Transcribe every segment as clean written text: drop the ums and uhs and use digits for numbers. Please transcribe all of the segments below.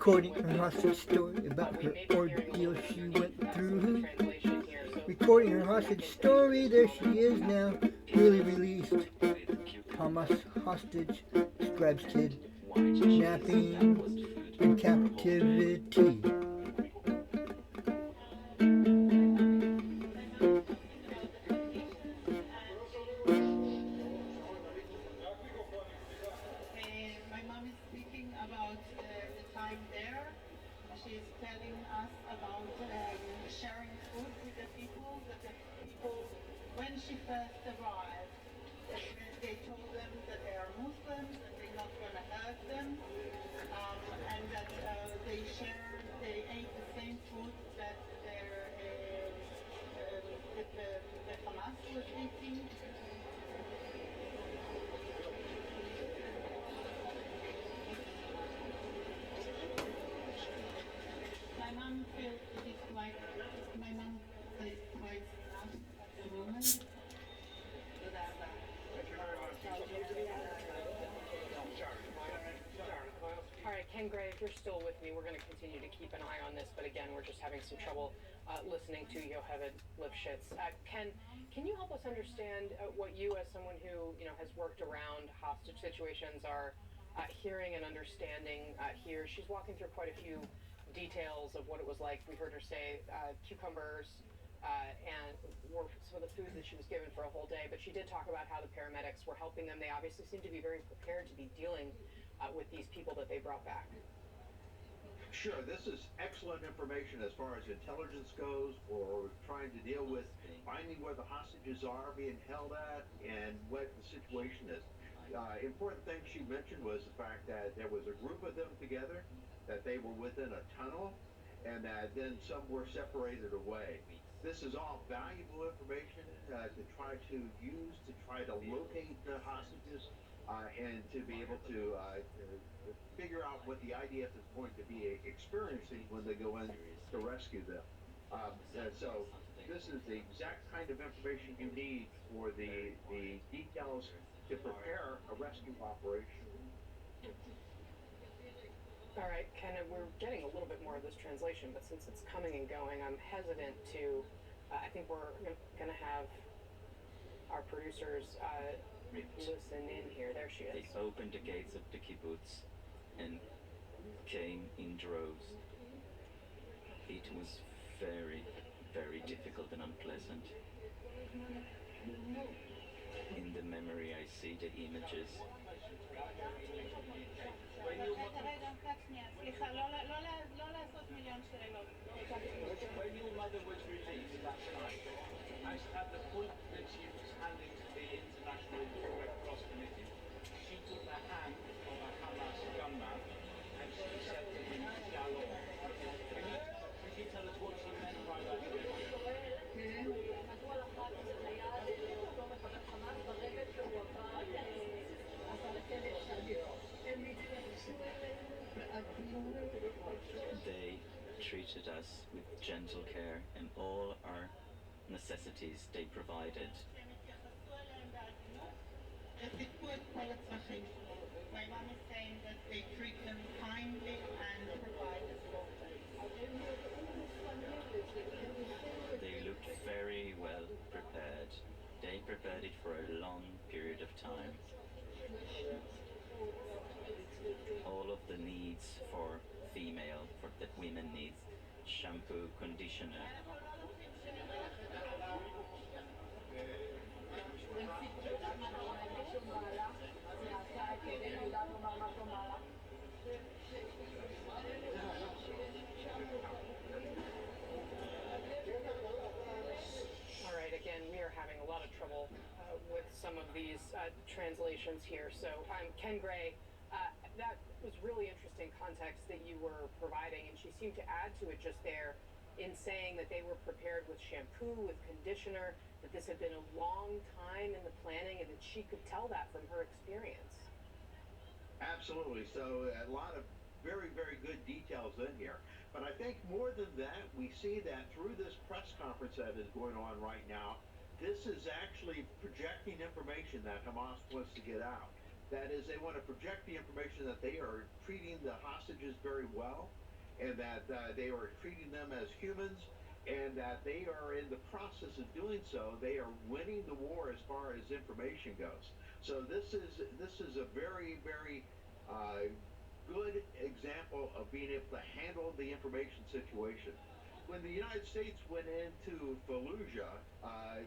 recording her hostage story about her ordeal she went through. Recording her hostage story, there she is now, newly released. Hamas hostage, describes kid napping in captivity. My mom is speaking about the time there. She's telling us about sharing food with the people, that the people, when she first arrived, they told them that they are Muslims and they're not going to hurt them, and that they ate the same food that the Hamas was eating. My mom feels it is quite, my mom says quite enough at the moment. All right, Ken Gray, if you're still with me, we're going to continue to keep an eye on this. But again, we're just having some trouble listening to Yocheved Lifshitz. Ken, can you help us understand what you, as someone who has worked around hostage situations, are hearing and understanding here? She's walking through quite a few details of what it was like. We heard her say cucumbers. And were some of the food that she was given for a whole day, but she did talk about how the paramedics were helping them. They obviously seem to be very prepared to be dealing with these people that they brought back. Sure, this is excellent information as far as intelligence goes for trying to deal with finding where the hostages are being held at and what the situation is. Important thing she mentioned was the fact that there was a group of them together, that they were within a tunnel, and that then some were separated away. This is all valuable information to try to use to try to locate the hostages and to be able to figure out what the IDF is going to be experiencing when they go in to rescue them. So this is the exact kind of information you need for the details to prepare a rescue operation. All right, Ken, we're getting a little bit more of this translation, but since it's coming and going, I'm hesitant to. I think we're going to have our producers listen in here. There she is. They opened the gates of the kibbutz and came in droves. It was very, very difficult and unpleasant. In the memory, I see the images. When your mother was released last night, at the point that she was handing to the International Red Cross Committee, she took the hand of a Hamas gunman and she said to him, Shalom. Can you tell us what she meant by that? They treated us with gentle care and all our necessities they provided. My mom is saying that they treat them kindly and provide support. They looked very well prepared. They prepared it for a long period of time. All of the needs for female, for that women needs, shampoo, conditioner. All right, again, we are having a lot of trouble with some of these translations here. So Ken Gray, that was really interesting context that you were providing, and she seemed to add to it just there in saying that they were prepared with shampoo, with conditioner, that this had been a long time in the planning, and that she could tell that from her experience. Absolutely. So a lot of very, very good details in here. But I think more than that, we see that through this press conference that is going on right now, this is actually projecting information that Hamas wants to get out. That is, they want to project the information that they are treating the hostages very well, and that they are treating them as humans, and that they are in the process of doing so. They are winning the war as far as information goes. So this is a very, very good example of being able to handle the information situation. When the United States went into Fallujah,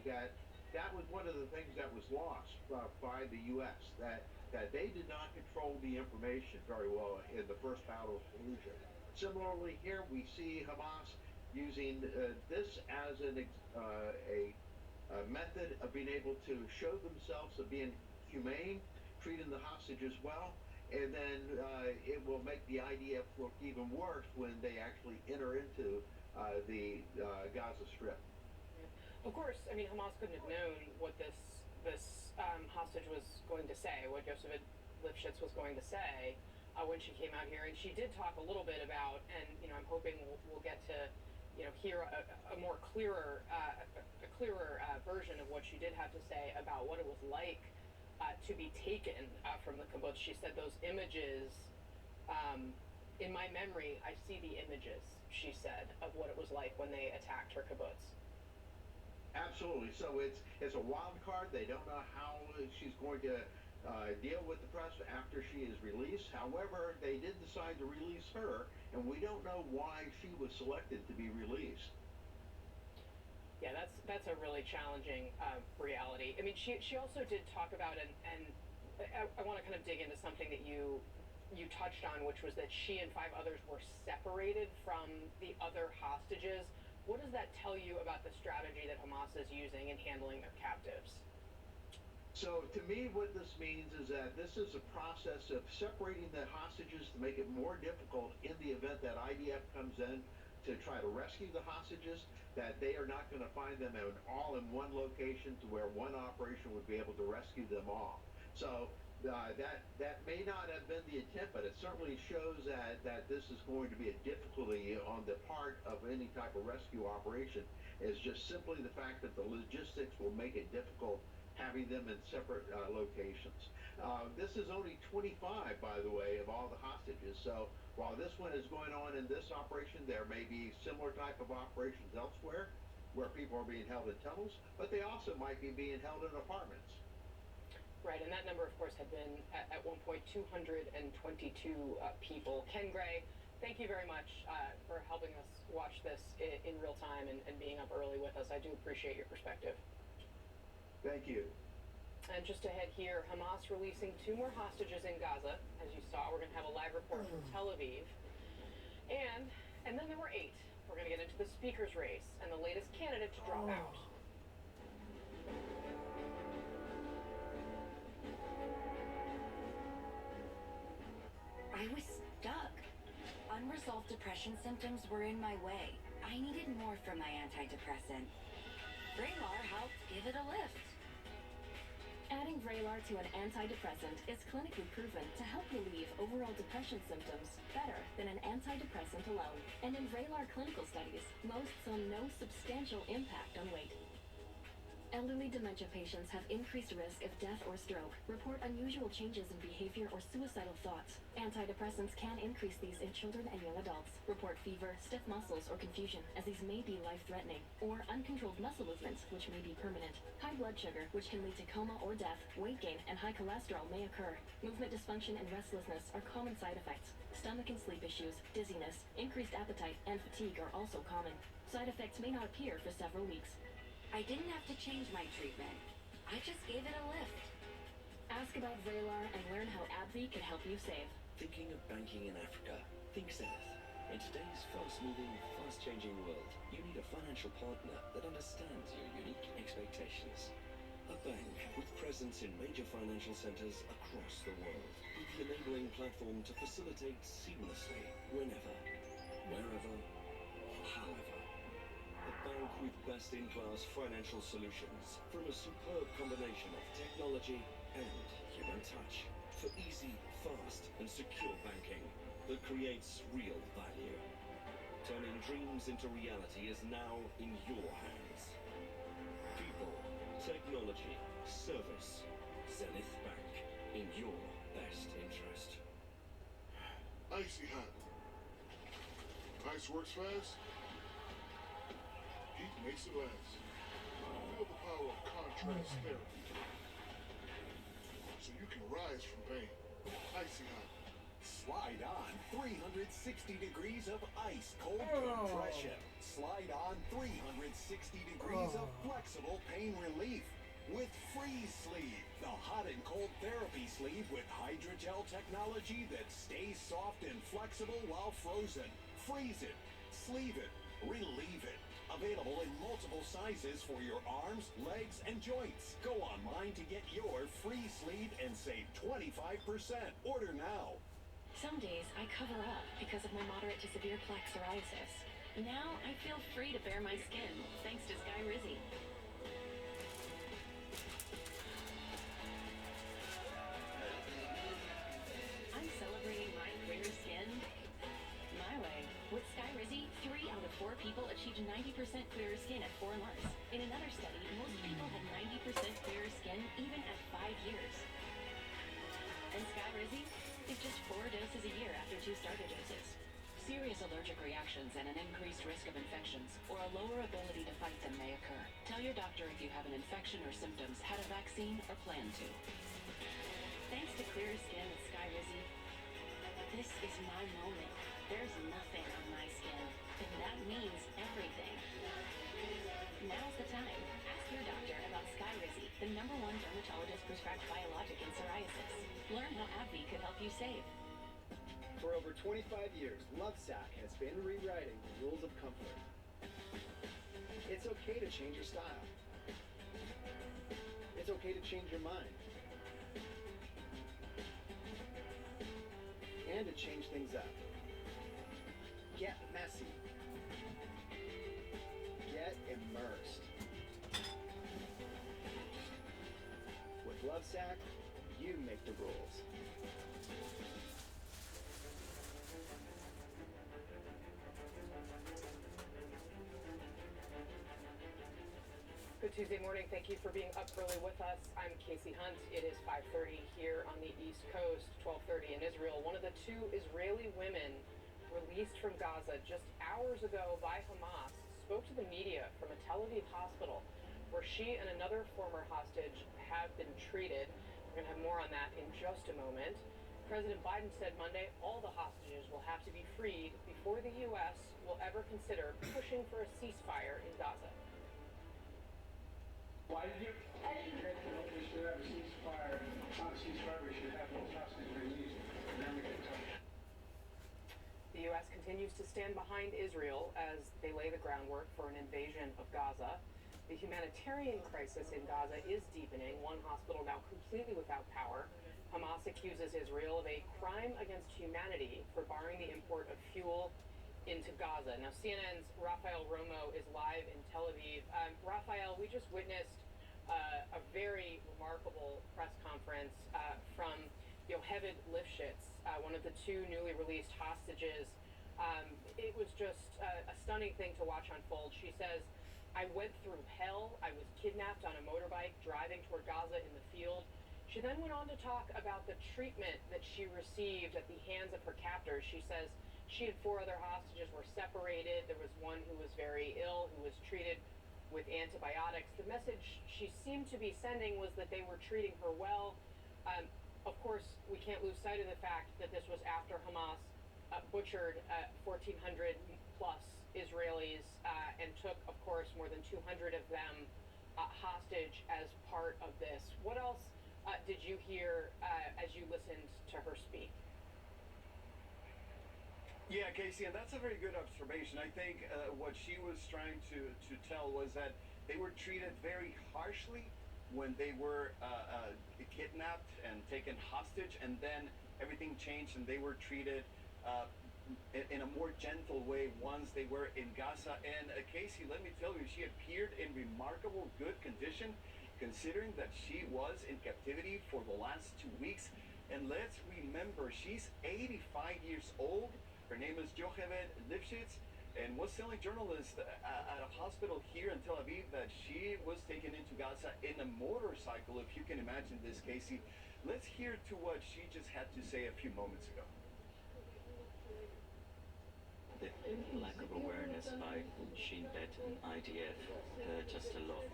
that was one of the things that was lost by the U.S. That they did not control the information very well in the first battle of Fallujah. Similarly, here we see Hamas using this as a method of being able to show themselves of being humane, treating the hostages well, and then it will make the IDF look even worse when they actually enter into the Gaza Strip. Of course, I mean, Hamas couldn't have known what this hostage was going to say, what Yocheved Lifshitz was going to say when she came out here, and she did talk a little bit about, and I'm hoping we'll get to hear a more clearer version of what she did have to say about what it was like to be taken from the kibbutz. She said those images, in my memory, I see the images, she said, of what it was like when they attacked her kibbutz. Absolutely. So it's a wild card. They don't know how she's going to deal with the press after she is released. However, they did decide to release her, and we don't know why she was selected to be released. Yeah, that's a really challenging reality. I mean, she also did talk about, and I want to kind of dig into something that you touched on, which was that she and 5 others were separated from the other hostages. What does that tell you about the strategy that Hamas is using in handling their captives? So to me, what this means is that this is a process of separating the hostages to make it more difficult in the event that IDF comes in to try to rescue the hostages, that they are not going to find them all in one location to where one operation would be able to rescue them all. So that may not have been the intent, but it certainly shows that this is going to be a difficulty on the part of any type of rescue operation. Is just simply the fact that the logistics will make it difficult having them in separate locations. This is only 25, by the way, of all the hostages. So while this one is going on in this operation, there may be similar type of operations elsewhere where people are being held in tunnels, but they also might be being held in apartments. Right, and that number, of course, had been at one point 222 people. Ken Gray, thank you very much for helping us watch this in real time and being up early with us. I do appreciate your perspective. Thank you. And just ahead here, Hamas releasing 2 more hostages in Gaza. As you saw, we're going to have a live report from Tel Aviv. And then there were 8. We're going to get into the speaker's race and the latest candidate to drop out. I was stuck. Unresolved depression symptoms were in my way. I needed more from my antidepressant. Vraylar helped give it a lift. Adding Vraylar to an antidepressant is clinically proven to help relieve overall depression symptoms better than an antidepressant alone. And in Vraylar clinical studies, most saw no substantial impact on weight. Elderly dementia patients have increased risk of death or stroke, report unusual changes in behavior or suicidal thoughts. Antidepressants can increase these in children and young adults, report fever, stiff muscles, or confusion, as these may be life-threatening, or uncontrolled muscle movements, which may be permanent. High blood sugar, which can lead to coma or death, weight gain, and high cholesterol may occur. Movement dysfunction and restlessness are common side effects. Stomach and sleep issues, dizziness, increased appetite, and fatigue are also common. Side effects may not appear for several weeks. I didn't have to change my treatment. I just gave it a lift. Ask about Vraylar and learn how AbbVie can help you save. Thinking of banking in Africa? Think Zenith. In today's fast-moving, fast-changing world, you need a financial partner that understands your unique expectations. A bank with presence in major financial centers across the world, with the enabling platform to facilitate seamlessly whenever, wherever, however. A bank with best-in-class financial solutions from a superb combination of technology and human touch for easy, fast, and secure banking that creates real value. Turning dreams into reality is now in your hands. People, technology, service. Zenith Bank in your best interest. Icy hot. Ice works fast. Heat makes it last. Feel the power of contrast therapy. So you can rise from pain. Icy hot. Slide on 360 degrees of ice cold compression. Slide on 360 degrees of flexible pain relief with Freeze Sleeve, the hot and cold therapy sleeve with hydrogel technology that stays soft and flexible while frozen. Freeze it, sleeve it, relieve it. Available in multiple sizes for your arms, legs, and joints. Go online to get your Freeze Sleeve and save 25%. Order now. Some days I cover up because of my moderate to severe plaque psoriasis. Now I feel free to bare my skin thanks to Sky Rizzy. I'm celebrating my clear skin my way. With Sky Rizzy, 3 out of 4 people achieved 90% clearer skin at 4 months. In another study, most people had 90% clearer skin even at 5 years. And Sky Rizzy is just 4 doses a year after 2 starter doses. Serious allergic reactions and an increased risk of infections or a lower ability to fight them may occur. Tell your doctor if you have an infection or symptoms, had a vaccine, or plan to. Thanks to clearer skin with Sky Rizzy, this is my moment. There's nothing on my skin, and that means everything. Now's the time. Ask your doctor about Sky Rizzy, the #1 dermatologist prescribed biologic in psoriasis. Learn how AbbVie could help you save. For over 25 years, Lovesac has been rewriting the rules of comfort. It's okay to change your style. It's okay to change your mind. And to change things up. Get messy. Get immersed. With Lovesac, you make the rules. Good Tuesday morning. Thank you for being up early with us. I'm Casey Hunt. It is 5:30 here on the East Coast, 12:30 in Israel. One of the 2 Israeli women released from Gaza just hours ago by Hamas spoke to the media from a Tel Aviv hospital where she and another former hostage have been treated. We're going to have more on that in just a moment. President Biden said Monday all the hostages will have to be freed before the U.S. will ever consider pushing for a ceasefire in Gaza. Why did you? We should have a ceasefire. Not a ceasefire, we should have those hostages released. And then we can talk. The U.S. continues to stand behind Israel as they lay the groundwork for an invasion of Gaza. The humanitarian crisis in Gaza is deepening. One hospital now completely without power. Hamas accuses Israel of a crime against humanity for barring the import of fuel into Gaza. Now, CNN's Rafael Romo is live in Tel Aviv. Rafael, we just witnessed a very remarkable press conference from Yocheved Lifshitz, one of the 2 newly released hostages. It was just a stunning thing to watch unfold. She says, I went through hell. I was kidnapped on a motorbike driving toward Gaza in the field. She then went on to talk about the treatment that she received at the hands of her captors. She says she and 4 other hostages were separated. There was one who was very ill, who was treated with antibiotics. The message she seemed to be sending was that they were treating her well. Of course, we can't lose sight of the fact that this was after Hamas butchered 1,400 plus Israelis and took, of course, more than 200 of them hostage as part of this. What else did you hear as you listened to her speak? Yeah, Casey, and that's a very good observation. I think what she was trying to tell was that they were treated very harshly when they were kidnapped and taken hostage, and then everything changed and they were treated in a more gentle way once they were in Gaza. And Casey, let me tell you, she appeared in remarkable good condition, considering that she was in captivity for the last 2 weeks. And let's remember, she's 85 years old. Her name is Yocheved Lifshitz, and was telling journalists at a hospital here in Tel Aviv that she was taken into Gaza in a motorcycle, if you can imagine this, Casey. Let's hear to what she just had to say a few moments ago. The lack of awareness by Shin Bet and IDF hurt us a lot.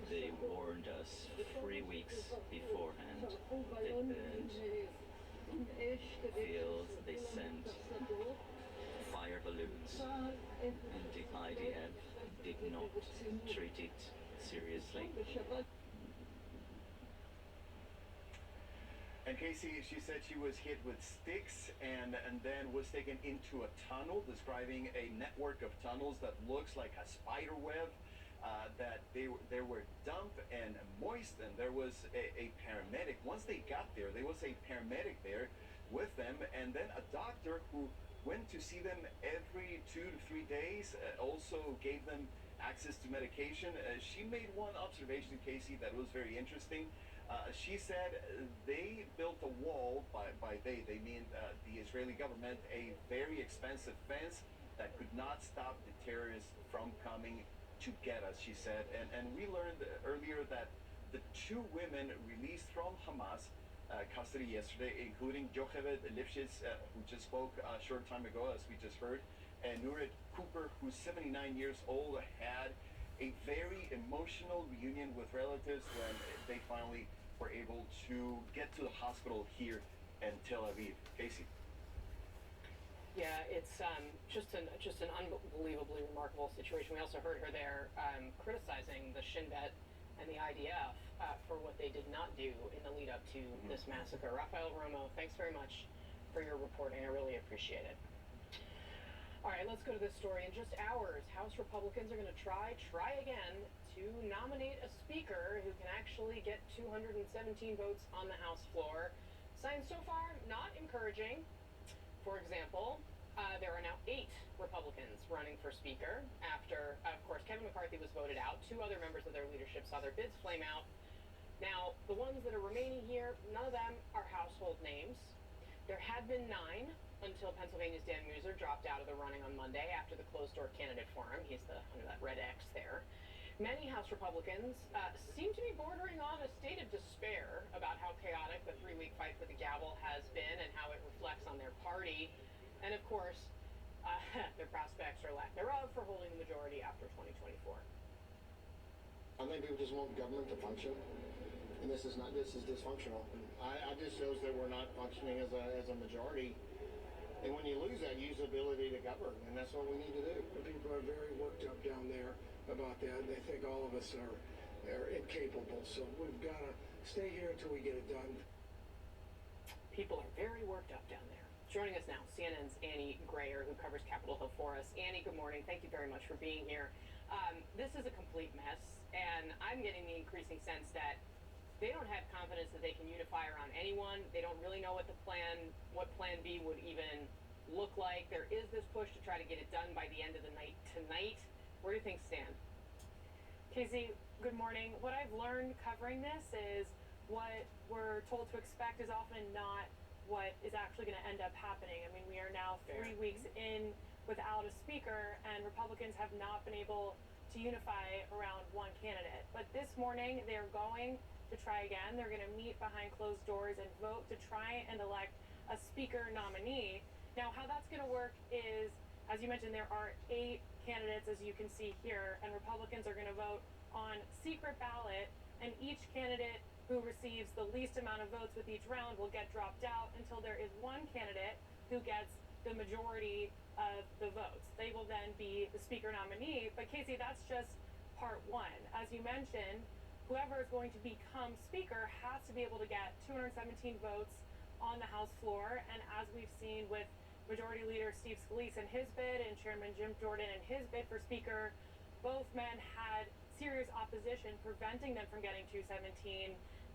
They warned us 3 weeks beforehand. They burned fields, they sent fire balloons, and the IDF did not treat it seriously. And Casey, she said she was hit with sticks and then was taken into a tunnel, describing a network of tunnels that looks like a spider web, that they were damp and moist, and there was a paramedic. Once they got there was a paramedic there with them, and then a doctor who went to see them every 2 to 3 days, also gave them access to medication. She made one observation, Casey, that was very interesting. She said they built a wall, by they mean the Israeli government, a very expensive fence that could not stop the terrorists from coming to get us, she said. And we learned earlier that the 2 women released from Hamas custody yesterday, including Yocheved Lifshitz, who just spoke a short time ago, as we just heard, and Nurit Cooper, who's 79 years old, had a very emotional reunion with relatives when they finally were able to get to the hospital here in Tel Aviv. Casey. Yeah, it's just an unbelievably remarkable situation. We also heard her there criticizing the Shin Bet and the IDF for what they did not do in the lead up to this massacre. Rafael Romo, thanks very much for your reporting. I really appreciate it. All right, let's go to this story. In just hours, House Republicans are going to try again to nominate a speaker who can actually get 217 votes on the House floor. Signs so far not encouraging. For example, there are now 8 Republicans running for speaker after, of course, Kevin McCarthy was voted out. 2 other members of their leadership saw their bids flame out. Now, the ones that are remaining here, none of them are household names. There had been 9 until Pennsylvania's Dan Mueser dropped out of the running on Monday after the closed-door candidate forum. He's under that red X there. Many House Republicans seem to be bordering on a state of despair about how chaotic the 3-week fight for the gavel has been and how it reflects on their party. And of course, their prospects or lack thereof for holding the majority after 2024. I think people just want government to function, and this is dysfunctional. I just shows that we're not functioning as a majority. And when you lose that, you use the ability to govern, and that's what we need to do. People are very worked up down there about that. They think all of us are incapable, so we've got to stay here until we get it done. People are very worked up down there. Joining us now, CNN's Annie Grayer, who covers Capitol Hill for us. Annie, good morning. Thank you very much for being here. This is a complete mess, and I'm getting the increasing sense that they don't have confidence that they can unify around anyone. They don't really know what plan B would even look like. There is this push to try to get it done by the end of the night tonight. Where do things stand? Casey, good morning. What I've learned covering this is what we're told to expect is often not what is actually going to end up happening. I mean, we are now 3 weeks in without a speaker, and Republicans have not been able to unify around one candidate. But this morning, they're going to try again. They're going to meet behind closed doors and vote to try and elect a speaker nominee. Now, how that's going to work is, as you mentioned, there are 8 candidates, as you can see here, and Republicans are going to vote on secret ballot, and each candidate who receives the least amount of votes with each round will get dropped out until there is one candidate who gets the majority of the votes. They will then be the speaker nominee. But Casey, that's just part 1. As you mentioned, whoever is going to become speaker has to be able to get 217 votes on the House floor. And as we've seen with Majority Leader Steve Scalise in his bid and Chairman Jim Jordan in his bid for speaker, both men had serious opposition preventing them from getting 217.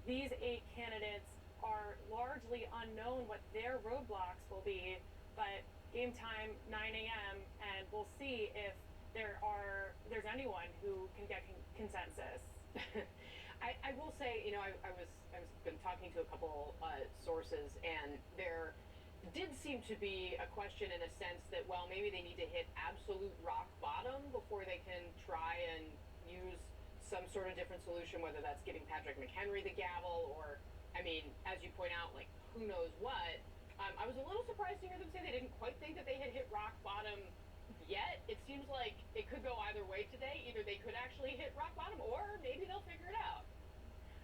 These 8 candidates are largely unknown what their roadblocks will be, but game time 9 a.m. and we'll see if there's anyone who can get consensus. I will say, I was been talking to a couple sources, and there did seem to be a question in a sense that, well, maybe they need to hit absolute rock bottom before they can try and use some sort of different solution, whether that's giving Patrick McHenry the gavel or, I mean, as you point out, like, who knows what. I was a little surprised to hear them say they didn't quite think that they had hit rock bottom yet. It seems like it could go either way today. Either they could actually hit rock bottom, or maybe they'll figure it out.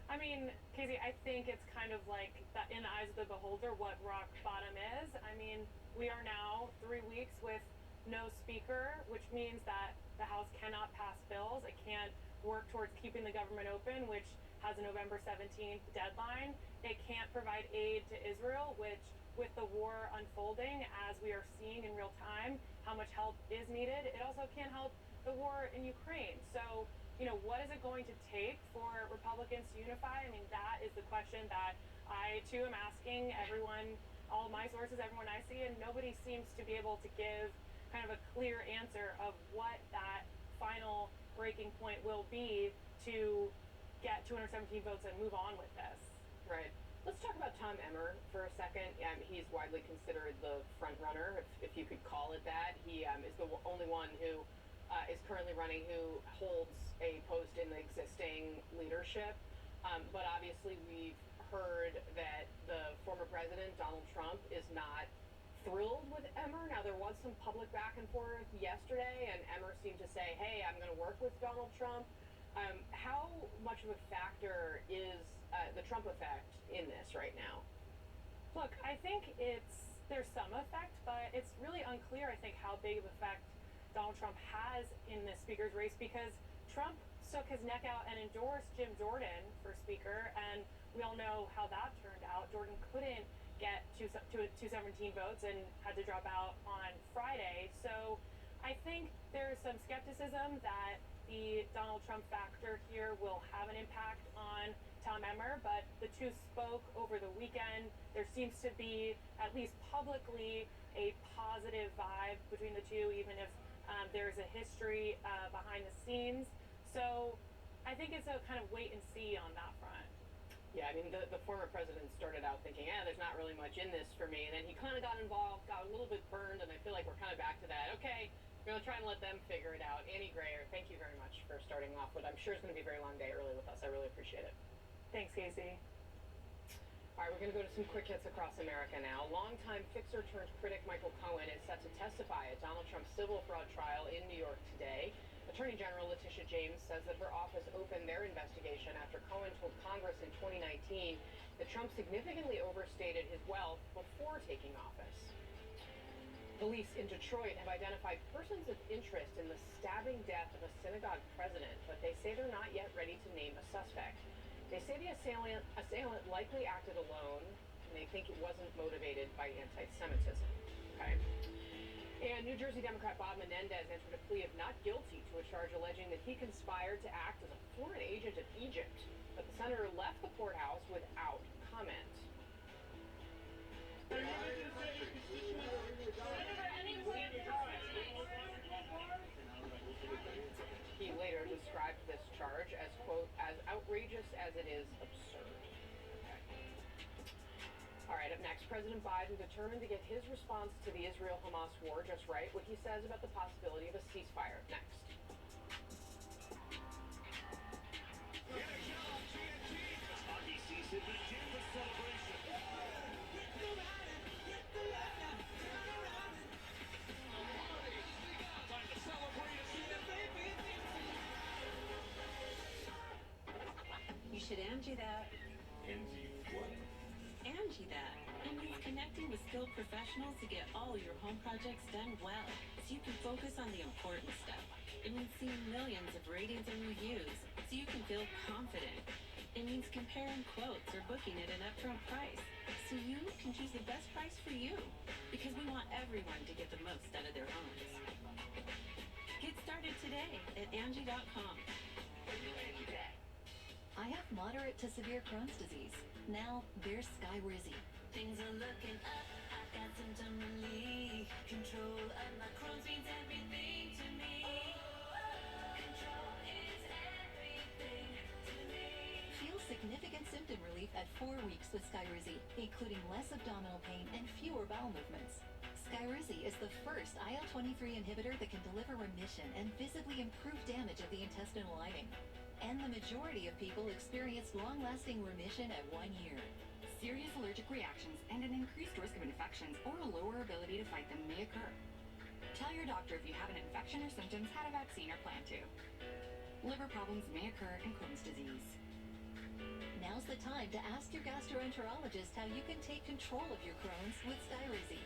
I mean, Casey, I think it's kind of like that in the eyes of the beholder what rock bottom is. I mean, we are now 3 weeks with no speaker, which means that the House cannot pass bills. It can't work towards keeping the government open, which has a November 17th deadline. It can't provide aid to Israel, which, with the war unfolding, as we are seeing in real time, how much help is needed. It also can't help the war in Ukraine. So, you know, what is it going to take for Republicans to unify? I mean, that is the question that I, too, am asking everyone, all of my sources, everyone I see, and nobody seems to be able to give kind of a clear answer of what that final breaking point will be to get 217 votes and move on with this. Right. Let's talk about Tom Emmer for a second. He's widely considered the front runner, if you could call it that. He is the only one who is currently running who holds a post in the existing leadership. But obviously we've heard that the former president, Donald Trump, is not thrilled with Emmer. Now, there was some public back and forth yesterday, and Emmer seemed to say, hey, I'm going to work with Donald Trump. How much of a factor is the Trump effect in this right now? Look, I think there's some effect, but it's really unclear, I think, how big of an effect Donald Trump has in this speaker's race, because Trump stuck his neck out and endorsed Jim Jordan for speaker, and we all know how that turned out. Jordan couldn't get 217 votes and had to drop out on Friday. So I think there's some skepticism that the Donald Trump factor here will have an impact on Tom Emmer, but the two spoke over the weekend. There seems to be, at least publicly, a positive vibe between the two, even if there's a history behind the scenes. So I think it's a kind of wait and see on that front. Yeah, I mean, the former president started out thinking, there's not really much in this for me, and then he kind of got involved, got a little bit burned, and I feel like we're kind of back to that. Okay, we're going to try and let them figure it out. Annie Grayer, thank you very much for starting off what I'm sure is going to be a very long day early with us. I really appreciate it. Thanks, Casey. All right, we're going to go to some quick hits across America now. Longtime fixer-turned-critic Michael Cohen is set to testify at Donald Trump's civil fraud trial in New York today. Attorney General Letitia James says that her office opened their investigation after Cohen told Congress in 2019 that Trump significantly overstated his wealth before taking office. Police in Detroit have identified persons of interest in the stabbing death of a synagogue president, but they say they're not yet ready to name a suspect. They say the assailant likely acted alone, and they think it wasn't motivated by anti-Semitism. Okay. And New Jersey Democrat Bob Menendez entered a plea of not guilty to a charge alleging that he conspired to act as a foreign agent of Egypt. But the senator left the courthouse without comment. He later described this charge as, quote, as outrageous as it is absurd. All right, up next, President Biden determined to get his response to the Israel-Hamas war just right, what he says about the possibility of a ceasefire. Next. Hockey season begins with celebration. Time to celebrate again. You should Angie that. Angie what? Angie that. And it's connecting with skilled professionals to get all your home projects done well, so you can focus on the important stuff. It means seeing millions of ratings and reviews, so you can feel confident. It means comparing quotes or booking at an upfront price, so you can choose the best price for you. Because we want everyone to get the most out of their homes. Get started today at Angie.com. I have moderate to severe Crohn's disease. Now there's Skyrizi. Things are looking up, I've got symptom relief. Control of my Crohn's means everything to me. Control is everything to me. Feel significant symptom relief at 4 weeks with Skyrizi, including less abdominal pain and fewer bowel movements. Skyrizi is the first IL-23 inhibitor that can deliver remission and visibly improve damage of the intestinal lining. And the majority of people experience long-lasting remission at 1 year. Serious allergic reactions and an increased risk of infections or a lower ability to fight them may occur. Tell your doctor if you have an infection or symptoms, had a vaccine, or plan to. Liver problems may occur in Crohn's disease. Now's the time to ask your gastroenterologist how you can take control of your Crohn's with Skyrizi.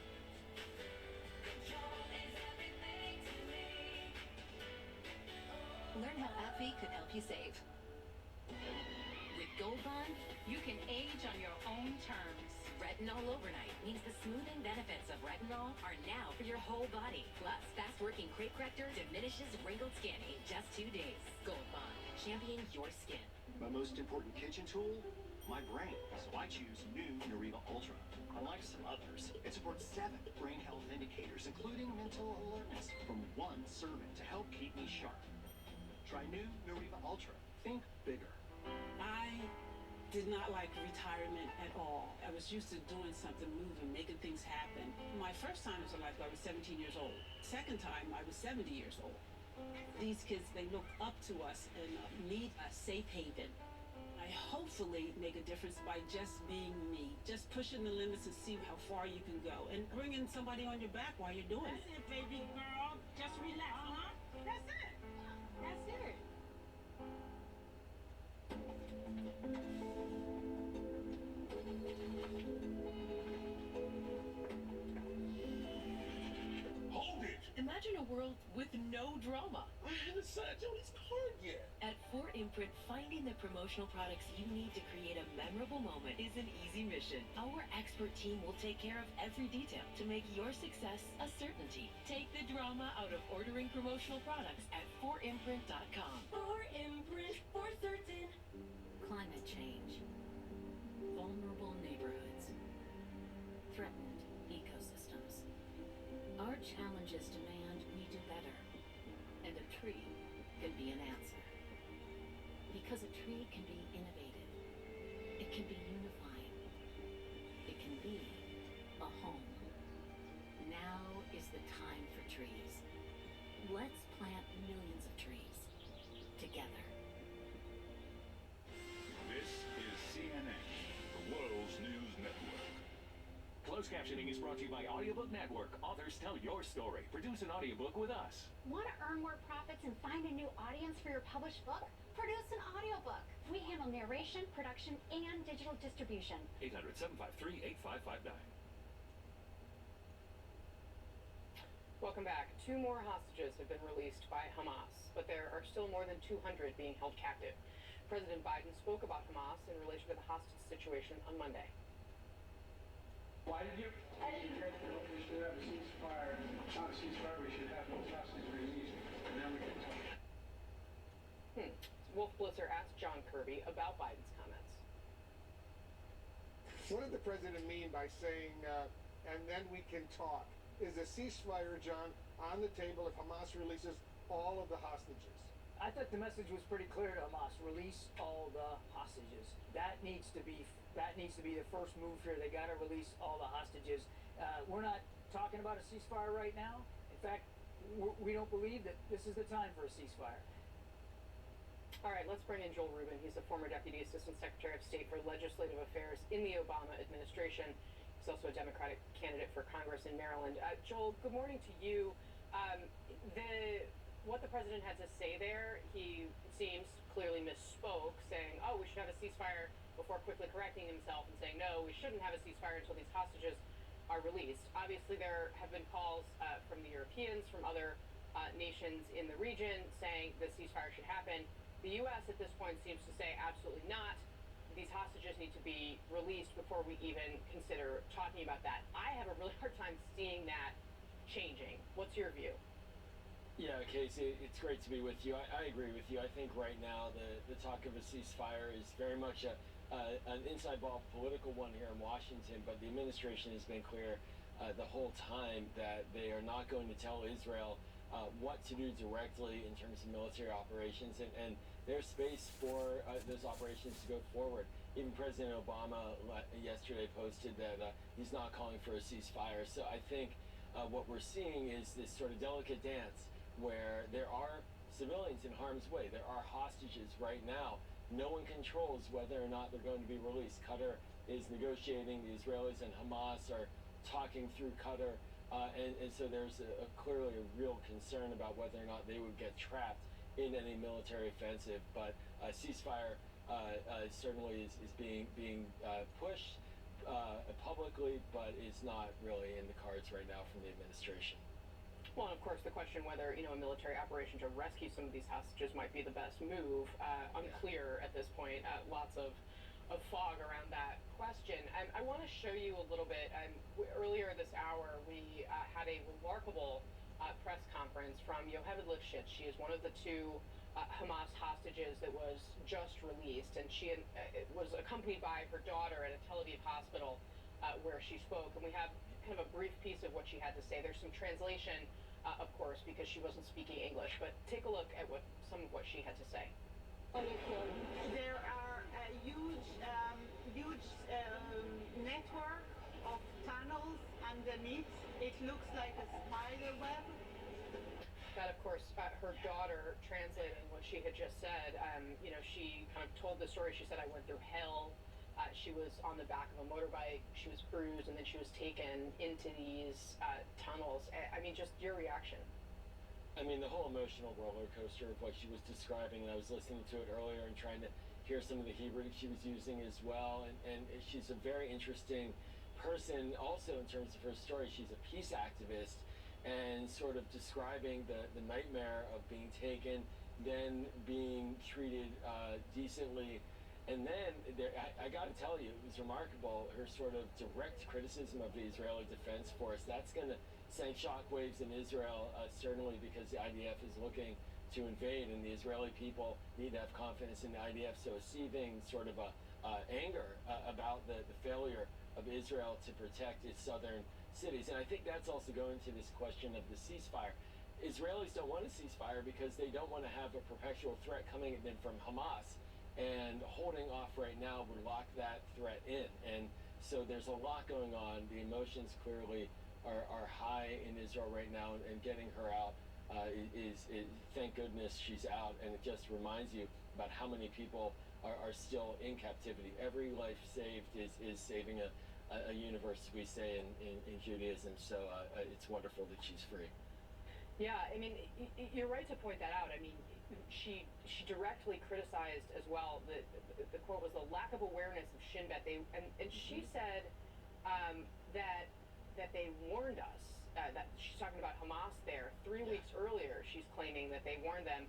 Learn how AbbVie could help you save. With Gold Bond, you can age on your own terms. Retinol Overnight means the smoothing benefits of retinol are now for your whole body. Plus, fast-working crepe corrector diminishes wrinkled skin in just 2 days. Gold Bond, champion your skin. My most important kitchen tool? My brain. So I choose new Nariva Ultra. Unlike some others, it supports 7 brain health indicators, including mental alertness, from 1 serving to help keep me sharp. Try new Nariva Ultra. Think bigger. I did not like retirement at all. I was used to doing something, moving, making things happen. My first time as a lifeguard, I was 17 years old. Second time, I was 70 years old. These kids, they look up to us and need a safe haven. I hopefully make a difference by just being me, just pushing the limits and see how far you can go, and bringing somebody on your back while you're doing it. That's it, baby girl. Just relax, huh? That's it. That's it. Hold it! Imagine a world with no drama. I haven't signed Jody's card yet. At 4imprint, finding the promotional products you need to create a memorable moment is an easy mission. Our expert team will take care of every detail to make your success a certainty. Take the drama out of ordering promotional products at 4imprint.com. 4imprint, for certain. Climate change. Vulnerable neighborhoods. Threatened ecosystems. Our challenges demand we do better. And a tree can be an answer. Because a tree can be innovative. It can be unifying. It can be a home. Now is the time for trees. Let's plant millions of trees. Together. This is CNN, the world's news network. Closed captioning is brought to you by Audiobook Network. Authors tell your story. Produce an audiobook with us. Want to earn more profits and find a new audience for your published book? Produce an audiobook. We handle narration, production, and digital distribution. 800-753-8559. Welcome back. 2 more hostages have been released by Hamas, but there are still more than 200 being held captive. President Biden spoke about Hamas in relation to the hostage situation on Monday. Why did you? We should have a ceasefire. Not a ceasefire. We should have those hostages released, and then we can talk. Wolf Blitzer asked John Kirby about Biden's comments. What did the president mean by saying, and then we can talk? Is a ceasefire, John, on the table if Hamas releases all of the hostages? I thought the message was pretty clear to Hamas: release all the hostages. That needs to be the first move here. They got to release all the hostages. We're not talking about a ceasefire right now. In fact, we don't believe that this is the time for a ceasefire. All right, let's bring in Joel Rubin. He's the former Deputy Assistant Secretary of State for Legislative Affairs in the Obama administration. He's also a Democratic candidate for Congress in Maryland. Joel, good morning to you. What the president had to say there, he seems clearly misspoke, saying, oh, we should have a ceasefire, before quickly correcting himself and saying, no, we shouldn't have a ceasefire until these hostages are released. Obviously, there have been calls from the Europeans, from other nations in the region, saying the ceasefire should happen. The U.S. at this point seems to say absolutely not. These hostages need to be released before we even consider talking about that. I have a really hard time seeing that changing. What's your view? Yeah, Casey, it's great to be with you. I agree with you. I think right now the talk of a ceasefire is very much an inside ball political one here in Washington, but the administration has been clear the whole time that they are not going to tell Israel what to do directly in terms of military operations, and there's space for those operations to go forward. Even President Obama yesterday posted that he's not calling for a ceasefire. So I think what we're seeing is this sort of delicate dance where there are civilians in harm's way. There are hostages right now. No one controls whether or not they're going to be released. Qatar is negotiating. The Israelis and Hamas are talking through Qatar. And so there's clearly a real concern about whether or not they would get trapped in any military offensive. But ceasefire certainly is being pushed publicly, but is not really in the cards right now from the administration. Well, and of course, the question whether a military operation to rescue some of these hostages might be the best move, unclear at this point. Lots of fog around that question. I want to show you a little bit. Earlier this hour, we had a remarkable press conference from Yocheved Lifshitz. She is one of the two Hamas hostages that was just released, and she was accompanied by her daughter at a Tel Aviv hospital where she spoke. And we have kind of a brief piece of what she had to say. There's some translation, of course, because she wasn't speaking English, but take a look at some of what she had to say. There are a huge network of tunnels underneath. It looks like a spider web. That, of course, her daughter translating what she had just said. She kind of told the story. She said, "I went through hell." She was on the back of a motorbike. She was bruised, and then she was taken into these tunnels. I mean, just your reaction. I mean, the whole emotional roller coaster of what she was describing, and I was listening to it earlier and trying to hear some of the Hebrew she was using as well. And she's a very interesting person also in terms of her story. She's a peace activist and sort of describing the nightmare of being taken, then being treated decently. And then, I got to tell you, it was remarkable, her sort of direct criticism of the Israeli Defense Force. That's going to send shockwaves in Israel, certainly because the IDF is looking to invade, and the Israeli people need to have confidence in the IDF. So a seething sort of anger about the failure of Israel to protect its southern cities. And I think that's also going to this question of the ceasefire. Israelis don't want a ceasefire because they don't want to have a perpetual threat coming at them from Hamas. And holding off right now would lock that threat in. And so there's a lot going on. The emotions clearly are high in Israel right now, and getting her out is thank goodness she's out. And it just reminds you about how many people are still in captivity. Every life saved is saving a universe, we say in Judaism. So it's wonderful that she's free. Yeah, I mean, you're right to point that out. I mean, she directly criticized as well. The quote was the lack of awareness of Shin Bet. And she said that they warned us. That she's talking about Hamas there. 3 weeks earlier, she's claiming that they warned them.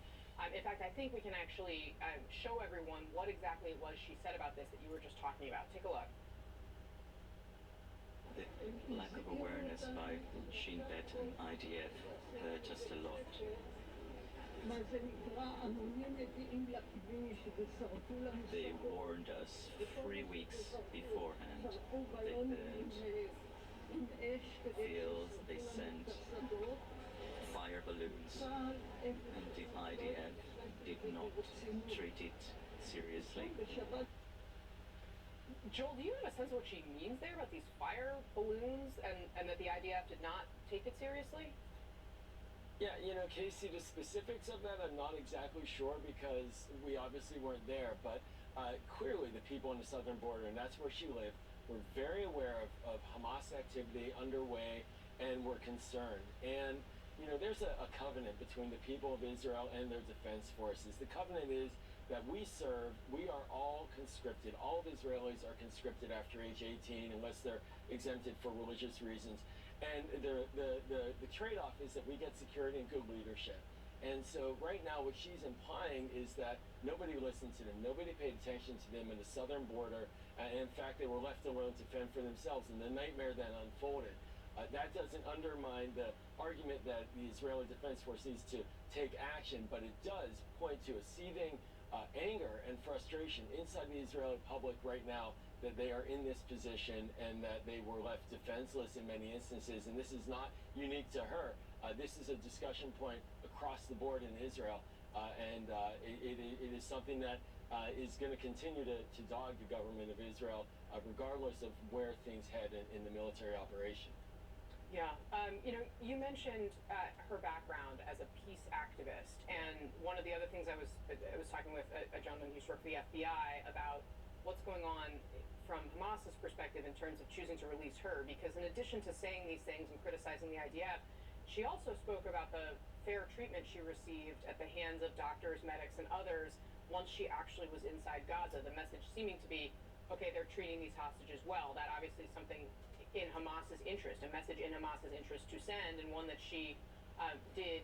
In fact, I think we can actually show everyone what exactly it was she said about this that you were just talking about. Take a look. The lack of awareness by Shin Bet and IDF hurt us a lot. They warned us 3 weeks beforehand. They burned fields, they sent fire balloons, and the IDF did not treat it seriously. Joel, do you have a sense of what she means there about these fire balloons and that the IDF did not take it seriously? Yeah, Casey, the specifics of that I'm not exactly sure because we obviously weren't there, but clearly the people on the southern border, and that's where she lived, were very aware of Hamas activity underway and were concerned. And, there's a covenant between the people of Israel and their defense forces. The covenant is that we are all conscripted. All of Israelis are conscripted after age 18 unless they're exempted for religious reasons. And the trade-off is that we get security and good leadership. And so right now what she's implying is that nobody listened to them. Nobody paid attention to them in the southern border. And in fact, they were left alone to fend for themselves. And the nightmare then unfolded. That doesn't undermine the argument that the Israeli Defense Force needs to take action, but it does point to a seething anger and frustration inside the Israeli public right now that they are in this position and that they were left defenseless in many instances. And this is not unique to her. This is a discussion point across the board in Israel. And it is something that is going to continue to dog the government of Israel, regardless of where things head in the military operation. Yeah. You mentioned her background as a peace activist, and one of the other things I was talking with a gentleman who's worked for the FBI about what's going on from Hamas's perspective in terms of choosing to release her, because in addition to saying these things and criticizing the IDF, she also spoke about the fair treatment she received at the hands of doctors, medics, and others once she actually was inside Gaza. The message seeming to be, okay, they're treating these hostages well. That obviously is something in Hamas's interest, a message in Hamas's interest to send, and one that she did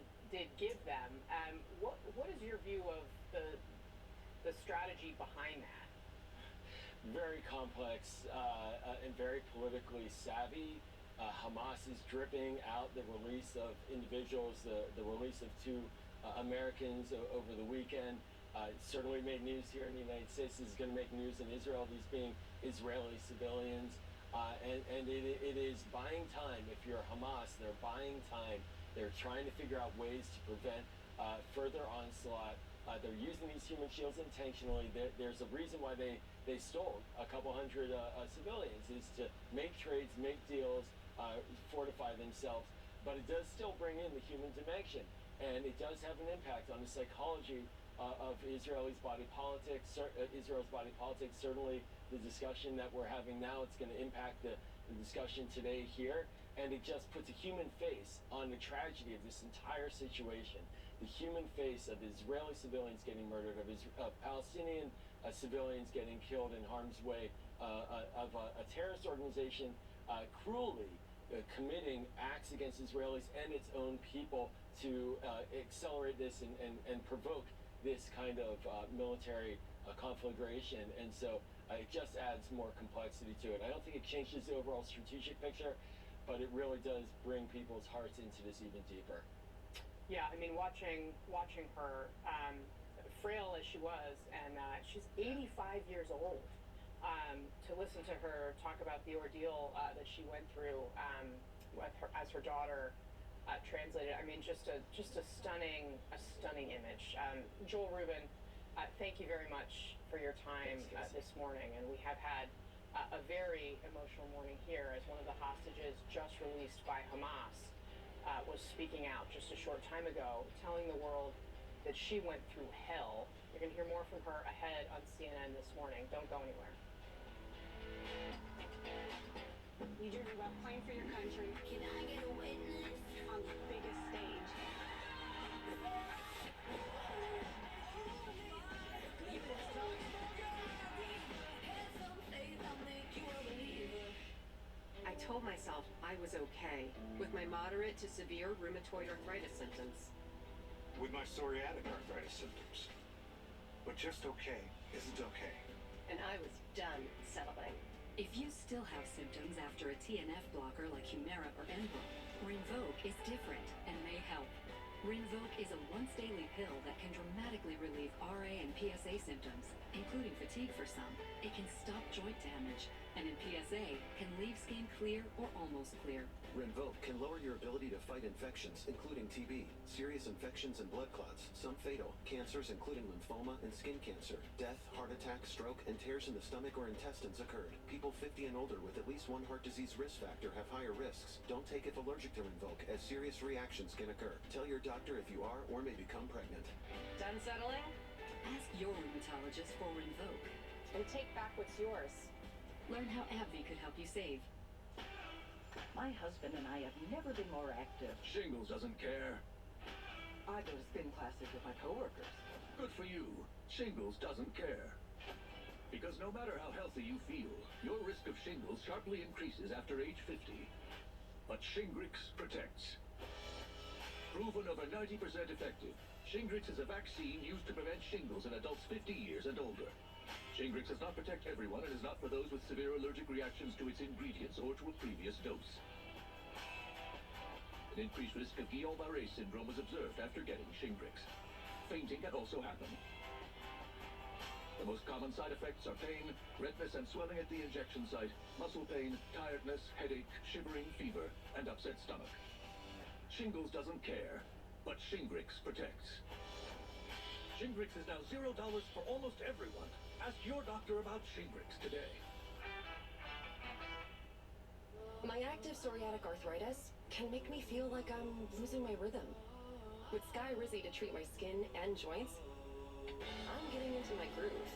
give them. What is your view of the strategy behind that? Very complex and very politically savvy. Hamas is dripping out the release of individuals, the release of two Americans over the weekend. It certainly made news here in the United States. This is going to make news in Israel, these being Israeli civilians. And it is buying time. If you're Hamas, they're buying time. They're trying to figure out ways to prevent further onslaught. They're using these human shields intentionally. There's a reason why they stole a couple hundred civilians, is to make trades, make deals, fortify themselves. But it does still bring in the human dimension, and it does have an impact on the psychology of Israel's body politics. Israel's body politics, certainly the discussion that we're having now, it's going to impact the discussion today here, and it just puts a human face on the tragedy of this entire situation. The human face of Israeli civilians getting murdered, of Palestinian civilians getting killed in harm's way, of a terrorist organization cruelly committing acts against Israelis and its own people to accelerate this and provoke this kind of military conflagration. And so it just adds more complexity to it. I don't think it changes the overall strategic picture, but it really does bring people's hearts into this even deeper. Yeah, I mean, watching her, frail as she was, and she's 85 years old, to listen to her talk about the ordeal that she went through as her daughter translated. I mean, just a stunning image. Joel Rubin, thank you very much for your time this morning, and we have had a very emotional morning here as one of the hostages just released by Hamas was speaking out just a short time ago, telling the world that she went through hell. You're going to hear more from her ahead on CNN this morning. Don't go anywhere. You dream about playing for your country. Can I get a witness? On the biggest stage. I told myself I was okay with my moderate to severe rheumatoid arthritis symptoms. With my psoriatic arthritis symptoms. But just okay isn't okay. And I was done settling. If you still have symptoms after a TNF blocker like Humira or Enbrel, Rinvoq is different and may help. Rinvoq is a once-daily pill that can dramatically relieve RA and PSA symptoms, including fatigue for some. It can stop joint damage, and in PSA, can leave skin clear or almost clear. Rinvoq can lower your ability to fight infections, including TB, serious infections and blood clots, some fatal, cancers including lymphoma and skin cancer, death, heart attack, stroke, and tears in the stomach or intestines occurred. People 50 and older with at least one heart disease risk factor have higher risks. Don't take if allergic to Rinvoq, as serious reactions can occur. Tell your doctor if you are or may become pregnant. Done settling? Ask your rheumatologist for Rinvoq. And take back what's yours. Learn how AbbVie could help you save. My husband and I have never been more active. Shingles doesn't care. I go to spin classes with my coworkers. Good for you. Shingles doesn't care. Because no matter how healthy you feel, your risk of shingles sharply increases after age 50. But Shingrix protects. Proven over 90% effective, Shingrix is a vaccine used to prevent shingles in adults 50 years and older. Shingrix does not protect everyone and is not for those with severe allergic reactions to its ingredients or to a previous dose. An increased risk of Guillain-Barré syndrome was observed after getting Shingrix. Fainting can also happen. The most common side effects are pain, redness and swelling at the injection site, muscle pain, tiredness, headache, shivering, fever, and upset stomach. Shingles doesn't care, but Shingrix protects. Shingrix is now $0 for almost everyone. Ask your doctor about Shingrix today. My active psoriatic arthritis can make me feel like I'm losing my rhythm. With Sky Rizzy to treat my skin and joints, I'm getting into my groove.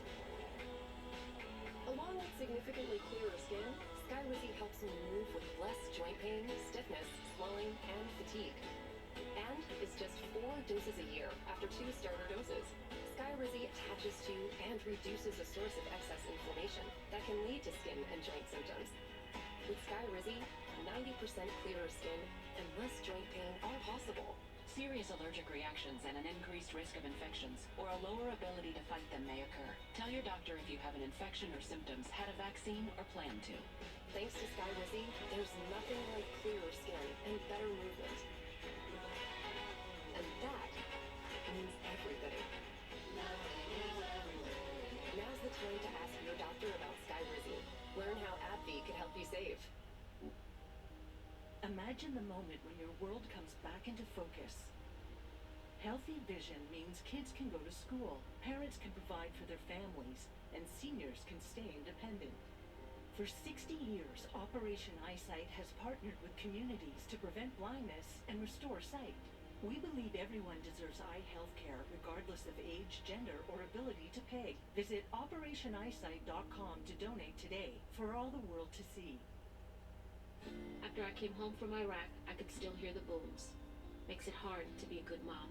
Along with significantly clearer skin, Sky Rizzy helps me move with less joint pain, stiffness, swelling, and fatigue. And is just 4 doses a year after 2 starter doses. Sky Rizzy attaches to and reduces a source of excess inflammation that can lead to skin and joint symptoms. With Sky Rizzy, 90% clearer skin and less joint pain are possible. Serious allergic reactions and an increased risk of infections or a lower ability to fight them may occur. Tell your doctor if you have an infection or symptoms, had a vaccine, or plan to. Thanks to Sky Rizzy, there's nothing like clearer skin and better movement. And that means everything. Now's the time to ask your doctor about Sky Rizzy. Learn how AbbVie can help you save. Imagine the moment when your world comes back into focus. Healthy vision means kids can go to school, parents can provide for their families, and seniors can stay independent. For 60 years, Operation Eyesight has partnered with communities to prevent blindness and restore sight. We believe everyone deserves eye health care regardless of age, gender, or ability to pay. Visit OperationEyesight.com to donate today for all the world to see. After I came home from Iraq, I could still hear the booms. Makes it hard to be a good mom.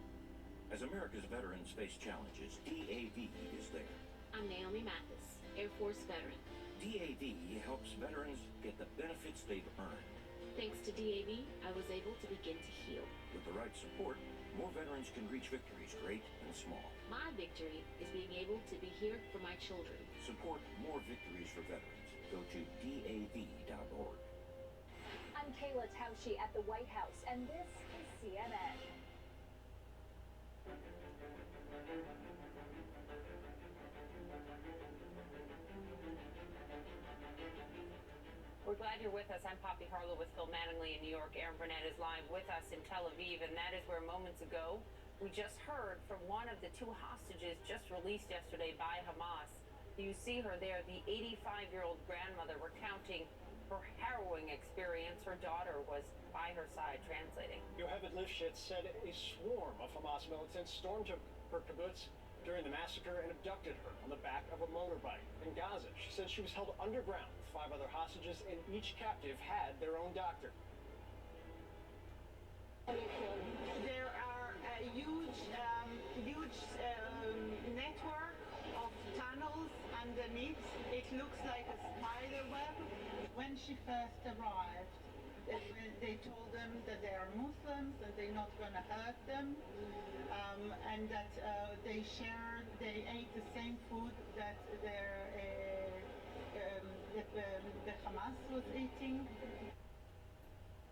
As America's veterans face challenges, DAV is there. I'm Naomi Mathis, Air Force veteran. DAV helps veterans get the benefits they've earned. Thanks to DAV, I was able to begin to heal. With the right support, more veterans can reach victories, great and small. My victory is being able to be here for my children. Support more victories for veterans. Go to DAV.org. I'm Kayla Tausche at the White House, and this is CNN. We're glad you're with us. I'm Poppy Harlow with Phil Mattingly in New York. Aaron Burnett is live with us in Tel Aviv, and that is where moments ago we just heard from one of the 2 hostages just released yesterday by Hamas. You see her there, the 85-year-old grandmother recounting her harrowing experience. Her daughter was by her side translating. Yocheved Lifshitz said a swarm of Hamas militants stormed her kibbutz during the massacre and abducted her on the back of a motorbike in Gaza. She said she was held underground with 5 other hostages, and each captive had their own doctor. There are a huge network of tunnels underneath. It looks like a spider web. When she first arrived, they told them that they are Muslims and they're not going to hurt them, and that they ate the same food that the Hamas was eating.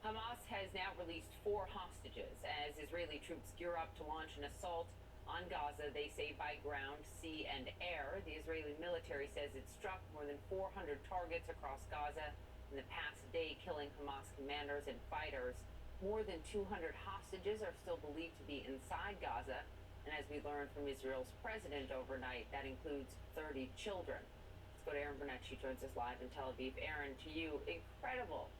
Hamas has now released 4 hostages as Israeli troops gear up to launch an assault on Gaza. They say by ground, sea, and air. The Israeli military says it struck more than 400 targets across Gaza in the past day, killing Hamas commanders and fighters. More than 200 hostages are still believed to be inside Gaza. And as we learned from Israel's president overnight, that includes 30 children. Let's go to Aaron Burnett. She joins us live in Tel Aviv. Aaron, to you, incredible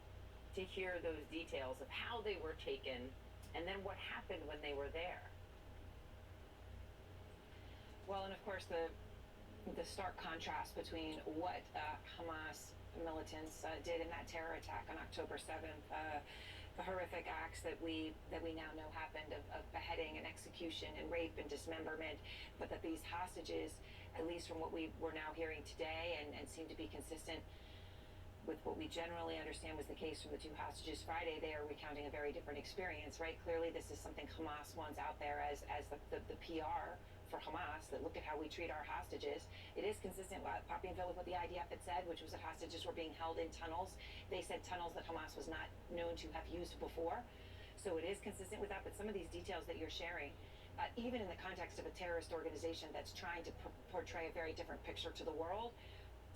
to hear those details of how they were taken and then what happened when they were there. Well, and of course, the stark contrast between what Hamas militants did in that terror attack on October 7th, the horrific acts that we now know happened of beheading and execution and rape and dismemberment, but that these hostages, at least from what we were now hearing today and seem to be consistent with what we generally understand was the case from the 2 hostages Friday, they are recounting a very different experience, right? Clearly, this is something Hamas wants out there as the PR for Hamas, that look at how we treat our hostages. It is consistent, Poppy and Phil, with what the IDF had said, which was that hostages were being held in tunnels. They said tunnels that Hamas was not known to have used before. So it is consistent with that, but some of these details that you're sharing, even in the context of a terrorist organization that's trying to portray a very different picture to the world,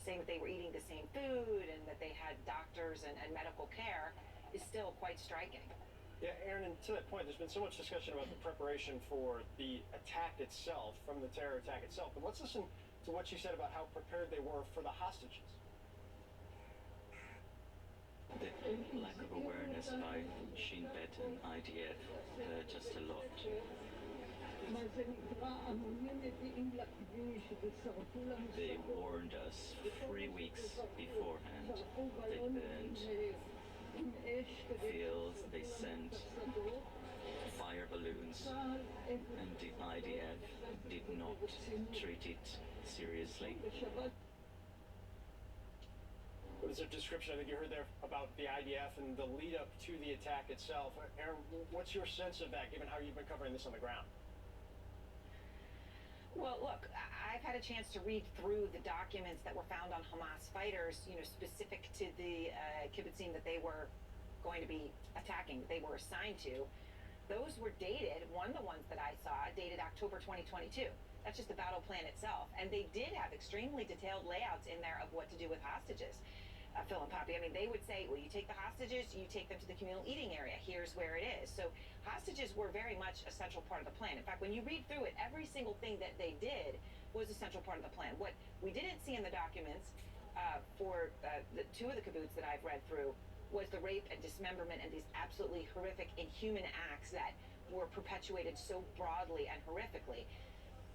saying that they were eating the same food and that they had doctors and medical care, is still quite striking. Yeah, Aaron, and to that point, there's been so much discussion about the preparation for the attack itself, from the terror attack itself. But let's listen to what she said about how prepared they were for the hostages. The lack of awareness by Shin Bet and IDF hurt just a lot. They warned us 3 weeks beforehand. They burned fields, they sent fire balloons, and the IDF did not treat it seriously. What is a description I think you heard there about the IDF and the lead up to the attack itself? Aaron, what's your sense of that, given how you've been covering this on the ground? Well, look, I've had a chance to read through the documents that were found on Hamas fighters, specific to the kibbutzim that they were going to be attacking, that they were assigned to. Those were dated, one of the ones that I saw, dated October 2022. That's just the battle plan itself. And they did have extremely detailed layouts in there of what to do with hostages. Phil and Poppy, I mean, they would say, well, you take the hostages, you take them to the communal eating area. Here's where it is. So hostages were very much a central part of the plan. In fact, when you read through it, every single thing that they did was a central part of the plan. What we didn't see in the documents for the two of the kibbutz that I've read through was the rape and dismemberment and these absolutely horrific, inhuman acts that were perpetuated so broadly and horrifically.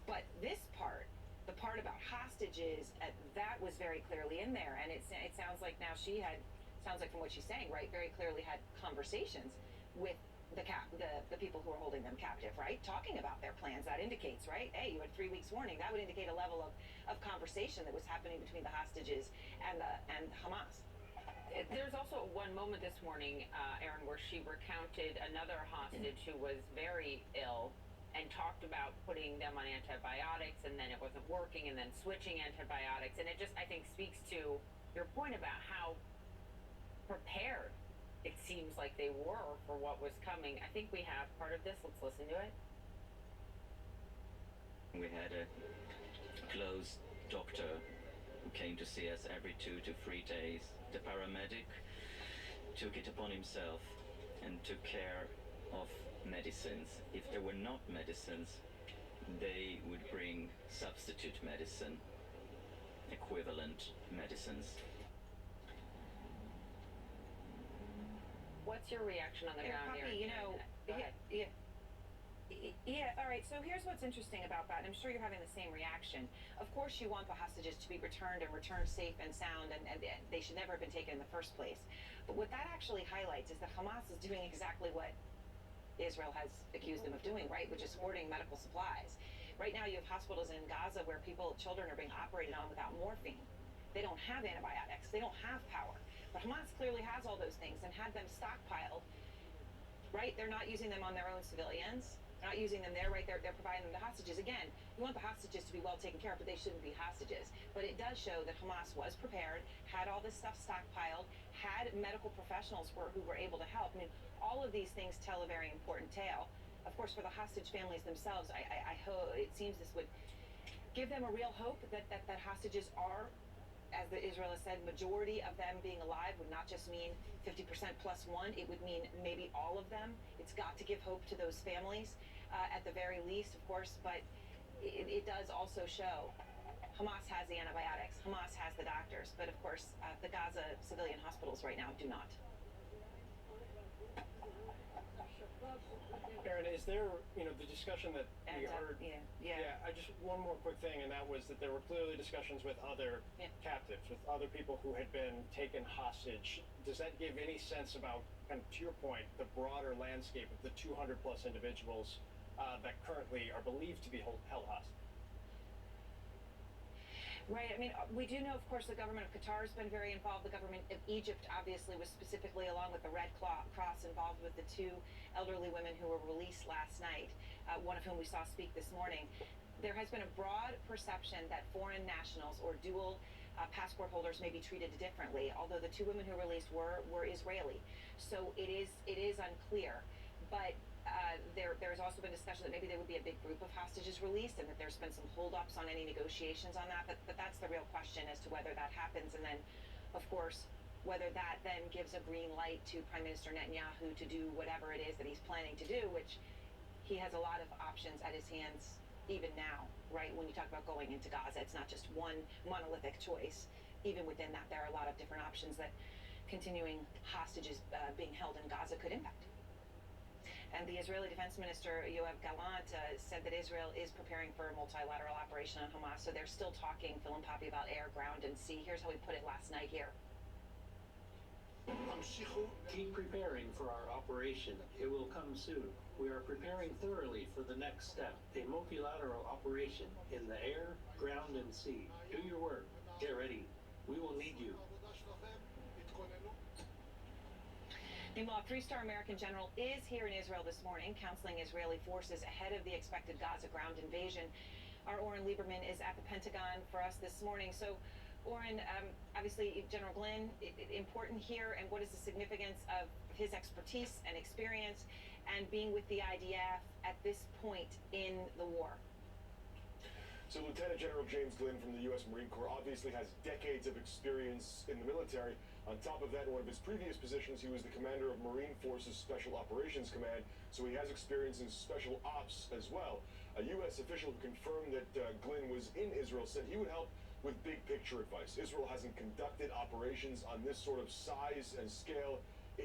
But this part, the part about hostages, that was very clearly in there. And it sounds like now sounds like from what she's saying, right, very clearly had conversations with the people who are holding them captive, right, talking about their plans. That indicates, right, hey, you had 3 weeks warning. That would indicate a level of conversation that was happening between the hostages and Hamas. There's also one moment this morning, Aaron, where she recounted another hostage who was very ill and talked about putting them on antibiotics, and then it wasn't working, and then switching antibiotics. And it just, I think, speaks to your point about how prepared it seems like they were for what was coming. I think we have part of this. Let's listen to it. We had a close doctor who came to see us every 2 to 3 days. The paramedic took it upon himself and took care of medicines. If there were not medicines, they would bring substitute medicine, equivalent medicines. What's your reaction on the ground Poppy, here? Yeah, all right, so here's what's interesting about that, and I'm sure you're having the same reaction. Of course you want the hostages to be returned and returned safe and sound, and they should never have been taken in the first place. But what that actually highlights is that Hamas is doing exactly what Israel has accused them of doing, right, which is hoarding medical supplies. Right now you have hospitals in Gaza where children are being operated on without morphine. They don't have antibiotics. They don't have power. But Hamas clearly has all those things and had them stockpiled, right? They're not using them on their own civilians. They're not using them there, right? They're providing them to hostages. Again, you want the hostages to be well taken care of, but they shouldn't be hostages. But it does show that Hamas was prepared, had all this stuff stockpiled, had medical professionals who were able to help. I mean, all of these things tell a very important tale. Of course, for the hostage families themselves, I hope, it seems this would give them a real hope that hostages are, as Israel has said, majority of them being alive would not just mean 50% plus one. It would mean maybe all of them. It's got to give hope to those families at the very least, of course, but it does also show Hamas has the antibiotics, Hamas has the doctors, but of course the Gaza civilian hospitals right now do not. Aaron, is there, the discussion that we heard? Yeah. I just, one more quick thing, and that was that there were clearly discussions with other captives, with other people who had been taken hostage. Does that give any sense about, kind of to your point, the broader landscape of the 200 plus individuals that currently are believed to be held hostage? Right. I mean, we do know, of course, the government of Qatar has been very involved. The government of Egypt obviously was specifically, along with the Red Cross, involved with the 2 elderly women who were released last night, one of whom we saw speak this morning. There has been a broad perception that foreign nationals or dual passport holders may be treated differently, although the 2 women who were released were Israeli. So it is unclear. But there's also been discussion that maybe there would be a big group of hostages released and that there's been some holdups on any negotiations on that. But that's the real question as to whether that happens. And then, of course, whether that then gives a green light to Prime Minister Netanyahu to do whatever it is that he's planning to do, which he has a lot of options at his hands even now, right? When you talk about going into Gaza, it's not just one monolithic choice. Even within that, there are a lot of different options that continuing hostages being held in Gaza could impact. And the Israeli Defense Minister, Yoav Gallant, said that Israel is preparing for a multilateral operation on Hamas. So they're still talking, Phil and Poppy, about air, ground, and sea. Here's how he put it last night here. Keep preparing for our operation. It will come soon. We are preparing thoroughly for the next step, a multilateral operation in the air, ground, and sea. Do your work. Get ready. We will need you. Meanwhile, a three-star American general is here in Israel this morning, counseling Israeli forces ahead of the expected Gaza ground invasion. Our Oren Lieberman is at the Pentagon for us this morning. So, Oren, obviously, General Glynn, important here, and what is the significance of his expertise and experience and being with the IDF at this point in the war? So Lieutenant General James Glynn from the U.S. Marine Corps obviously has decades of experience in the military. On top of that, in one of his previous positions, he was the commander of Marine Forces Special Operations Command, so he has experience in special ops as well. A U.S. official who confirmed that Glynn was in Israel said he would help with big picture advice. Israel hasn't conducted operations on this sort of size and scale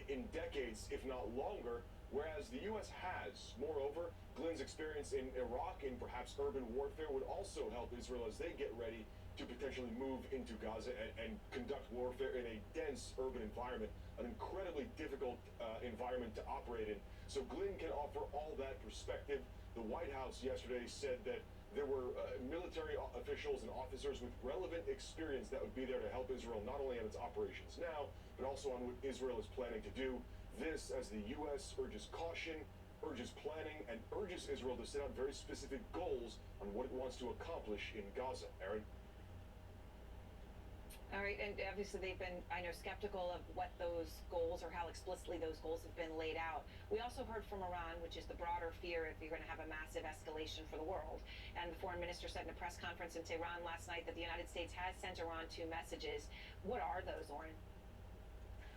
in decades, if not longer, whereas the U.S. has. Moreover, Glynn's experience in Iraq in perhaps urban warfare would also help Israel as they get ready to potentially move into Gaza and conduct warfare in a dense urban environment, an incredibly difficult environment to operate in. So Glynn can offer all that perspective. The White House yesterday said that there were military officials and officers with relevant experience that would be there to help Israel not only on its operations now, but also on what Israel is planning to do. This as the U.S. urges caution, urges planning, and urges Israel to set out very specific goals on what it wants to accomplish in Gaza. Aaron? All right, and obviously they've been, I know, skeptical of what those goals or how explicitly those goals have been laid out. We also heard from Iran, which is the broader fear if you're going to have a massive escalation for the world. And the foreign minister said in a press conference in Tehran last night that the United States has sent Iran 2 messages. What are those, Oren?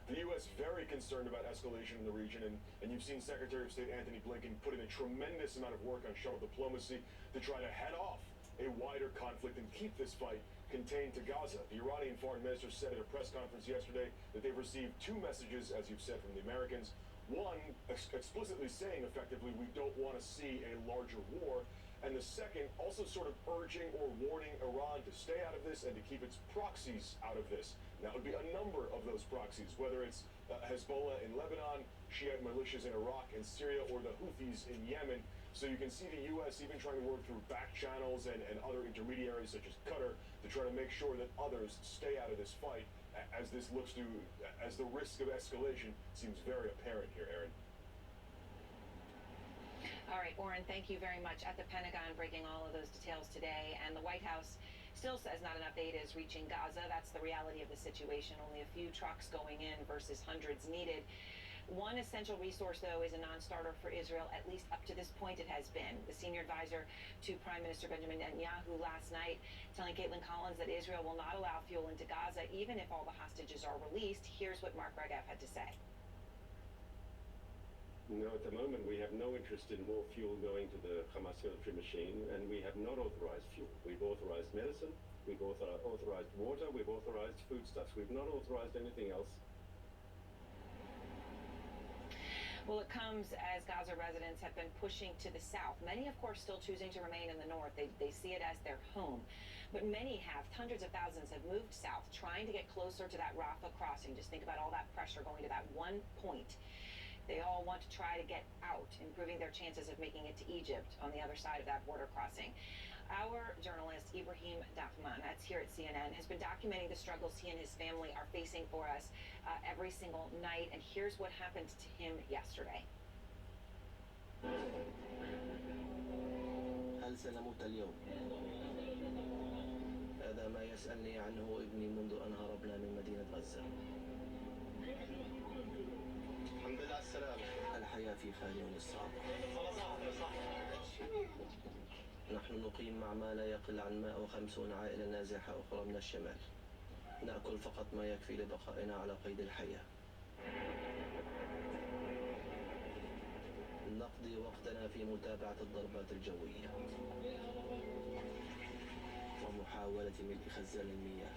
The U.S. very concerned about escalation in the region, and you've seen Secretary of State Anthony Blinken put in a tremendous amount of work on shuttle diplomacy to try to head off a wider conflict and keep this fight contained to Gaza. The Iranian foreign minister said at a press conference yesterday that they've received 2 messages, as you've said, from the Americans. One, explicitly saying effectively, we don't want to see a larger war. And the second, also sort of urging or warning Iran to stay out of this and to keep its proxies out of this. And that would be a number of those proxies, whether it's Hezbollah in Lebanon, Shiite militias in Iraq and Syria, or the Houthis in Yemen. So you can see the U.S. even trying to work through back channels and other intermediaries such as Qatar to try to make sure that others stay out of this fight as this looks to, as the risk of escalation seems very apparent here, Aaron. All right, Oren, thank you very much. At the Pentagon, breaking all of those details today, and the White House still says not enough aid is reaching Gaza. That's the reality of the situation. Only a few trucks going in versus hundreds needed. One essential resource, though, is a non-starter for Israel, at least up to this point it has been. The senior advisor to Prime Minister Benjamin Netanyahu last night telling Caitlin Collins that Israel will not allow fuel into Gaza, even if all the hostages are released. Here's what Mark Regev had to say. No, at the moment we have no interest in more fuel going to the Hamas military machine, and we have not authorized fuel. We've authorized medicine, we've authorized water, we've authorized foodstuffs. We've not authorized anything else. Well, it comes as Gaza residents have been pushing to the south. Many, of course, still choosing to remain in the north. They see it as their home. But many have, hundreds of thousands have moved south, trying to get closer to that Rafah crossing. Just think about all that pressure going to that one point. They all want to try to get out, improving their chances of making it to Egypt on the other side of that border crossing. Our journalist, Ibrahim Dafman, that's here at CNN, has been documenting the struggles he and his family are facing for us every single night. And here's what happened to him yesterday. هل سنموت اليوم؟ هذا ما يسألني عنه ابني منذ أن هربنا من مدينة غزة. الحمد لله على السلامة. الحياة في خانون الصعب. نحن نقيم مع ما لا يقل عن 150 عائلة نازحة أخرى من الشمال. نأكل فقط ما يكفي لبقائنا على قيد الحياة. نقضي وقتنا في متابعة الضربات الجوية ومحاولة ملء خزان المياه.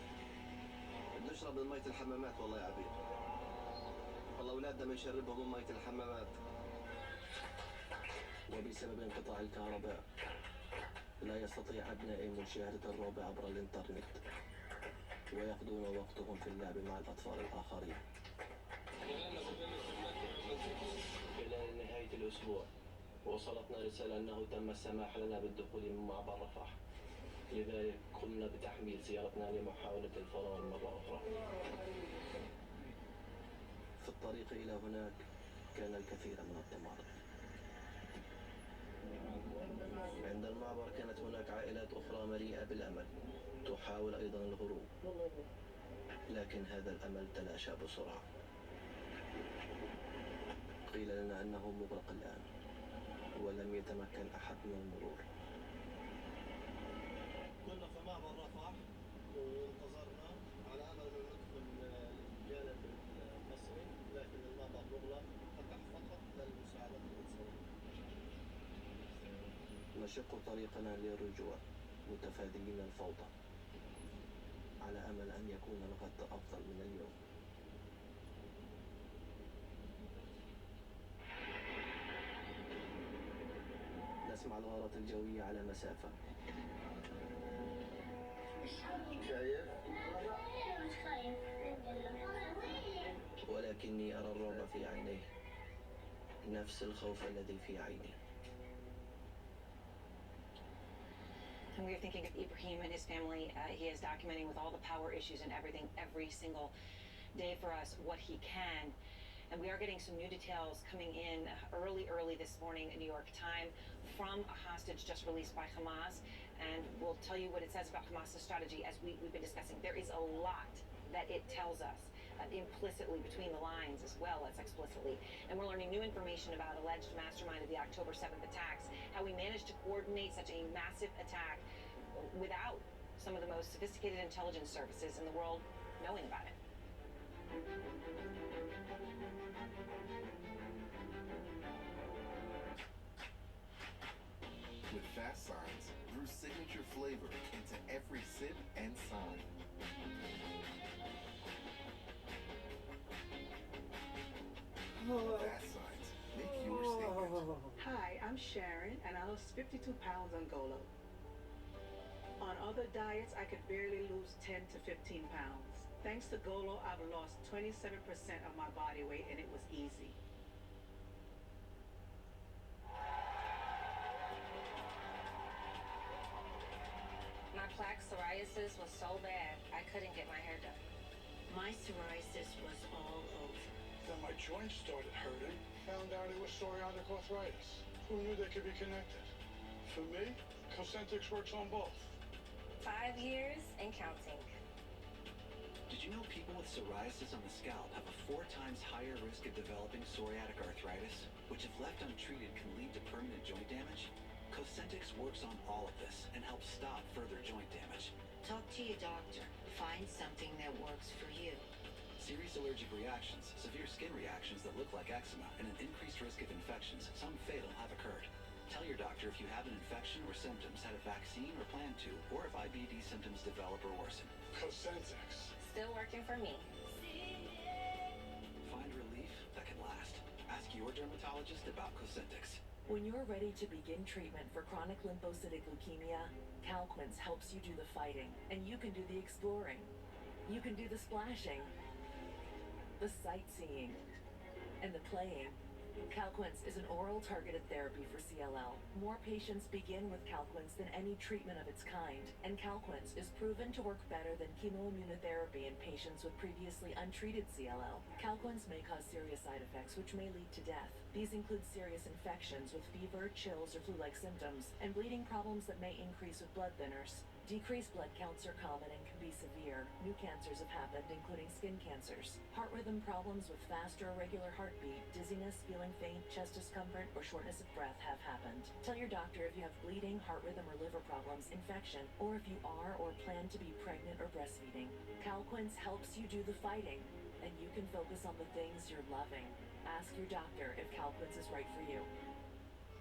نشرب من مية الحمامات والله يا عبيد. الأولاد لما يشربهم مية الحمامات. وبسبب انقطاع الكهرباء لا يستطيع أبنائي مشاهدة الرعب عبر الإنترنت، ويقضون وقتهم في اللعب مع الأطفال الآخرين. خلال نهاية الأسبوع وصلتنا رسالة أنه تم السماح لنا بالدخول من معبر رفح، لذلك قمنا بتحميل سيارتنا لمحاولة الفرار مرة أخرى. في الطريق إلى هناك كان الكثير من الدمار. عند المعبر كانت هناك عائلات أخرى مليئة بالأمل تحاول أيضا الهروب، لكن هذا الأمل تلاشى بسرعة. قيل لنا أنه مغلق الآن ولم يتمكن أحد من المرور. كنا في معبر رفح وانتظرنا على أمل أن ندخل الجانب المصري، لكن المعبر مغلق فتح فقط للمساعدات الإنسانية. نشق طريقنا للرجوع متفاديين الفوضى على أمل أن يكون الغد أفضل من اليوم. نسمع الغارات الجوية على مسافة. شايف؟ ولكني أرى الرعب في عينيه، نفس الخوف الذي في عيني. And we are thinking of Ibrahim and his family. He is documenting with all the power issues and everything every single day for us what he can. And we are getting some new details coming in early this morning in New York time from a hostage just released by Hamas. And we'll tell you what it says about Hamas's strategy as we've been discussing. There is a lot that it tells us implicitly between the lines as well as explicitly. And we're learning new information about alleged mastermind of the October 7th attacks, how we managed to coordinate such a massive attack without some of the most sophisticated intelligence services in the world knowing about it. With fast signs, brew signature flavor into every sip and sign. Fast signs, make your statement. Hi, I'm Sharon, and I lost 52 pounds on Golo. On other diets, I could barely lose 10 to 15 pounds. Thanks to Golo, I've lost 27% of my body weight, and it was easy. My plaque psoriasis was so bad, I couldn't get my hair done. My psoriasis was all over. Then my joints started hurting. Found out it was psoriatic arthritis. Who knew they could be connected? For me, Cosentix works on both. 5 years and counting. Did you know people with psoriasis on the scalp have a 4 times higher risk of developing psoriatic arthritis, which if left untreated can lead to permanent joint damage? Cosentix works on all of this and helps stop further joint damage. Talk to your doctor. Find something that works for you. Serious allergic reactions, severe skin reactions that look like eczema, and an increased risk of infections, some fatal, have occurred. Tell your doctor if you have an infection or symptoms, had a vaccine or plan to, or if IBD symptoms develop or worsen. Cosentix. Still working for me. Find relief that can last. Ask your dermatologist about Cosentix. When you're ready to begin treatment for chronic lymphocytic leukemia, Calquence helps you do the fighting, and you can do the exploring. You can do the splashing, the sightseeing, and the playing. Calquence is an oral targeted therapy for CLL. More patients begin with Calquence than any treatment of its kind, and Calquence is proven to work better than chemoimmunotherapy in patients with previously untreated CLL. Calquence may cause serious side effects which may lead to death. These include serious infections with fever, chills, or flu-like symptoms, and bleeding problems that may increase with blood thinners. Decreased blood counts are common and can be severe. New cancers have happened, including skin cancers. Heart rhythm problems with fast or irregular heartbeat, dizziness, feeling faint, chest discomfort, or shortness of breath have happened. Tell your doctor if you have bleeding, heart rhythm, or liver problems, infection, or if you are or plan to be pregnant or breastfeeding. Calquence helps you do the fighting, and you can focus on the things you're loving. Ask your doctor if Calquence is right for you.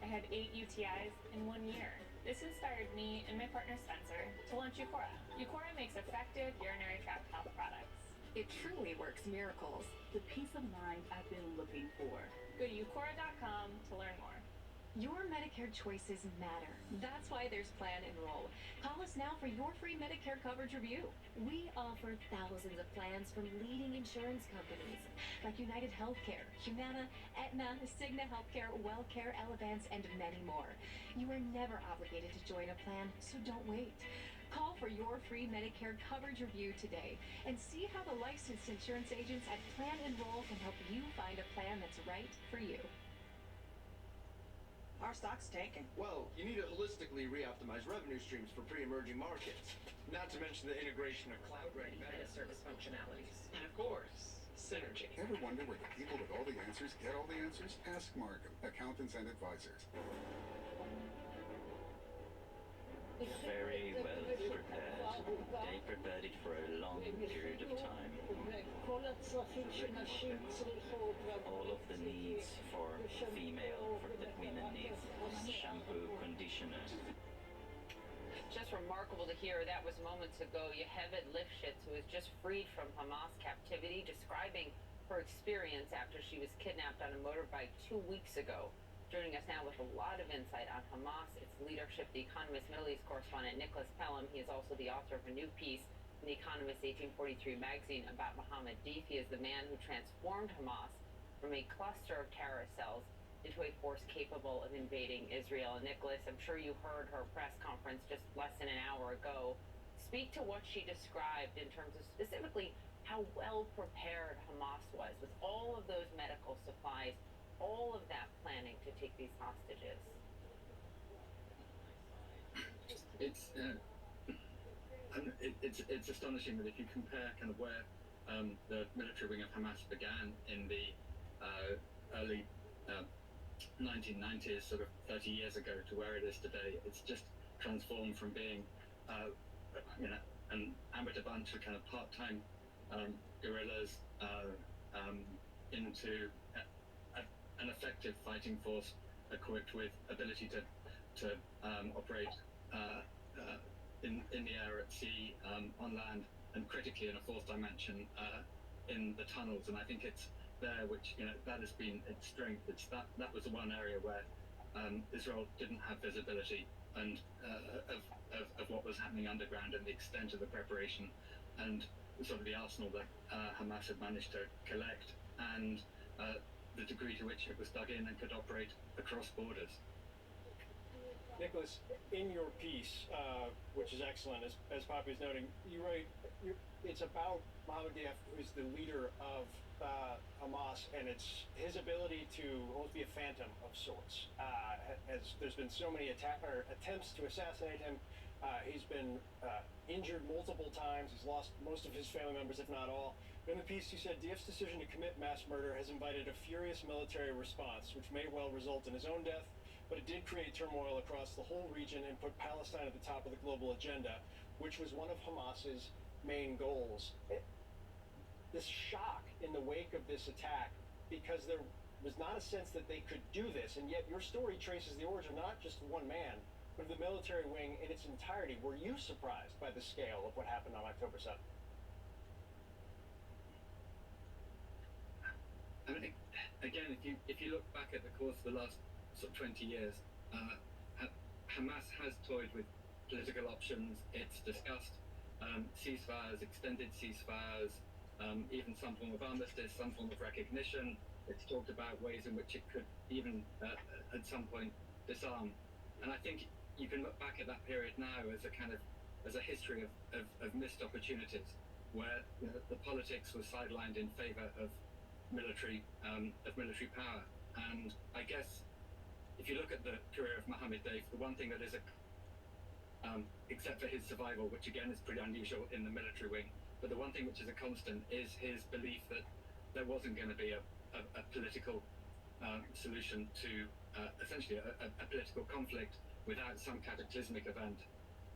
I had 8 UTIs in 1 year. This inspired me and my partner Spencer to launch Eucora. Eucora makes effective urinary tract health products. It truly works miracles. The peace of mind I've been looking for. Go to ucora.com to learn more. Your Medicare choices matter. That's why there's Plan Enroll. Call us now for your free Medicare coverage review. We offer thousands of plans from leading insurance companies like United Healthcare, Humana, Aetna, Cigna Healthcare, WellCare, Elevance, and many more. You are never obligated to join a plan, so don't wait. Call for your free Medicare coverage review today and see how the licensed insurance agents at Plan Enroll can help you find a plan that's right for you. Our stock's tanking. Well, you need to holistically re-optimize revenue streams for pre-emerging markets. Not to mention the integration of cloud-ready meta service functionalities. And of course, synergy. Ever wonder where the people with all the answers get all the answers? Ask Markham, accountants and advisors. Very well prepared. They prepared it for a long period of time. All of the needs for female, for the women needs shampoo, conditioner. Just remarkable to hear. That was moments ago. Yocheved Lifshitz, who was just freed from Hamas captivity, describing her experience after she was kidnapped on a motorbike 2 weeks ago. Joining us now with a lot of insight on Hamas, its leadership, The Economist Middle East correspondent Nicholas Pelham. He is also the author of a new piece in The Economist 1843 magazine about Mohammed Deif. He is the man who transformed Hamas from a cluster of terrorist cells into a force capable of invading Israel. And Nicholas, I'm sure you heard her press conference just less than an hour ago. Speak to what she described in terms of specifically how well prepared Hamas was with all of those medical supplies, all of that planning to take these hostages. It's astonishing that if you compare kind of where the military wing of Hamas began in the early 1990s, sort of 30 years ago, to where it is today, it's just transformed from being an amateur bunch of kind of part-time guerrillas into an effective fighting force equipped with ability to operate in the air, at sea, on land, and critically in a fourth dimension in the tunnels. And I think it's there which, that has been its strength. It's that was the one area where Israel didn't have visibility and of what was happening underground and the extent of the preparation and sort of the arsenal that Hamas had managed to collect, and the degree to which it was dug in and could operate across borders. Nicholas, in your piece, which is excellent, as Poppy is noting, you write, it's about Mohammed Deif, who is the leader of Hamas, and it's his ability to almost be a phantom of sorts. As there's been so many attempts to assassinate him, he's been injured multiple times. He's lost most of his family members, if not all. In the piece, you said Deif's decision to commit mass murder has invited a furious military response, which may well result in his own death, but it did create turmoil across the whole region and put Palestine at the top of the global agenda, which was one of Hamas's main goals. This shock in the wake of this attack, because there was not a sense that they could do this, and yet your story traces the origin not just of one man, but of the military wing in its entirety. Were you surprised by the scale of what happened on October 7th? I mean, again, if you look back at the course of the last sort of 20 years, Hamas has toyed with political options. It's discussed ceasefires, extended ceasefires, even some form of armistice, some form of recognition. It's talked about ways in which it could even at some point disarm. And I think you can look back at that period now as a history of missed opportunities, where the politics was sidelined in favor of military power. And I guess if you look at the career of Mohammed Deif, the one thing that is except for his survival, which again is pretty unusual in the military wing, but the one thing which is a constant is his belief that there wasn't going to be a political solution to essentially a political conflict without some cataclysmic event.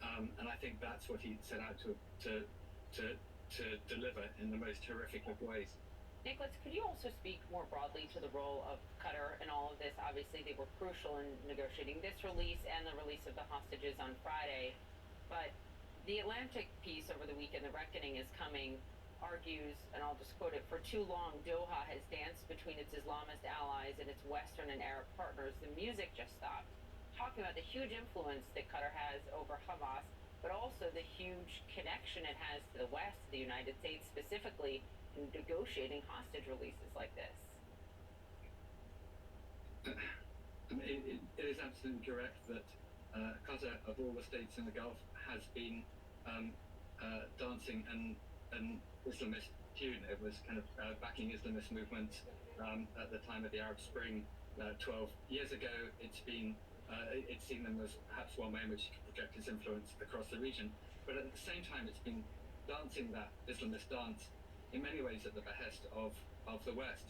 And I think that's what he set out to deliver in the most horrific of ways. Nicholas, could you also speak more broadly to the role of Qatar in all of this? Obviously, they were crucial in negotiating this release and the release of the hostages on Friday. But the Atlantic piece over the weekend, The Reckoning, is coming argues, and I'll just quote it, "For too long, Doha has danced between its Islamist allies and its Western and Arab partners. The music just stopped." Talking about the huge influence that Qatar has over Hamas, but also the huge connection it has to the West, the United States specifically, in negotiating hostage releases like this. It is absolutely correct that Qatar, of all the states in the Gulf, has been dancing an Islamist tune. It was kind of backing Islamist movements at the time of the Arab Spring 12 years ago. It's seen them as perhaps one way in which it can project its influence across the region. But at the same time, it's been dancing that Islamist dance in many ways at the behest of the West,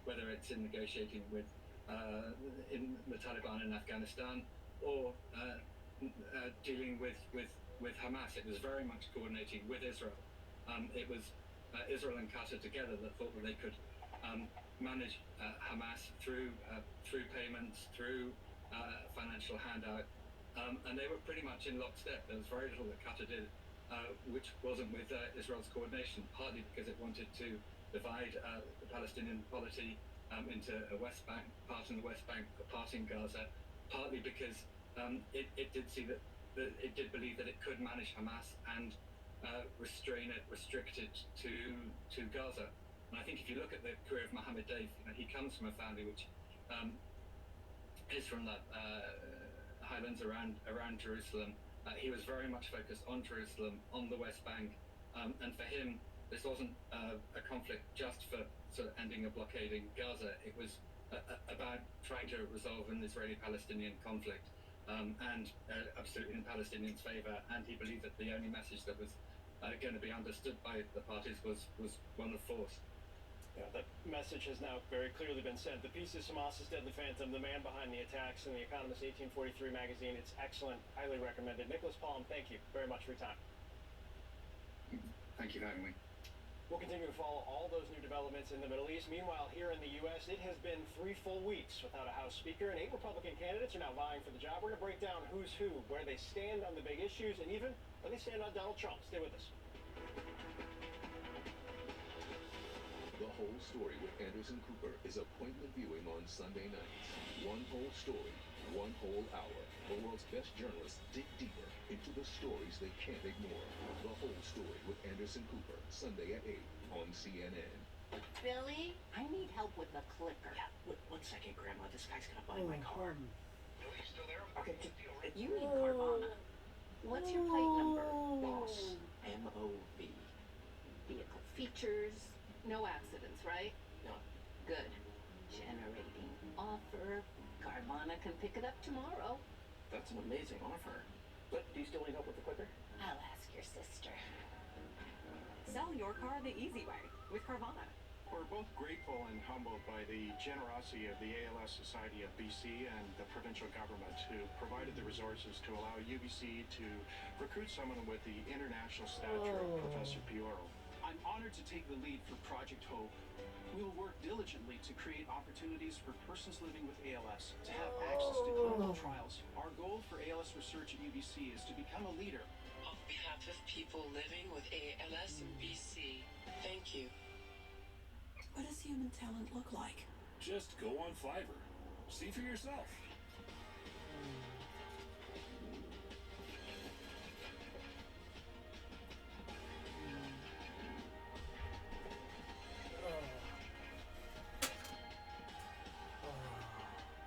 whether it's in negotiating with in the Taliban in Afghanistan or dealing with Hamas. It was very much coordinating with Israel. It was Israel and Qatar together that thought that they could manage Hamas through payments, through financial handout, and they were pretty much in lockstep. There was very little that Qatar did which wasn't with Israel's coordination, partly because it wanted to divide the Palestinian polity into a West Bank, part in the West Bank, a part in Gaza, partly because it did see that it did believe that it could manage Hamas and restrict it to Gaza. And I think if you look at the career of Mohammed Deif, he comes from a family which is from the highlands around Jerusalem. He was very much focused on Jerusalem, on the West Bank, and for him, this wasn't a conflict just for sort of ending a blockade in Gaza. It was about trying to resolve an Israeli-Palestinian conflict, and absolutely in Palestinians' favor. And he believed that the only message that was going to be understood by the parties was one of force. Yeah, that message has now very clearly been sent. The piece is Hamas's Deadly Phantom, the man behind the attacks, in The Economist 1843 magazine. It's excellent, highly recommended. Nicholas Palm, thank you very much for your time. Thank you for having me. We'll continue to follow all those new developments in the Middle East. Meanwhile, here in the U.S., it has been 3 full weeks without a House Speaker, and 8 Republican candidates are now vying for the job. We're going to break down who's who, where they stand on the big issues, and even where they stand on Donald Trump. Stay with us. The Whole Story with Anderson Cooper is appointment viewing on Sunday nights. One whole story, one whole hour. The world's best journalists dig deeper into the stories they can't ignore. The Whole Story with Anderson Cooper, Sunday at 8 on CNN. Billy, I need help with the clicker. Yeah, one second, Grandma. This guy's gonna buy my car. Billy, still there? Okay, you need Carvana. What's your plate number? Boss. M-O-V. Vehicle features. No accidents, right? No. Good. Generating offer. Carvana can pick it up tomorrow. That's an amazing offer. But do you still need help with the clicker? I'll ask your sister. Sell your car the easy way with Carvana. We're both grateful and humbled by the generosity of the ALS Society of BC and the provincial government who provided the resources to allow UBC to recruit someone with the international stature of Professor Pioro. I'm honored to take the lead for Project Hope. We will work diligently to create opportunities for persons living with ALS to have access to clinical trials. Our goal for ALS research at UBC is to become a leader. On behalf of people living with ALS in BC, thank you. What does human talent look like? Just go on Fiverr. See for yourself.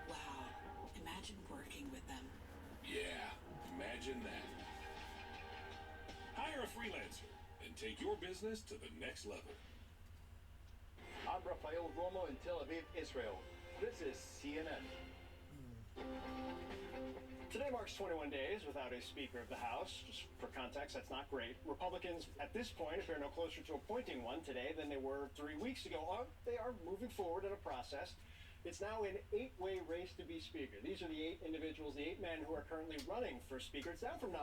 Wow. Imagine working with them. Yeah, imagine that. Hire a freelancer and take your business to the next level. I'm Rafael Romo in Tel Aviv, Israel. This is CNN. Today marks 21 days without a Speaker of the House. Just for context, that's not great. Republicans, at this point, appear no closer to appointing one today than they were 3 weeks ago. They are moving forward in a process. It's now an 8-way race to be Speaker. These are the 8 individuals, the 8 men who are currently running for Speaker. It's down from 9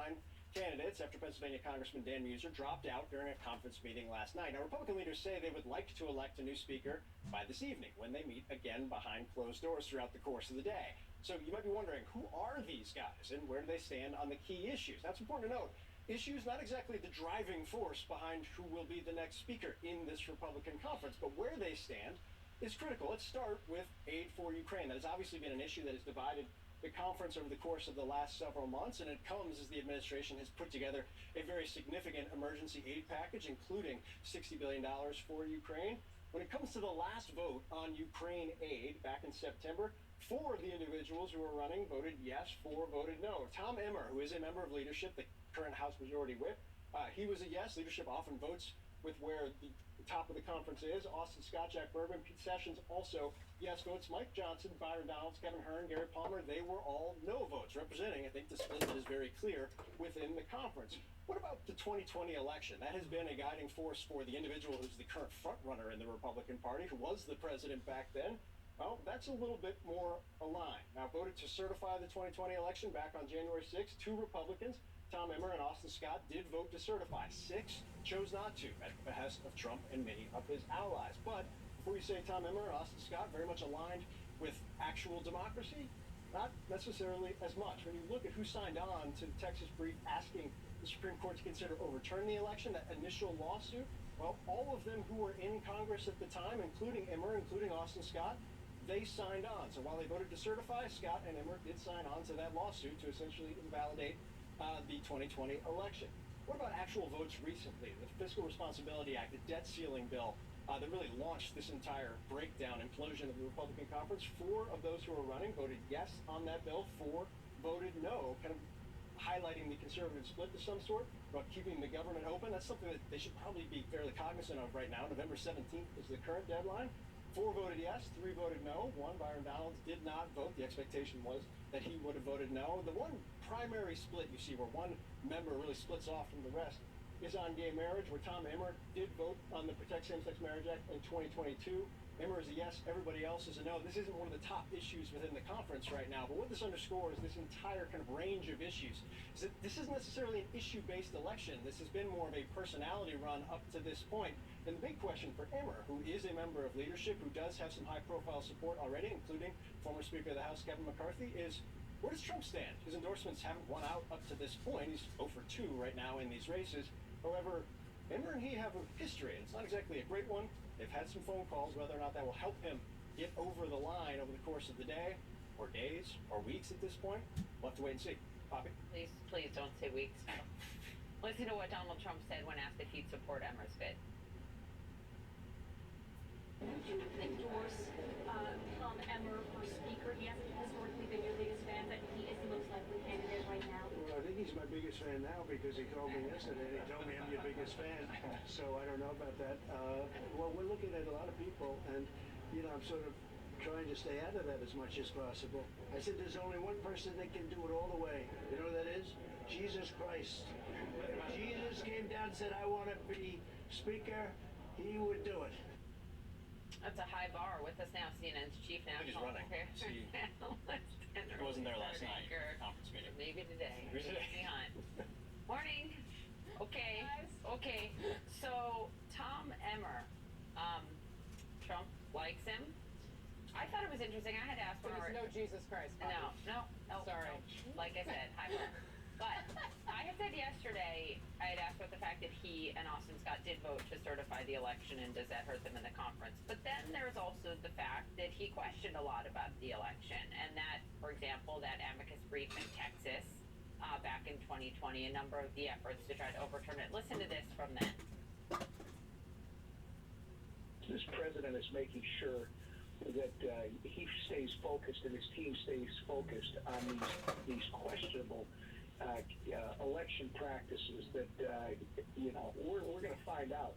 candidates after Pennsylvania Congressman Dan Muser dropped out during a conference meeting last night. Now, Republican leaders say they would like to elect a new Speaker by this evening when they meet again behind closed doors throughout the course of the day. So you might be wondering, who are these guys and where do they stand on the key issues? That's important to note. issues not exactly the driving force behind who will be the next speaker in this Republican conference, but where they stand is critical. Let's start with aid for Ukraine. That has obviously been an issue that has divided the conference over the course of the last several months, and it comes as the administration has put together a very significant emergency aid package, including $60 billion for Ukraine. When it comes to the last vote on Ukraine aid back in September, 4 of the individuals who were running voted yes, 4 voted no. Tom Emmer, who is a member of leadership, the current House Majority Whip, he was a yes. Leadership often votes with where the top of the conference is. Austin Scott, Jack Bergman, Pete Sessions also yes votes. Mike Johnson, Byron Donalds, Kevin Hearn, Gary Palmer, they were all no votes, representing, I think, the split that is very clear within the conference. What about the 2020 election? That has been a guiding force for the individual who's the current front runner in the Republican Party, who was the president back then. Well, that's a little bit more aligned. Now, voted to certify the 2020 election back on January 6th. 2 Republicans, Tom Emmer and Austin Scott, did vote to certify. 6 chose not to, at the behest of Trump and many of his allies. But before you say Tom Emmer and Austin Scott very much aligned with actual democracy, not necessarily as much. When you look at who signed on to the Texas brief asking the Supreme Court to consider overturning the election, that initial lawsuit, well, all of them who were in Congress at the time, including Emmer, including Austin Scott, they signed on. So while they voted to certify, Scott and Emmer did sign on to that lawsuit to essentially invalidate the 2020 election. What about actual votes recently? The Fiscal Responsibility Act, the debt ceiling bill that really launched this entire breakdown, implosion of the Republican conference. 4 of those who were running voted yes on that bill. 4 voted no, kind of highlighting the conservative split of some sort about keeping the government open. That's something that they should probably be fairly cognizant of right now. November 17th is the current deadline. 4 voted yes, 3 voted no. 1, Byron Donalds, did not vote. The expectation was that he would have voted no. The one primary split you see where one member really splits off from the rest is on gay marriage, where Tom Emmer did vote on the Protect Same-Sex Marriage Act in 2022. Emmer is a yes, everybody else is a no. This isn't one of the top issues within the conference right now, but what this underscores, this entire kind of range of issues, is that this isn't necessarily an issue-based election. This has been more of a personality run up to this point. And the big question for Emmer, who is a member of leadership, who does have some high-profile support already, including former Speaker of the House Kevin McCarthy, is where does Trump stand? His endorsements haven't won out up to this point. He's 0 for 2 right now in these races. However, Emmer and he have a history, and it's not exactly a great one. They've had some phone calls. Whether or not that will help him get over the line over the course of the day, or days, or weeks at this point, we'll have to wait and see. Poppy? Please don't say weeks. Listen to what Donald Trump said when asked if he'd support Emmer's bid. You endorse Tom Emmer for Speaker. He hasn't historically been your biggest fan, but he is the most likely candidate right now. Well, I think he's my biggest fan now because he called me yesterday and he told me I'm your biggest fan. So I don't know about that. Well, we're looking at a lot of people, and I'm sort of trying to stay out of that as much as possible. I said there's only one person that can do it all the way. You know who that is? Jesus Christ. If Jesus came down and said, I want to be Speaker, he would do it. That's a high bar. With us now, CNN's chief national affairs analyst. He wasn't there last night at the conference meeting. Maybe today. Morning. Okay. So Tom Emmer, Trump likes him. I thought it was interesting. I had asked But it's no Jesus Christ. No. Sorry. No. Like I said, high bar. But I had said yesterday, I had asked about the fact that he and Austin Scott did vote to certify the election, and does that hurt them in the conference? But then there's also the fact that he questioned a lot about the election, and that, for example, that amicus brief in Texas back in 2020, a number of the efforts to try to overturn it. Listen to this from then. This president is making sure that he stays focused and his team stays focused on these questionable election practices that we're going to find out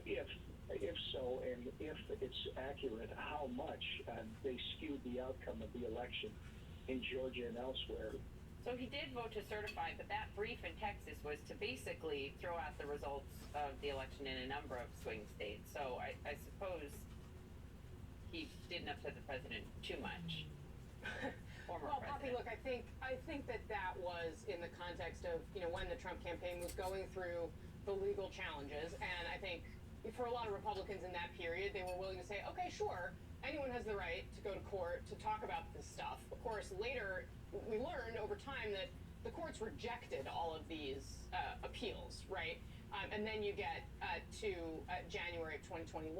if so, and if it's accurate, how much they skewed the outcome of the election in Georgia and elsewhere. So he did vote to certify, but that brief in Texas was to basically throw out the results of the election in a number of swing states. So I suppose he didn't upset the president too much. Well, Poppy, look, I think that was in the context of, when the Trump campaign was going through the legal challenges. And I think for a lot of Republicans in that period, they were willing to say, okay, sure, anyone has the right to go to court to talk about this stuff. Of course, later, we learned over time that the courts rejected all of these appeals, right? And then you get to January of 2021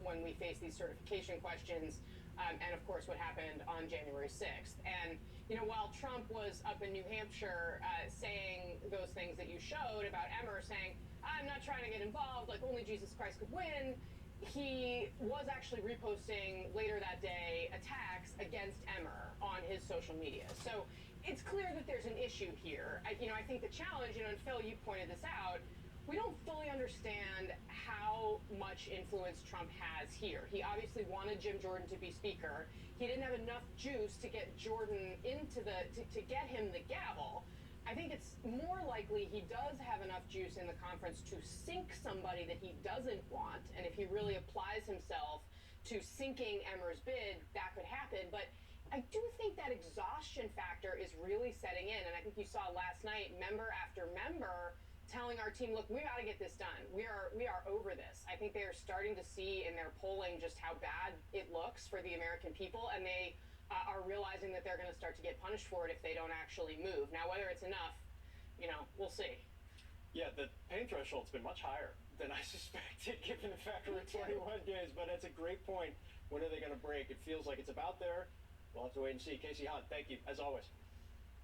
when we face these certification questions, and of course what happened on January 6th. And while Trump was up in New Hampshire saying those things that you showed about Emmer, saying, I'm not trying to get involved, like only Jesus Christ could win, he was actually reposting later that day attacks against Emmer on his social media. So it's clear that there's an issue here. I think the challenge, and Phil, you pointed this out, we don't fully understand how much influence Trump has here. He obviously wanted Jim Jordan to be speaker. He didn't have enough juice to get Jordan into to get him the gavel. I think it's more likely he does have enough juice in the conference to sink somebody that he doesn't want. And if he really applies himself to sinking Emmer's bid, that could happen. But I do think that exhaustion factor is really setting in. And I think you saw last night, member after member telling our team, look, we got to get this done. We are over this. I think they are starting to see in their polling just how bad it looks for the American people, and they are realizing that they're going to start to get punished for it if they don't actually move. Now, whether it's enough, we'll see. Yeah, the pain threshold's been much higher than I suspected, given the fact we're at 21 days, but that's a great point. When are they going to break? It feels like it's about there. We'll have to wait and see. Casey Hunt, thank you, as always.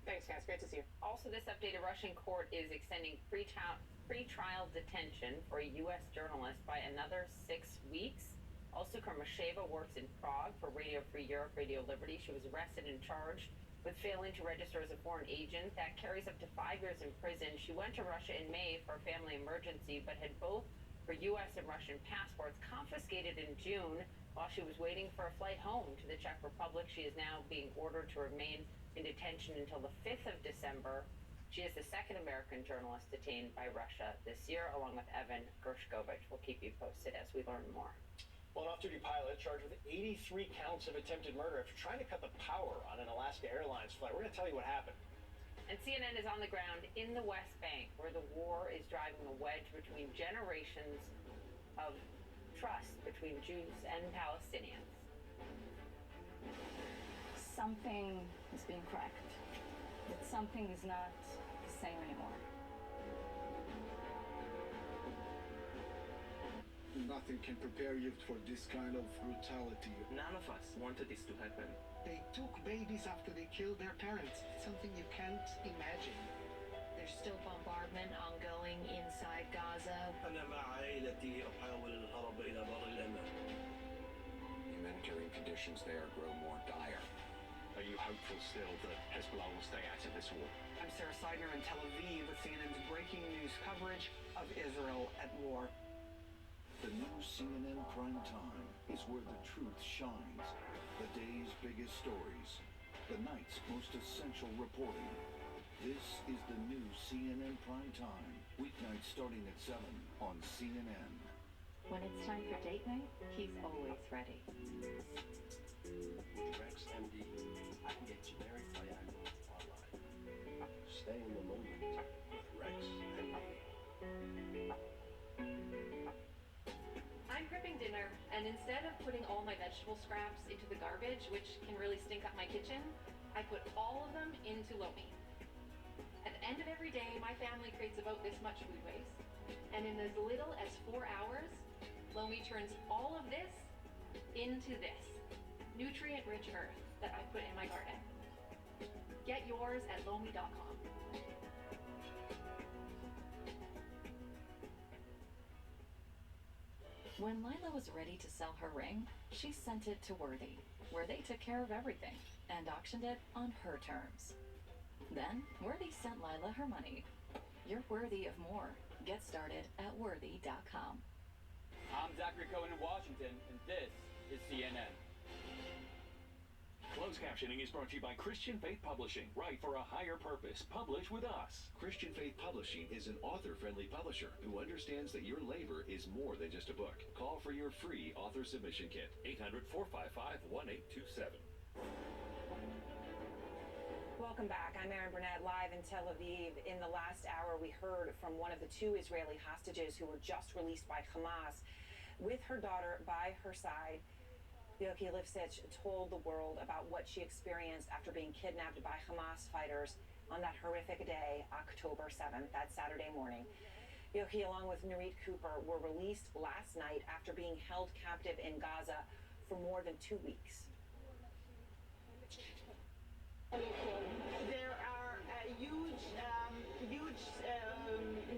Thanks, guys. Great to see you. Also, this updated Russian court is extending pre-trial detention for a U.S. journalist by another 6 weeks. Also, Kromasheva works in Prague for Radio Free Europe, Radio Liberty. She was arrested and charged with failing to register as a foreign agent. That carries up to 5 years in prison. She went to Russia in May for a family emergency, but had both her U.S. and Russian passports confiscated in June while she was waiting for a flight home to the Czech Republic. She is now being ordered to remain in detention until the 5th of December. She is the second American journalist detained by Russia this year, along with Evan Gershkovich. We'll keep you posted as we learn more. Well, an off-duty pilot charged with 83 counts of attempted murder after trying to cut the power on an Alaska Airlines flight. We're going to tell you what happened. And CNN is on the ground in the West Bank, where the war is driving a wedge between generations of trust between Jews and Palestinians. Something is being cracked. That something is not the same anymore. Nothing can prepare you for this kind of brutality. None of us wanted this to happen. They took babies after they killed their parents. It's something you can't imagine. There's still bombardment ongoing inside Gaza. Humanitarian conditions there grow more dire. Are you hopeful still that Hezbollah will stay out of this war? I'm Sarah Seidner in Tel Aviv with CNN's breaking news coverage of Israel at war. The new CNN Prime Time is where the truth shines. The day's biggest stories. The night's most essential reporting. This is the new CNN Prime Time. Weeknights starting at 7 on CNN. When it's time for date night, he's always ready. Rex MD, I can get generic Viagra online. Stay in the moment with Rex MD. I'm prepping dinner, and instead of putting all my vegetable scraps into the garbage, which can really stink up my kitchen, I put all of them into Lomi. At the end of every day, my family creates about this much food waste, and in as little as 4 hours, Lomi turns all of this into this nutrient-rich earth that I put in my garden. Get yours at lomi.com. When Lila was ready to sell her ring, she sent it to Worthy, where they took care of everything and auctioned it on her terms. Then, Worthy sent Lila her money. You're worthy of more. Get started at worthy.com. I'm Zachary Cohen in Washington, and this is CNN. Closed captioning is brought to you by Christian Faith Publishing. Write for a higher purpose. Publish with us. Christian Faith Publishing is an author-friendly publisher who understands that your labor is more than just a book. Call for your free author submission kit. 800-455-1827. Welcome back. I'm Erin Burnett, live in Tel Aviv. In the last hour, we heard from one of the 2 Israeli hostages who were just released by Hamas. With her daughter by her side, Yoki Lifsich told the world about what she experienced after being kidnapped by Hamas fighters on that horrific day, October 7th, that Saturday morning. Yochi, along with Nurit Cooper, were released last night after being held captive in Gaza for more than 2 weeks. There are a huge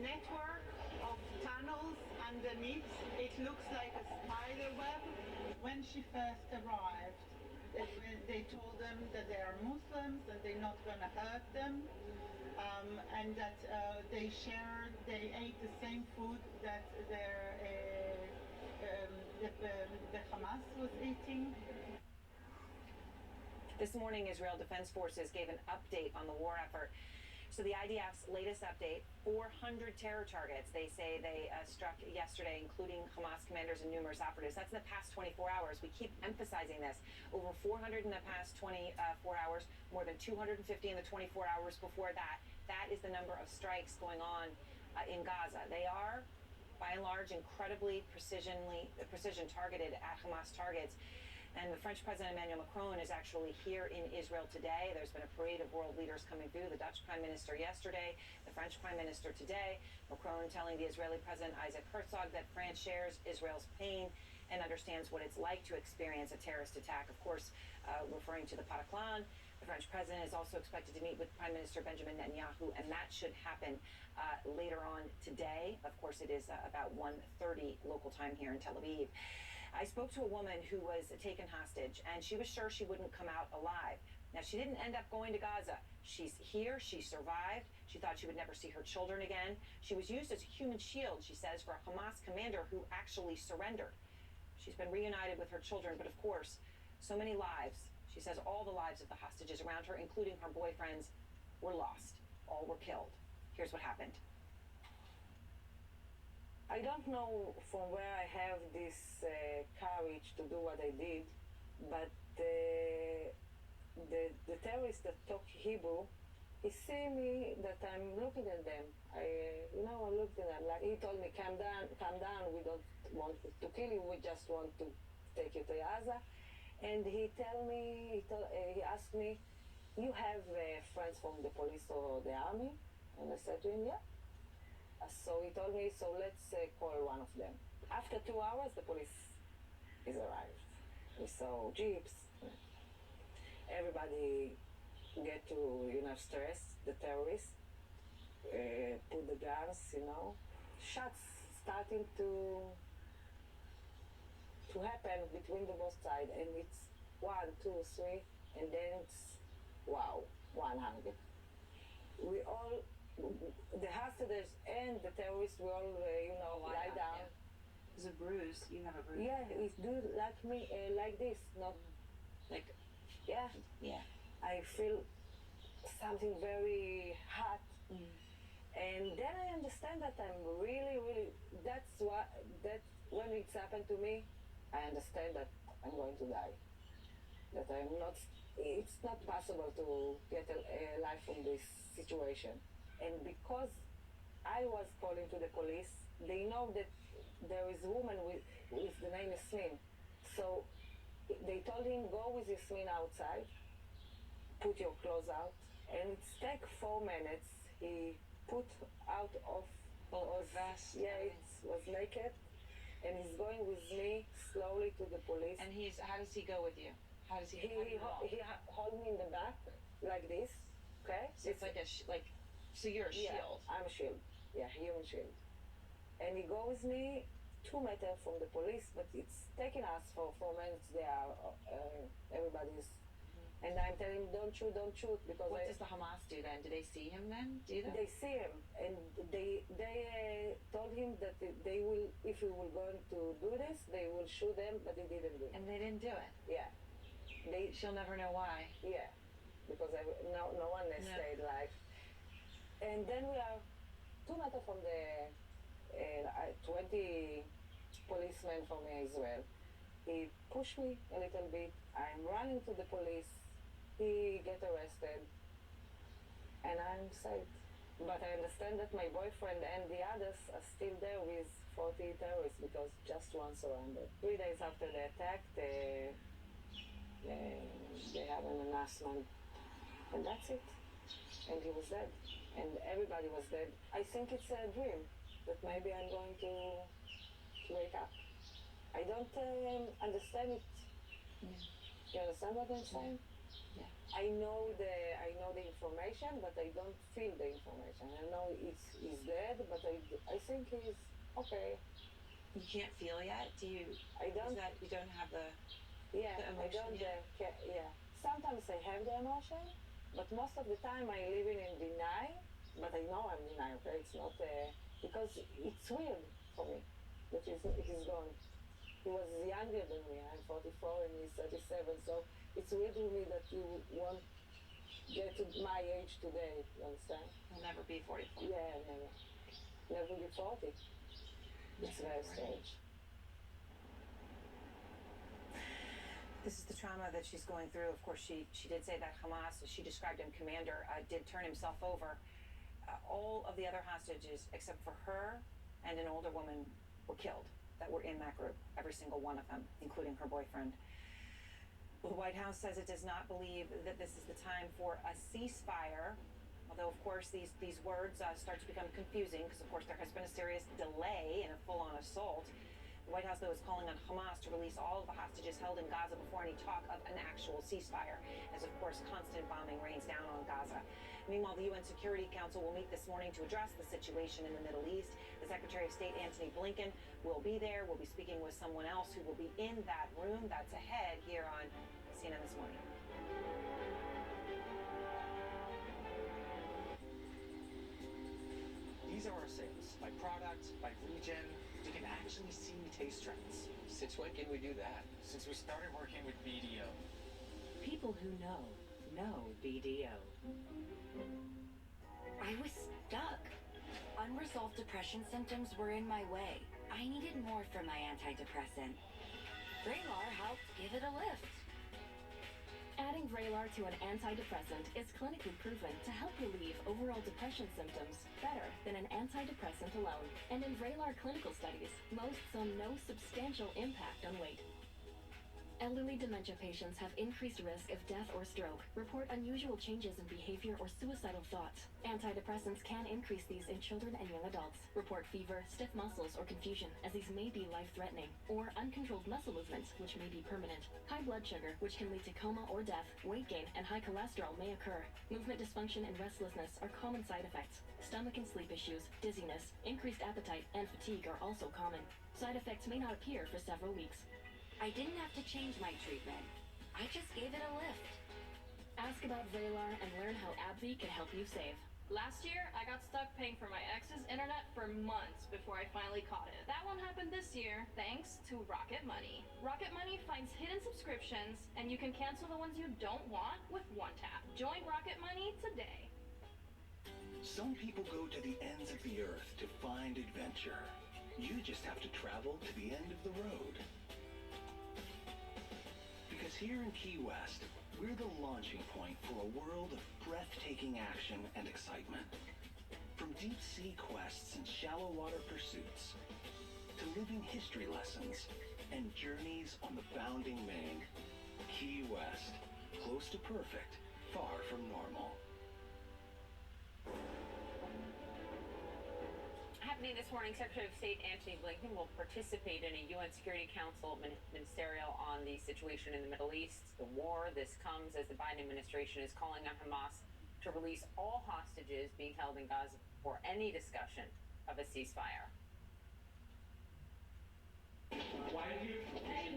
network of tunnels underneath. It looks like a spider web. When she first arrived, they told them that they are Muslims and they're not going to hurt them, and that they ate the same food that the Hamas was eating. This morning, Israel Defense Forces gave an update on the war effort. So the IDF's latest update, 400 terror targets, they say they struck yesterday, including Hamas commanders and numerous operatives. That's in the past 24 hours. We keep emphasizing this. Over 400 in the past 24 hours, more than 250 in the 24 hours before that. That is the number of strikes going on in Gaza. They are, by and large, incredibly precision targeted at Hamas targets. And the French President Emmanuel Macron is actually here in Israel today. There's been a parade of world leaders coming through. The Dutch Prime Minister yesterday, the French Prime Minister today. Macron telling the Israeli President Isaac Herzog that France shares Israel's pain and understands what it's like to experience a terrorist attack. Of course, referring to the Bataclan. The French President is also expected to meet with Prime Minister Benjamin Netanyahu, and that should happen later on today. Of course, it is about 1:30 local time here in Tel Aviv. I spoke to a woman who was taken hostage, and she was sure she wouldn't come out alive. Now, she didn't end up going to Gaza. She's here. She survived. She thought she would never see her children again. She was used as a human shield, she says, for a Hamas commander who actually surrendered. She's been reunited with her children, but of course, so many lives. She says all the lives of the hostages around her, including her boyfriends, were lost. All were killed. Here's what happened. I don't know from where I have this courage to do what I did, but the terrorist that talk Hebrew, he see me that I'm looking at them. I looked at them. Like he told me, calm down. We don't want to kill you. We just want to take you to Gaza. And he asked me, you have friends from the police or the army? And I said to him, yeah. So he told me, so let's call one of them. After 2 hours, the police is arrived. We saw jeeps. Everybody get to, stress, the terrorists, put the guns, shots starting to happen between the both sides. And it's 1, 2, 3, and then it's, wow, 100. We all, the hostages and the terrorists will, lie down. Yeah. There's a bruise. You have a bruise. Yeah, it's do like me, like this, not like. Yeah. Yeah. I feel something very hot, and then I understand that I'm really, really. That when it's happened to me, I understand that I'm going to die. That I'm not. It's not possible to get a life from this situation. And because I was calling to the police, they know that there is a woman with the name Yasmin. So they told him, go with Yasmin outside, put your clothes out. And it's take 4 minutes. He put out of vest. Yeah, it was naked. And he's going with me slowly to the police. And how does he go with you? How does he? He hold me in the back like this. Okay. So it's like so you're a shield. Yeah, I'm a shield. Yeah, human shield. And he goes with me 2 meters from the police, but it's taking us for 4 minutes. They are everybody's. And I'm telling him, don't shoot, because what does the Hamas do then? Do they see him then? They see him, and they told him that they will, if we were going to do this, they will shoot them, but they didn't do it. And they didn't do it. Yeah. She'll never know why. Yeah, because no one has stayed alive. And then we are 2 meters from the 20 policemen from Israel. He pushed me a little bit. I'm running to the police. He get arrested, and I'm safe. But I understand that my boyfriend and the others are still there with 40 terrorists because just one surrendered. 3 days after the attack, they have an announcement, and that's it. and he was dead, and everybody was dead. I think it's a dream that maybe I'm going to wake up. I don't understand it. You understand what I'm saying? Yeah. I know the information, but I don't feel the information. I know he's dead, but I think he's okay. You can't feel yet? Do you? I don't. You don't have the. Yeah, the I emotion don't. yet? Yeah. Sometimes I have the emotion, but most of the time I live in denial. But I know I'm denial. Okay, it's not because it's weird for me that he's gone. He was younger than me. I'm 44 and he's 37. So it's weird to me that you won't get to my age today. You understand? He'll never be 44. Yeah, never. Never be 40. It's very strange. This is the trauma that she's going through. Of course, she did say that Hamas, as she described him, commander, did turn himself over. All of the other hostages, except for her and an older woman, were killed that were in that group. Every single one of them, including her boyfriend. Well, the White House says it does not believe that this is the time for a ceasefire. Although, of course, these words start to become confusing because, of course, there has been a serious delay in a full-on assault. The White House, though, is calling on Hamas to release all of the hostages held in Gaza before any talk of an actual ceasefire, as, of course, constant bombing rains down on Gaza. Meanwhile, the UN Security Council will meet this morning to address the situation in the Middle East. The Secretary of State, Antony Blinken, will be there. We'll be speaking with someone else who will be in that room. That's ahead here on CNN This Morning. These are our sales, by product, by region. You can actually see taste trends. Since when can we do that? Since we started working with BDO. People who know BDO. I was stuck. Unresolved depression symptoms were in my way. I needed more from my antidepressant. Vraylar helped give it a lift. Adding Vraylar to an antidepressant is clinically proven to help relieve overall depression symptoms better than an antidepressant alone. And in Vraylar clinical studies, most saw no substantial impact on weight. Elderly dementia patients have increased risk of death or stroke, report unusual changes in behavior or suicidal thoughts. Antidepressants can increase these in children and young adults, report fever, stiff muscles, or confusion, as these may be life-threatening, or uncontrolled muscle movements, which may be permanent. High blood sugar, which can lead to coma or death, weight gain, and high cholesterol may occur. Movement dysfunction and restlessness are common side effects. Stomach and sleep issues, dizziness, increased appetite, and fatigue are also common. Side effects may not appear for several weeks. I didn't have to change my treatment. I just gave it a lift. Ask about Vraylar and learn how AbbVie can help you save. Last year, I got stuck paying for my ex's internet for months before I finally caught it. That won't happen this year, thanks to Rocket Money. Rocket Money finds hidden subscriptions, and you can cancel the ones you don't want with one tap. Join Rocket Money today. Some people go to the ends of the earth to find adventure. You just have to travel to the end of the road. Because here in Key West, we're the launching point for a world of breathtaking action and excitement. From deep sea quests and shallow water pursuits, to living history lessons and journeys on the bounding main. Key West, close to perfect, far from normal. Happening this morning, Secretary of State Antony Blinken will participate in a UN Security Council ministerial on the situation in the Middle East, the war. This comes as the Biden administration is calling on Hamas to release all hostages being held in Gaza for any discussion of a ceasefire. Why do you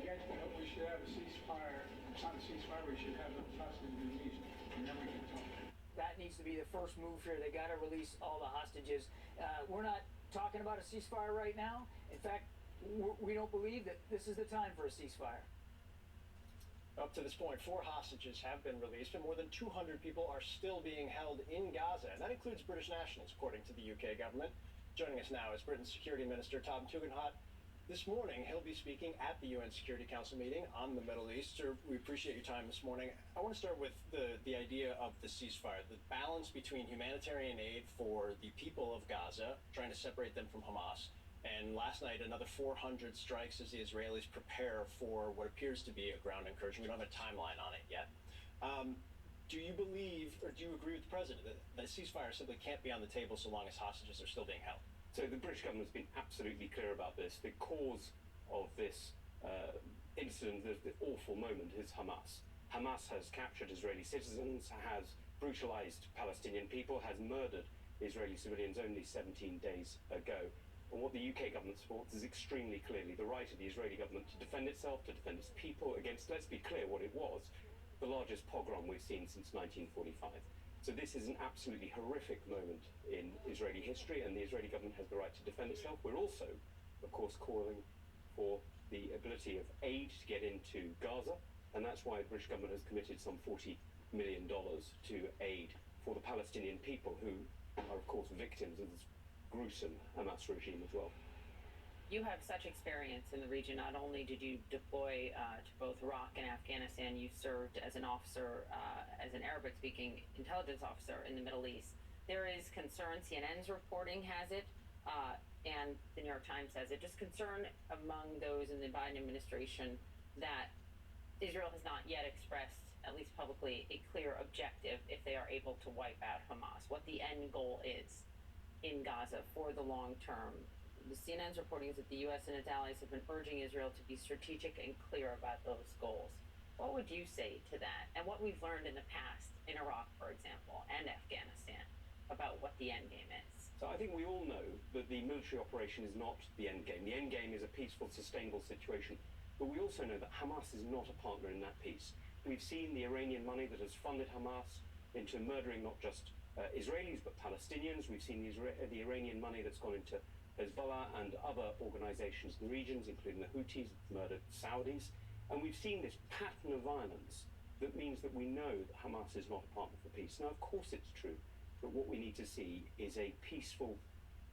get that we should have a ceasefire? It's not a ceasefire, we should have those hostages released, and then we can talk. That needs to be the first move here. They got to release all the hostages. We're not talking about a ceasefire right now. In fact, we don't believe that this is the time for a ceasefire. Up to this point, 4 hostages have been released, and more than 200 people are still being held in Gaza, and that includes British nationals, according to the UK government. Joining us now is Britain's Security Minister Tom Tugendhat. This morning, he'll be speaking at the UN Security Council meeting on the Middle East. Sir, we appreciate your time this morning. I want to start with the idea of the ceasefire, the balance between humanitarian aid for the people of Gaza, trying to separate them from Hamas, and last night another 400 strikes as the Israelis prepare for what appears to be a ground incursion. We don't have a timeline on it yet. Do you believe, or do you agree with the president that a ceasefire simply can't be on the table so long as hostages are still being held? So the British government has been absolutely clear about this. The cause of this incident, the awful moment, is Hamas. Hamas has captured Israeli citizens, has brutalized Palestinian people, has murdered Israeli civilians only 17 days ago. And what the UK government supports is extremely clearly the right of the Israeli government to defend itself, to defend its people against, let's be clear what it was, the largest pogrom we've seen since 1945. So this is an absolutely horrific moment in Israeli history, and the Israeli government has the right to defend itself. We're also, of course, calling for the ability of aid to get into Gaza, and that's why the British government has committed some $40 million to aid for the Palestinian people, who are, of course, victims of this gruesome Hamas regime as well. You have such experience in the region. Not only did you deploy to both Iraq and Afghanistan, you served as an officer, as an Arabic-speaking intelligence officer in the Middle East. There is concern, CNN's reporting has it, and the New York Times has it, just concern among those in the Biden administration that Israel has not yet expressed, at least publicly, a clear objective if they are able to wipe out Hamas, what the end goal is in Gaza for the long term. The CNN's reporting is that the U.S. and its allies have been urging Israel to be strategic and clear about those goals. What would you say to that, and what we've learned in the past in Iraq, for example, and Afghanistan, about what the end game is? So I think we all know that the military operation is not the end game. The end game is a peaceful, sustainable situation. But we also know that Hamas is not a partner in that peace. We've seen the Iranian money that has funded Hamas into murdering not just Israelis, but Palestinians. We've seen the Iranian money that's gone into Hezbollah and other organizations in the regions, including the Houthis, murdered Saudis. And we've seen this pattern of violence that means that we know that Hamas is not a partner for peace. Now, of course it's true, but what we need to see is a peaceful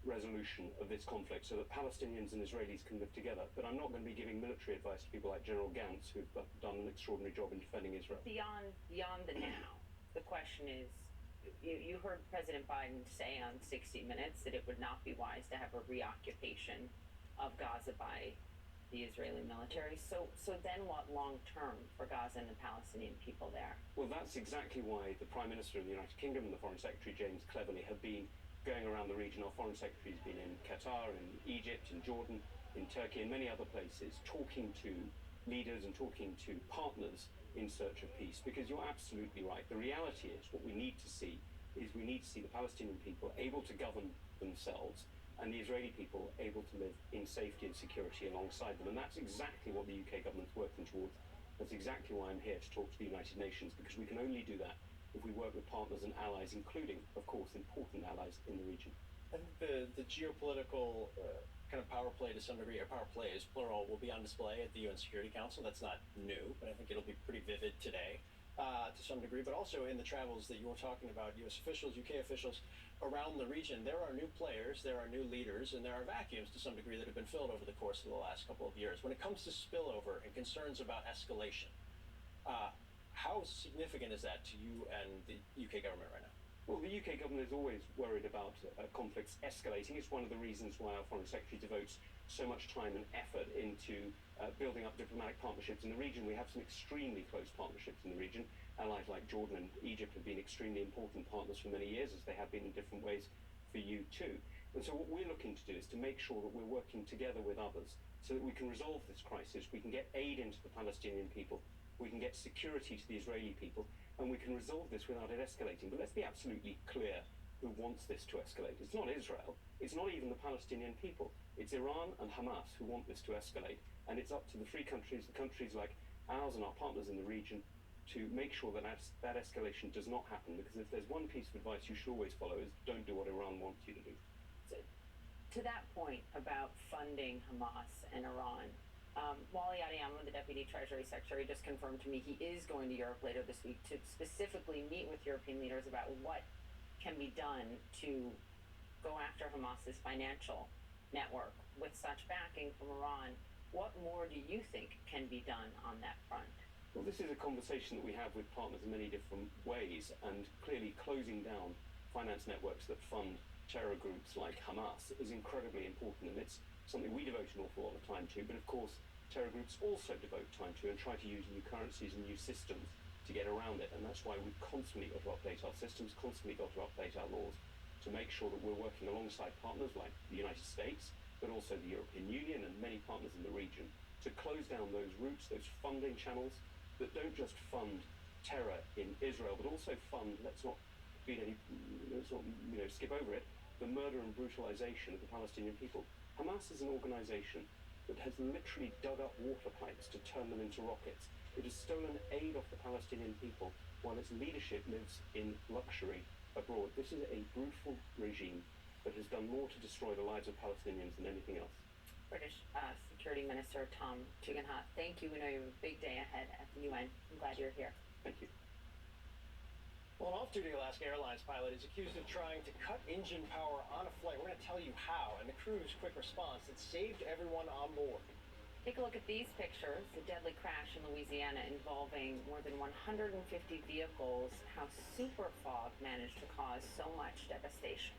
resolution of this conflict so that Palestinians and Israelis can live together. But I'm not going to be giving military advice to people like General Gantz, who've done an extraordinary job in defending Israel. Beyond the now, the question is, you heard President Biden say on 60 Minutes that it would not be wise to have a reoccupation of Gaza by the Israeli military. So then what long term for Gaza and the Palestinian people there? Well, that's exactly why the Prime Minister of the United Kingdom and the Foreign Secretary, James Cleverly, have been going around the region. Our Foreign Secretary has been in Qatar, in Egypt, in Jordan, in Turkey, and many other places, talking to leaders and talking to partners in search of peace, because you're absolutely right. The reality is, what we need to see is we need to see the Palestinian people able to govern themselves and the Israeli people able to live in safety and security alongside them. And that's exactly what the UK government's working towards. That's exactly why I'm here to talk to the United Nations, because we can only do that if we work with partners and allies, including, of course, important allies in the region. I think the geopolitical kind of power play to some degree, or power plays, plural, will be on display at the UN Security Council. That's not new, but I think it'll be pretty vivid today to some degree, but also in the travels that you were talking about, US officials, UK officials around the region. There are new players, there are new leaders, and there are vacuums to some degree that have been filled over the course of the last couple of years. When it comes to spillover and concerns about escalation, how significant is that to you and the UK government right now? Well, the UK government is always worried about conflicts escalating. It's one of the reasons why our Foreign Secretary devotes so much time and effort into building up diplomatic partnerships in the region. We have some extremely close partnerships in the region. Allies like Jordan and Egypt have been extremely important partners for many years, as they have been in different ways for you too. And so what we're looking to do is to make sure that we're working together with others so that we can resolve this crisis, we can get aid into the Palestinian people, we can get security to the Israeli people, and we can resolve this without it escalating. But let's be absolutely clear who wants this to escalate. It's not Israel. It's not even the Palestinian people. It's Iran and Hamas who want this to escalate. And it's up to the free countries, the countries like ours and our partners in the region, to make sure that that escalation does not happen. Because if there's one piece of advice you should always follow, is don't do what Iran wants you to do. So, to that point about funding Hamas and Iran, Wally Adeyemo, the Deputy Treasury Secretary, just confirmed to me he is going to Europe later this week to specifically meet with European leaders about what can be done to go after Hamas's financial network with such backing from Iran. What more do you think can be done on that front? Well, this is a conversation that we have with partners in many different ways, and clearly closing down finance networks that fund terror groups like Hamas is incredibly important, and it's something we devote an awful lot of time to. But of course, terror groups also devote time to and try to use new currencies and new systems to get around it, and that's why we've constantly got to update our systems, constantly got to update our laws to make sure that we're working alongside partners like the United States, but also the European Union and many partners in the region to close down those routes, those funding channels that don't just fund terror in Israel, but also fund, let's not skip over it, the murder and brutalization of the Palestinian people. Hamas is an organization that has literally dug up water pipes to turn them into rockets. It has stolen aid off the Palestinian people while its leadership lives in luxury abroad. This is a brutal regime that has done more to destroy the lives of Palestinians than anything else. British Security Minister Tom Tugendhat, thank you. We know you have a big day ahead at the UN. I'm glad you're here. Thank you. Well, an off-duty Alaska Airlines pilot is accused of trying to cut engine power on a flight. We're going to tell you how, and the crew's quick response that saved everyone on board. Take a look at these pictures. The deadly crash in Louisiana involving more than 150 vehicles. How super fog managed to cause so much devastation.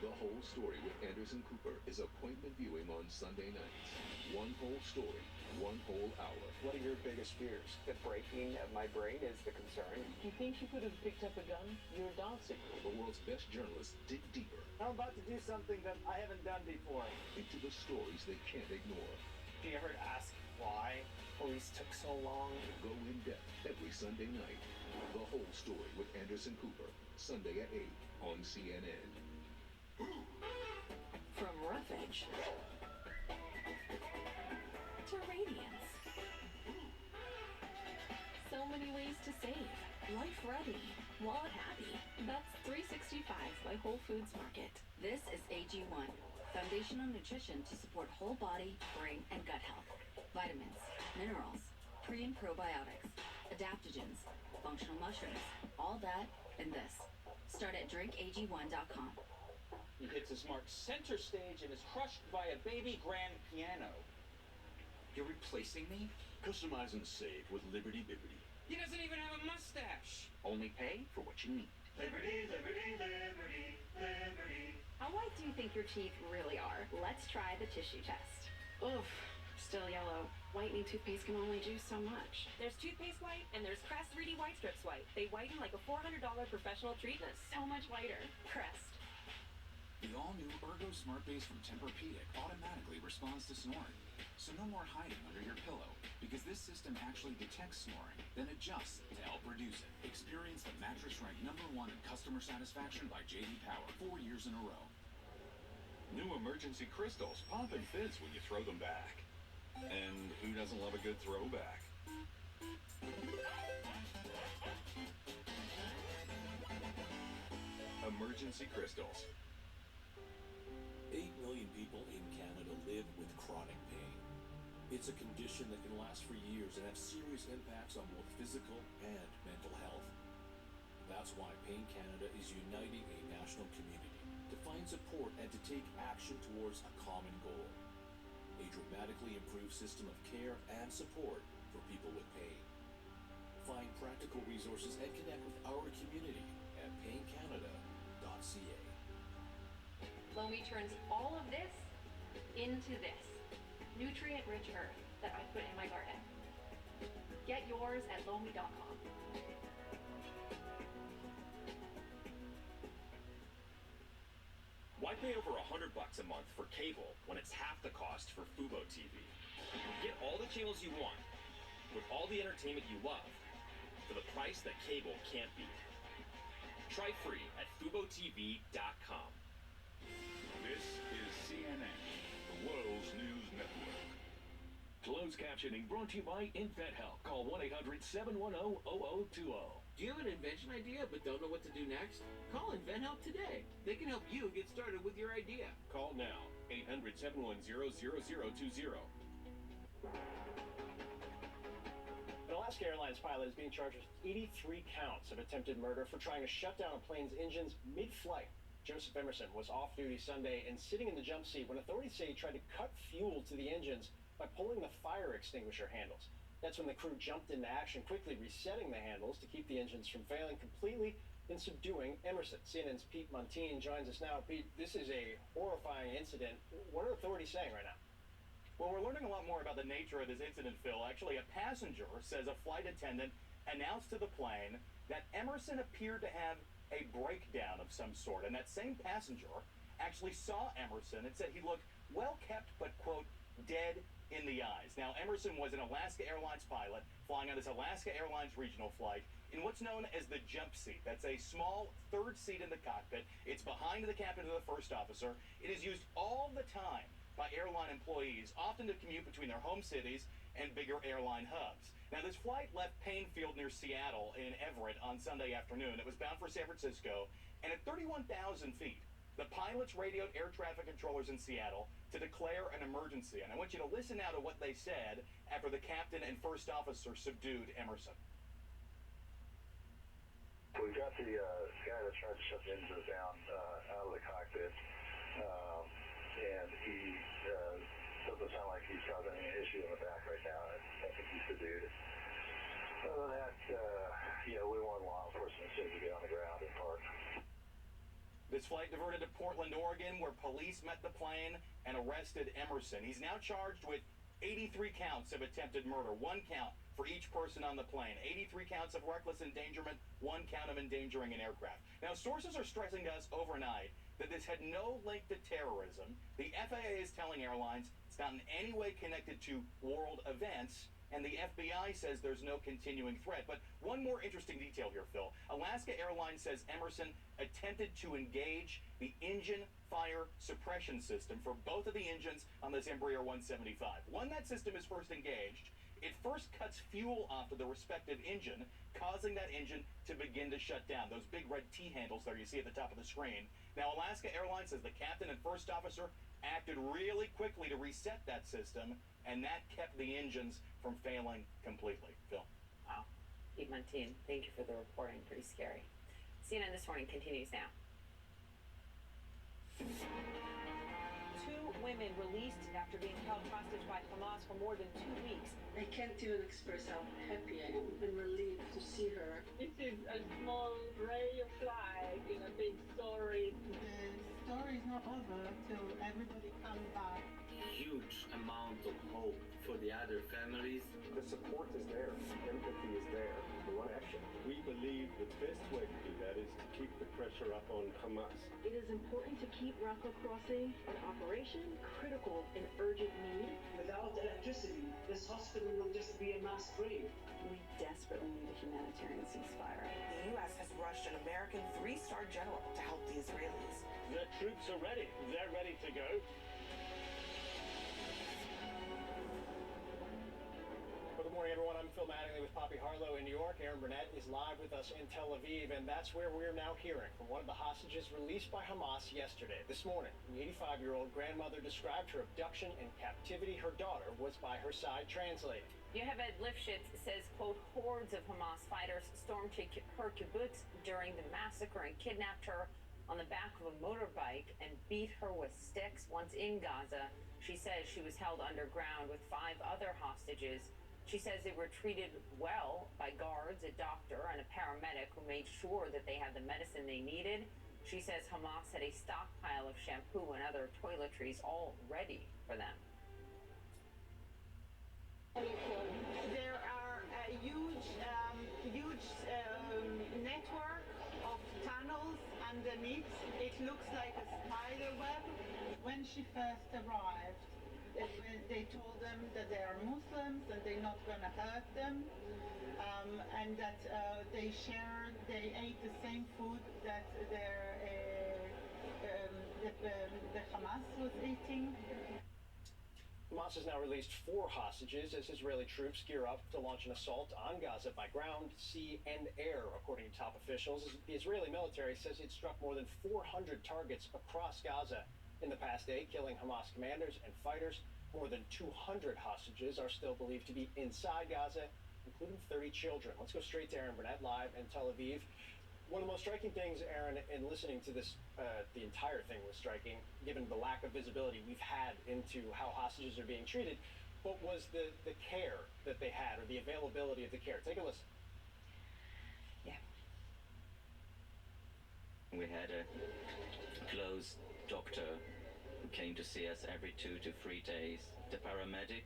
The Whole Story with Anderson Cooper is appointment viewing on Sunday nights. One whole story, one whole hour. What are your biggest fears? The breaking of my brain is the concern. You think you could have picked up a gun? You're a dancing. The world's best journalists dig deeper I'm about to do something that I haven't done before. into the stories they can't ignore. Do you ever ask why police took so long? Go in depth every Sunday night. The Whole Story with Anderson Cooper, Sunday at 8 on CNN. From roughage to radiance. So many ways to save. Life ready. Wallet happy. That's 365 by Whole Foods Market. This is AG1. Foundational nutrition to support whole body, brain, and gut health. Vitamins, minerals, pre and probiotics, adaptogens, functional mushrooms, all that in this. Start at drinkag1.com. He hits his mark center stage and is crushed by a baby grand piano. You're replacing me? Customize and save with Liberty Bibbity. He doesn't even have a mustache. Only pay for what you need. Liberty, liberty, liberty, liberty. How white do you think your teeth really are? Let's try the tissue test. Oof, still yellow. Whitening toothpaste can only do so much. There's toothpaste white and there's Crest 3D White Strips white. They whiten like a $400 professional treatment. So much whiter. Crest. The all-new Ergo Smart Base from Tempur-Pedic automatically responds to snoring. So no more hiding under your pillow, because this system actually detects snoring, then adjusts to help reduce it. Experience the mattress ranked #1 in customer satisfaction by J.D. Power 4 years in a row. New emergency crystals pop and fizz when you throw them back. And who doesn't love a good throwback? Emergency crystals. 8 million people in Canada live with chronic pain. It's a condition that can last for years and have serious impacts on both physical and mental health. That's why Pain Canada is uniting a national community to find support and to take action towards a common goal. A dramatically improved system of care and support for people with pain. Find practical resources and connect with our community at paincanada.ca. Lomi turns all of this into this nutrient-rich earth that I put in my garden. Get yours at lomi.com. Why pay over $100 a month for cable when it's half the cost for Fubo TV? Get all the channels you want with all the entertainment you love for the price that cable can't beat. Try free at FuboTV.com. This is CNN, the world's news network. Closed captioning brought to you by InVetHelp. Call 1-800-710-0020. Do you have an invention idea but don't know what to do next? Call InventHelp today. They can help you get started with your idea. Call now, 800-710-0020. An Alaska Airlines pilot is being charged with 83 counts of attempted murder for trying to shut down a plane's engines mid-flight. Joseph Emerson was off-duty Sunday and sitting in the jump seat when authorities say he tried to cut fuel to the engines by pulling the fire extinguisher handles. That's when the crew jumped into action, quickly resetting the handles to keep the engines from failing completely and subduing Emerson. CNN's Pete Montine joins us now. Pete, this is a horrifying incident. What are authorities saying right now? Well, we're learning a lot more about the nature of this incident, Phil. Actually, a passenger says a flight attendant announced to the plane that Emerson appeared to have a breakdown of some sort. And that same passenger actually saw Emerson and said he looked well kept, but, quote, dead in the eyes. Now, Emerson was an Alaska Airlines pilot flying on this Alaska Airlines regional flight in what's known as the jump seat. That's a small third seat in the cockpit. It's behind the captain and the first officer. It is used all the time by airline employees, often to commute between their home cities and bigger airline hubs. Now, this flight left Painfield near Seattle in Everett on Sunday afternoon. It was bound for San Francisco, and at 31,000 feet, the pilots radioed air traffic controllers in Seattle to declare an emergency. And I want you to listen now to what they said after the captain and first officer subdued Emerson. We've got the guy that's trying to shut the engines down out of the cockpit, and he doesn't sound like he's causing any issue in the back right now. I think he's subdued. Other than that, we want law enforcement to get on the ground and park. This flight diverted to Portland, Oregon, where police met the plane and arrested Emerson. He's now charged with 83 counts of attempted murder, 1 count for each person on the plane, 83 counts of reckless endangerment, 1 count of endangering an aircraft. Now, sources are stressing to us overnight that this had no link to terrorism. The FAA is telling airlines it's not in any way connected to world events, and the FBI says there's no continuing threat. But one more interesting detail here, Phil. Alaska Airlines says Emerson attempted to engage the engine fire suppression system for both of the engines on this Embraer 175. When that system is first engaged, it first cuts fuel off of the respective engine, causing that engine to begin to shut down. Those big red T handles there you see at the top of the screen. Now, Alaska Airlines says the captain and first officer acted really quickly to reset that system, and that kept the engines from failing completely. Phil. Wow. Piedmontine, thank you for the reporting. Pretty scary. CNN This Morning continues now. 2 women released after being held hostage by Hamas for more than 2 weeks. I can't even express how happy I am and relieved to see her. This is a small ray of light in a big story. The story is not over till everybody comes back. Huge amount of hope for the other families. The support is there, empathy is there. We want action. We believe the best way to do that is to keep the pressure up on Hamas. It is important to keep Rafah crossing an operation critical and urgent need. Without electricity, this hospital will just be a mass grave. We desperately need a humanitarian ceasefire. The U.S. has rushed an American 3-star general to help the Israelis. The troops are ready. They're ready to go. Well, good morning, everyone. I'm Phil Mattingly with Poppy Harlow in New York. Aaron Burnett is live with us in Tel Aviv, and that's where we're now hearing from one of the hostages released by Hamas yesterday. This morning, the 85-year-old grandmother described her abduction and captivity. Her daughter was by her side translating. Yocheved Lifshitz says, quote, hordes of Hamas fighters stormed her kibbutz during the massacre and kidnapped her on the back of a motorbike and beat her with sticks. Once in Gaza, she says she was held underground with 5 other hostages. She says they were treated well by guards, a doctor, and a paramedic who made sure that they had the medicine they needed. She says Hamas had a stockpile of shampoo and other toiletries all ready for them. There are a huge network of tunnels underneath. It looks like a spider web. When she first arrived, they told them that they are Muslims and they're not going to hurt them, and that they ate the same food that the Hamas was eating. Hamas has now released 4 hostages as Israeli troops gear up to launch an assault on Gaza by ground, sea, and air, according to top officials. The Israeli military says it struck more than 400 targets across Gaza in the past day, killing Hamas commanders and fighters. More than 200 hostages are still believed to be inside Gaza, including 30 children. Let's go straight to Aaron Burnett live in Tel Aviv. One of the most striking things, Aaron, in listening to this, the entire thing was striking, given the lack of visibility we've had into how hostages are being treated, but was the care that they had, or the availability of the care. Take a listen. Yeah. We had a close doctor came to see us every 2 to 3 days. The paramedic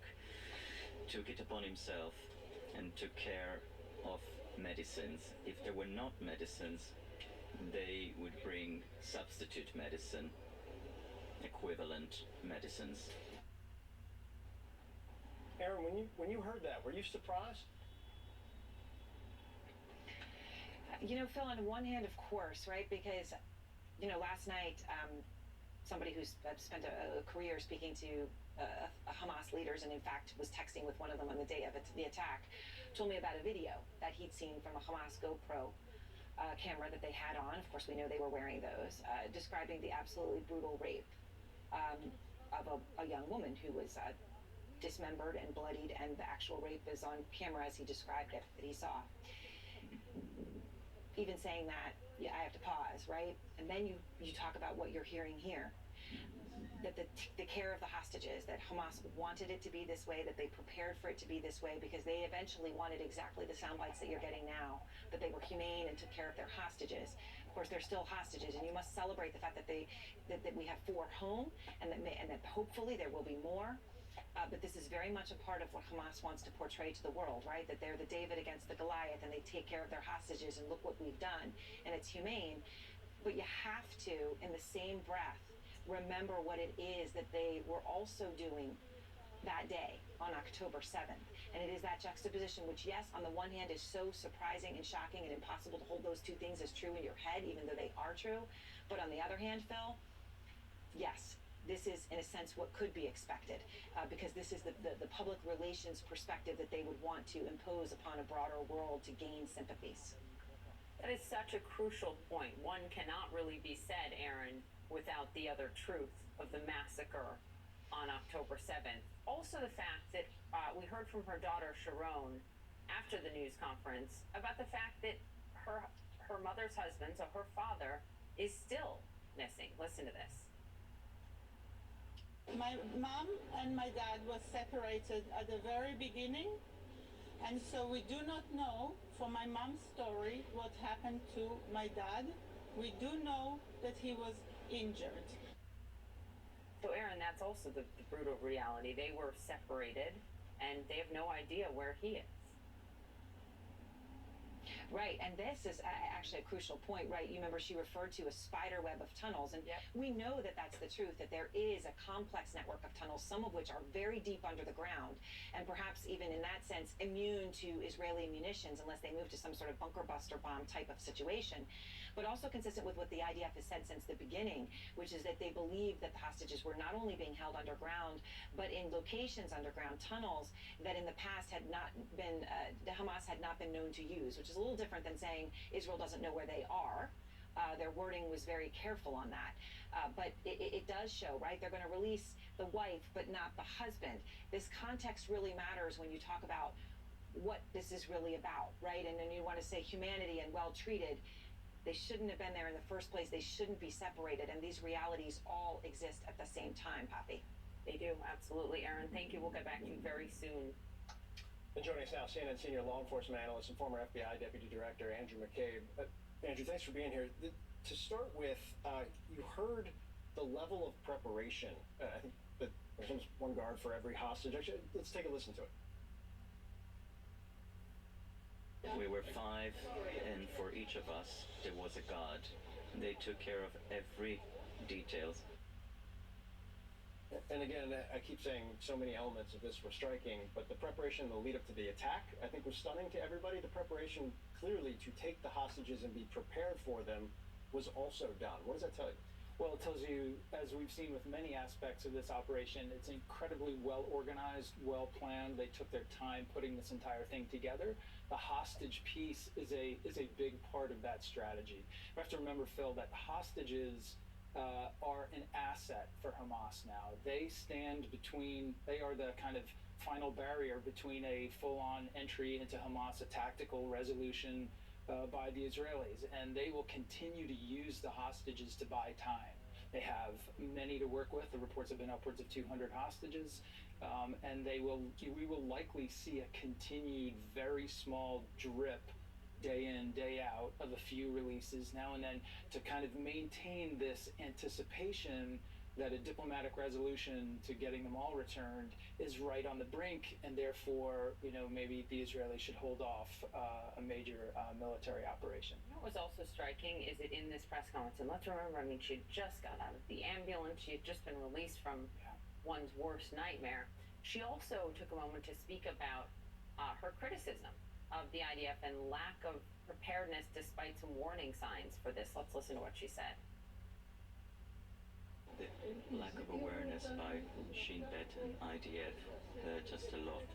took it upon himself and took care of medicines. If there were not medicines, they would bring substitute medicine, equivalent medicines. Aaron, when you heard that, were you surprised? You know, Phil, on one hand, of course, right? Because, you know, last night, somebody who's spent a career speaking to Hamas leaders, and in fact was texting with one of them on the day of the attack, told me about a video that he'd seen from a Hamas GoPro camera that they had on. Of course, we know they were wearing those, describing the absolutely brutal rape of a young woman who was dismembered and bloodied, and the actual rape is on camera as he described it, that he saw. Even saying that, yeah, I have to pause, right? And then you talk about what you're hearing here. That the care of the hostages, that Hamas wanted it to be this way, that they prepared for it to be this way, because they eventually wanted exactly the sound bites that you're getting now, that they were humane and took care of their hostages. Of course, they're still hostages, and you must celebrate the fact that that we have 4 home, and that hopefully there will be more. But this is very much a part of what Hamas wants to portray to the world, right? That they're the David against the Goliath, and they take care of their hostages, and look what we've done, and it's humane. But you have to, in the same breath, remember what it is that they were also doing that day on October 7th. And it is that juxtaposition, which, yes, on the one hand is so surprising and shocking and impossible to hold those two things as true in your head, even though they are true. But on the other hand, Phil, yes, this is, in a sense, what could be expected, because this is the public relations perspective that they would want to impose upon a broader world to gain sympathies. That is such a crucial point. One cannot really be said, Aaron, without the other truth of the massacre on October 7th. Also the fact that we heard from her daughter, Sharon, after the news conference about the fact that her mother's husband, so her father, is still missing. Listen to this. My mom and my dad was separated at the very beginning, and so we do not know, from my mom's story, what happened to my dad. We do know that he was injured. So, Aaron, that's also the brutal reality. They were separated, and they have no idea where he is. Right, and this is actually a crucial point, right? You remember she referred to a spider web of tunnels, and we know that that's the truth, that there is a complex network of tunnels, some of which are very deep under the ground, and perhaps even in that sense immune to Israeli munitions unless they move to some sort of bunker buster bomb type of situation, but also consistent with what the IDF has said since the beginning, which is that they believe that the hostages were not only being held underground, but in locations underground, tunnels that in the past had not been, the Hamas had not been known to use, which is a little different than saying Israel doesn't know where they are. Their wording was very careful on that. But it does show, right? They're going to release the wife, but not the husband. This context really matters when you talk about what this is really about, right? And then you want to say humanity and well-treated. They shouldn't have been there in the first place. They shouldn't be separated. And these realities all exist at the same time, Poppy. They do, absolutely, Aaron. Thank you. We'll get back to you very soon. And joining us now, CNN senior law enforcement analyst and former FBI Deputy Director Andrew McCabe. Andrew, thanks for being here. To start with, you heard the level of preparation. I think that there's almost one guard for every hostage. Actually, let's take a listen to it. We were 5, and for each of us, there was a guard. They took care of every details. And again, I keep saying so many elements of this were striking, but the preparation, the lead up to the attack, I think was stunning to everybody. The preparation, clearly, to take the hostages and be prepared for them was also done. What does that tell you? Well, it tells you, as we've seen with many aspects of this operation, it's incredibly well organized, well planned. They took their time putting this entire thing together. The hostage piece is a big part of that strategy. You have to remember, Phil, that hostages are an asset for Hamas now. They are the kind of final barrier between a full-on entry into Hamas, a tactical resolution by the Israelis, and they will continue to use the hostages to buy time. They have many to work with. The reports have been upwards of 200 hostages, and we will likely see a continued very small drip day in, day out of a few releases now and then to kind of maintain this anticipation that a diplomatic resolution to getting them all returned is right on the brink, and therefore, maybe the Israelis should hold off a major military operation. What was also striking is that in this press conference, and let's remember, she had just got out of the ambulance, she had just been released from one's worst nightmare. She also took a moment to speak about her criticism of the IDF and lack of preparedness despite some warning signs for this. Let's listen to what she said. The lack of awareness by Shin Bet and IDF hurt us a lot.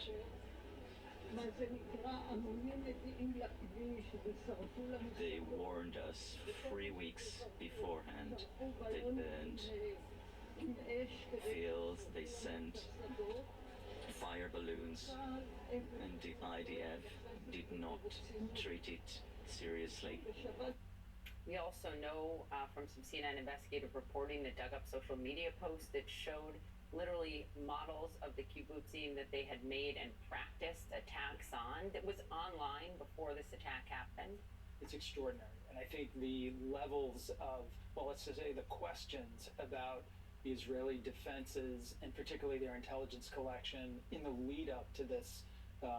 They warned us 3 weeks beforehand. They burned fields, they sent fire balloons, and the IDF did not treat it seriously. We also know from some CNN investigative reporting that dug up social media posts that showed literally models of the kibbutzim that they had made and practiced attacks on that was online before this attack happened. It's extraordinary. And I think the levels of, let's just say the questions about the Israeli defenses and particularly their intelligence collection in the lead up to this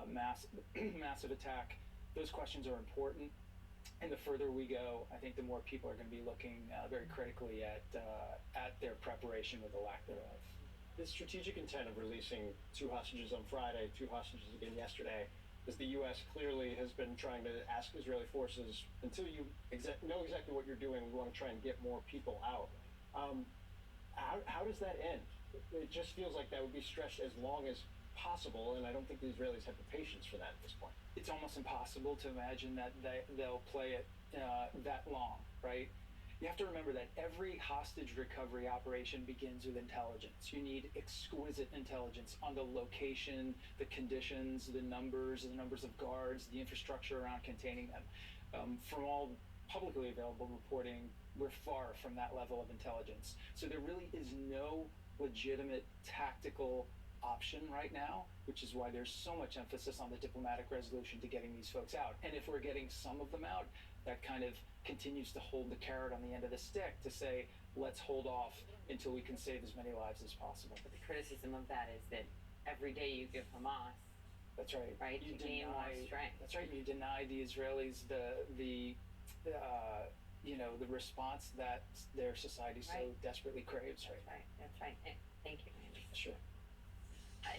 massive attack, those questions are important. And the further we go, I think the more people are going to be looking very critically at their preparation with the lack thereof. The strategic intent of releasing 2 hostages on Friday, 2 hostages again yesterday, is the U.S. clearly has been trying to ask Israeli forces, until you know exactly what you're doing, we want to try and get more people out. How does that end? It just feels like that would be stretched as long as possible, and I don't think the Israelis have the patience for that at this point. It's almost impossible to imagine that they'll play it that long, right? You have to remember that every hostage recovery operation begins with intelligence. You need exquisite intelligence on the location, the conditions, the numbers of guards, the infrastructure around containing them. From all publicly available reporting, we're far from that level of intelligence. So there really is no legitimate tactical option right now, which is why there's so much emphasis on the diplomatic resolution to getting these folks out. And if we're getting some of them out, that kind of continues to hold the carrot on the end of the stick to say, let's hold off until we can save as many lives as possible. But the criticism of that is that every day you give Hamas, that's right, right, you gain more strength. That's right. You deny the Israelis the response that their society so desperately craves. Right. That's right. Thank you, Andy. Sure.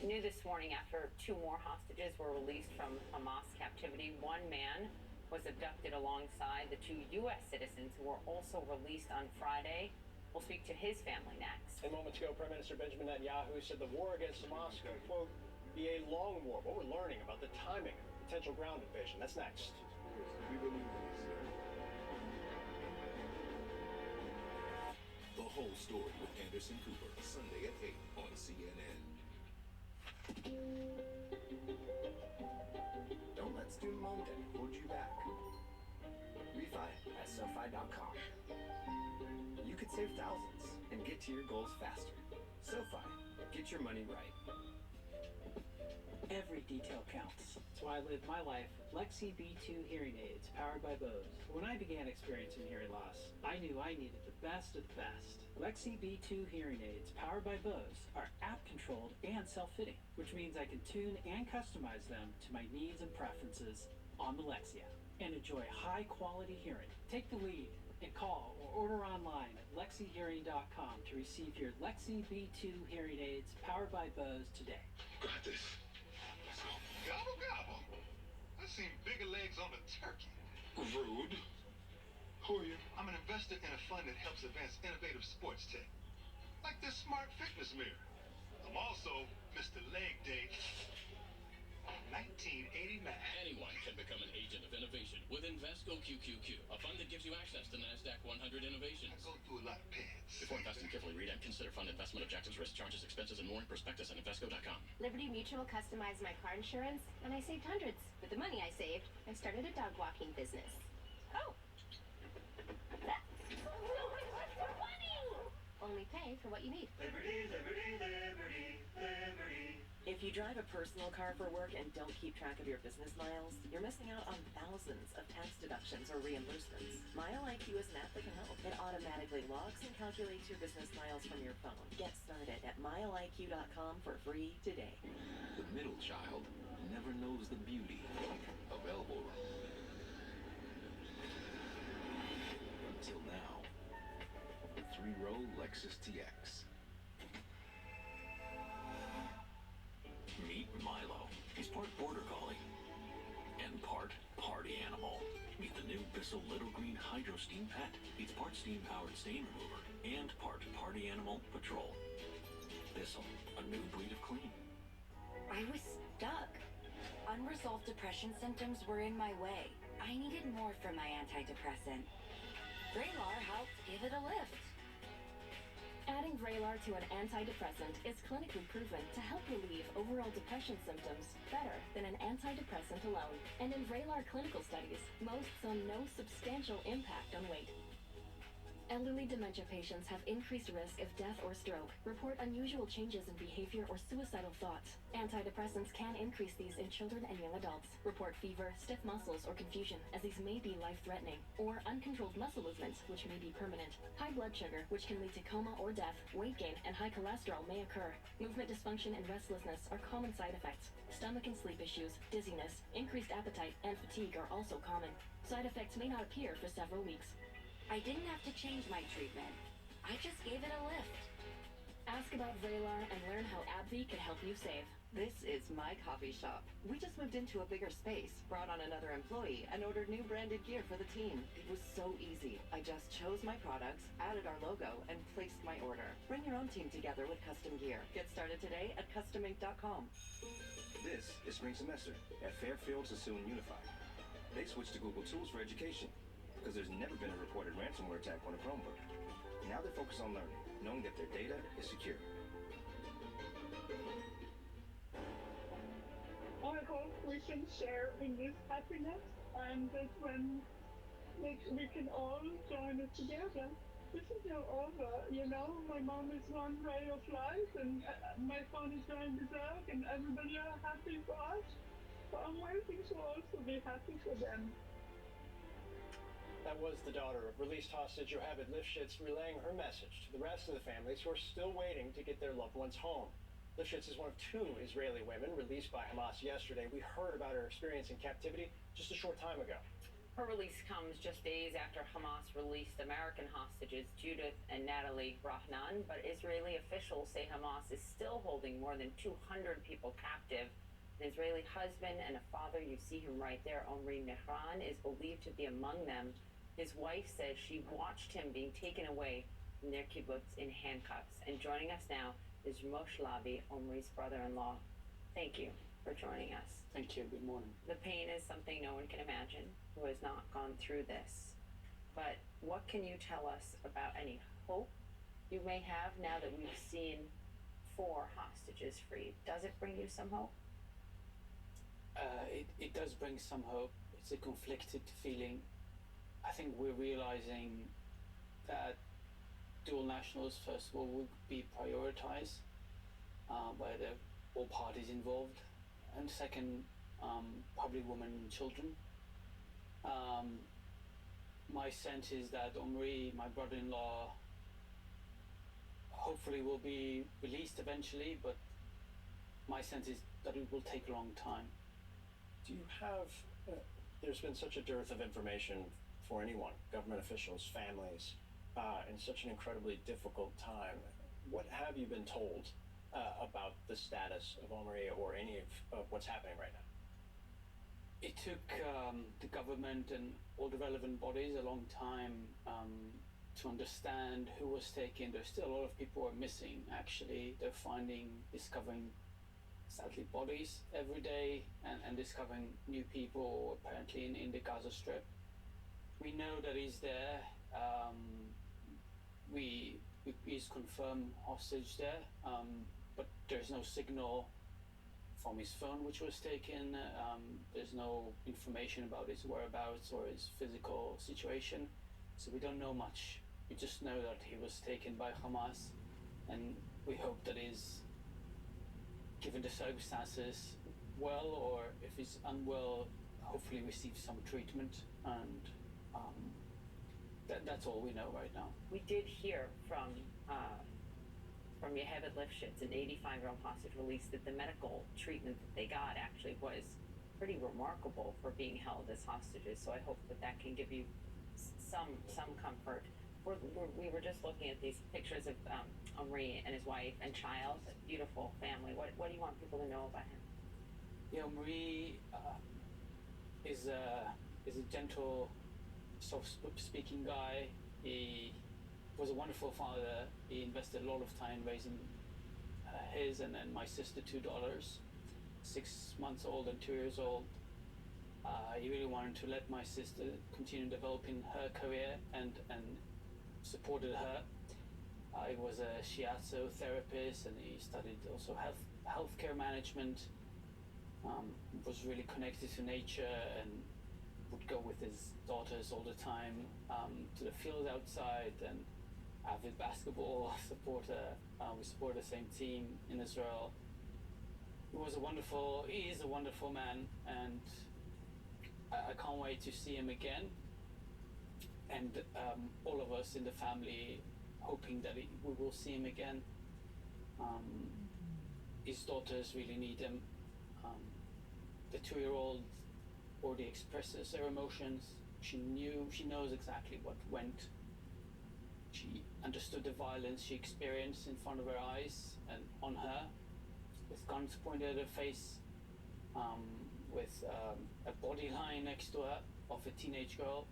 New this morning, after 2 more hostages were released from Hamas captivity, one man was abducted alongside the 2 U.S. citizens who were also released on Friday. We'll speak to his family next. And moments ago, Prime Minister Benjamin Netanyahu said the war against Hamas could, quote, be a long war. What we're learning about the timing of potential ground invasion. That's next. We believe in this. The Whole Story with Anderson Cooper, Sunday at 8 on CNN. Don't let student loan debt hold you back. Refi at SoFi.com. You could save thousands and get to your goals faster. SoFi, get your money right. Every detail counts. That's why I live my life with Lexi B2 hearing aids powered by Bose. When I began experiencing hearing loss, I knew I needed the best of the best. Lexi B2 hearing aids powered by Bose are app-controlled and self-fitting, which means I can tune and customize them to my needs and preferences on the Lexi app and enjoy high-quality hearing. Take the lead and call or order online at lexihearing.com to receive your Lexi B2 hearing aids powered by Bose today. Got this. Gobble, gobble. I seen bigger legs on a turkey. Rude. Who are you? I'm an investor in a fund that helps advance innovative sports tech. Like this smart fitness mirror. I'm also Mr. Leg Day 1989. Anyone can become an agent of innovation with Invesco QQQ, a fund that gives you access to NASDAQ 100 innovations. I go through a lot of pads. Before investing, carefully read and consider fund investment objectives, risk, charges, expenses, and more. Prospectus at Invesco.com. Liberty Mutual customized my car insurance, and I saved hundreds. With the money I saved, I started a dog walking business. Oh. Only pay for what you need. Liberty, liberty, liberty, liberty. If you drive a personal car for work and don't keep track of your business miles, you're missing out on thousands of tax deductions or reimbursements. MileIQ is an app that can help. It automatically logs and calculates your business miles from your phone. Get started at mileiq.com for free today. The middle child never knows the beauty of elbow room. Until now. The 3-row Lexus TX. Meet Milo. He's part border collie and part party animal. Meet the new Bissell Little Green Hydro Steam Pet. It's part steam-powered stain remover and part party animal patrol. Bissell, a new breed of clean. I was stuck. Unresolved depression symptoms were in my way. I needed more from my antidepressant. Vraylar helped give it a lift. Adding Vraylar to an antidepressant is clinically proven to help relieve overall depression symptoms better than an antidepressant alone. And in Vraylar clinical studies, most saw no substantial impact on weight. Elderly dementia patients have increased risk of death or stroke, report unusual changes in behavior or suicidal thoughts. Antidepressants can increase these in children and young adults, report fever, stiff muscles, or confusion, as these may be life-threatening, or uncontrolled muscle movements, which may be permanent. High blood sugar, which can lead to coma or death, weight gain, and high cholesterol may occur. Movement dysfunction and restlessness are common side effects. Stomach and sleep issues, dizziness, increased appetite, and fatigue are also common. Side effects may not appear for several weeks. I didn't have to change my treatment. I just gave it a lift. Ask about Vraylar and learn how AbbVie could help you save. This is my coffee shop. We just moved into a bigger space, brought on another employee, and ordered new branded gear for the team. It was so easy. I just chose my products, added our logo, and placed my order. Bring your own team together with custom gear. Get started today at customink.com. This is spring semester at Fairfield Sassoon Unified. They switched to Google Tools for education because there's never been a reported ransomware attack on a Chromebook. Now they're focused on learning, knowing that their data is secure. I hope we can share in this happiness and that when we can all join it together. This is now over, you know, my mom is one way of life and my son is going to work and everybody are happy for us. So I'm waiting to also be happy for them. That was the daughter of released hostage Yocheved Lifshitz relaying her message to the rest of the families who are still waiting to get their loved ones home. Lifshitz is one of 2 Israeli women released by Hamas yesterday. We heard about her experience in captivity just a short time ago. Her release comes just days after Hamas released American hostages Judith and Natalie Rahnan, but Israeli officials say Hamas is still holding more than 200 people captive. An Israeli husband and a father, you see him right there, Omri Mehran, is believed to be among them. His wife says she watched him being taken away from their kibbutz in handcuffs. And joining us now is Moshe Lavi, Omri's brother-in-law. Thank you for joining us. Thank you. Good morning. The pain is something no one can imagine who has not gone through this. But what can you tell us about any hope you may have now that we've seen 4 hostages freed? Does it bring you some hope? It does bring some hope. It's a conflicted feeling. I think we're realizing that dual nationals, first of all, would be prioritized by all parties involved, and second, probably women and children. My sense is that Omri, my brother-in-law, hopefully will be released eventually, but my sense is that it will take a long time. Do you have, there's been such a dearth of information for anyone, government officials, families, in such an incredibly difficult time. What have you been told about the status of Omri or any of what's happening right now? It took the government and all the relevant bodies a long time to understand who was taken. There's still a lot of people who are missing, actually. They're discovering sadly bodies every day and discovering new people apparently in the Gaza Strip. We know that he's there. He's confirmed hostage there, but there's no signal from his phone which was taken. There's no information about his whereabouts or his physical situation, so we don't know much. We just know that he was taken by Hamas, and we hope that his given the circumstances, well, or if he's unwell, hopefully receive some treatment. And that's all we know right now. We did hear from Yehevet Lifshitz, an 85-year-old hostage released, that the medical treatment that they got actually was pretty remarkable for being held as hostages. So I hope that can give you some comfort. We were just looking at these pictures of Omri and his wife and child, a beautiful family. What do you want people to know about him? Yeah, Omri is a gentle, soft-speaking guy. He was a wonderful father. He invested a lot of time raising his and then my sister, 2 daughters, 6 months old and 2 years old. He really wanted to let my sister continue developing her career and supported her. He was a shiatsu therapist, and he studied also healthcare management. Was really connected to nature and would go with his daughters all the time to the field outside, and avid basketball supporter. We support the same team in Israel. He is a wonderful man, and I can't wait to see him again. And all of us in the family hoping that we will see him again. His daughters really need him. The 2-year-old already expresses her emotions. She knows exactly what went. She understood the violence she experienced in front of her eyes and on her, with guns pointed at her face, with a body lying next to her of a teenage girl.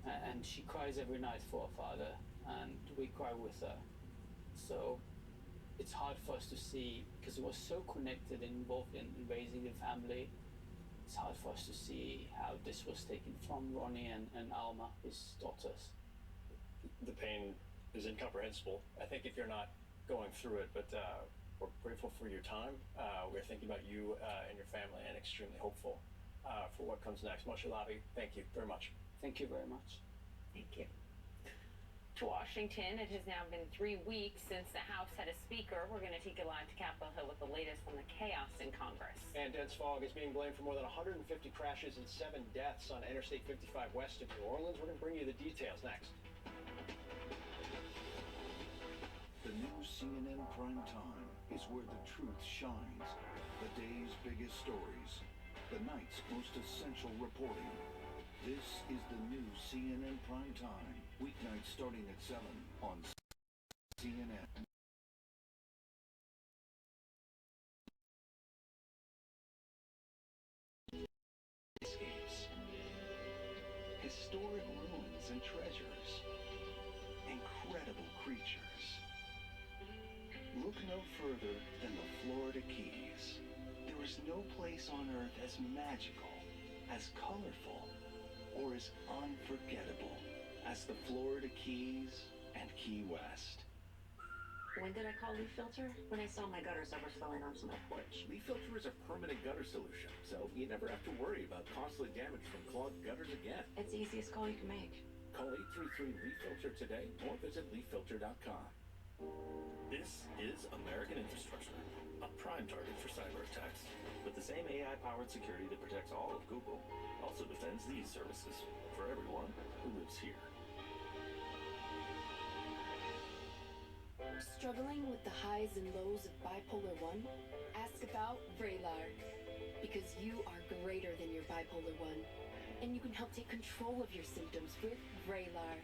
And she cries every night for her father, and we cry with her. So it's hard for us to see, because he was so connected and involved in raising the family. It's hard for us to see how this was taken from Ronnie and Alma, his daughters. The pain is incomprehensible. I think if you're not going through it, but we're grateful for your time. We're thinking about you and your family, and extremely hopeful for what comes next. Moshe Lavi, thank you very much. Thank you very much. Thank you. To Washington, it has now been 3 weeks since the House had a speaker. We're going to take you live to Capitol Hill with the latest on the chaos in Congress. And dense fog is being blamed for more than 150 crashes and 7 deaths on Interstate 55 west of New Orleans. We're going to bring you the details next. The new CNN Prime Time is where the truth shines. The day's biggest stories. The night's most essential reporting. This is the new CNN Prime Time. Weeknights starting at 7 on CNN. Escapes. Historic ruins and treasures. Incredible creatures. Look no further than the Florida Keys. There is no place on earth as magical, as colorful, or as unforgettable as the Florida Keys and Key West. When did I call leaf filter? When I saw my gutters overflowing onto my porch. Leaf filter is a permanent gutter solution, so you never have to worry about costly damage from clogged gutters again. It's the easiest call you can make. Call 833 Leaf Filter today or visit leaffilter.com. This is American infrastructure, a prime target for cyber attacks. With the same AI-powered security that protects all of Google, also defends these services for everyone who lives here. Struggling with the highs and lows of bipolar 1? Ask about Vraylar. Because you are greater than your bipolar 1. And you can help take control of your symptoms with Vraylar.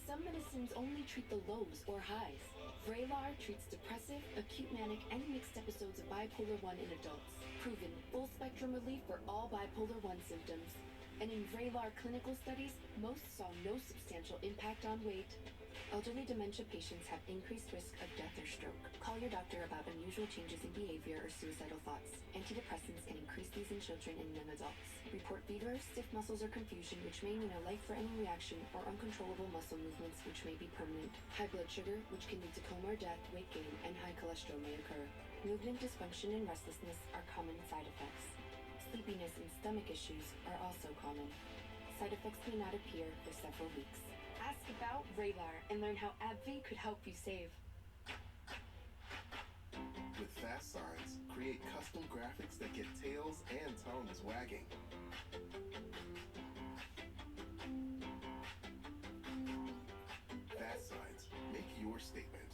Some medicines only treat the lows or highs. Vraylar treats depressive, acute manic, and mixed episodes of bipolar 1 in adults. Proven full-spectrum relief for all bipolar 1 symptoms. And in Vraylar clinical studies, most saw no substantial impact on weight. Elderly dementia patients have increased risk of death or stroke. Call your doctor about unusual changes in behavior or suicidal thoughts. Antidepressants can increase these in children and young adults. Report fever, stiff muscles or confusion, which may mean a life-threatening reaction, or uncontrollable muscle movements, which may be permanent. High blood sugar, which can lead to coma or death, weight gain, and high cholesterol may occur. Movement dysfunction and restlessness are common side effects. Sleepiness and stomach issues are also common. Side effects may not appear for several weeks. Ask about Vraylar and learn how AbbVie could help you save. With fast signs create custom graphics that get tails and tongues wagging. Fast signs, make your statement.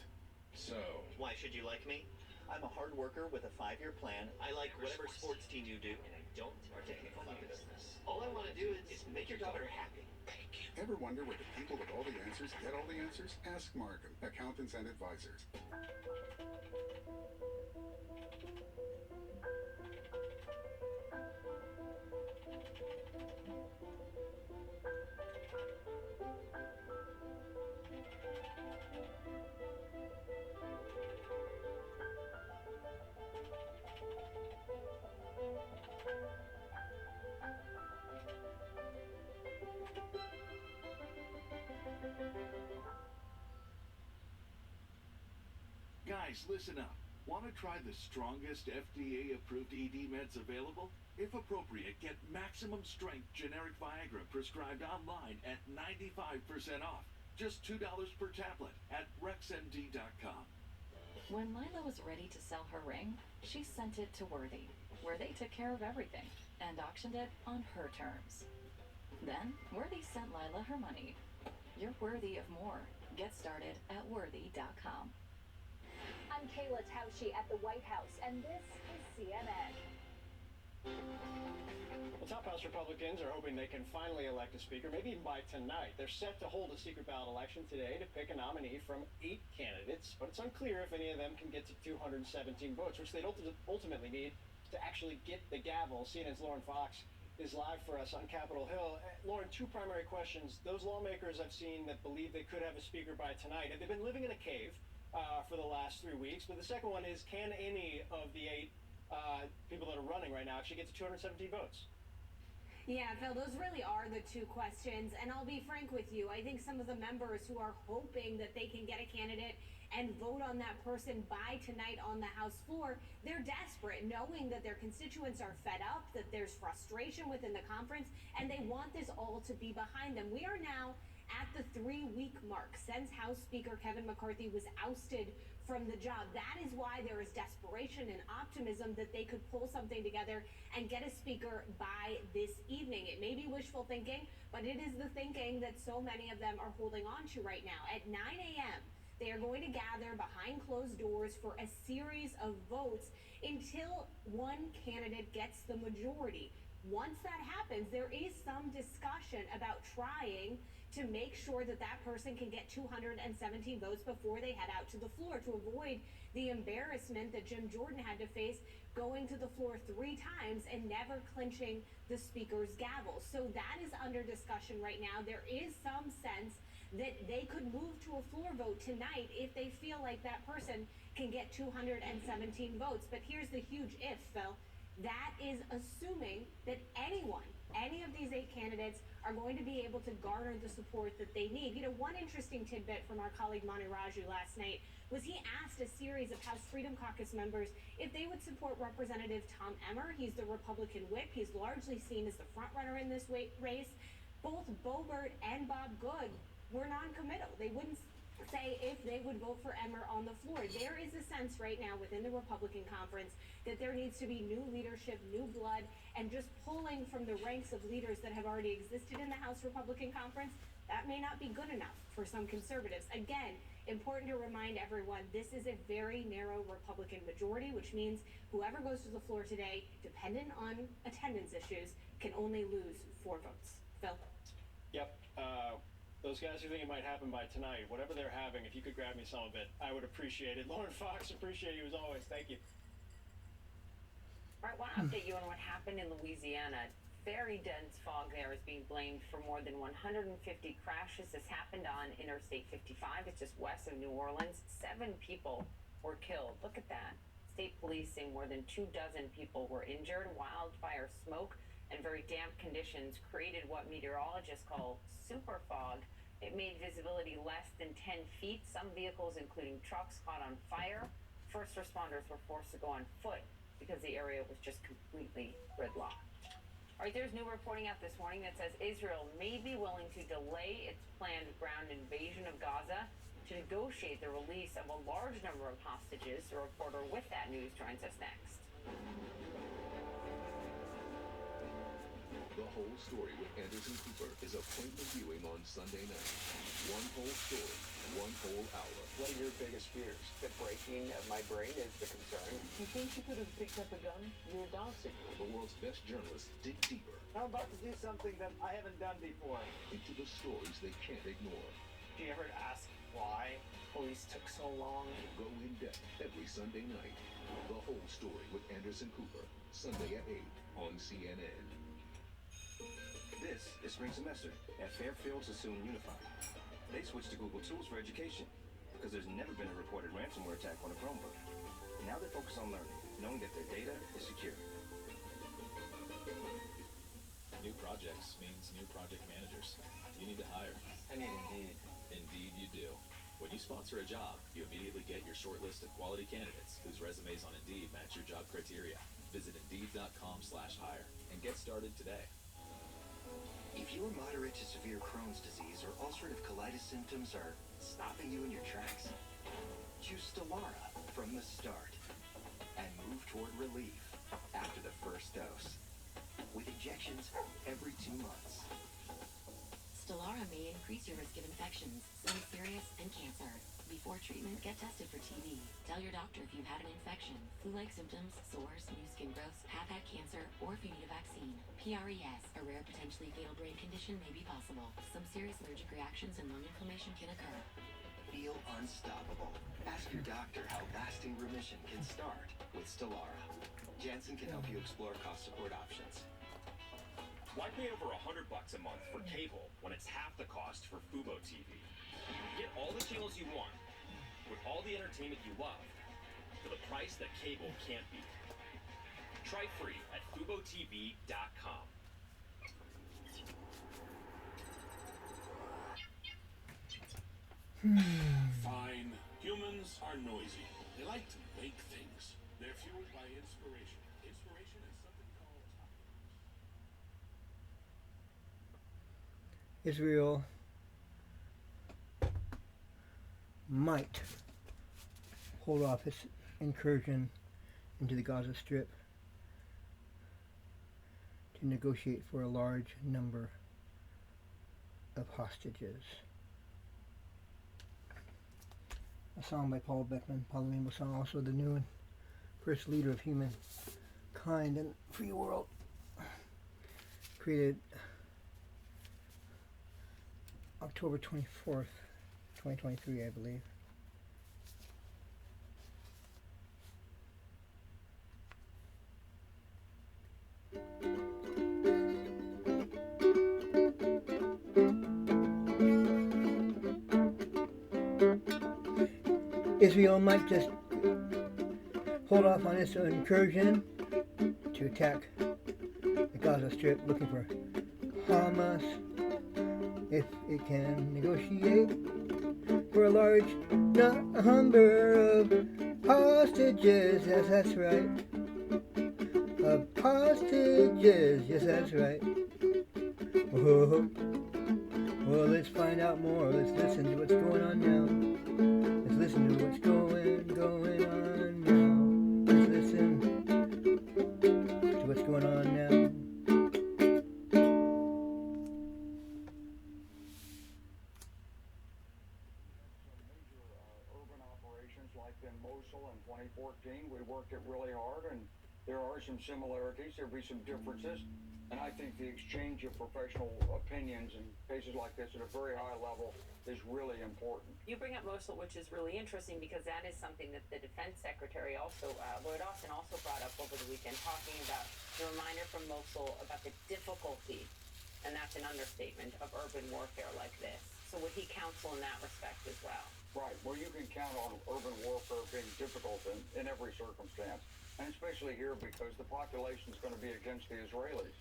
So, why should you like me? I'm a hard worker with a 5-year plan. I like whatever sports team you do, and I don't partake in funny business. All I want to do is make your daughter happy. Ever wonder where the people with all the answers get all the answers? Ask Markham, accountants and advisors. Guys, listen up. Want to try the strongest FDA-approved ED meds available? If appropriate, get maximum strength generic Viagra prescribed online at 95% off. Just $2 per tablet at rexmd.com. When Lila was ready to sell her ring, she sent it to Worthy, where they took care of everything and auctioned it on her terms. Then, Worthy sent Lila her money. You're worthy of more. Get started at worthy.com. I'm Kayla Tausche at the White House, and this is CNN. The top House Republicans are hoping they can finally elect a speaker, maybe even by tonight. They're set to hold a secret ballot election today to pick a nominee from 8 candidates, but it's unclear if any of them can get to 217 votes, which they'd ultimately need to actually get the gavel. CNN's Lauren Fox is live for us on Capitol Hill. Lauren, 2 primary questions. Those lawmakers I've seen that believe they could have a speaker by tonight, have they been living in a cave for the last 3 weeks? But the second one is, can any of the 8 people that are running right now actually get to 217 votes? Yeah, Phil, those really are the 2 questions. And I'll be frank with you, I think some of the members who are hoping that they can get a candidate and vote on that person by tonight on the House floor, they're desperate, knowing that their constituents are fed up, that there's frustration within the conference, and they want this all to be behind them. We are now at the 3-week mark since House Speaker Kevin McCarthy was ousted from the job. That is why there is desperation and optimism that they could pull something together and get a speaker by this evening. It may be wishful thinking, but it is the thinking that so many of them are holding on to right now. At 9 a.m., they are going to gather behind closed doors for a series of votes until one candidate gets the majority. Once that happens, there is some discussion about trying to make sure that that person can get 217 votes before they head out to the floor, to avoid the embarrassment that Jim Jordan had to face going to the floor 3 times and never clinching the speaker's gavel. So that is under discussion right now. There is some sense that they could move to a floor vote tonight if they feel like that person can get 217 votes. But here's the huge if, Phil. That is assuming that any of these 8 candidates are going to be able to garner the support that they need. You know, one interesting tidbit from our colleague Mani Raju last night was he asked a series of House Freedom Caucus members if they would support Representative Tom Emmer. He's the Republican whip. He's largely seen as the front runner in this race. Both Boebert and Bob Good were non-committal. They wouldn't say if they would vote for Emmer on the floor. There is a sense right now within the Republican conference that there needs to be new leadership, new blood, and just pulling from the ranks of leaders that have already existed in the House Republican Conference, that may not be good enough for some conservatives. Again, important to remind everyone, this is a very narrow Republican majority, which means whoever goes to the floor today, dependent on attendance issues, can only lose 4 votes. Phil? Yep. Those guys who think it might happen by tonight, whatever they're having, if you could grab me some of it, I would appreciate it. Lauren Fox, appreciate you as always. Thank you. All right, I want to update you on what happened in Louisiana. Very dense fog there is being blamed for more than 150 crashes. This happened on Interstate 55. It's just west of New Orleans. 7 people were killed. Look at that. State police say more than 24 people were injured. Wildfire smoke and very damp conditions created what meteorologists call super fog. It made visibility less than 10 feet. Some vehicles, including trucks, caught on fire. First responders were forced to go on foot because the area was just completely gridlocked. All right, there's new reporting out this morning that says Israel may be willing to delay its planned ground invasion of Gaza to negotiate the release of a large number of hostages. A reporter with that news joins us next. The Whole Story with Anderson Cooper is appointment viewing on Sunday night. One whole story, one whole hour. What are your biggest fears? The breaking of my brain is the concern. You think you could have picked up a gun? You're a dog signal. The world's best journalists dig deeper I'm about to do something that I haven't done before. into the stories they can't ignore. Do you ever ask why police took so long? Go in depth every Sunday night. The Whole Story with Anderson Cooper, Sunday at 8 on CNN. This is spring semester at Fairfield Sassoon Unified. They switched to Google Tools for education because there's never been a reported ransomware attack on a Chromebook. Now they focus on learning, knowing that their data is secure. New projects means new project managers. You need to hire. I need Indeed. Indeed you do. When you sponsor a job, you immediately get your short list of quality candidates whose resumes on Indeed match your job criteria. Visit Indeed.com/hire and get started today. If your moderate to severe Crohn's disease or ulcerative colitis symptoms are stopping you in your tracks, choose Stelara from the start and move toward relief after the first dose. With injections every 2 months. Stelara may increase your risk of infections, some serious, and cancer. Before treatment, get tested for TB. Tell your doctor if you've had an infection, flu-like symptoms, sores, new skin growths, have had cancer, or if you need a vaccine. PRES, a rare potentially fatal brain condition, may be possible. Some serious allergic reactions and lung inflammation can occur. Feel unstoppable. Ask your doctor how lasting remission can start with Stelara. Janssen can help you explore cost support options. Why pay over $100 a month for cable when it's half the cost for Fubo TV? Get all the channels you want with all the entertainment you love for the price that cable can't beat. Try free at FuboTV.com. Fine. Humans are noisy. They like to make things. They're fueled by inspiration. Inspiration is something called Israel might hold off its incursion into the Gaza Strip to negotiate for a large number of hostages. A song by Paul Beckman, Paul Rainbow song, also the new first leader of humankind and free world, created October 24th, 2023, I believe. Israel might just hold off on its incursion to attack the Gaza Strip, looking for HAMAS if it can negotiate for a large number of hostages. Yes, that's right. Of hostages. Yes, that's right. Whoa. Well, let's find out more. Let's listen to what's going on now. Let's listen to what's going on now. Let's listen to what's going on now. Urban operations like in Mosul in 2014, we worked it really hard, and there are some similarities, there'll be some differences, and I think the exchange of professional opinions in cases like this at a very high level is really important. You bring up Mosul, which is really interesting because that is something that the Defense Secretary also, Lloyd Austin, also brought up over the weekend, talking about the reminder from Mosul about the difficulty, and that's an understatement, of urban warfare like this. So would he counsel in that respect as well? Right, well, you can count on urban warfare being difficult in every circumstance, and especially here because the population is going to be against the Israelis.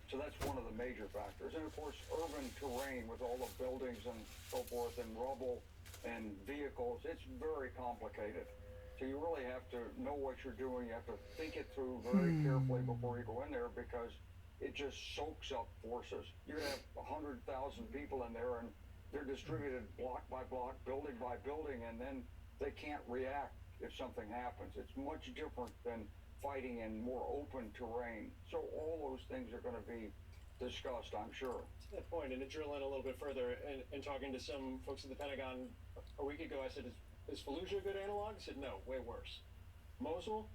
So that's one of the major factors. And of course, urban terrain with all the buildings and so forth and rubble and vehicles, it's very complicated. So you really have to know what you're doing. You have to think it through very carefully before you go in there because it just soaks up forces. You're going to have 100,000 people in there, and they're distributed block by block, building by building, and then they can't react if something happens. It's much different than fighting in more open terrain. So all those things are going to be discussed, I'm sure. To that point, and to drill in a little bit further, and talking to some folks at the Pentagon a week ago, I said, is Fallujah a good analog? I said, no, way worse. Mosul,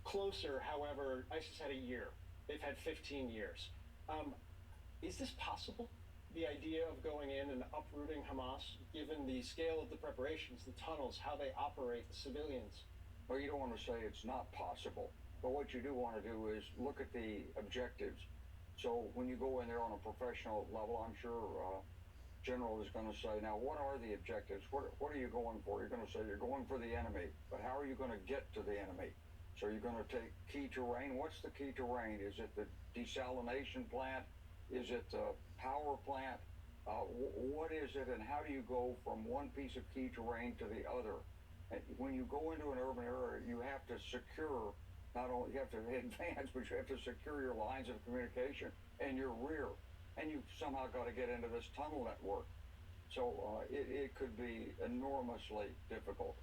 closer, however, ISIS had a year. They've had 15 years. Is this possible? The idea of going in and uprooting Hamas, given the scale of the preparations, the tunnels, how they operate, the civilians? Well, you don't want to say it's not possible, but what you do want to do is look at the objectives. So when you go in there on a professional level, I'm sure General is going to say, now what are the objectives? What are you going for? You're going to say you're going for the enemy, but how are you going to get to the enemy? So you're going to take key terrain. What's the key terrain? Is it the desalination plant? Is it the power plant? What is it, and how do you go from one piece of key terrain to the other? And when you go into an urban area, you have to secure, not only you have to advance, but you have to secure your lines of communication and your rear. And you've somehow got to get into this tunnel network. So it could be enormously difficult.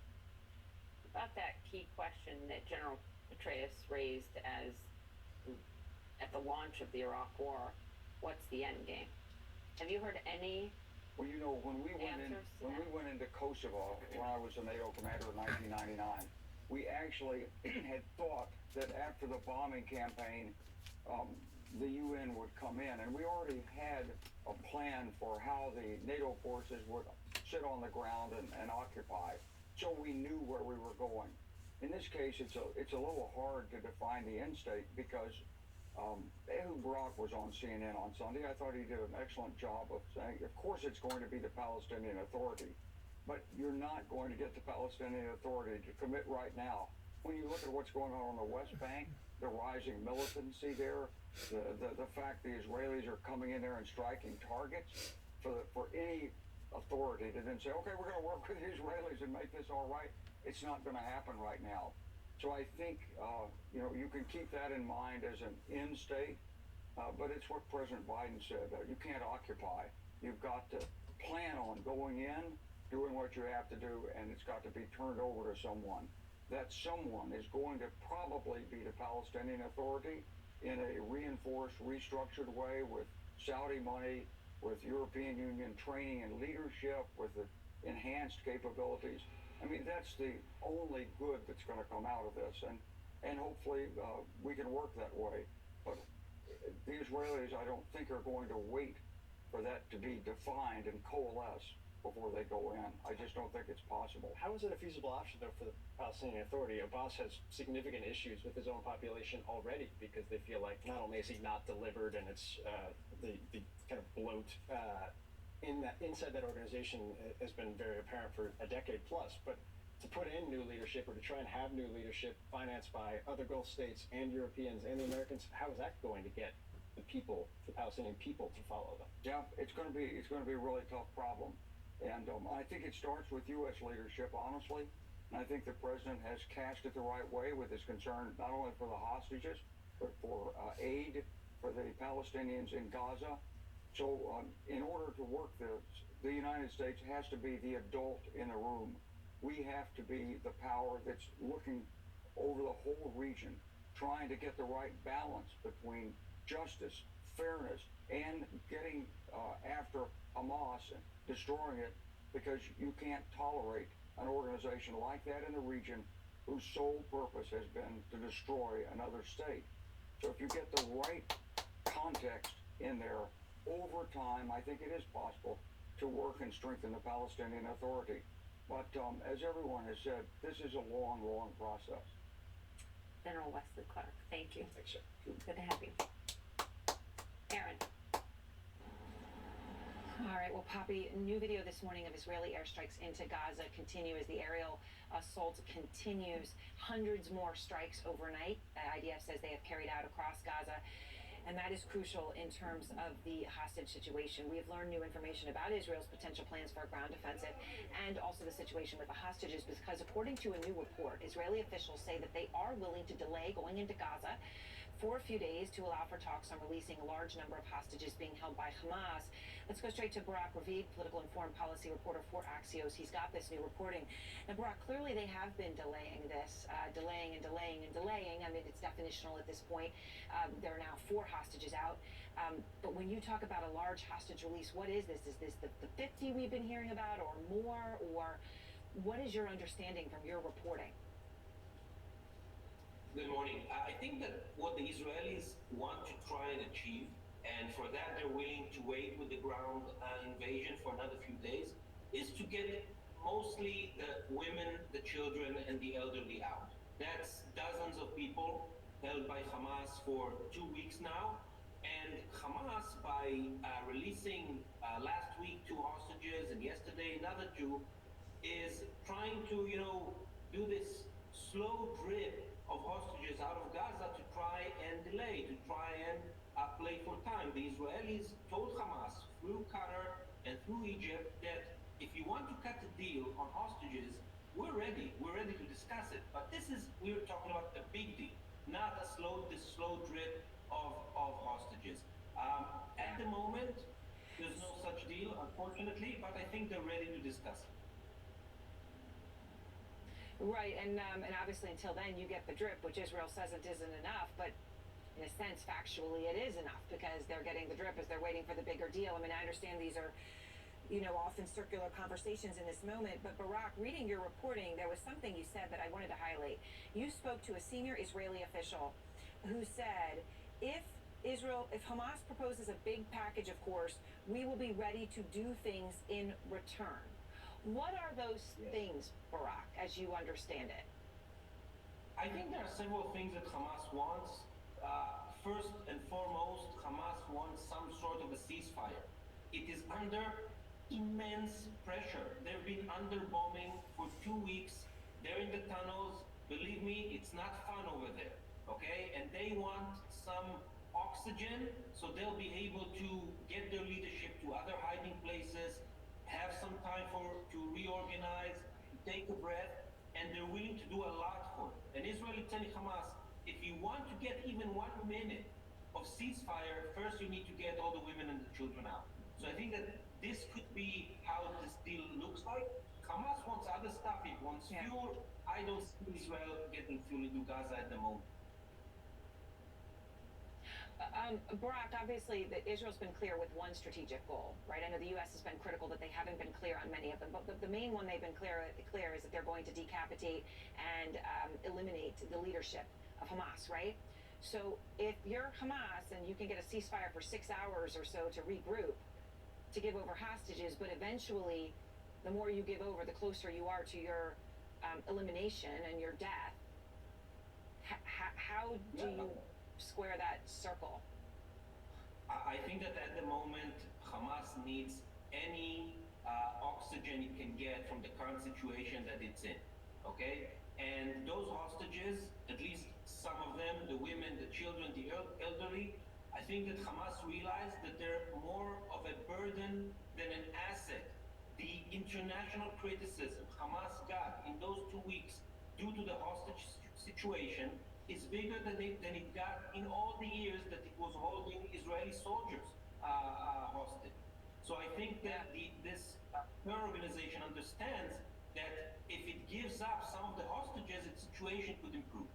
About that key question that General Petraeus raised as at the launch of the Iraq War, what's the end game? Have you heard any? Well, you know, when we went into Kosovo, when I was a NATO commander in 1999, we actually had thought that after the bombing campaign, the UN would come in, and we already had a plan for how the NATO forces would sit on the ground and occupy. So we knew where we were going. In this case, it's a little hard to define the end state because Ehud Barak was on CNN on Sunday. I thought he did an excellent job of saying, of course it's going to be the Palestinian Authority, but you're not going to get the Palestinian Authority to commit right now. When you look at what's going on the West Bank, the rising militancy there, the fact the Israelis are coming in there and striking targets for any authority to then say, okay, we're going to work with the Israelis and make this all right, it's not going to happen right now. So I think, you can keep that in mind as an end state, but it's what President Biden said. You can't occupy. You've got to plan on going in, doing what you have to do, and it's got to be turned over to someone. That someone is going to probably be the Palestinian Authority in a reinforced, restructured way with Saudi money, with European Union training and leadership, with the enhanced capabilities. I mean, that's the only good that's going to come out of this, and hopefully we can work that way. But the Israelis, I don't think, are going to wait for that to be defined and coalesce before they go in. I just don't think it's possible. How is it a feasible option, though, for the Palestinian Authority? Abbas has significant issues with his own population already because they feel like not only is he not delivered, and it's the kind of bloat inside that organization has been very apparent for a decade plus, but to put in new leadership or to try and have new leadership financed by other Gulf states and Europeans and the Americans, how is that going to get the people, the Palestinian people, to follow them? Yeah, it's going to be a really tough problem, and I think it starts with U.S. leadership, honestly. And I think the president has cast it the right way with his concern not only for the hostages but for aid for the Palestinians in Gaza. So in order to work this, the United States has to be the adult in the room. We have to be the power that's looking over the whole region, trying to get the right balance between justice, fairness, and getting after Hamas and destroying it, because you can't tolerate an organization like that in the region whose sole purpose has been to destroy another state. So if you get the right context in there, over time, I think it is possible to work and strengthen the Palestinian Authority. But as everyone has said, this is a long, long process. General Wesley Clark, thank you. Thanks, sir. Good to have you. Aaron. All right, well, Poppy, new video this morning of Israeli airstrikes into Gaza continue as the aerial assault continues. Hundreds more strikes overnight. IDF says they have carried out across Gaza. And that is crucial in terms of the hostage situation. We have learned new information about Israel's potential plans for a ground offensive and also the situation with the hostages, because according to a new report, Israeli officials say that they are willing to delay going into Gaza for a few days to allow for talks on releasing a large number of hostages being held by Hamas. Let's go straight to Barak Ravid, political and foreign policy reporter for Axios. He's got this new reporting. Now, Barak, clearly they have been delaying this, delaying and delaying and delaying. I mean, it's definitional at this point. There are now 4 hostages out. But when you talk about a large hostage release, what is this? Is this the 50 we've been hearing about or more? Or what is your understanding from your reporting? Good morning. I think that what the Israelis want to try and achieve, and for that they're willing to wait with the ground invasion for another few days, is to get mostly the women, the children, and the elderly out. That's dozens of people held by Hamas for 2 weeks now. And Hamas, by releasing last week 2 hostages and yesterday another 2, is trying to, do this slow drip of hostages out of Gaza to try and delay, to try and play for time. The Israelis told Hamas through Qatar and through Egypt that if you want to cut a deal on hostages, we're ready. We're ready to discuss it. But we're talking about a big deal, not this slow drip of hostages. At the moment, there's no such deal, unfortunately, but I think they're ready to discuss it. Right, and obviously until then you get the drip, which Israel says it isn't enough, but in a sense, factually, it is enough because they're getting the drip as they're waiting for the bigger deal. I mean, I understand these are, often circular conversations in this moment, but Barak, reading your reporting, there was something you said that I wanted to highlight. You spoke to a senior Israeli official who said, if Hamas proposes a big package, of course, we will be ready to do things in return. What are those things, Barak, as you understand it? I think there are several things that Hamas wants. First and foremost, Hamas wants some sort of a ceasefire. It is under immense pressure. They've been under bombing for 2 weeks. They're in the tunnels. Believe me, it's not fun over there, okay? And they want some oxygen so they'll be able to get their leadership to other hiding places, have some time to reorganize, take a breath, and they're willing to do a lot for it. And Israel is telling Hamas, if you want to get even 1 minute of ceasefire, first you need to get all the women and the children out. So I think that this could be how this deal looks like. Hamas wants other stuff. It wants fuel. I don't see Israel getting fuel into Gaza at the moment. Barak, obviously, Israel's been clear with one strategic goal, right? I know the U.S. has been critical that they haven't been clear on many of them, but the main one they've been clear is that they're going to decapitate and eliminate the leadership of Hamas, right? So if you're Hamas and you can get a ceasefire for 6 hours or so to regroup, to give over hostages, but eventually the more you give over, the closer you are to your elimination and your death, how do you square that circle? I think that at the moment, Hamas needs any oxygen it can get from the current situation that it's in, okay? And those hostages, at least some of them, the women, the children, the elderly, I think that Hamas realized that they're more of a burden than an asset. The international criticism Hamas got in those 2 weeks due to the hostage situation is bigger than it got in all the years that it was holding Israeli soldiers hostage. So I think that her organization understands that if it gives up some of the hostages, its situation could improve.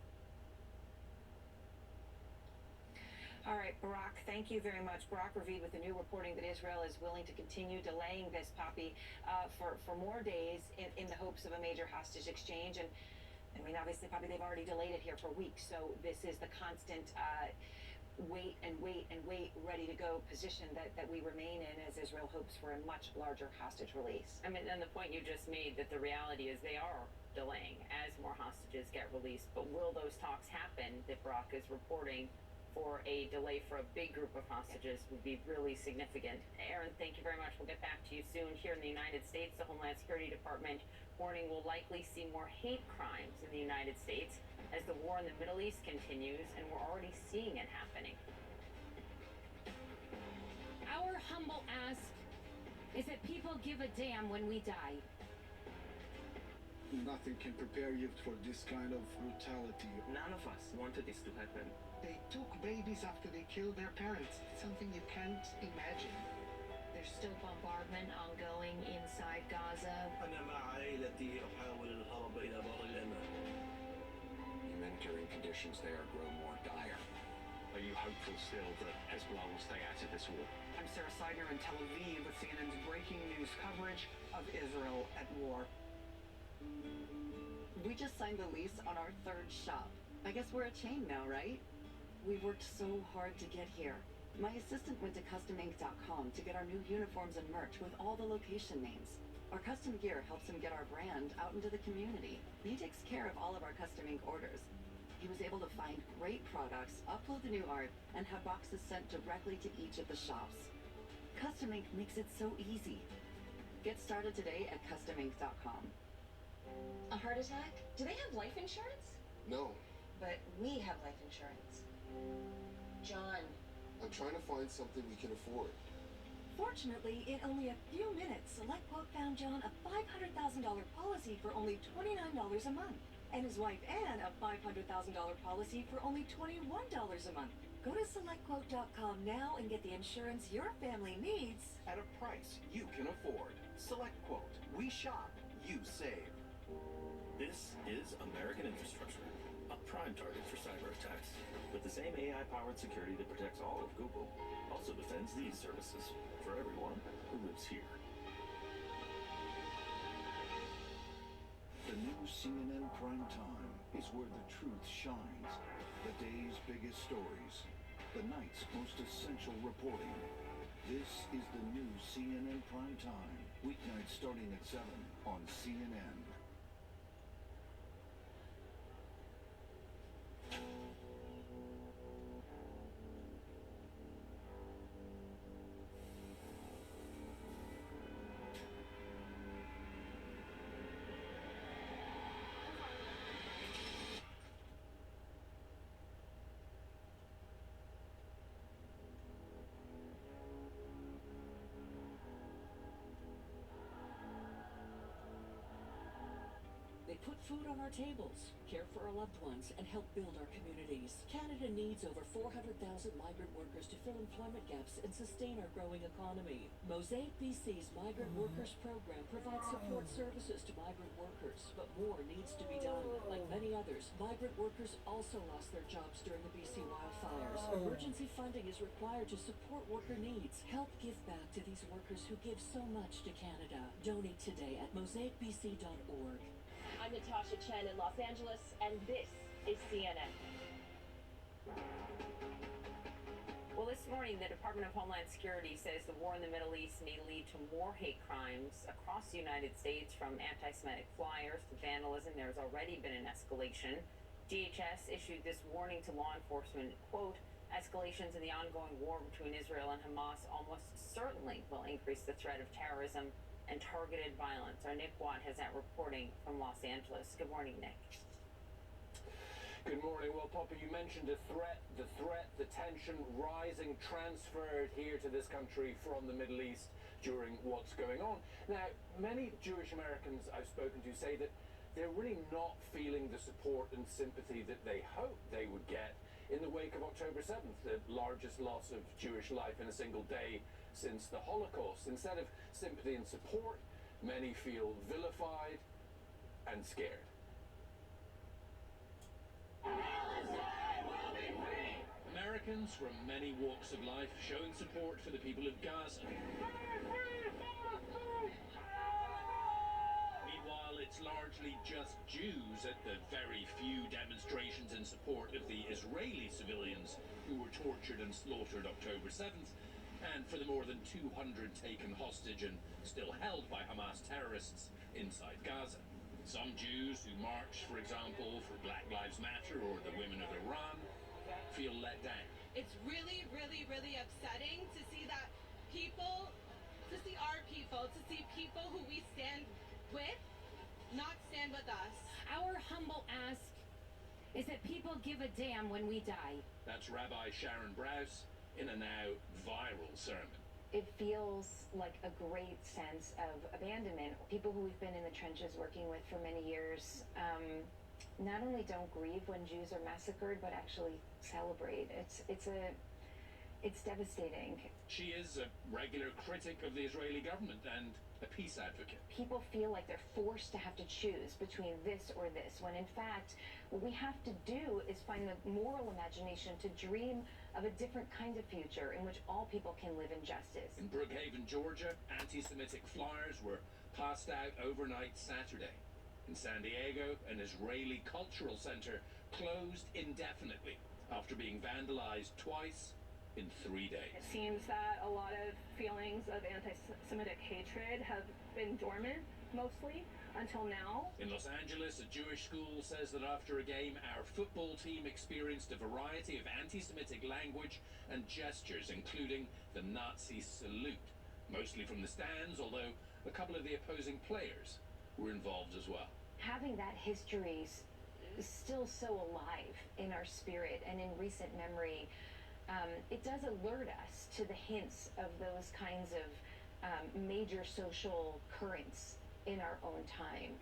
All right, Barak, thank you very much. Barak Ravid with the new reporting that Israel is willing to continue delaying this, Poppy, for more days in the hopes of a major hostage exchange. And I mean, obviously, Poppy, they've already delayed it here for weeks. So this is the constant wait and wait and wait, ready to go position that we remain in as Israel hopes for a much larger hostage release. I mean, and the point you just made that the reality is they are delaying as more hostages get released. But will those talks happen that Barak is reporting for a delay for a big group of hostages would be really significant. Aaron, thank you very much. We'll get back to you soon. Here in the United States, the Homeland Security Department warning we'll likely see more hate crimes in the United States as the war in the Middle East continues, and we're already seeing it happening. Our humble ask is that people give a damn when we die. Nothing can prepare you for this kind of brutality. None of us wanted this to happen. They took babies after they killed their parents. It's something you can't imagine. There's still bombardment ongoing inside Gaza? Humanitarian conditions there grow more dire. Are you hopeful still that Hezbollah will stay out of this war? I'm Sarah Seidner in Tel Aviv with CNN's breaking news coverage of Israel at war. We just signed the lease on our third shop. I guess we're a chain now, right? We've worked so hard to get here. My assistant went to CustomInc.com to get our new uniforms and merch with all the location names. Our custom gear helps him get our brand out into the community. He takes care of all of our Custom Inc. orders. He was able to find great products, upload the new art, and have boxes sent directly to each of the shops. Custom Inc. makes it so easy. Get started today at CustomInc.com. A heart attack? Do they have life insurance? No, But we have life insurance. John. I'm trying to find something we can afford. Fortunately, in only a few minutes, SelectQuote found John a $500,000 policy for only $29 a month. And his wife Ann a $500,000 policy for only $21 a month. Go to SelectQuote.com now and get the insurance your family needs. At a price you can afford. SelectQuote. We shop, you save. This is American infrastructure, a prime target for cyber attacks. But the same AI-powered security that protects all of Google also defends these services for everyone who lives here. The new CNN Prime Time is where the truth shines. The day's biggest stories. The night's most essential reporting. This is the new CNN Prime Time. Weeknights starting at 7 on CNN. They put food on our tables, care for our loved ones, and help build our communities. Canada needs over 400,000 migrant workers to fill employment gaps and sustain our growing economy. Mosaic BC's Migrant Workers Program provides support services to migrant workers, but more needs to be done. Like many others, migrant workers also lost their jobs during the BC wildfires. Emergency funding is required to support worker needs. Help give back to these workers who give so much to Canada. Donate today at mosaicbc.org. I'm Natasha Chen in Los Angeles, and this is CNN. Well, this morning, the Department of Homeland Security says the war in the Middle East may lead to more hate crimes across the United States, from anti-Semitic flyers to vandalism. There's already been an escalation. DHS issued this warning to law enforcement, quote, escalations in the ongoing war between Israel and Hamas almost certainly will increase the threat of terrorism and targeted violence. Our Nick Watt has that reporting from Los Angeles. Good morning, Nick. Good morning. Well, Poppy, you mentioned the tension rising, transferred here to this country from the Middle East during what's going on. Now, many Jewish Americans I've spoken to say that they're really not feeling the support and sympathy that they hoped they would get in the wake of October 7th, the largest loss of Jewish life in a single day since the Holocaust. Instead of sympathy and support, many feel vilified and scared. Americans from many walks of life showing support for the people of Gaza. Meanwhile, it's largely just Jews at the very few demonstrations in support of the Israeli civilians who were tortured and slaughtered October 7th, and for the more than 200 taken hostage and still held by Hamas terrorists inside Gaza. Some Jews who marched, for example, for Black Lives Matter or the women of Iran, feel let down. It's really, really, really upsetting to see that people, to see our people, to see people who we stand with, not stand with us. Our humble ask is that people give a damn when we die. That's Rabbi Sharon Brous in a now viral sermon. It feels like a great sense of abandonment. People who we've been in the trenches working with for many years not only don't grieve when Jews are massacred, but actually celebrate. It's It's devastating. She is a regular critic of the Israeli government and a peace advocate. People feel like they're forced to have to choose between this or this, when in fact, what we have to do is find the moral imagination to dream of a different kind of future in which all people can live in justice. In Brookhaven, Georgia, anti-Semitic flyers were passed out overnight Saturday. In San Diego, an Israeli cultural center closed indefinitely after being vandalized twice in 3 days. It seems that a lot of feelings of anti-Semitic hatred have been dormant, mostly, until now. In Los Angeles, a Jewish school says that after a game, our football team experienced a variety of anti-Semitic language and gestures, including the Nazi salute, mostly from the stands, although a couple of the opposing players were involved as well. Having that history still so alive in our spirit and in recent memory, it does alert us to the hints of those kinds of major social currents in our own time.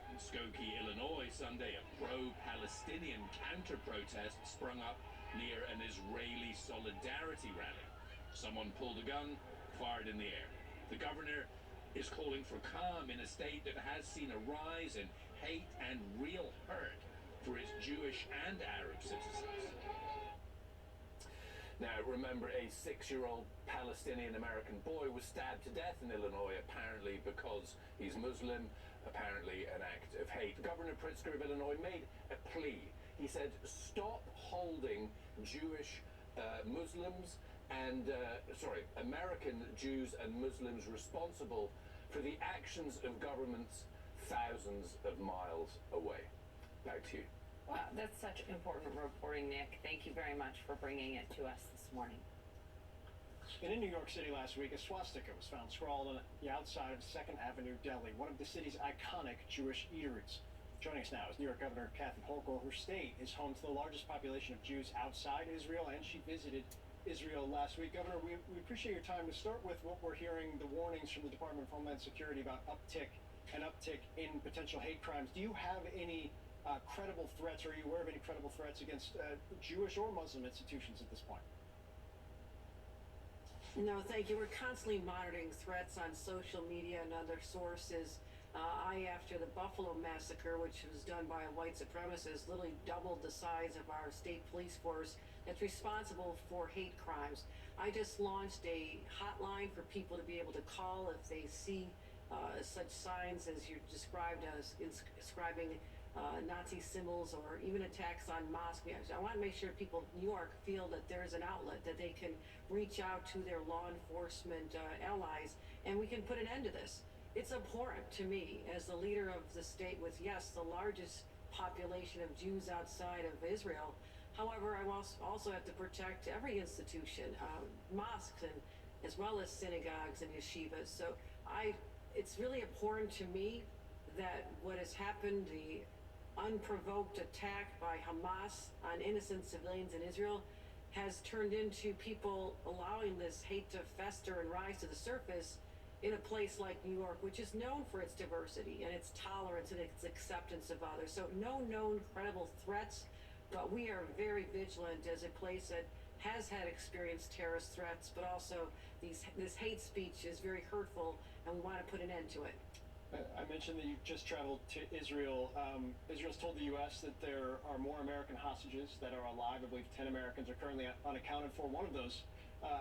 In Skokie, Illinois, Sunday, a pro-Palestinian counter-protest sprung up near an Israeli solidarity rally. Someone pulled a gun, fired in the air. The governor is calling for calm in a state that has seen a rise in hate and real hurt for its Jewish and Arab citizens. Now, remember, a 6-year-old Palestinian-American boy was stabbed to death in Illinois, apparently because he's Muslim, apparently an act of hate. Governor Pritzker of Illinois made a plea. He said, stop holding Jewish Muslims and, American Jews and Muslims responsible for the actions of governments thousands of miles away. Back to you. Wow, that's such important reporting, Nick. Thank you very much for bringing it to us this morning. And in New York City last week, a swastika was found scrawled on the outside of 2nd Avenue Deli, one of the city's iconic Jewish eateries. Joining us now is New York Governor Kathy Hochul. Her state is home to the largest population of Jews outside Israel, and she visited Israel last week. Governor, we appreciate your time. To start with what we're hearing, the warnings from the Department of Homeland Security about uptick in potential hate crimes. Do you have any credible threats, or are you aware of any credible threats against Jewish or Muslim institutions at this point? No, thank you. We're constantly monitoring threats on social media and other sources. After the Buffalo massacre, which was done by a white supremacist, literally doubled the size of our state police force that's responsible for hate crimes. I just launched a hotline for people to be able to call if they see such signs as you described as describing Nazi symbols or even attacks on mosques. I want to make sure people in New York feel that there's an outlet that they can reach out to their law enforcement allies, and we can put an end to this. It's abhorrent to me as the leader of the state with, yes, the largest population of Jews outside of Israel. However, I also have to protect every institution, mosques, and as well as synagogues and yeshivas. So it's really abhorrent to me that what has happened, the unprovoked attack by Hamas on innocent civilians in Israel, has turned into people allowing this hate to fester and rise to the surface in a place like New York, which is known for its diversity and its tolerance and its acceptance of others. So no known credible threats, but we are very vigilant as a place that has had experienced terrorist threats, but also this hate speech is very hurtful, and we want to put an end to it. I mentioned that you just traveled to Israel. Israel's told the U.S. that there are more American hostages that are alive. I believe 10 Americans are currently unaccounted for. One of those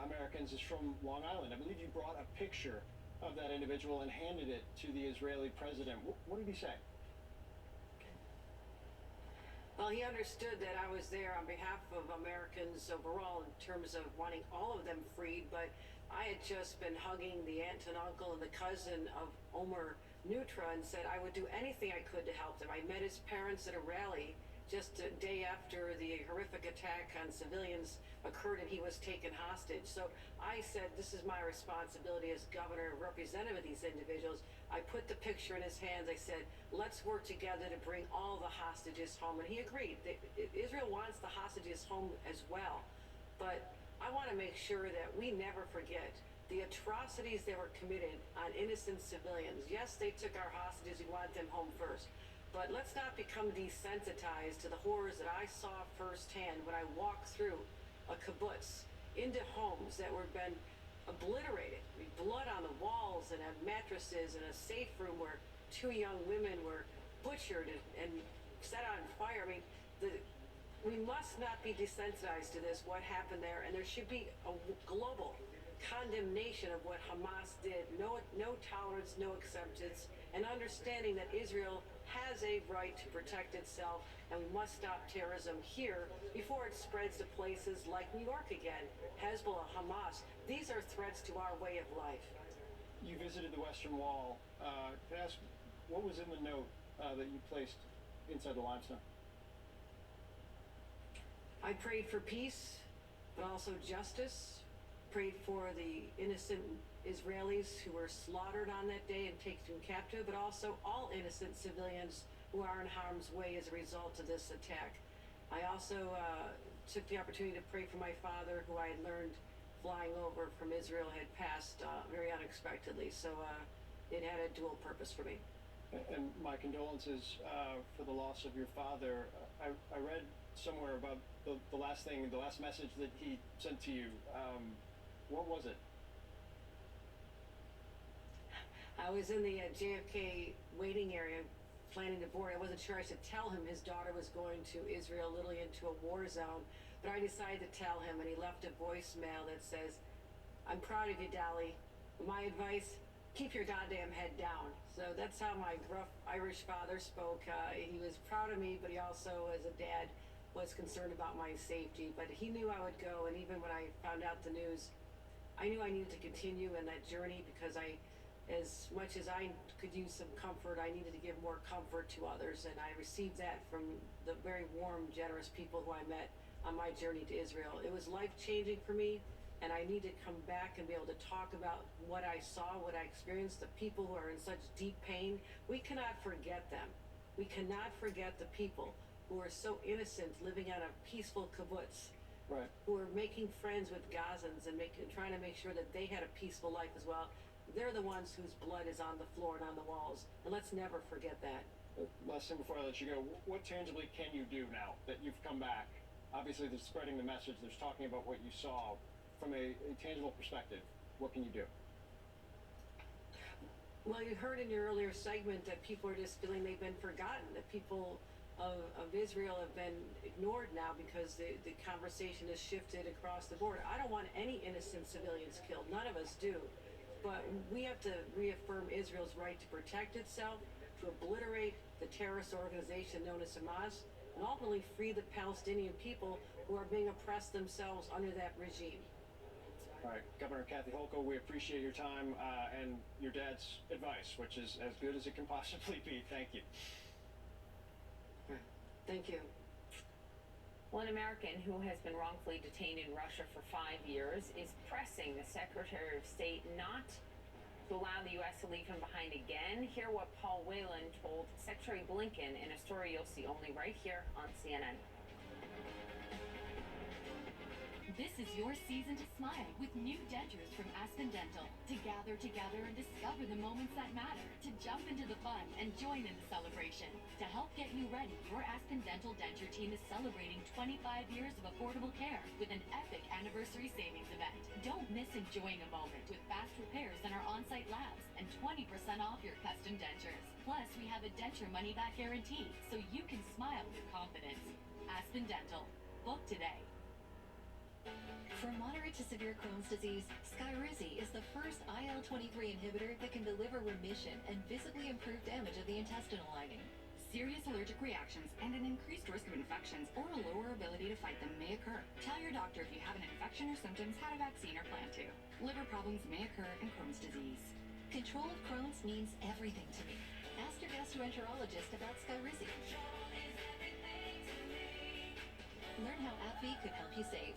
Americans is from Long Island. I believe you brought a picture of that individual and handed it to the Israeli president. What did he say? Well, he understood that I was there on behalf of Americans overall in terms of wanting all of them freed, but I had just been hugging the aunt and uncle and the cousin of Omer Nutra and said I would do anything I could to help them. I met his parents at a rally just a day after the horrific attack on civilians occurred and he was taken hostage. So I said, this is my responsibility as governor and representative of these individuals. I put the picture in his hands. I said, let's work together to bring all the hostages home. And he agreed. Israel wants the hostages home as well. But I want to make sure that we never forget the atrocities that were committed on innocent civilians. Yes, they took our hostages. We want them home first. But let's not become desensitized to the horrors that I saw firsthand when I walked through a kibbutz into homes that were been obliterated. I mean, blood on the walls and mattresses and a safe room where 2 young women were butchered and set on fire. I mean, we must not be desensitized to this, what happened there, and there should be a global condemnation of what Hamas did. No tolerance, no acceptance, and understanding that Israel has a right to protect itself, and we must stop terrorism here before it spreads to places like New York again. Hezbollah, Hamas, these are threats to our way of life. You visited the Western Wall. Can I ask, what was in the note that you placed inside the limestone? I prayed for peace, but also justice. Prayed for the innocent Israelis who were slaughtered on that day and taken captive, but also all innocent civilians who are in harm's way as a result of this attack. I also took the opportunity to pray for my father, who I had learned flying over from Israel had passed very unexpectedly. So it had a dual purpose for me. And my condolences for the loss of your father. I read somewhere about the last message that he sent to you. What was it? I was in the JFK waiting area planning to board. I wasn't sure I should tell him his daughter was going to Israel, literally into a war zone, but I decided to tell him, and he left a voicemail that says, "I'm proud of you, Dolly. My advice, keep your goddamn head down." So that's how my gruff Irish father spoke. He was proud of me, but he also, as a dad, was concerned about my safety. But he knew I would go, and even when I found out the news, I knew I needed to continue in that journey, because as much as I could use some comfort, I needed to give more comfort to others, and I received that from the very warm, generous people who I met on my journey to Israel. It was life-changing for me, and I need to come back and be able to talk about what I saw, what I experienced, the people who are in such deep pain. We cannot forget them. We cannot forget the people who are so innocent, living on a peaceful kibbutz, right, who are making friends with Gazans and trying to make sure that they had a peaceful life as well. They're the ones whose blood is on the floor and on the walls, and let's never forget that. Last thing before I let you go, what tangibly can you do now that you've come back? Obviously, there's spreading the message, there's talking about what you saw. From a tangible perspective, what can you do? Well, you heard in your earlier segment that people are just feeling they've been forgotten, that people of Israel have been ignored now because the conversation has shifted across the board. I don't want any innocent civilians killed. None of us do. But we have to reaffirm Israel's right to protect itself, to obliterate the terrorist organization known as Hamas, and ultimately free the Palestinian people who are being oppressed themselves under that regime. All right, Governor Kathy Hochul, we appreciate your time and your dad's advice, which is as good as it can possibly be. Thank you. Thank you. Well, an American who has been wrongfully detained in Russia for 5 years is pressing the Secretary of State not to allow the U.S. to leave him behind again. Hear what Paul Whelan told Secretary Blinken in a story you'll see only right here on CNN. This is your season to smile with new dentures from Aspen Dental. To gather together and discover the moments that matter. To jump into the fun and join in the celebration. To help get you ready, your Aspen Dental denture team is celebrating 25 years of affordable care with an epic anniversary savings event. Don't miss enjoying a moment with fast repairs in our on-site labs and 20% off your custom dentures. Plus, we have a denture money-back guarantee, so you can smile with confidence. Aspen Dental. Book today. For moderate to severe Crohn's disease, Skyrizi is the first IL-23 inhibitor that can deliver remission and visibly improve damage of the intestinal lining. Serious allergic reactions and an increased risk of infections or a lower ability to fight them may occur. Tell your doctor if you have an infection or symptoms, had a vaccine, or plan to. Liver problems may occur in Crohn's disease. Control of Crohn's means everything to me. Ask your gastroenterologist about Skyrizi. Learn how AbbVie could help you save.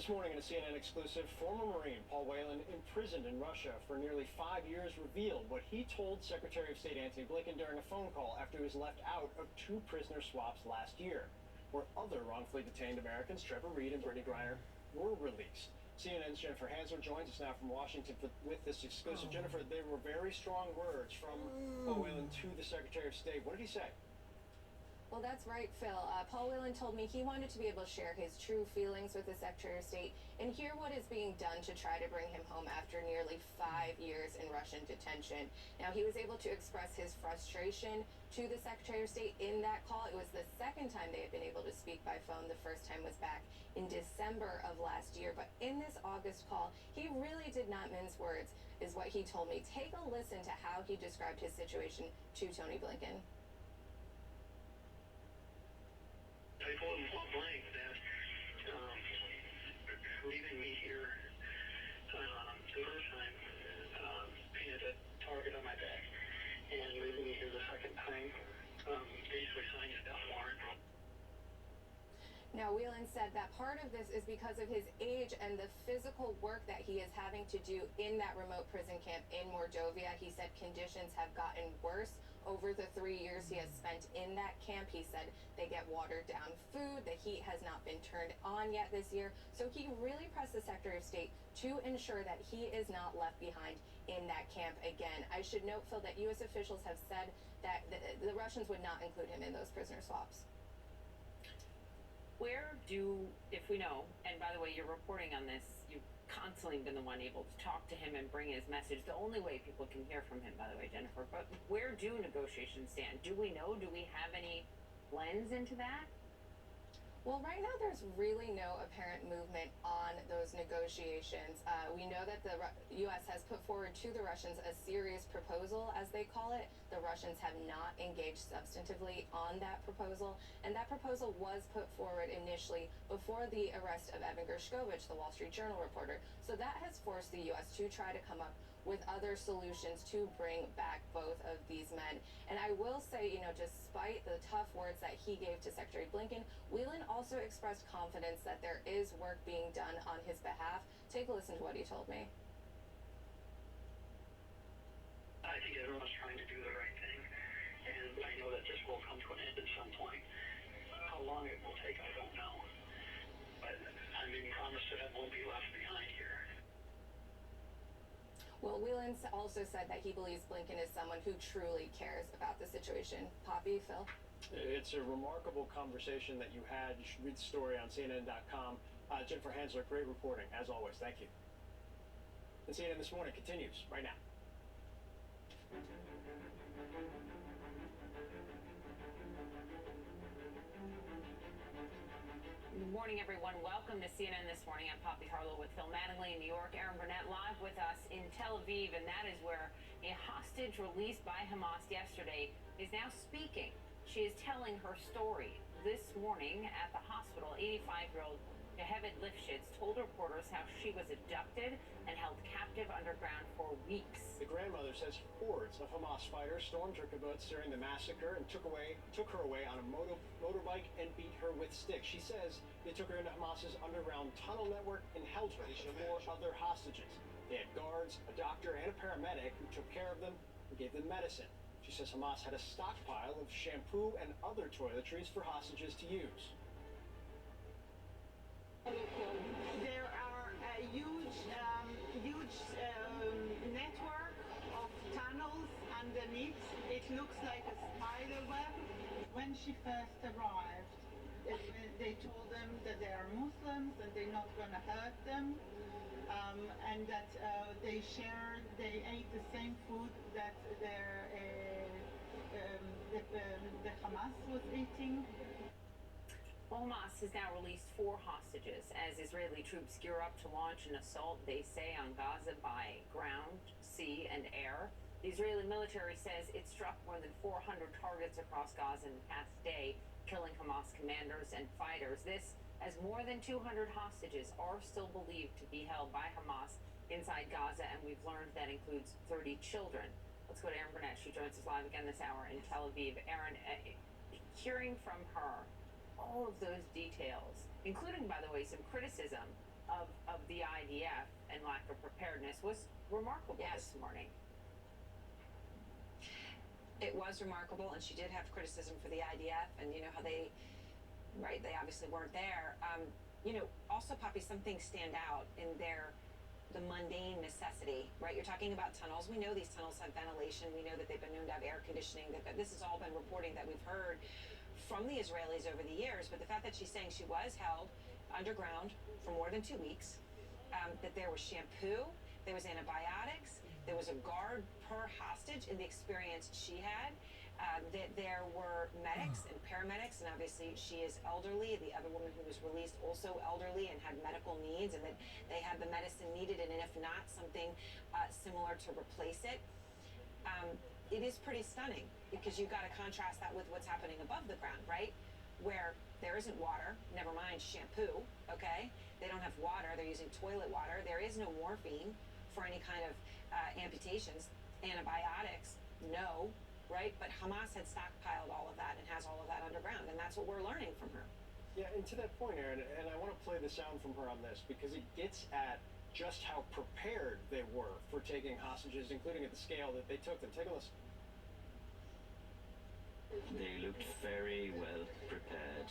This morning in a CNN exclusive, former Marine Paul Whelan, imprisoned in Russia for nearly 5 years, revealed what he told Secretary of State Antony Blinken during a phone call after he was left out of 2 prisoner swaps last year, where other wrongfully detained Americans, Trevor Reed and Brittany Griner, were released. CNN's Jennifer Hansler joins us now from Washington with this exclusive. Jennifer, there were very strong words from Paul Whelan to the Secretary of State. What did he say? Well, that's right, Phil. Paul Whelan told me he wanted to be able to share his true feelings with the Secretary of State and hear what is being done to try to bring him home after nearly 5 years in Russian detention. Now, he was able to express his frustration to the Secretary of State in that call. It was the second time they had been able to speak by phone. The first time was back in December of last year. But in this August call, he really did not mince words, is what he told me. Take a listen to how he described his situation to Tony Blinken. I told him point blank that leaving me here the first time painted a target on my back, and leaving me here the second time basically signed a death warrant. Now, Whelan said that part of this is because of his age and the physical work that he is having to do in that remote prison camp in Mordovia. He said conditions have gotten worse over the 3 years he has spent in that camp. He said they get watered down food, the heat has not been turned on yet this year. So he really pressed the Secretary of State to ensure that he is not left behind in that camp again. I should note, Phil, that U.S. officials have said that the Russians would not include him in those prisoner swaps. Where do, if we know, and by the way, you're reporting on this, you've constantly been the one able to talk to him and bring his message, the only way people can hear from him, by the way, Jennifer, but where do negotiations stand? Do we know? Do we have any lens into that? Well, right now there's really no apparent movement on those negotiations. We know that the U.S. has put forward to the Russians a serious proposal, as they call it. The Russians have not engaged substantively on that proposal, and that proposal was put forward initially before the arrest of Evan Gershkovich, the Wall Street Journal reporter. So that has forced the U.S. to try to come up with other solutions to bring back both of these men. And I will say, despite the tough words that he gave to Secretary Blinken, Whelan also expressed confidence that there is work being done on his behalf. Take a listen to what he told me. I think everyone's trying to do the right thing, and I know that this will come to an end at some point. How long it will take, I don't know. But I'm being promised that I won't be left behind here. Well, Whelan also said that he believes Blinken is someone who truly cares about the situation. Poppy, Phil? It's a remarkable conversation that you had. You should read the story on CNN.com. Jennifer Hansler, great reporting, as always. Thank you. And CNN This Morning continues right now. Good morning, everyone. Welcome to CNN This Morning. I'm Poppy Harlow with Phil Mattingly in New York. Erin Burnett live with us in Tel Aviv, and that is where a hostage released by Hamas yesterday is now speaking. She is telling her story. This morning at the hospital, 85-year-old Yehevet Lifshitz told reporters how she was abducted and held captive underground for weeks. The grandmother says hordes of Hamas fighters stormed her kibbutz during the massacre and took her away on a motorbike and beat her with sticks. She says they took her into Hamas's underground tunnel network and held her with 4 other hostages. They had guards, a doctor, and a paramedic who took care of them and gave them medicine. She says Hamas had a stockpile of shampoo and other toiletries for hostages to use. There are a huge network of tunnels underneath. It looks like a spider web. When she first arrived, they told them that they are Muslims and they're not going to hurt them, and that they ate the same food that the Hamas was eating. Well, Hamas has now released 4 hostages as Israeli troops gear up to launch an assault, they say, on Gaza by ground, sea, and air. The Israeli military says it struck more than 400 targets across Gaza in the past day, killing Hamas commanders and fighters. This, as more than 200 hostages are still believed to be held by Hamas inside Gaza, and we've learned that includes 30 children. Let's go to Erin Burnett. She joins us live again this hour in Tel Aviv. Erin, hearing from her all of those details, including, by the way, some criticism of the IDF and lack of preparedness was remarkable this morning. It was remarkable, and she did have criticism for the IDF, and you know how they obviously weren't there. Also, Poppy, some things stand out in the mundane necessity, right? You're talking about tunnels. We know these tunnels have ventilation. We know that they've been known to have air conditioning. That this has all been reporting that we've heard from the Israelis over the years. But the fact that she's saying she was held underground for more than 2 weeks, that there was shampoo, there was antibiotics, there was a guard per hostage in the experience she had, that there were medics and paramedics, and obviously she is elderly. The other woman who was released also elderly and had medical needs, and that they had the medicine needed, and if not, something similar to replace it. It is pretty stunning, because you've got to contrast that with what's happening above the ground, right? Where there isn't water, never mind shampoo, okay? They don't have water, they're using toilet water. There is no morphine for any kind of amputations. Antibiotics, no, right? But Hamas had stockpiled all of that and has all of that underground, and that's what we're learning from her. Yeah, and to that point, Aaron, and I want to play the sound from her on this, because it gets at just how prepared they were for taking hostages, including at the scale that they took them. Take a listen. They looked very well prepared.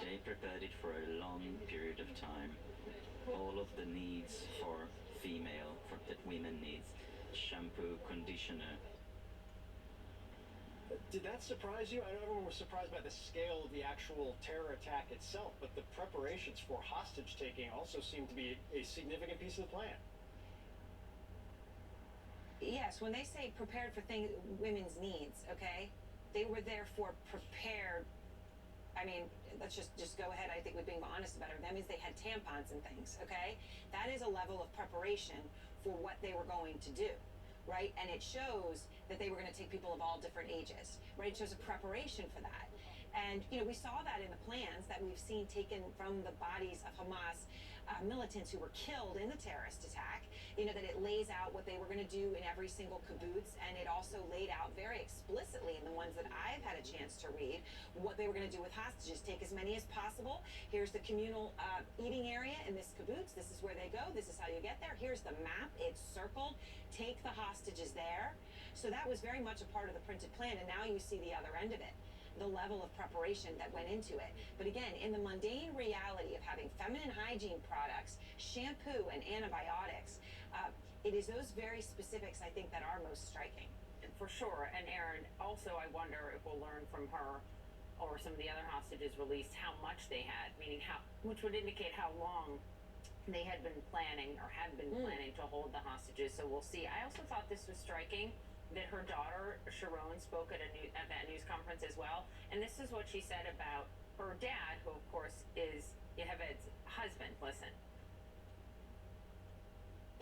They prepared it for a long period of time. All of the needs for that women needs, shampoo, conditioner. Did that surprise you? I know everyone was surprised by the scale of the actual terror attack itself, but the preparations for hostage taking also seem to be a significant piece of the plan. Yes, when they say prepared for women's needs, okay, they were therefore prepared. I mean, let's just go ahead. I think we're being honest about it. That means they had tampons and things, okay? That is a level of preparation for what they were going to do, right? And it shows that they were going to take people of all different ages, right? It shows a preparation for that. And, we saw that in the plans that we've seen taken from the bodies of Hamas militants who were killed in the terrorist attack, that it lays out what they were going to do in every single kibbutz, and it also laid out very explicitly in the ones that I've had a chance to read what they were going to do with hostages. Take as many as possible. Here's the communal eating area in this kibbutz. This is where they go. This is how you get there. Here's the map. It's circled. Take the hostages there. So that was very much a part of the printed plan, and now you see the other end of it. The level of preparation that went into it. But again, in the mundane reality of having feminine hygiene products, shampoo, and antibiotics, it is those very specifics, I think, that are most striking. For sure. And Aaron, also I wonder if we'll learn from her or some of the other hostages released how much they had, meaning which would indicate how long they had been planning or had been planning to hold the hostages. So we'll see. I also thought this was striking that her daughter, Sharon, spoke at that news conference as well. And this is what she said about her dad, who, of course, is Yehived's husband. Listen.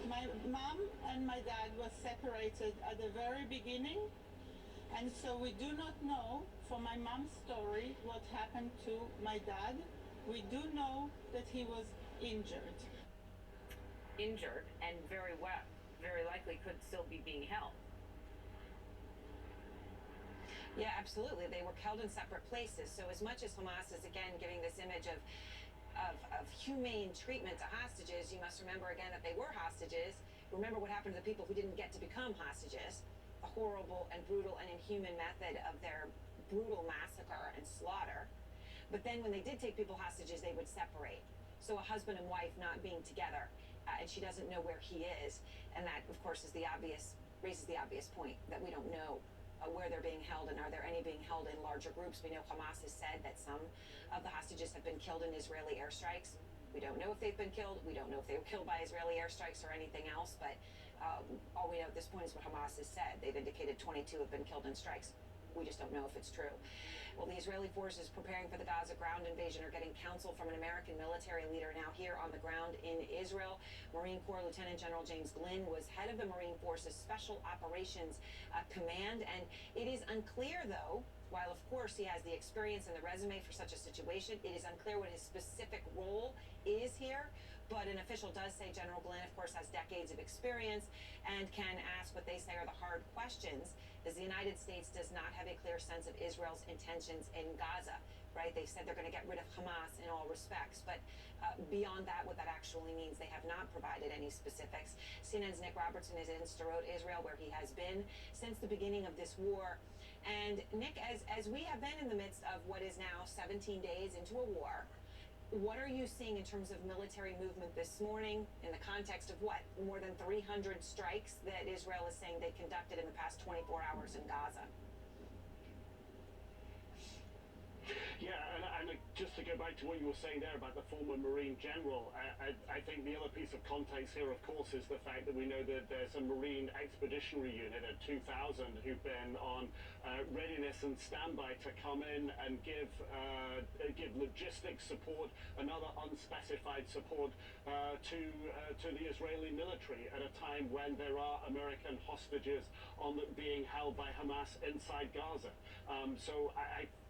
My mom and my dad were separated at the very beginning, and so we do not know, for my mom's story, what happened to my dad. We do know that he was injured. Injured, and very likely could still be being held. Yeah, absolutely. They were held in separate places. So as much as Hamas is, again, giving this image of humane treatment to hostages, you must remember, again, that they were hostages. Remember what happened to the people who didn't get to become hostages, the horrible and brutal and inhuman method of their brutal massacre and slaughter. But then when they did take people hostages, they would separate. So a husband and wife not being together, and she doesn't know where he is. And that, of course, raises the obvious point that we don't know where they're being held, and are there any being held in larger groups. We know Hamas has said that some of the hostages have been killed in Israeli airstrikes. We don't know if they've been killed. We don't know if they were killed by Israeli airstrikes or anything else, but all we know at this point is what Hamas has said. They've indicated 22 have been killed in strikes. We just don't know if it's true. Well, the Israeli forces preparing for the Gaza ground invasion are getting counsel from an American military leader now here on the ground in Israel. Marine Corps Lieutenant General James Glynn was head of the Marine Forces Special Operations Command, and it is unclear, though, while of course he has the experience and the resume for such a situation, it is unclear what his specific role is here. But an official does say General Glynn, of course, has decades of experience and can ask what they say are the hard questions, as the United States does not have a clear sense of Israel's intentions in Gaza. right? They've said they're going to get rid of Hamas in all respects, but beyond that, what that actually means, they have not provided any specifics. CNN's Nick Robertson is in Sderot, Israel, where he has been since the beginning of this war. And Nick, as we have been in the midst of what is now 17 days into a war, what are you seeing in terms of military movement this morning in the context of what? More than 300 strikes that Israel is saying they conducted in the past 24 hours in Gaza. Yeah, and just to go back to what you were saying there about the former Marine general, I think the other piece of context here, of course, is the fact that we know that there's a Marine Expeditionary Unit at 2,000 who've been on readiness and standby to come in and give logistics support and other unspecified support to the Israeli military at a time when there are American hostages being held by Hamas inside Gaza. So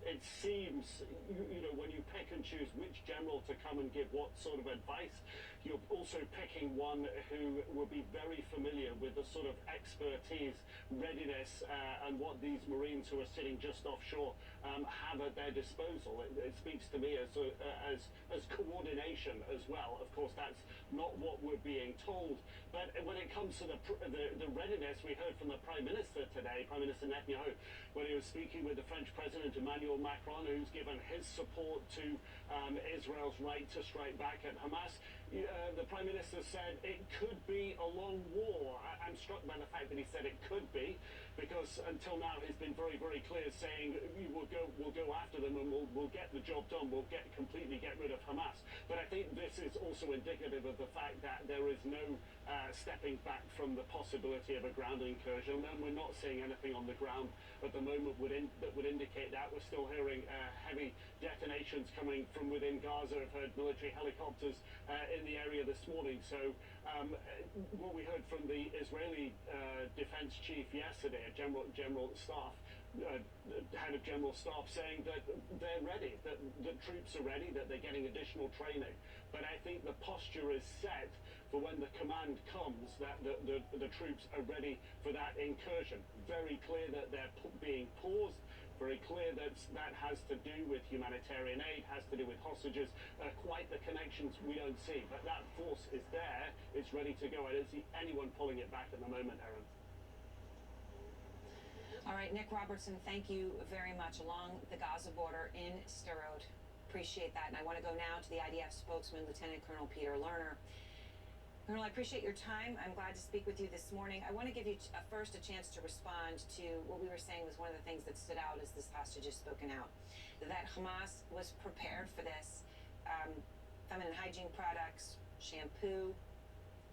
it seems, you know, when you pick and choose which general to come and give what sort of advice, you're also picking one who will be very familiar with the sort of expertise, readiness, and what these Marines who are sitting just offshore have at their disposal. It speaks to me as coordination as well. Of course, that's not what we're being told. But when it comes to the readiness, we heard from the Prime Minister today, Prime Minister Netanyahu, when he was speaking with the French President Emmanuel Macron, who's given his support to Israel's right to strike back at Hamas. The Prime Minister said it could be a long war. I'm struck by the fact that he said it could be, because until now he's been very, very clear, saying we'll go after them and we'll get the job done. We'll completely get rid of Hamas. But I think this is also indicative of the fact that there is no stepping back from the possibility of a ground incursion, and we're not seeing anything on the ground at the moment that would indicate that. We're still hearing heavy detonations coming from within Gaza. I've heard military helicopters in the area this morning. So what we heard from the Israeli defense chief yesterday, General Staff, head of General Staff, saying that they're ready, that the troops are ready, that they're getting additional training. But I think the posture is set for when the command comes, that the troops are ready for that incursion. Very clear that they're being paused. Very clear that that has to do with humanitarian aid, has to do with hostages. Quite the connections we don't see, but that force is there. It's ready to go. I don't see anyone pulling it back at the moment, Erin. All right, Nick Robertson, thank you very much. Along the Gaza border in Sderot. Appreciate that. And I want to go now to the IDF spokesman, Lieutenant Colonel Peter Lerner. Colonel, I appreciate your time. I'm glad to speak with you this morning. I want to give you first a chance to respond to what we were saying was one of the things that stood out as this hostage has spoken out. That Hamas was prepared for this. Feminine hygiene products, shampoo,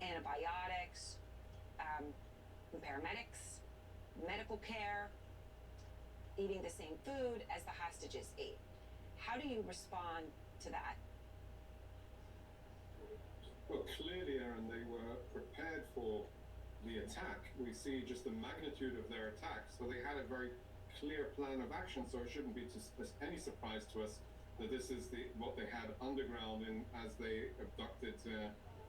antibiotics, paramedics, medical care, eating the same food as the hostages ate. How do you respond to that? Well, clearly, Aaron, they were prepared for the attack. We see just the magnitude of their attack. So they had a very clear plan of action. So it shouldn't be any surprise to us that this is what they had underground as they abducted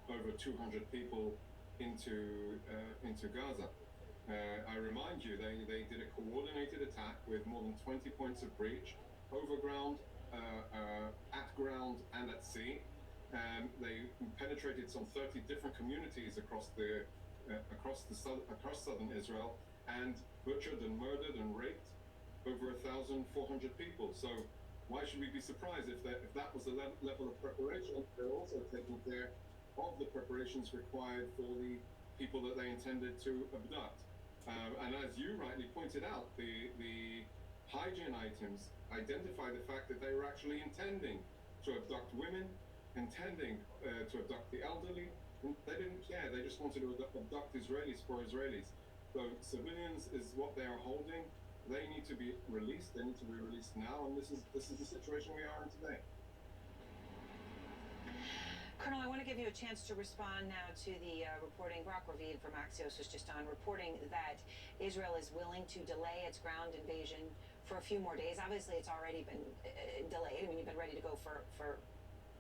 over 200 people into Gaza. I remind you, they did a coordinated attack with more than 20 points of breach, overground, at ground, and at sea. They penetrated some 30 different communities across southern Israel, and butchered and murdered and raped over 1,400 people. So why should we be surprised if that was the level of preparation? They're also taking care of the preparations required for the people that they intended to abduct. And as you rightly pointed out, the hygiene items identify the fact that they were actually intending to abduct women, intending to abduct the elderly. They didn't care. They just wanted to abduct Israelis for Israelis. So civilians is what they are holding. They need to be released. They need to be released now. And this is the situation we are in today. Colonel, I want to give you a chance to respond now to the reporting. Brock Ravid from Axios was just on reporting that Israel is willing to delay its ground invasion for a few more days. Obviously, it's already been delayed. I mean, you've been ready to go for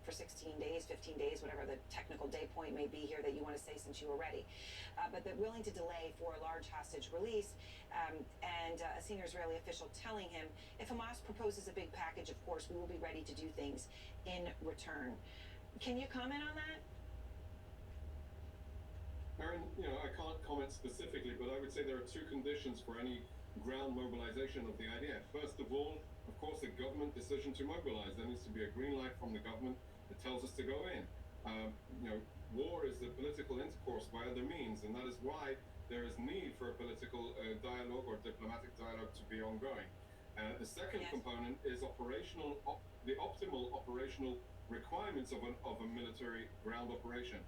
for 16 days, 15 days, whatever the technical day point may be here that you want to say since you were ready. But they're willing to delay for a large hostage release, and a senior Israeli official telling him, if Hamas proposes a big package, of course, we will be ready to do things in return. Can you comment on that? Aaron, I can't comment specifically, but I would say there are two conditions for any ground mobilization of the IDF. First of all, of course, the government decision to mobilize. There needs to be a green light from the government that tells us to go in. War is the political intercourse by other means, and that is why there is need for a political dialogue or diplomatic dialogue to be ongoing. The second component is the optimal operational requirements of a military ground operation.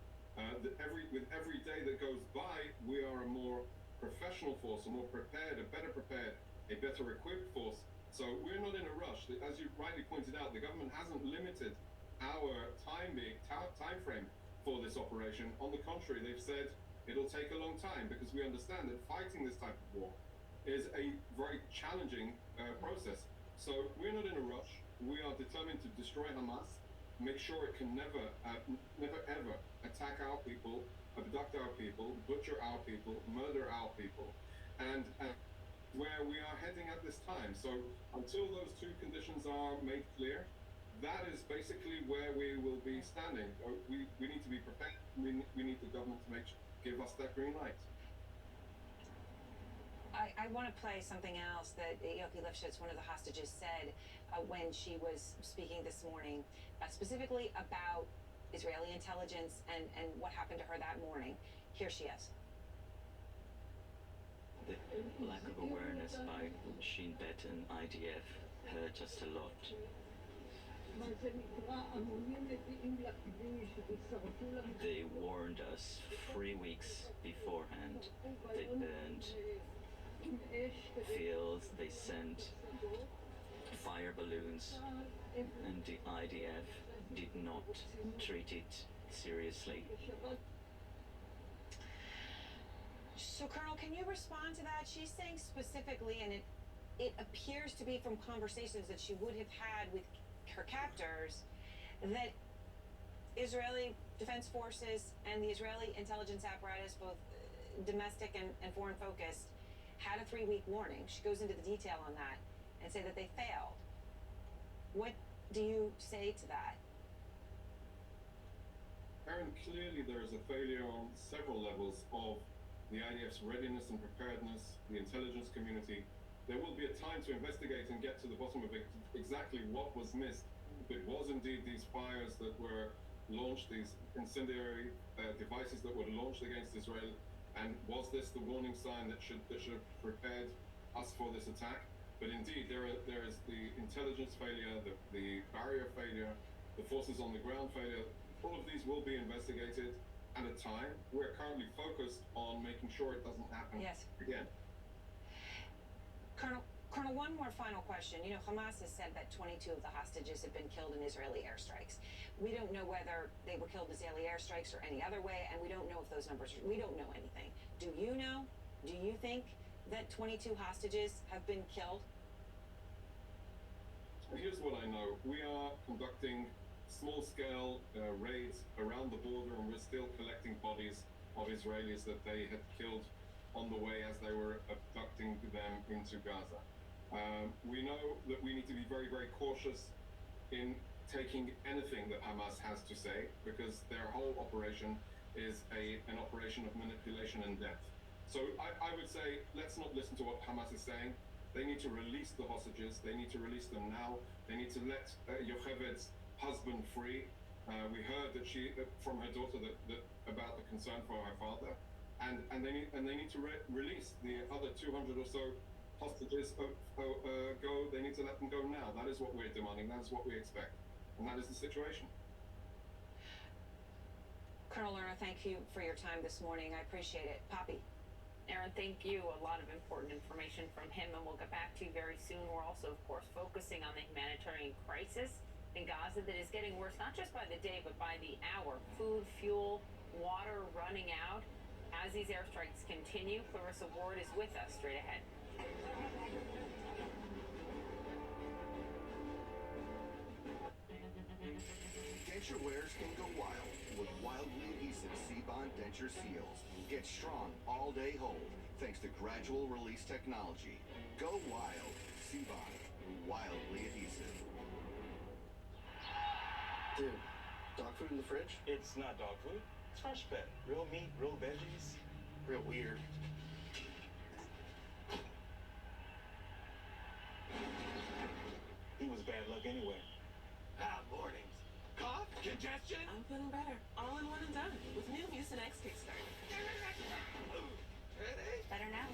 With every day that goes by, we are a more professional force, a more prepared, a better prepared, a better equipped force. So we're not in a rush. As you rightly pointed out, the government hasn't limited our time frame for this operation. On the contrary, they've said it'll take a long time because we understand that fighting this type of war is a very challenging process. So we're not in a rush. We are determined to destroy Hamas, make sure it can never ever attack our people, abduct our people, butcher our people, murder our people, and where we are heading at this time. So until those two conditions are made clear, that is basically where we will be standing. We need to be prepared. We need the government to give us that green light. I want to play something else that Yochi Lifshitz, one of the hostages, said when she was speaking this morning, specifically about Israeli intelligence and what happened to her that morning. Here she is. The lack of awareness by Shin Bet and IDF hurt us a lot. They warned us 3 weeks beforehand. They burned fields, they sent fire balloons, and the IDF did not treat it seriously. So, Colonel, can you respond to that? She's saying specifically, and it appears to be from conversations that she would have had with her captors, that Israeli Defense Forces and the Israeli intelligence apparatus, both domestic and foreign focused, had a 3-week warning. She goes into the detail on that and say that they failed. What do you say to that? Aaron, clearly there is a failure on several levels of the IDF's readiness and preparedness, the intelligence community. There will be a time to investigate and get to the bottom of exactly what was missed. If it was indeed these fires that were launched, these incendiary devices that were launched against Israel, and was this the warning sign that should have prepared us for this attack? But indeed, there is the intelligence failure, the barrier failure, the forces on the ground failure. All of these will be investigated at a time. We're currently focused on making sure it doesn't happen again. Colonel, one more final question. Hamas has said that 22 of the hostages have been killed in Israeli airstrikes. We don't know whether they were killed in Israeli airstrikes or any other way, and we don't know if those numbers, we don't know anything. Do you know? Do you think that 22 hostages have been killed? Here's what I know. We are conducting small-scale raids around the border, and we're still collecting bodies of Israelis that they had killed on the way as they were abducting them into Gaza. We know that we need to be very, very cautious in taking anything that Hamas has to say, because their whole operation is an operation of manipulation and death. So I would say, let's not listen to what Hamas is saying. They need to release the hostages. They need to release them now. They need to let Yocheved's husband free. We heard that from her daughter about the concern for her father, and they need to release the other 200 or so hostages. They need to let them go now. That is what we're demanding. That is what we expect, and that is the situation. Colonel Lerner, thank you for your time this morning. I appreciate it. Poppy. Aaron, thank you. A lot of important information from him, and we'll get back to you very soon. We're also, of course, focusing on the humanitarian crisis in Gaza that is getting worse, not just by the day, but by the hour. Food, fuel, water running out. As these airstrikes continue, Clarissa Ward is with us straight ahead. Denture wearers can go wild with wildly adhesive C-Bond denture seals. Get strong all-day hold thanks to gradual release technology. Go wild. C-Bond. Wildly adhesive. Dude, dog food in the fridge? It's not dog food. It's fresh pet. Real meat, real veggies. Real weird. He was bad luck anyway. Mornings. Cough? Congestion? I'm feeling better. All in one and done. With new Mucinex Kickstart. Headache? Better now.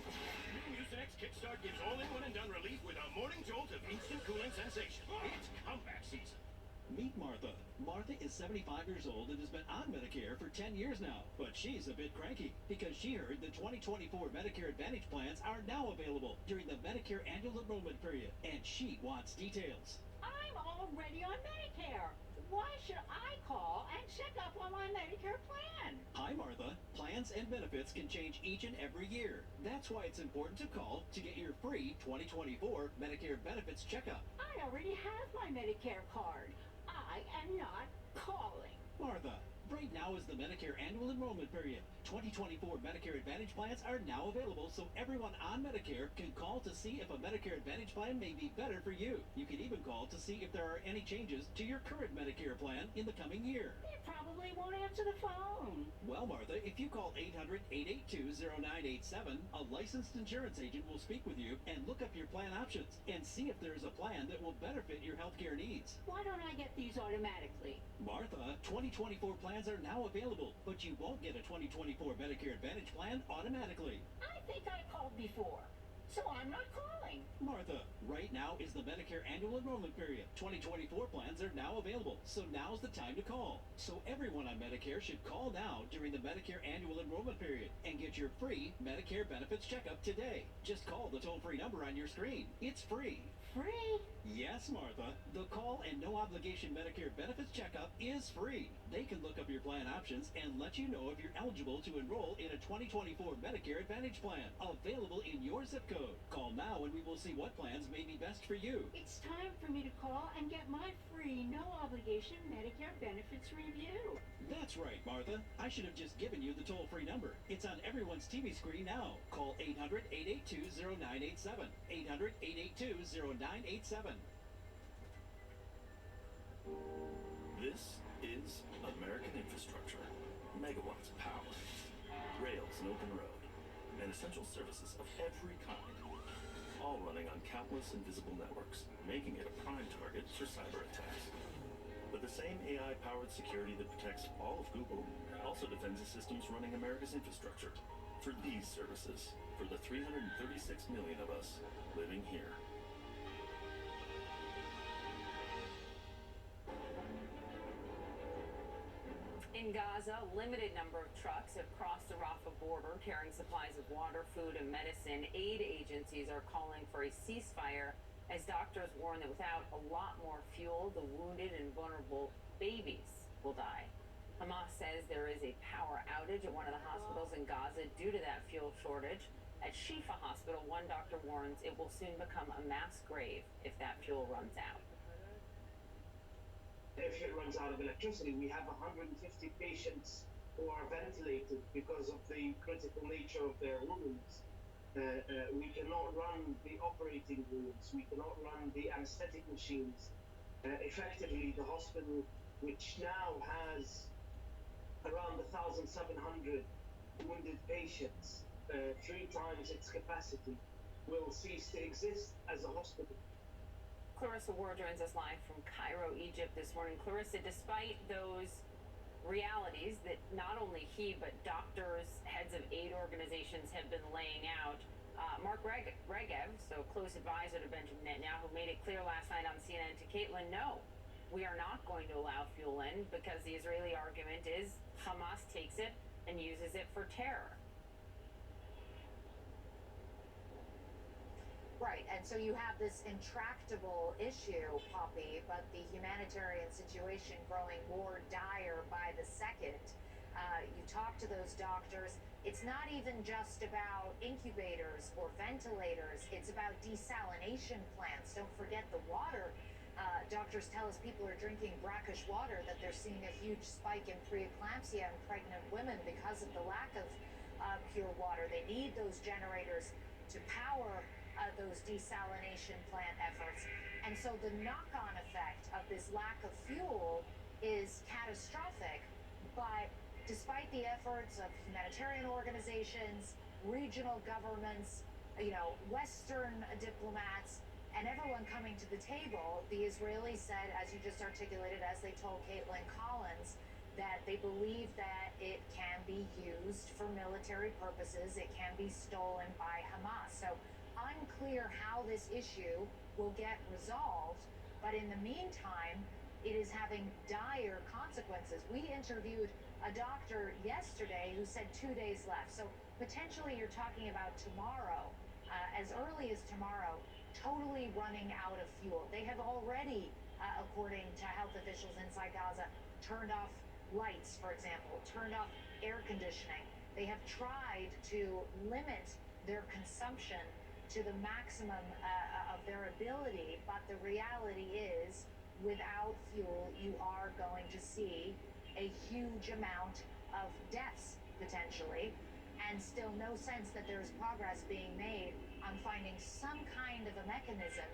New Mucinex Kickstart gives all-in-one and done relief with a morning jolt of instant cooling sensation. It's comeback season. Meet Martha. Martha is 75 years old and has been on Medicare for 10 years now. But she's a bit cranky because she heard the 2024 Medicare Advantage plans are now available during the Medicare annual enrollment period. And she wants details. I'm already on Medicare. Why should I call and check up on my Medicare plan? Hi, Martha. Plans and benefits can change each and every year. That's why it's important to call to get your free 2024 Medicare benefits checkup. I already have my Medicare card. I am not calling. Martha, right now is the Medicare annual enrollment period. 2024 Medicare Advantage plans are now available, so everyone on Medicare can call to see if a Medicare Advantage plan may be better for you. You can even call to see if there are any changes to your current Medicare plan in the coming year. They probably won't answer the phone. Well, Martha, if you call 800-882-0987, a licensed insurance agent will speak with you and look up your plan options and see if there is a plan that will better fit your healthcare needs. Why don't I get these automatically? Martha, 2024 plans are now available, but you won't get a 2024 Medicare Advantage plan automatically. I think I called before, so I'm not calling. Martha, right now is the Medicare annual enrollment period. 2024 plans are now available, so now's the time to call. So everyone on Medicare should call now during the Medicare annual enrollment period and get your free Medicare benefits checkup today. Just call the toll-free number on your screen. It's free. Free? Yes, Martha. The call and no obligation Medicare benefits checkup is free. They can look up your plan options and let you know if you're eligible to enroll in a 2024 Medicare Advantage plan available in your zip code. Call now and we will see what plans may be best for you. It's time for me to call and get my free, no obligation Medicare benefits review. That's right, Martha. I should have just given you the toll-free number. It's on everyone's TV screen now. Call 800-882-0987. 800-882-0987. This is American infrastructure. Megawatts of power, rails and open road, and essential services of every kind. All running on countless invisible networks, making it a prime target for cyber attacks. But the same AI-powered security that protects all of Google also defends the systems running America's infrastructure. For these services, for the 336 million of us living here. In Gaza, a limited number of trucks have crossed the Rafah border carrying supplies of water, food, and medicine. Aid agencies are calling for a ceasefire as doctors warn that without a lot more fuel, the wounded and vulnerable babies will die. Hamas says there is a power outage at one of the hospitals in Gaza due to that fuel shortage. At Shifa Hospital, one doctor warns it will soon become a mass grave if that fuel runs out. If it runs out of electricity, we have 150 patients who are ventilated because of the critical nature of their wounds. We cannot run the operating rooms. We cannot run the anesthetic machines. Effectively, the hospital, which now has around 1,700 wounded patients, 3 times its capacity, will cease to exist as a hospital. Clarissa Ward joins us live from Cairo, Egypt this morning. Clarissa, despite those realities that not only he, but doctors, heads of aid organizations have been laying out, Mark Regev, so close advisor to Benjamin Netanyahu, made it clear last night on CNN to Caitlin, no, we are not going to allow fuel in because the Israeli argument is Hamas takes it and uses it for terror. Right, and so you have this intractable issue, Poppy, but the humanitarian situation growing more dire by the second. You talk to those doctors, it's not even just about incubators or ventilators, it's about desalination plants. Don't forget the water Doctors tell us people are drinking brackish water, that they're seeing a huge spike in preeclampsia in pregnant women because of the lack of pure water. They need those generators to power those desalination plant efforts. And so the knock-on effect of this lack of fuel is catastrophic. But despite the efforts of humanitarian organizations, regional governments, Western diplomats, and everyone coming to the table, the Israelis said, as you just articulated, as they told Caitlin Collins, that they believe that it can be used for military purposes. It can be stolen by Hamas. So unclear how this issue will get resolved. But in the meantime, it is having dire consequences. We interviewed a doctor yesterday who said 2 days left. So potentially you're talking about tomorrow, as early as tomorrow, totally running out of fuel. They have already, according to health officials inside Gaza, turned off lights, for example, turned off air conditioning. They have tried to limit their consumption to the maximum of their ability, but the reality is, without fuel, you are going to see a huge amount of deaths, potentially, and still no sense that there is progress being made on finding some kind of a mechanism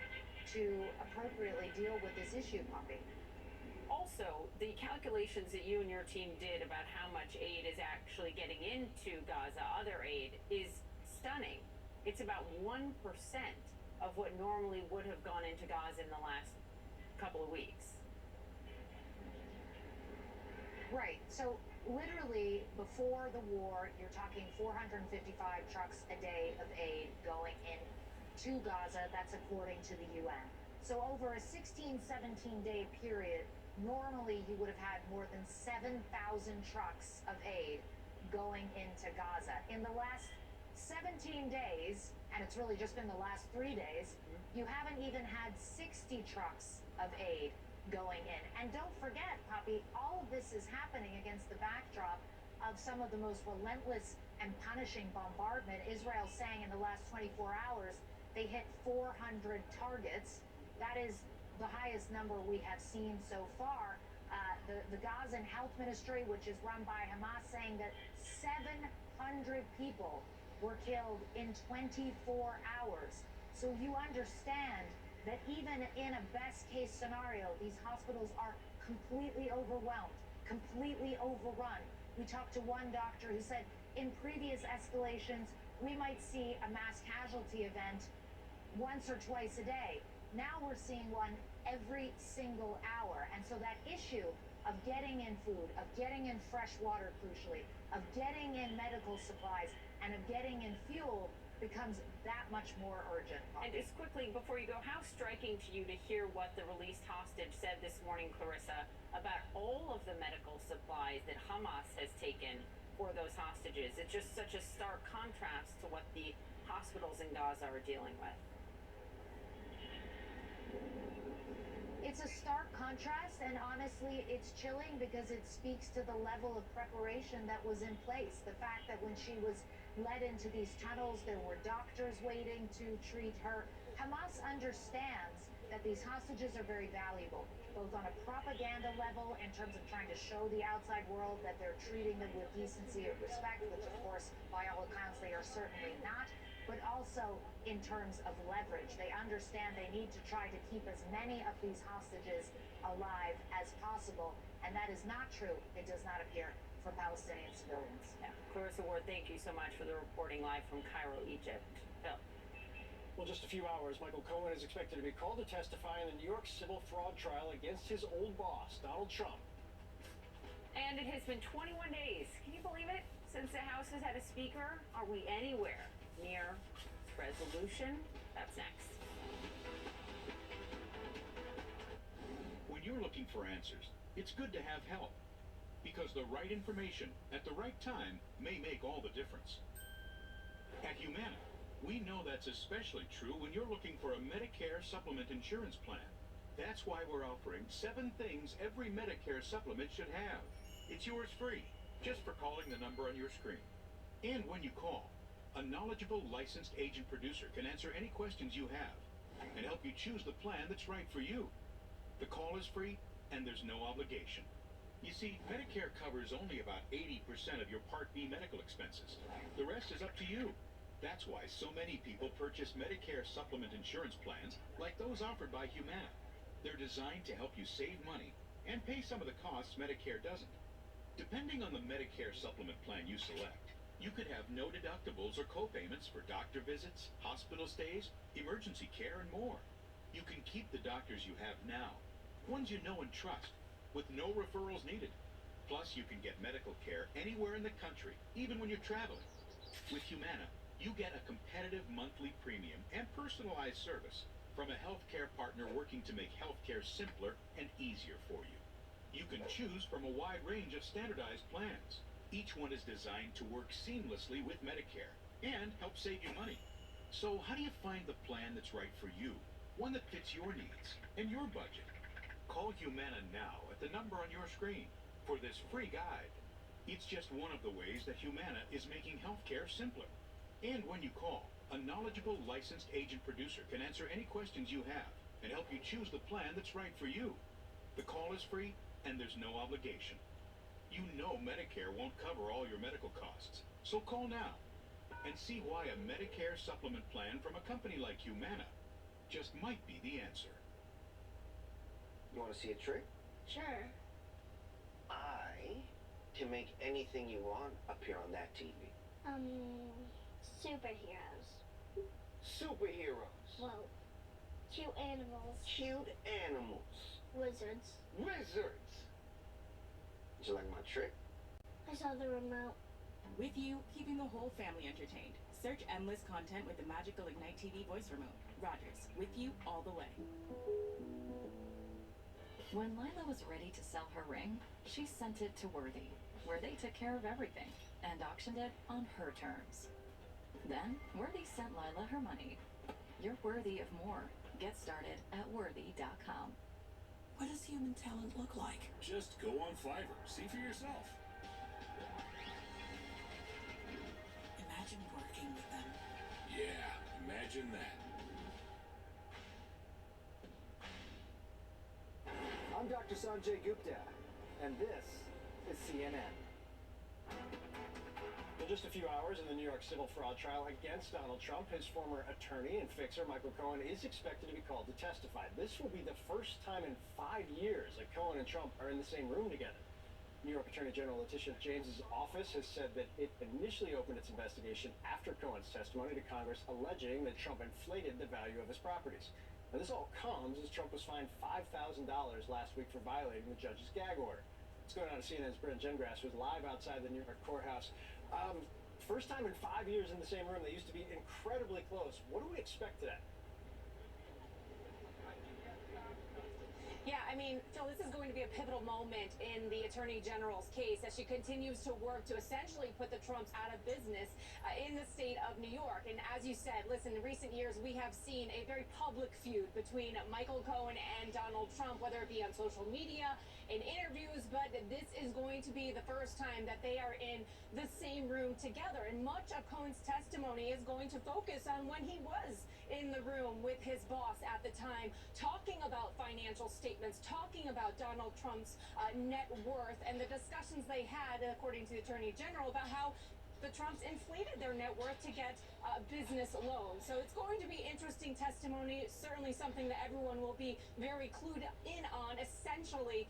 to appropriately deal with this issue, Poppy. Also, the calculations that you and your team did about how much aid is actually getting into Gaza, other aid, is stunning. It's about 1% of what normally would have gone into Gaza in the last couple of weeks. Right. So literally before the war, you're talking 455 trucks a day of aid going in to Gaza. That's according to the UN. So over a 16, 17-day period, normally you would have had more than 7,000 trucks of aid going into Gaza. In the last 17 days, and it's really just been the last 3 days, you haven't even had 60 trucks of aid going in. And don't forget, Poppy, all of this is happening against the backdrop of some of the most relentless and punishing bombardment. Israel saying in the last 24 hours, they hit 400 targets. That is the highest number we have seen so far. The Gazan Health Ministry, which is run by Hamas, saying that 700 people were killed in 24 hours. So you understand that even in a best case scenario, these hospitals are completely overwhelmed, completely overrun. We talked to one doctor who said in previous escalations, we might see a mass casualty event once or twice a day. Now we're seeing one every single hour. And so that issue of getting in food, of getting in fresh water, crucially, of getting in medical supplies, and of getting in fuel becomes that much more urgent. And just quickly, before you go, how striking to you to hear what the released hostage said this morning, Clarissa, about all of the medical supplies that Hamas has taken for those hostages? It's just such a stark contrast to what the hospitals in Gaza are dealing with. It's a stark contrast, and honestly, it's chilling because it speaks to the level of preparation that was in place. The fact that when she was led into these tunnels, there were doctors waiting to treat her. Hamas understands that these hostages are very valuable, both on a propaganda level in terms of trying to show the outside world that they're treating them with decency and respect, which of course, by all accounts, they are certainly not, but also in terms of leverage. They understand they need to try to keep as many of these hostages alive as possible, and that is not true, it does not appear, for Palestinian civilians. Yeah. Clarissa Ward, thank you so much for the reporting live from Cairo, Egypt. Phil. Well, just a few hours, Michael Cohen is expected to be called to testify in the New York civil fraud trial against his old boss, Donald Trump. And it has been 21 days, can you believe it, since the House has had a speaker? Are we anywhere near resolution? That's next. When you're looking for answers, it's good to have help, because the right information at the right time may make all the difference. At Humana, we know that's especially true when you're looking for a Medicare supplement insurance plan. That's why we're offering 7 things every Medicare supplement should have. It's yours free, just for calling the number on your screen. And when you call, a knowledgeable licensed agent producer can answer any questions you have and help you choose the plan that's right for you. The call is free, and there's no obligation. You see, Medicare covers only about 80% of your Part B medical expenses. The rest is up to you. That's why so many people purchase Medicare supplement insurance plans like those offered by Humana. They're designed to help you save money and pay some of the costs Medicare doesn't. Depending on the Medicare supplement plan you select, you could have no deductibles or co-payments for doctor visits, hospital stays, emergency care, and more. You can keep the doctors you have now, ones you know and trust, with no referrals needed. Plus, you can get medical care anywhere in the country, even when you're traveling. With Humana, you get a competitive monthly premium and personalized service from a healthcare partner working to make healthcare simpler and easier for you. You can choose from a wide range of standardized plans. Each one is designed to work seamlessly with Medicare and help save you money. So how do you find the plan that's right for you? One that fits your needs and your budget. Call Humana now at the number on your screen for this free guide. It's just one of the ways that Humana is making healthcare simpler. And when you call, a knowledgeable licensed agent producer can answer any questions you have and help you choose the plan that's right for you. The call is free and there's no obligation. You know Medicare won't cover all your medical costs, so call now and see why a Medicare supplement plan from a company like Humana just might be the answer. You want to see a trick? Sure. I can make anything you want appear on that TV. Superheroes. Superheroes. Well, cute animals. Cute animals. Wizards. Wizards. Did you like my trick? I saw the remote. With you, keeping the whole family entertained. Search endless content with the magical Ignite TV voice remote. Rogers, with you all the way. When Lila was ready to sell her ring, she sent it to Worthy, where they took care of everything and auctioned it on her terms. Then, Worthy sent Lila her money. You're worthy of more. Get started at worthy.com. What does human talent look like? Just go on Fiverr. See for yourself. Imagine working with them. Yeah, imagine that. I'm Dr. Sanjay Gupta, and this is CNN. In just a few hours in the New York civil fraud trial against Donald Trump, his former attorney and fixer, Michael Cohen, is expected to be called to testify. This will be the first time in 5 years that Cohen and Trump are in the same room together. New York Attorney General Letitia James's office has said that it initially opened its investigation after Cohen's testimony to Congress alleging that Trump inflated the value of his properties. Now, this all comes as Trump was fined $5,000 last week for violating the judge's gag order. What's going on to CNN's Brent Gengras, who's live outside the New York courthouse. First time in 5 years in the same room. They used to be incredibly close. What do we expect today? Yeah, I mean, Phil, this is going to be a pivotal moment in the Attorney General's case as she continues to work to essentially put the Trumps out of business in the state of New York. And as you said, listen, in recent years, we have seen a very public feud between Michael Cohen and Donald Trump, whether it be on social media, in interviews, but this is going to be the first time that they are in the same room together. And much of Cohen's testimony is going to focus on when he was in the room with his boss at the time, talking about financial statements, talking about Donald Trump's net worth, and the discussions they had, according to the Attorney General, about how the Trumps inflated their net worth to get business loans. So it's going to be interesting testimony, certainly something that everyone will be very clued in on, essentially,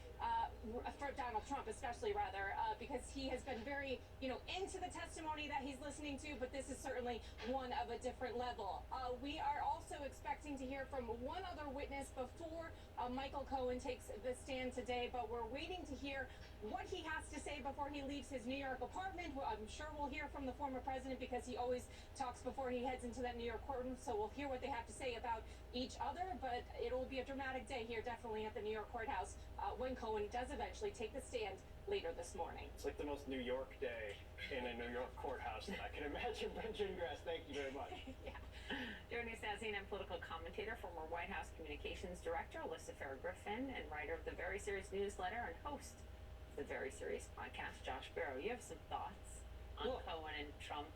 for Donald Trump, especially rather, because he has been very, into the testimony that he's listening to, but this is certainly one of a different level. We are also expecting to hear from one other witness before Michael Cohen takes the stand today, but we're waiting to hear what he has to say before he leaves his New York apartment. I'm sure we'll hear from the former president because he always talks before he heads into that New York courtroom, so we'll hear what they have to say about each other, but it'll be a dramatic day here, definitely at the New York courthouse, when Cohen does eventually take the stand later this morning. It's like the most New York day in a New York courthouse that I can imagine. Brent Gengras, thank you very much. Yeah. Joining us now, CNN political commentator, former White House communications director, Alyssa Farah-Griffin, and writer of the Very Serious newsletter and host of the Very Serious podcast, Josh Barrow. You have some thoughts on Cohen and Trump?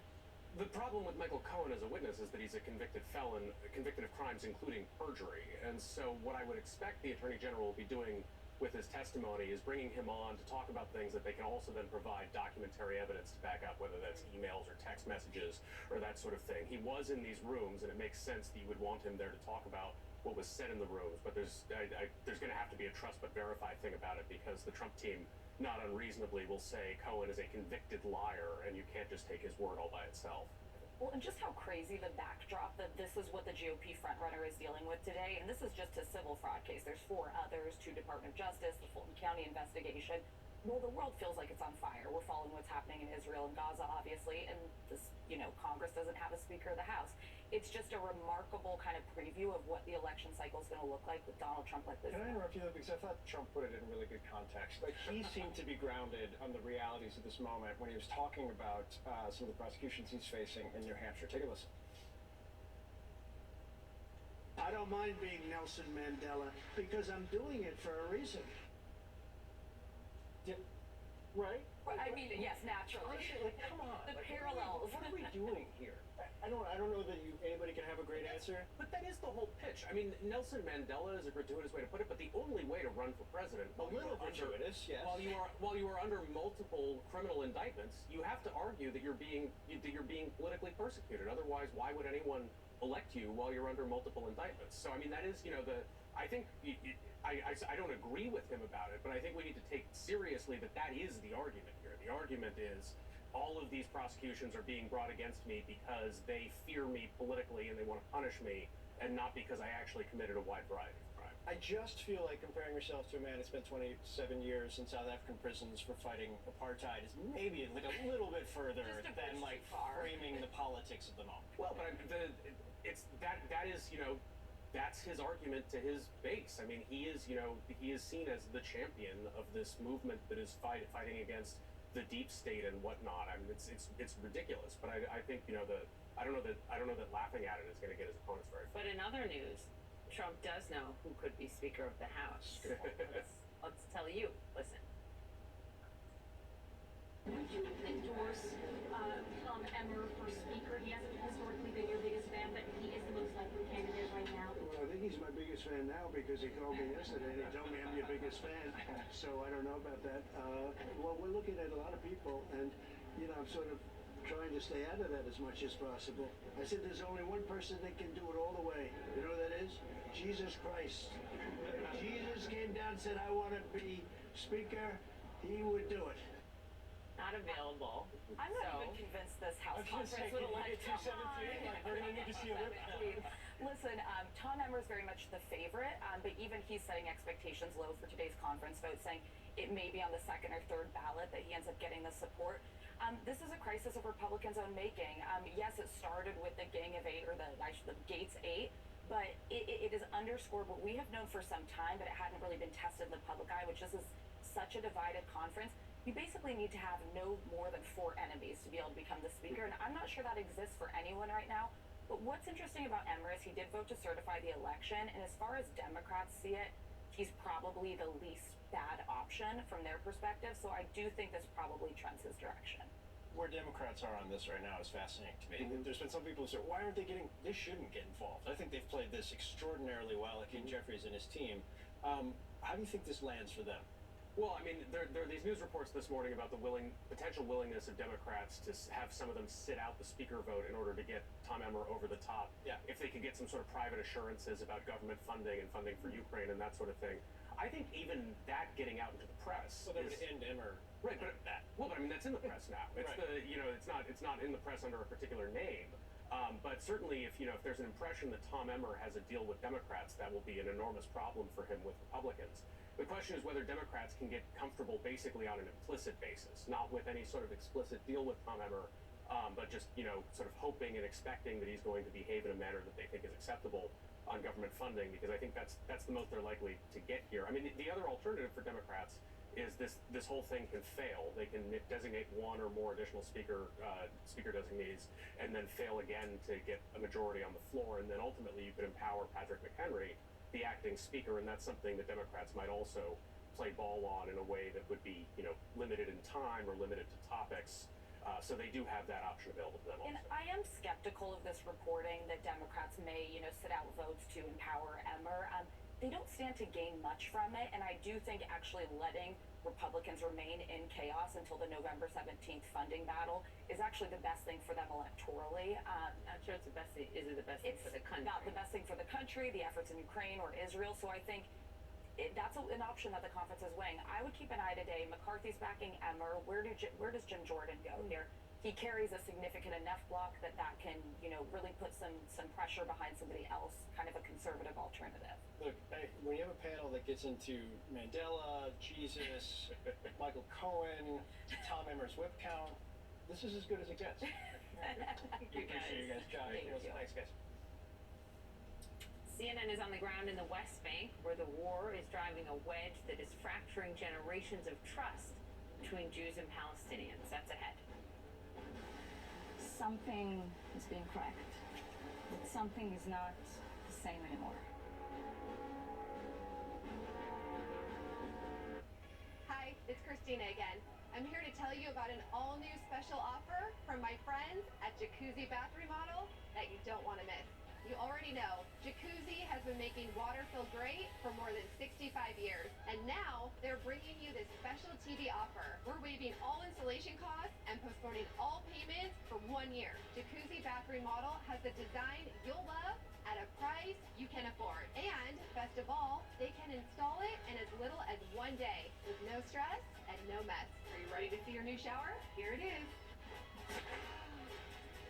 The problem with Michael Cohen as a witness is that he's a convicted felon, convicted of crimes including perjury. And so what I would expect the Attorney General will be doing with his testimony is bringing him on to talk about things that they can also then provide documentary evidence to back up, whether that's emails or text messages or that sort of thing. He was in these rooms, and it makes sense that you would want him there to talk about what was said in the rooms, but there's going to have to be a trust but verify thing about it, because the Trump team not unreasonably will say Cohen is a convicted liar, and you can't just take his word all by itself. Well, and just how crazy the backdrop that this is what the GOP frontrunner is dealing with today, and this is just a civil fraud case. There's 4 others, 2 Department of Justice, the Fulton County investigation. Well, the world feels like it's on fire. We're following what's happening in Israel and Gaza, obviously, and this, Congress doesn't have a Speaker of the House. It's just a remarkable kind of preview of what the election cycle is going to look like with Donald Trump like this. Can I interrupt you though? Because I thought Trump put it in really good context. Like, he seemed to be grounded on the realities of this moment when he was talking about some of the prosecutions he's facing in New Hampshire. Take a listen. I don't mind being Nelson Mandela because I'm doing it for a reason. Right? I mean, yes, naturally. Honestly, come on. The like, parallels. What are we doing here? I don't know that anybody can have a great answer. But that is the whole pitch. I mean, Nelson Mandela is a gratuitous way to put it, but the only way to run for president, A little gratuitous, yes. while you are under multiple criminal indictments, you have to argue that you're being politically persecuted. Otherwise, why would anyone elect you while you're under multiple indictments? So I mean, that is I think I don't agree with him about it, but I think we need to take seriously that is the argument here. The argument is all of these prosecutions are being brought against me because they fear me politically and they want to punish me, and not because I actually committed a wide variety of crimes. I just feel like comparing yourself to a man who spent 27 years in South African prisons for fighting apartheid is maybe like a little bit further than like framing the politics of the moment. Well, but that's his argument to his base. I mean, he is seen as the champion of this movement that is fighting against the deep state and whatnot. I mean, it's ridiculous. But I think I don't know that laughing at it is going to get his opponents very far. But in other news, Trump does know who could be Speaker of the House. Let's tell you. Listen. Would you endorse Tom Emmer for Speaker? He hasn't historically been your biggest fan, but he is the most likely candidate right now. Well, I think he's my biggest fan now because he called me yesterday and he told me I'm your biggest fan. So I don't know about that. Well, we're looking at a lot of people, and I'm sort of trying to stay out of that as much as possible. I said there's only one person that can do it all the way. You know who that is? Jesus Christ. If Jesus came down and said, I want to be Speaker, he would do it. Not available. I'm not even convinced this House conference would elect Tom. Listen, Tom Emmer is very much the favorite, but even he's setting expectations low for today's conference vote, saying it may be on the 2nd or 3rd ballot that he ends up getting the support. This is a crisis of Republicans' own making. Yes, it started with the Gang of 8 or the Gates 8, but it is underscored what we have known for some time, but it hadn't really been tested in the public eye, which this is such a divided conference. You basically need to have no more than 4 enemies to be able to become the Speaker, and I'm not sure that exists for anyone right now. But what's interesting about Emmer is he did vote to certify the election, and as far as Democrats see it, he's probably the least bad option from their perspective, so I do think this probably trends his direction. Where Democrats are on this right now is fascinating to me. There's been some people who say, why aren't they shouldn't get involved. I think they've played this extraordinarily well, like King Jeffries and his team. How do you think this lands for them? Well, I mean, there are these news reports this morning about the potential willingness of Democrats to have some of them sit out the Speaker vote in order to get Tom Emmer over the top. Yeah. If they could get some sort of private assurances about government funding and funding for Ukraine and that sort of thing. I think even that getting out into the press. So they would end Emmer. Right, but I mean, that's in the press now. It's right. it's not in the press under a particular name. But certainly, if there's an impression that Tom Emmer has a deal with Democrats, that will be an enormous problem for him with Republicans. The question is whether Democrats can get comfortable basically on an implicit basis, not with any sort of explicit deal with Tom Emmer, but just, sort of hoping and expecting that he's going to behave in a manner that they think is acceptable on government funding, because I think that's the most they're likely to get here. I mean, the other alternative for Democrats is this whole thing can fail. They can designate one or more additional speaker designees and then fail again to get a majority on the floor, and then ultimately you could empower Patrick McHenry, the acting speaker, and that's something that Democrats might also play ball on in a way that would be, limited in time or limited to topics. So they do have that option available to them also. And I am skeptical of this reporting that Democrats may, sit out votes to empower Emmer. They don't stand to gain much from it, and I do think actually letting Republicans remain in chaos until the November 17th funding battle is actually the best thing for them electorally. I'm sure it's the best thing. Is it the best thing for the country? It's not the best thing for the country, the efforts in Ukraine or Israel, so I think that's an option that the conference is weighing. I would keep an eye today. McCarthy's backing Emmer. Where does Jim Jordan go here? He carries a significant enough block that can, really put some pressure behind somebody else, kind of a conservative alternative. Look, when you have a panel that gets into Mandela, Jesus, Michael Cohen, Tom Emmer's whip count, this is as good as it gets. Thank you guys. Appreciate you guys, Josh. Thanks, guys. CNN is on the ground in the West Bank, where the war is driving a wedge that is fracturing generations of trust between Jews and Palestinians. That's ahead. Something is being cracked. But something is not the same anymore. Hi, it's Christina again. I'm here to tell you about an all-new special offer from my friends at Jacuzzi Bath Remodel that you don't want to miss. You already know, Jacuzzi has been making water feel great for more than 65 years. And now, they're bringing you this special TV offer. We're waiving all installation costs and postponing all payments for 1 year. Jacuzzi Bath Remodel has the design you'll love at a price you can afford. And, best of all, they can install it in as little as 1 day with no stress and no mess. Are you ready to see your new shower? Here it is.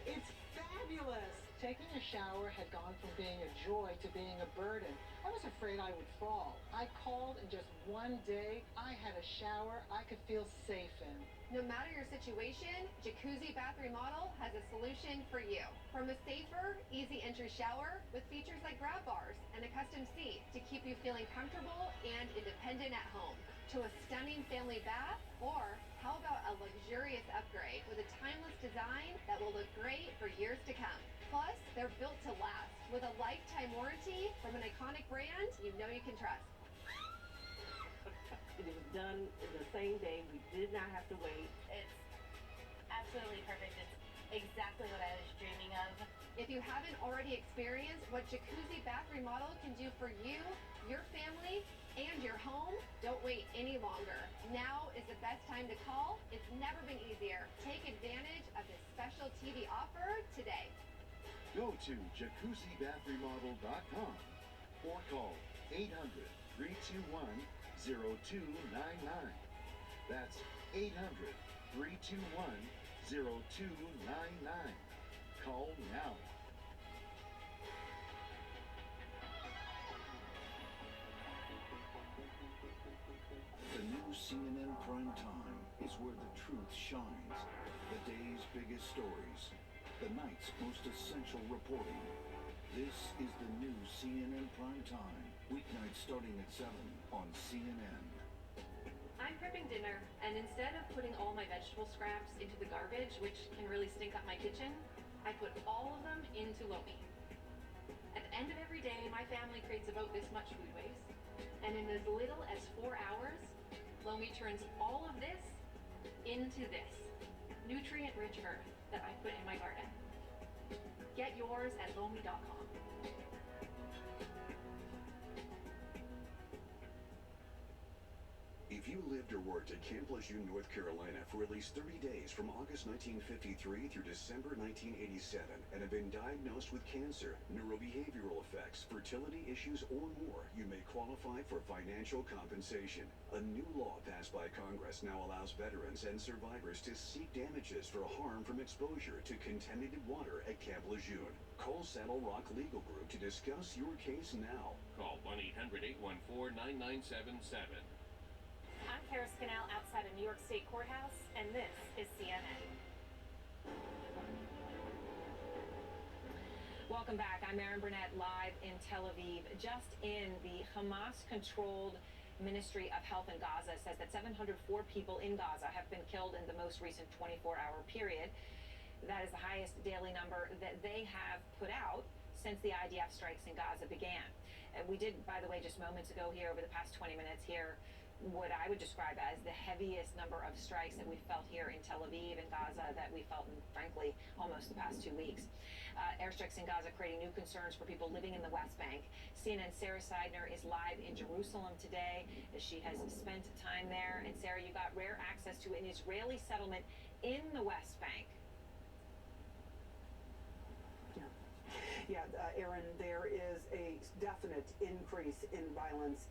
It's fabulous! Taking a shower had gone from being a joy to being a burden. I was afraid I would fall. I called, and just 1 day, I had a shower I could feel safe in. No matter your situation, Jacuzzi Bath Remodel has a solution for you. From a safer, easy entry shower with features like grab bars and a custom seat to keep you feeling comfortable and independent at home, to a stunning family bath, or how about a luxurious upgrade with a timeless design that will look great for years to come. Plus, they're built to last with a lifetime warranty from an iconic brand you know you can trust. It was done the same day. We did not have to wait. It's absolutely perfect. It's exactly what I was dreaming of. If you haven't already experienced what Jacuzzi Bath Remodel can do for you, your family, and your home, don't wait any longer. Now is the best time to call. It's never been easier. Take advantage of this special TV offer today. Go to jacuzzibathremodel.com or call 800-321-0299. That's 800-321-0299. Call now. The new CNN Prime Time is where the truth shines. The day's biggest stories. The night's most essential reporting. This is the new CNN Prime Time. Weeknights starting at 7 on CNN. I'm prepping dinner, and instead of putting all my vegetable scraps into the garbage, which can really stink up my kitchen, I put all of them into Lomi. At the end of every day, my family creates about this much food waste. And in as little as 4 hours, Lomi turns all of this into this nutrient-rich earth that I put in my garden. Get yours at lomi.com. If you lived or worked at Camp Lejeune, North Carolina for at least 30 days from August 1953 through December 1987 and have been diagnosed with cancer, neurobehavioral effects, fertility issues, or more, you may qualify for financial compensation. A new law passed by Congress now allows veterans and survivors to seek damages for harm from exposure to contaminated water at Camp Lejeune. Call Saddle Rock Legal Group to discuss your case now. Call 1-800-814-9977. I'm Kara Scannell outside of New York State Courthouse, and this is CNN. Welcome back. I'm Erin Burnett, live in Tel Aviv. Just in, the Hamas-controlled Ministry of Health in Gaza says that 704 people in Gaza have been killed in the most recent 24-hour period. That is the highest daily number that they have put out since the IDF strikes in Gaza began. We did, by the way, just moments ago here, over the past 20 minutes here, what I would describe as the heaviest number of strikes that we felt here in Tel Aviv and Gaza that we felt in, frankly, almost the past 2 weeks. Airstrikes in Gaza creating new concerns for people living in the West Bank. CNN's Sarah Seidner is live in Jerusalem today as she has spent time there. And Sarah, you got rare access to an Israeli settlement in the West Bank. Yeah, Aaron, there is a definite increase in violence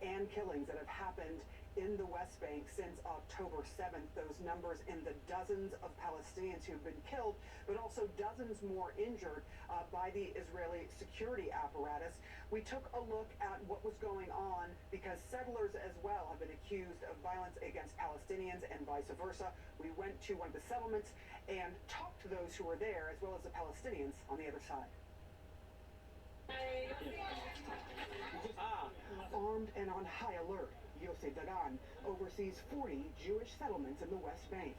and killings that have happened in the West Bank since October 7th. Those numbers in the dozens of Palestinians who've been killed, but also dozens more injured by the Israeli security apparatus. We took a look at what was going on because settlers as well have been accused of violence against Palestinians and vice versa. We went to one of the settlements and talked to those who were there as well as the Palestinians on the other side. Armed and on high alert, Yossi Dagan oversees 40 Jewish settlements in the West Bank.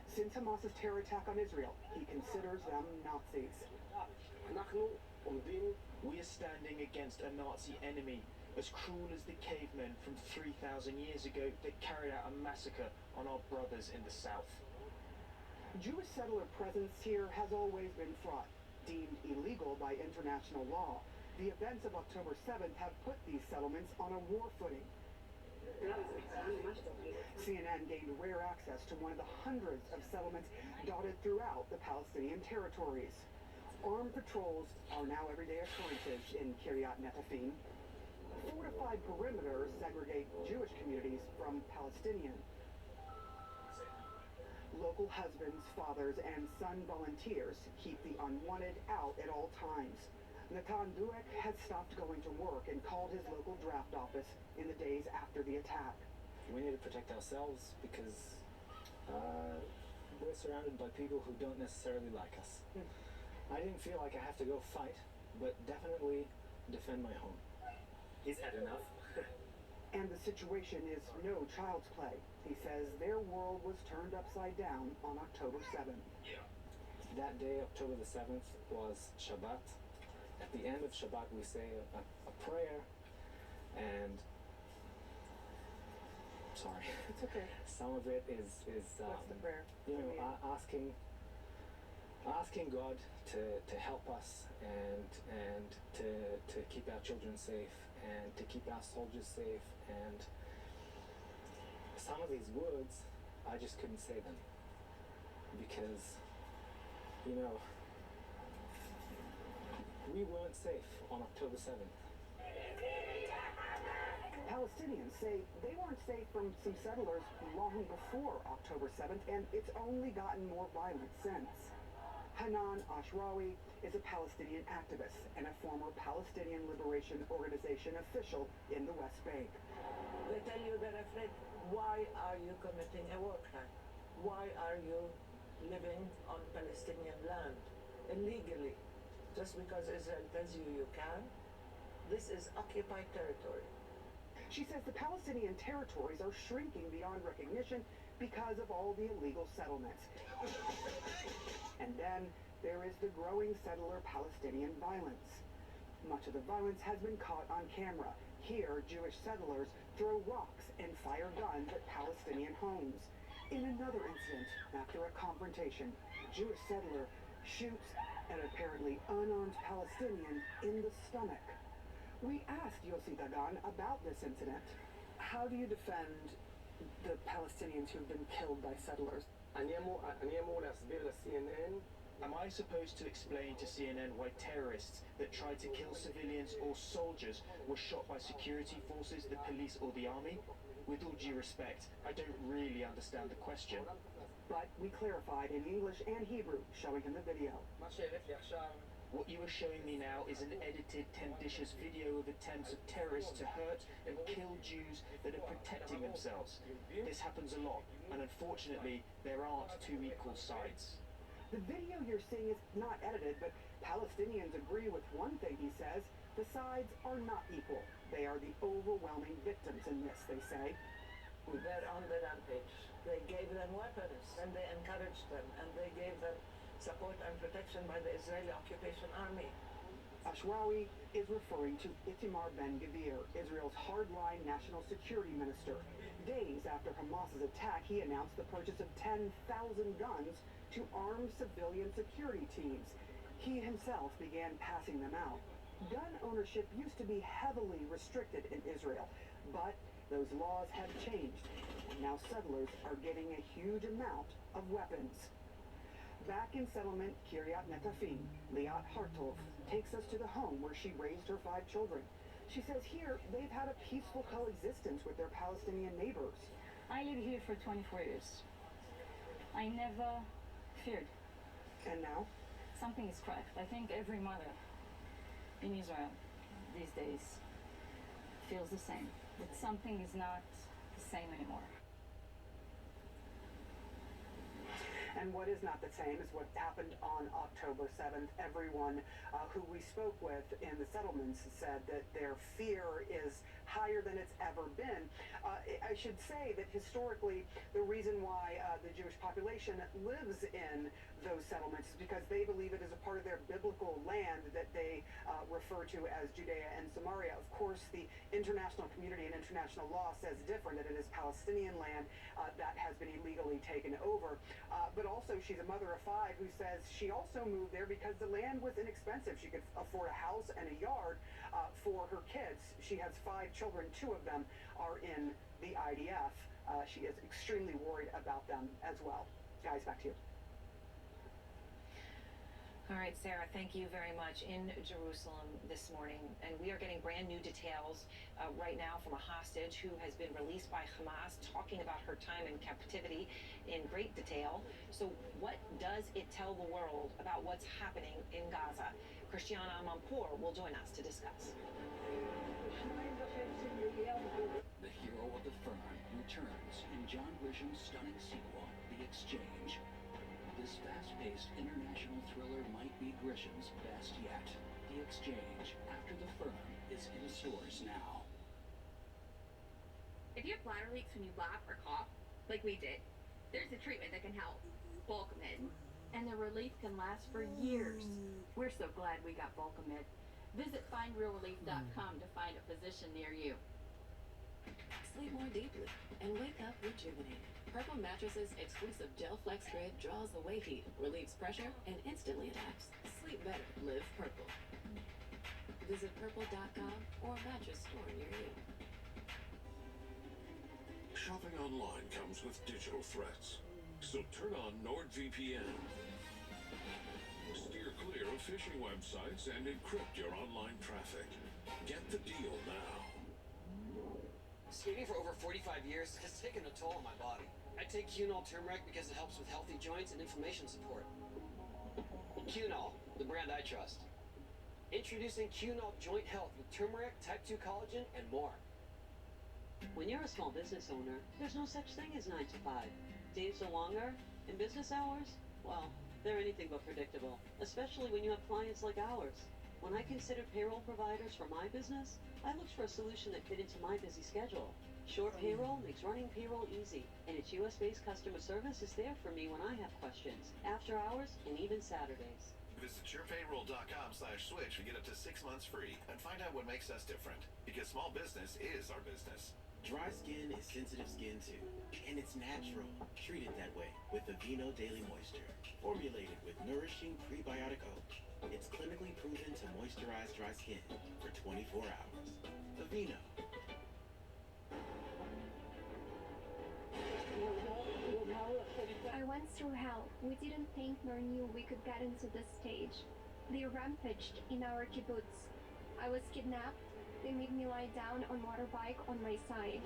Since Hamas's terror attack on Israel, he considers them Nazis. We are standing against a Nazi enemy as cruel as the cavemen from 3,000 years ago that carried out a massacre on our brothers in the south. Jewish settler presence here has always been fraught, deemed illegal by international law. The events of October 7th have put these settlements on a war footing. CNN gained rare access to one of the hundreds of settlements dotted throughout the Palestinian territories. Armed patrols are now everyday occurrences in Kiryat Netafim. Fortified perimeters segregate Jewish communities from Palestinian. Local husbands, fathers, and son volunteers keep the unwanted out at all times. Natan Duek has stopped going to work and called his local draft office in the days after the attack. We need to protect ourselves because we're surrounded by people who don't necessarily like us. I didn't feel like I have to go fight, but definitely defend my home. He's had enough. And the situation is no child's play. He says their world was turned upside down on October 7th. That day, October the 7th, was Shabbat. At the end of Shabbat, we say a prayer, and sorry, it's okay. Some of it is what's the prayer? You know, asking God to help us and to keep our children safe and to keep our soldiers safe. And some of these words, I just couldn't say them because, you know, we weren't safe on October 7th. Palestinians say they weren't safe from some settlers long before October 7th, and it's only gotten more violent since. Hanan Ashrawi is a Palestinian activist and a former Palestinian Liberation Organization official in the West Bank. They tell you they're afraid. Why are you committing a war crime? Why are you living on Palestinian land illegally? Just because Israel tells you you can? This is occupied territory. She says the Palestinian territories are shrinking beyond recognition because of all the illegal settlements. And then there is the growing settler Palestinian violence. Much of the violence has been caught on camera. Here, Jewish settlers throw rocks and fire guns at Palestinian homes. In another incident, after a confrontation, a Jewish settler shoots an apparently unarmed Palestinian in the stomach. We asked Yossi Dagan about this incident. How do you defend the Palestinians who've been killed by settlers? Am I supposed to explain to CNN why terrorists that tried to kill civilians or soldiers were shot by security forces, the police or the army? With all due respect, I don't really understand the question. But we clarified in English and Hebrew, showing him the video. What you are showing me now is an edited, tenditious video of attempts of terrorists to hurt and kill Jews that are protecting themselves. This happens a lot, and unfortunately, there aren't two equal sides. The video you're seeing is not edited, but Palestinians agree with one thing he says. The sides are not equal. They are the overwhelming victims in this, they say. They're on the rampage. They gave them weapons, and they encouraged them, and they gave them support and protection by the Israeli occupation army. Ashrawi is referring to Itamar Ben-Gvir, Israel's hardline national security minister. Days after Hamas's attack, he announced the purchase of 10,000 guns to arm civilian security teams. He himself began passing them out. Gun ownership used to be heavily restricted in Israel, but those laws have changed, and now settlers are getting a huge amount of weapons. Back in settlement Kiryat Netafim, Liat Hartov takes us to the home where she raised her 5 children. She says here they've had a peaceful coexistence with their Palestinian neighbors. I live here for 24 years. I never feared. And now? Something is cracked. I think every mother in Israel these days feels the same. That something is not the same anymore. And what is not the same is what happened on October 7th. Everyone who we spoke with in the settlements said that their fear is higher than it's ever been. I should say that historically, the reason why the Jewish population lives in those settlements is because they believe it is a part of their biblical land that they refer to as Judea and Samaria. Of course, the international community and international law says different, that it is Palestinian land that has been illegally taken over. But also, she's a mother of 5 who says she also moved there because the land was inexpensive. She could afford a house and a yard for her kids. She has 5 children. 2 of them are in the IDF. She is extremely worried about them as well. Guys, back to you. All right, Sarah, thank you very much. In Jerusalem this morning, and we are getting brand new details right now from a hostage who has been released by Hamas, talking about her time in captivity in great detail. So what does it tell the world about what's happening in Gaza? Christiana Amanpour will join us to discuss. The hero of the firm returns in John Grisham's stunning sequel, The Exchange. This fast-paced international thriller might be Grisham's best yet. The Exchange, After the Firm, is in stores now. If you have bladder leaks when you laugh or cough, like we did, there's a treatment that can help. Bulkamid. And the relief can last for years. We're so glad we got Bulkamid. Visit findrealrelief.com to find a physician near you. Sleep more deeply and wake up rejuvenated. Purple Mattress's exclusive Gel Flex Grid draws away heat, relieves pressure, and instantly adapts. Sleep better. Live Purple. Visit purple.com or a mattress store near you. Shopping online comes with digital threats. So turn on NordVPN. Steer clear of phishing websites and encrypt your online traffic. Get the deal now. Skating for over 45 years has taken a toll on my body. I take Cunol turmeric because it helps with healthy joints and inflammation support. Cunol, the brand I trust. Introducing Cunol Joint Health with turmeric, type 2 collagen, and more. When you're a small business owner, there's no such thing as 9 to 5. Days are longer, and business hours, well, they're anything but predictable, especially when you have clients like ours. When I considered payroll providers for my business, I looked for a solution that fit into my busy schedule. Short payroll makes running payroll easy, and its US-based customer service is there for me when I have questions, after hours, and even Saturdays. Visit surepayroll.com/switch and get up to 6 months free and find out what makes us different. Because small business is our business. Dry skin is sensitive skin too, and it's natural. Treat it that way with Aveeno Daily Moisture. Formulated with nourishing prebiotic oat, it's clinically proven to moisturize dry skin for 24 hours. Aveeno. I went through hell. We didn't think nor knew we could get into this stage. They rampaged in our kibbutz. I was kidnapped. They made me lie down on motorbike on my side.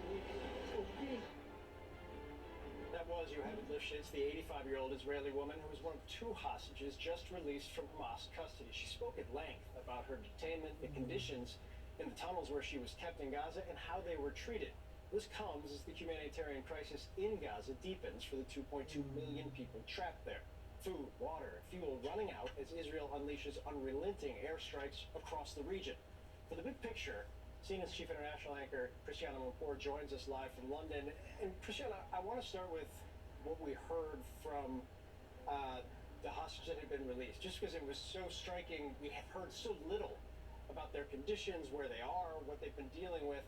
That was Yocheved Lifshitz, the 85-year-old Israeli woman who was one of 2 hostages just released from Hamas custody. She spoke at length about her detainment, the conditions in the tunnels where she was kept in Gaza, and how they were treated. This comes as the humanitarian crisis in Gaza deepens for the 2.2 million people trapped there. Food, water, and fuel running out as Israel unleashes unrelenting airstrikes across the region. For the big picture, CNN's chief international anchor, Christiana Amanpour, joins us live from London. And Christiana, I want to start with what we heard from the hostage that had been released, just because it was so striking. We have heard so little about their conditions, where they are, what they've been dealing with.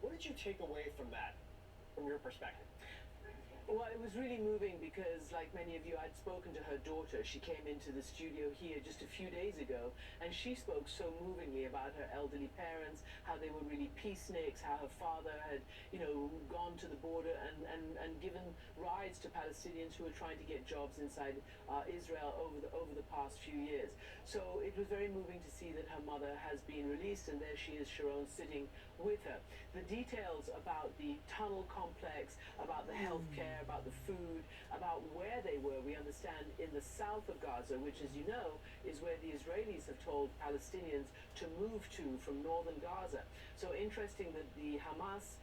What did you take away from that, from your perspective? Well, it was really moving because, like many of you, I'd spoken to her daughter. She came into the studio here just a few days ago, and she spoke so movingly about her elderly parents, how they were really peaceniks, how her father had, gone to the border and given rides to Palestinians who were trying to get jobs inside Israel over the past few years. So it was very moving to see that her mother has been released, and there she is, Sharon, sitting with her. The details about the tunnel complex, about the healthcare, about the food, about where they were, we understand in the south of Gaza, which, as you know, is where the Israelis have told Palestinians to move to from northern Gaza. So interesting that the Hamas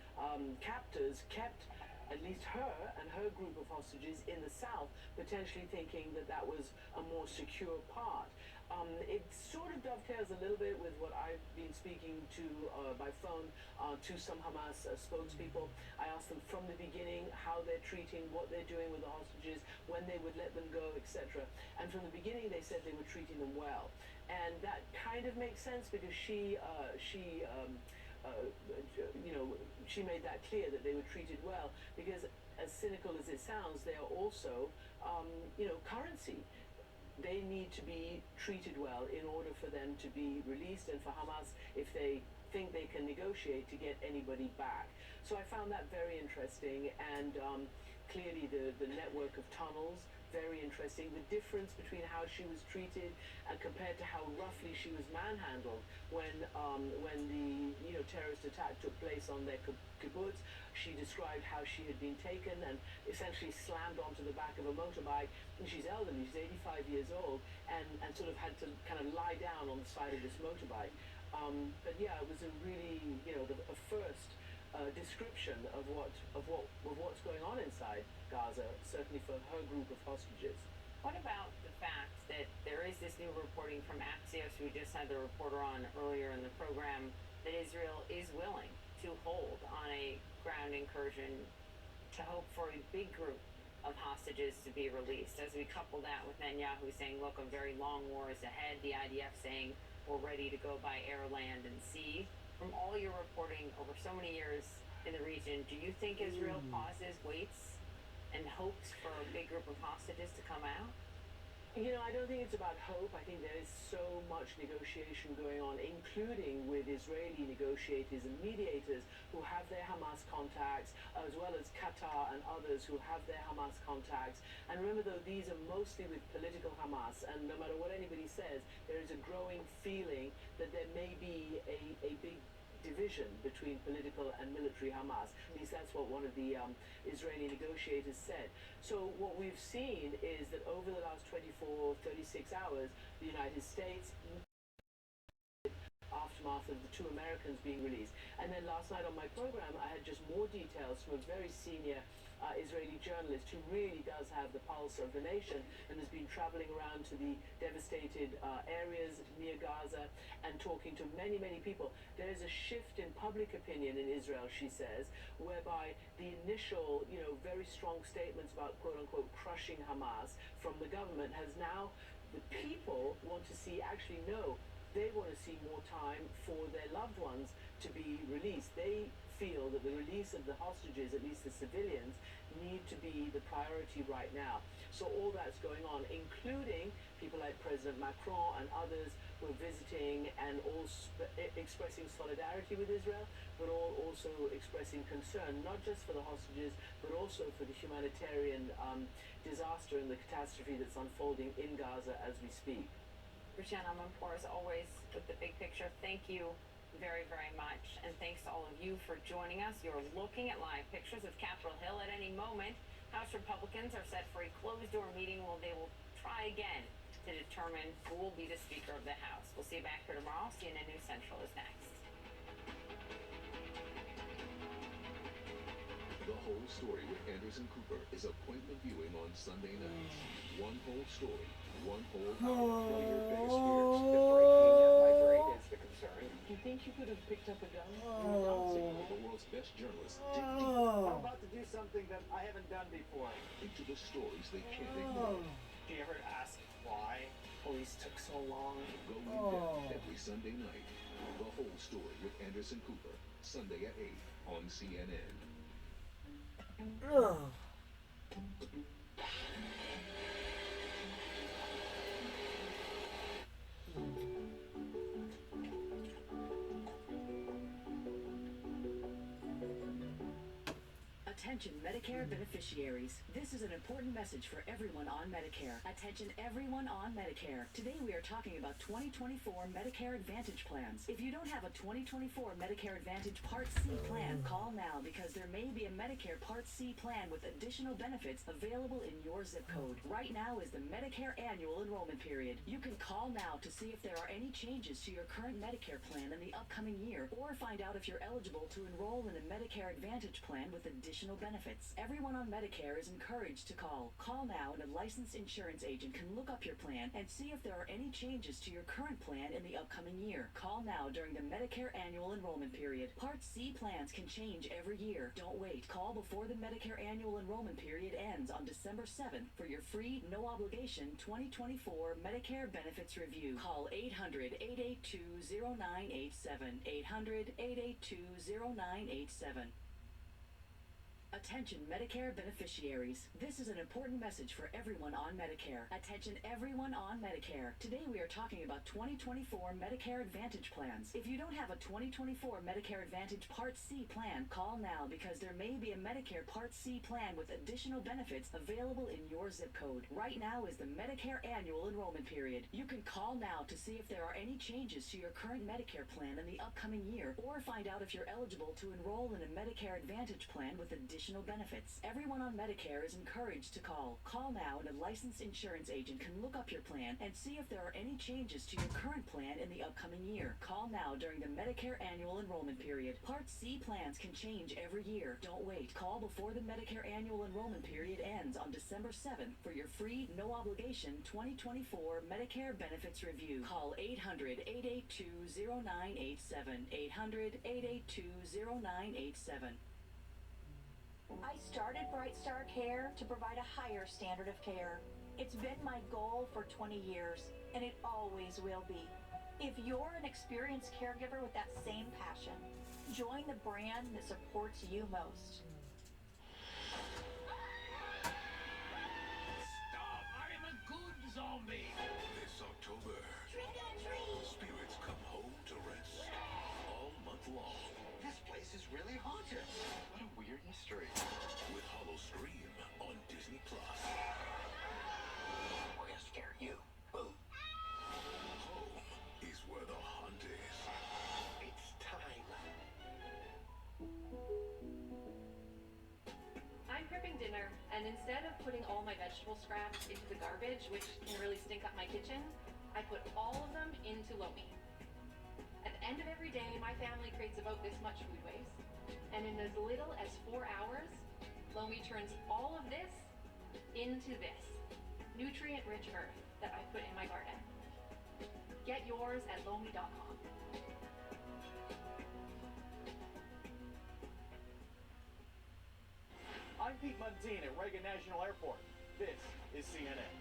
captors kept at least her and her group of hostages in the south, potentially thinking that that was a more secure part. It sort of dovetails a little bit with what I've been speaking to by phone to some Hamas spokespeople. I asked them from the beginning how they're treating, what they're doing with the hostages, when they would let them go, etc. And from the beginning, they said they were treating them well. And that kind of makes sense because she made that clear that they were treated well because, as cynical as it sounds, they are also, currency. They need to be treated well in order for them to be released, and for Hamas, if they think they can negotiate, to get anybody back. So I found that very interesting, and clearly the network of tunnels, very interesting. The difference between how she was treated compared to how roughly she was manhandled when the terrorist attack took place on their kibbutz. She described how she had been taken and essentially slammed onto the back of a motorbike. And she's elderly, she's 85 years old, and sort of had to kind of lie down on the side of this motorbike. But yeah, it was a really, a first description of what's going on inside Gaza, certainly for her group of hostages. What about the fact that there is this new reporting from Axios, we just had the reporter on earlier in the program, that Israel is willing to hold on a ground incursion to hope for a big group of hostages to be released? As we couple that with Netanyahu saying, look, a very long war is ahead, the IDF saying we're ready to go by air, land, and sea. From all your reporting over so many years in the region, do you think Israel pauses, waits, and hopes for a big group of hostages to come out? I don't think it's about hope. I think there is so much negotiation going on, including with Israeli negotiators and mediators who have their Hamas contacts, as well as Qatar and others who have their Hamas contacts. And remember, though, these are mostly with political Hamas, and no matter what anybody says, there is a growing feeling that there may be a big division between political and military Hamas. At least that's what one of the Israeli negotiators said. So what we've seen is that over the last 24, 36 hours, the United States, aftermath of the 2 Americans being released. And then last night on my program, I had just more details from a very senior Israeli journalist who really does have the pulse of the nation and has been traveling around to the devastated areas near Gaza and talking to many, many people. There is a shift in public opinion in Israel, she says, whereby the initial, very strong statements about quote-unquote crushing Hamas from the government has now, the people want to see, actually no, they want to see more time for their loved ones to be released. They feel that the release of the hostages, at least the civilians, need to be the priority right now. So all that's going on, including people like President Macron and others who are visiting and all expressing solidarity with Israel, but all also expressing concern, not just for the hostages, but also for the humanitarian disaster and the catastrophe that's unfolding in Gaza as we speak. Christiane Amanpour, as always, with the big picture, thank you very, very much. And thanks to all of you for joining us. You're looking at live pictures of Capitol Hill. At any moment, House Republicans are set for a closed-door meeting where they will try again to determine who will be the Speaker of the House. We'll see you back here tomorrow. CNN News Central is next. The Whole Story with Anderson Cooper is appointment viewing on Sunday nights. One whole story, one whole hour. Well, your biggest fears, the breaking at my brain is the concern. Do you think you could have picked up a gun? The world's best journalists dig deep. I'm about to do something that I haven't done before. Into the stories they can't ignore. Do you ever ask why police took so long? Go in depth every Sunday night. The Whole Story with Anderson Cooper, Sunday at 8 on CNN. Ugh. Attention Medicare beneficiaries. This is an important message for everyone on Medicare. Attention everyone on Medicare. Today we are talking about 2024 Medicare Advantage plans. If you don't have a 2024 Medicare Advantage Part C plan, call now because there may be a Medicare Part C plan with additional benefits available in your zip code. Right now is the Medicare annual enrollment period. You can call now to see if there are any changes to your current Medicare plan in the upcoming year, or find out if you're eligible to enroll in a Medicare Advantage plan with additional benefits. Everyone on Medicare is encouraged to call. Call now and a licensed insurance agent can look up your plan and see if there are any changes to your current plan in the upcoming year. Call now during the Medicare annual enrollment period. Part C plans can change every year. Don't wait. Call before the Medicare annual enrollment period ends on December 7th for your free, no obligation 2024 Medicare benefits review. Call 800-882-0987. 800-882-0987. Attention Medicare beneficiaries. This is an important message for everyone on Medicare. Attention everyone on Medicare. Today we are talking about 2024 Medicare Advantage plans. If you don't have a 2024 Medicare Advantage Part C plan, call now because there may be a Medicare Part C plan with additional benefits available in your zip code. Right now is the Medicare annual enrollment period. You can call now to see if there are any changes to your current Medicare plan in the upcoming year, or find out if you're eligible to enroll in a Medicare Advantage plan with additional benefits. Everyone on Medicare is encouraged to call. Call now and a licensed insurance agent can look up your plan and see if there are any changes to your current plan in the upcoming year. Call now during the Medicare annual enrollment period. Part C plans can change every year. Don't wait. Call before the Medicare annual enrollment period ends on December 7th for your free, no obligation 2024 Medicare benefits review. Call 800-882-0987. 800-882-0987. I started Bright Star Care to provide a higher standard of care. It's been my goal for 20 years, and it always will be. If you're an experienced caregiver with that same passion, join the brand that supports you most. Stop! I am a good zombie! This October, Trick or treat! spirits come home to rest all month long. This place is really haunted. What a weird mystery. With Hollow Scream on Disney Plus. We're gonna scare you. Boom. Home is where the hunt is. It's time. I'm prepping dinner, and instead of putting all my vegetable scraps into the garbage, which can really stink up my kitchen, I put all of them into Lomi. At the end of every day, my family creates about this much food waste. And in as little as 4 hours, Lomi turns all of this into this nutrient-rich earth that I put in my garden. Get yours at lomi.com. I'm Pete Muntine at Reagan National Airport. This is CNN.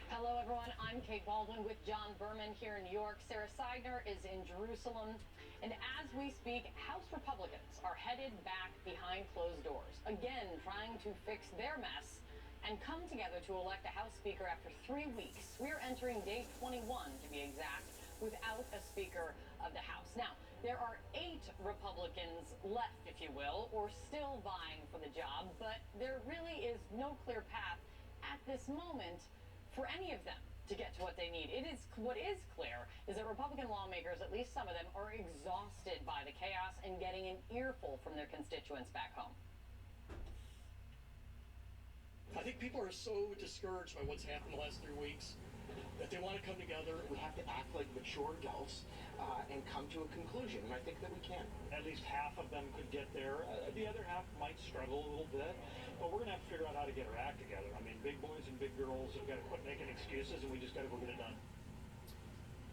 Hello, everyone. I'm Kate Baldwin with John Berman here in New York. Sarah Seidner is in Jerusalem. And as we speak, House Republicans are headed back behind closed doors, again trying to fix their mess and come together to elect a House Speaker after 3 weeks. We're entering day 21, to be exact, without a Speaker of the House. Now, there are 8 Republicans left, if you will, or still vying for the job, but there really is no clear path at this moment for any of them to get to what they need. What is clear is that Republican lawmakers, at least some of them, are exhausted by the chaos and getting an earful from their constituents back home. I think people are so discouraged by what's happened the last 3 weeks that they want to come together. We have to act like mature adults and come to a conclusion, and I think that we can. At least half of them could get there. The other half might struggle a little bit, but we're going to have to figure out how to get our act together. I mean, big boys and big girls have got to quit making excuses, and we just got to go get it done.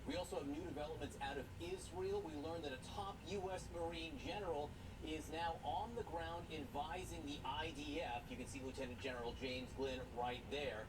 We also have new developments out of Israel. We learned that a top U.S. Marine general is now on the ground advising the IDF. You can see Lieutenant General James Glynn right there.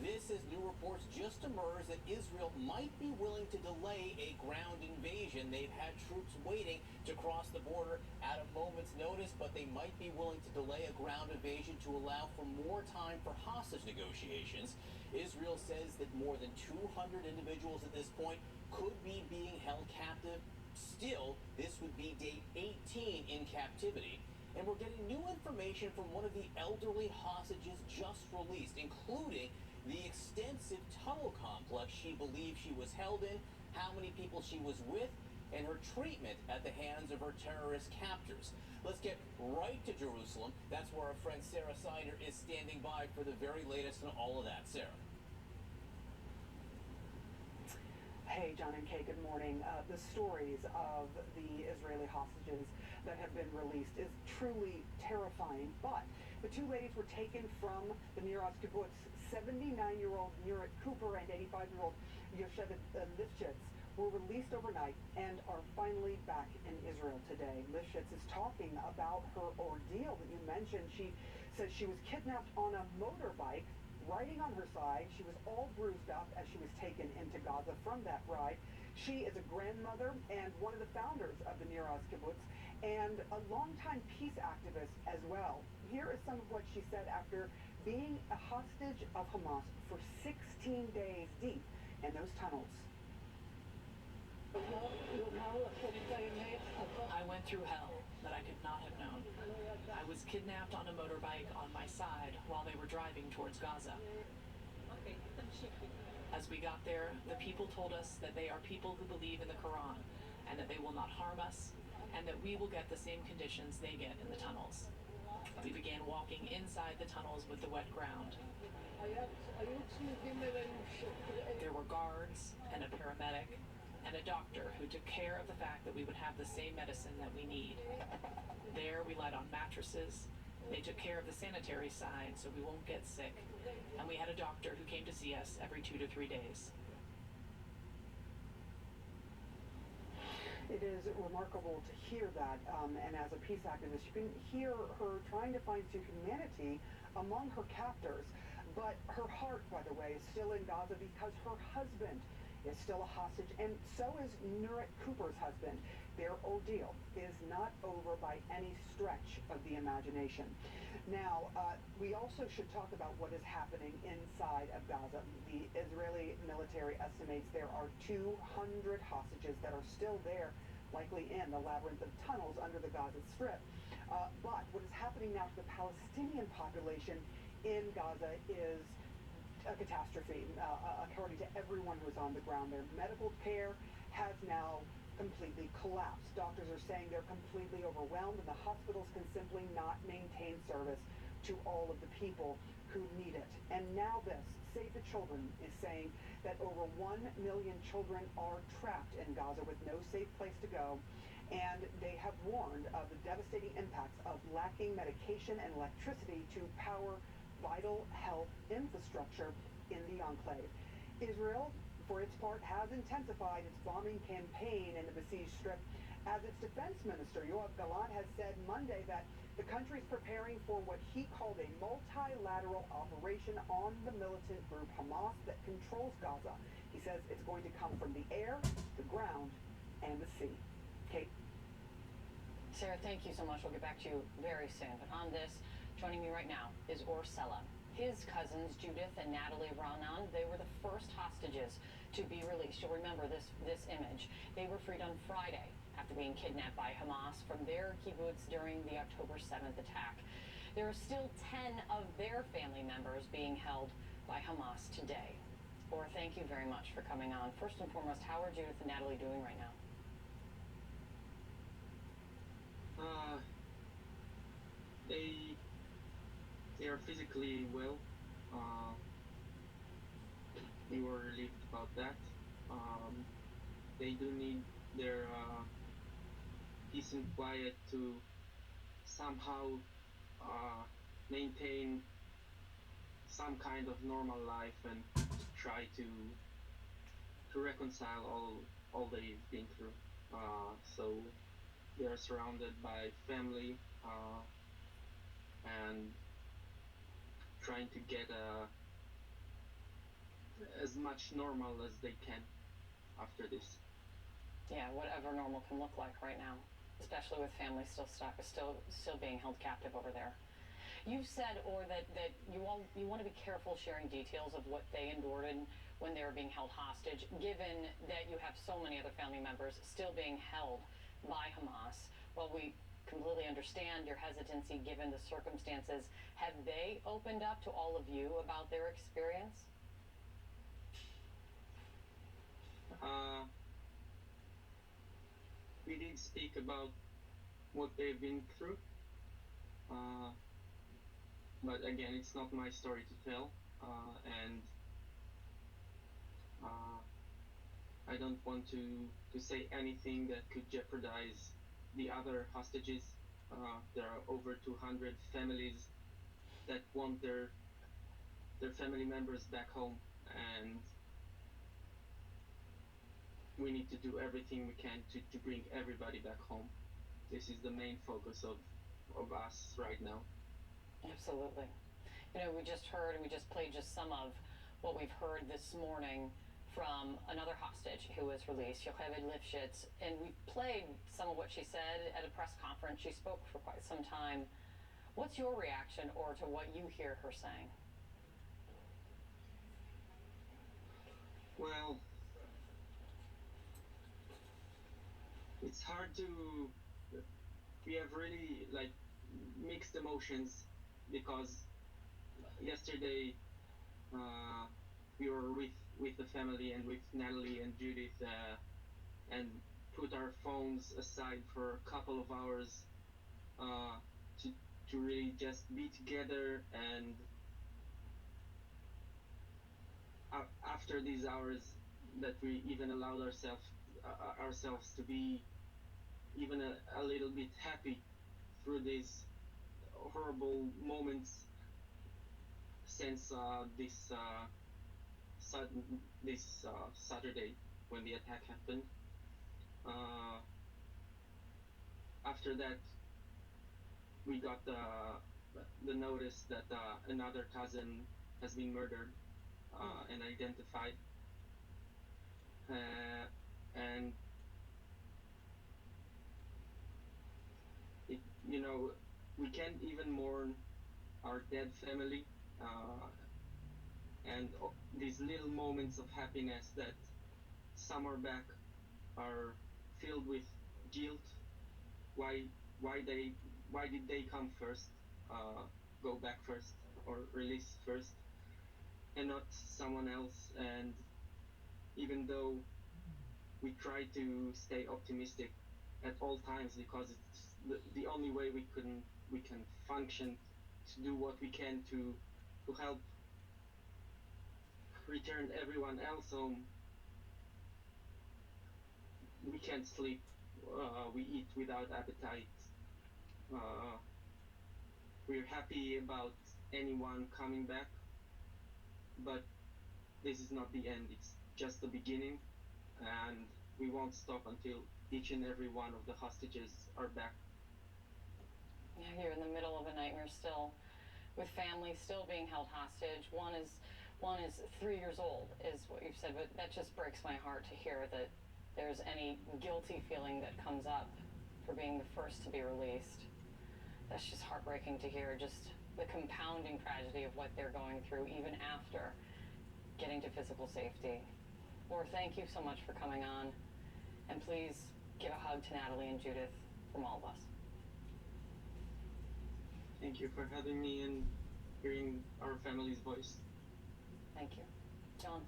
This, as new reports just emerged, that Israel might be willing to delay a ground invasion. They've had troops waiting to cross the border at a moment's notice, but they might be willing to delay a ground invasion to allow for more time for hostage negotiations. Israel says that more than 200 individuals at this point could be being held captive. Still, this would be day 18 in captivity. And we're getting new information from one of the elderly hostages just released, including the extensive tunnel complex she believed she was held in, how many people she was with, and her treatment at the hands of her terrorist captors. Let's get right to Jerusalem. That's where our friend Sarah Seiner is standing by for the very latest on all of that. Sarah. Hey, John and Kay, good morning. The stories of the Israeli hostages that have been released is truly terrifying, but the two ladies were taken from the Miraz kibbutz. 79-year-old Nurit Cooper and 85-year-old Yoshevet Lifshitz were released overnight and are finally back in Israel today. Lifshitz is talking about her ordeal that you mentioned. She says she was kidnapped on a motorbike, riding on her side. She was all bruised up as she was taken into Gaza from that ride. She is a grandmother and one of the founders of the Miraz kibbutz and a longtime peace activist as well. Here is some of what she said after being a hostage of Hamas for 16 days deep in those tunnels. I went through hell that I could not have known. I was kidnapped on a motorbike on my side while they were driving towards Gaza. As we got there, the people told us that they are people who believe in the Quran and that they will not harm us and that we will get the same conditions they get in the tunnels. We began walking inside the tunnels with the wet ground. There were guards and a paramedic and a doctor who took care of the fact that we would have the same medicine that we need. There we lied on mattresses. They took care of the sanitary side so we won't get sick. And we had a doctor who came to see us every 2 to 3 days. It is remarkable to hear that, and as a peace activist, you can hear her trying to find some humanity among her captors. But her heart, by the way, is still in Gaza because her husband is still a hostage, and so is Nurit Cooper's husband. Their ordeal is not over by any stretch of the imagination. Now, we also should talk about what is happening inside of Gaza. The Israeli military estimates there are 200 hostages that are still there, likely in the labyrinth of tunnels under the Gaza Strip. But what is happening now to the Palestinian population in Gaza is a catastrophe, according to everyone who's on the ground there. Medical care has now completely collapsed. Doctors are saying they're completely overwhelmed and the hospitals can simply not maintain service to all of the people who need it. And now this, Save the Children is saying that over 1 million children are trapped in Gaza with no safe place to go, and they have warned of the devastating impacts of lacking medication and electricity to power vital health infrastructure in the enclave. Israel, for its part, has intensified its bombing campaign in the besieged strip, as its defense minister, Yoav Gallant, has said Monday that the country is preparing for what he called a multilateral operation on the militant group Hamas that controls Gaza. He says it's going to come from the air, the ground, and the sea. Kate? Sarah, thank you so much. We'll get back to you very soon. But on this, joining me right now is Ursula. His cousins, Judith and Natalie Raunan, they were the first hostages to be released. You'll remember this image. They were freed on Friday after being kidnapped by Hamas from their kibbutz during the October 7th attack. There are still 10 of their family members being held by Hamas today. Or thank you very much for coming on. First and foremost, how are Judith and Natalie doing right now? They are physically well. They were relieved about that. They do need their peace and quiet to somehow maintain some kind of normal life and try to reconcile all they've been through. So they're surrounded by family and trying to get as much normal as they can after this. Yeah, whatever normal can look like right now, especially with families still being held captive over there. You've said, or that you want to be careful sharing details of what they endured when they were being held hostage, given that you have so many other family members still being held by Hamas. Well, we completely understand your hesitancy given the circumstances. Have they opened up to all of you about their experience? We did speak about what they've been through, but again, it's not my story to tell, and I don't want to say anything that could jeopardize the other hostages. There are over 200 families that want their family members back home, and we need to do everything we can to bring everybody back home. This is the main focus of us right now. Absolutely. You know, we just heard, and we just played just some of what we've heard this morning from another hostage who was released, Yocheved Lifshitz, and we played some of what she said at a press conference. She spoke for quite some time. What's your reaction, or to what you hear her saying? Well, it's hard to, we have really like mixed emotions, because yesterday we were with the family and with Natalie and Judith and put our phones aside for a couple of hours to really just be together. And after these hours that we even allowed ourselves to be even a little bit happy through these horrible moments since this Saturday when the attack happened. After that, we got the notice that another cousin has been murdered and identified, and you know, we can't even mourn our dead family, and these little moments of happiness that some are back are filled with guilt. Why did they come first, go back first, or release first, and not someone else? And even though we try to stay optimistic at all times, because it's the only way we can function, to do what we can to help return everyone else home, we can't sleep. We eat without appetite. We're happy about anyone coming back, but this is not the end. It's just the beginning, and we won't stop until each and every one of the hostages are back. Yeah, you're in the middle of a nightmare still, with families still being held hostage. One is 3 years old, is what you've said, but that just breaks my heart to hear that there's any guilty feeling that comes up for being the first to be released. That's just heartbreaking to hear, just the compounding tragedy of what they're going through even after getting to physical safety. Laura, thank you so much for coming on, and please give a hug to Natalie and Judith from all of us. Thank you for having me and hearing our family's voice. Thank you. John?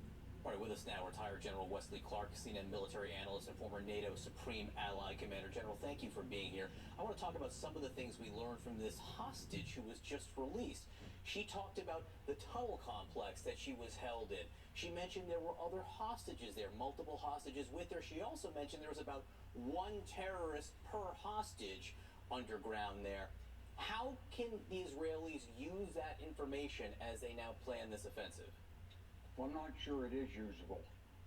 All right, with us now, retired General Wesley Clark, CNN military analyst and former NATO Supreme Allied Commander. General, thank you for being here. I want to talk about some of the things we learned from this hostage who was just released. She talked about the tunnel complex that she was held in. She mentioned there were other hostages there, multiple hostages with her. She also mentioned there was about one terrorist per hostage underground there. How can the Israelis use that information as they now plan this offensive? Well, I'm not sure it is usable.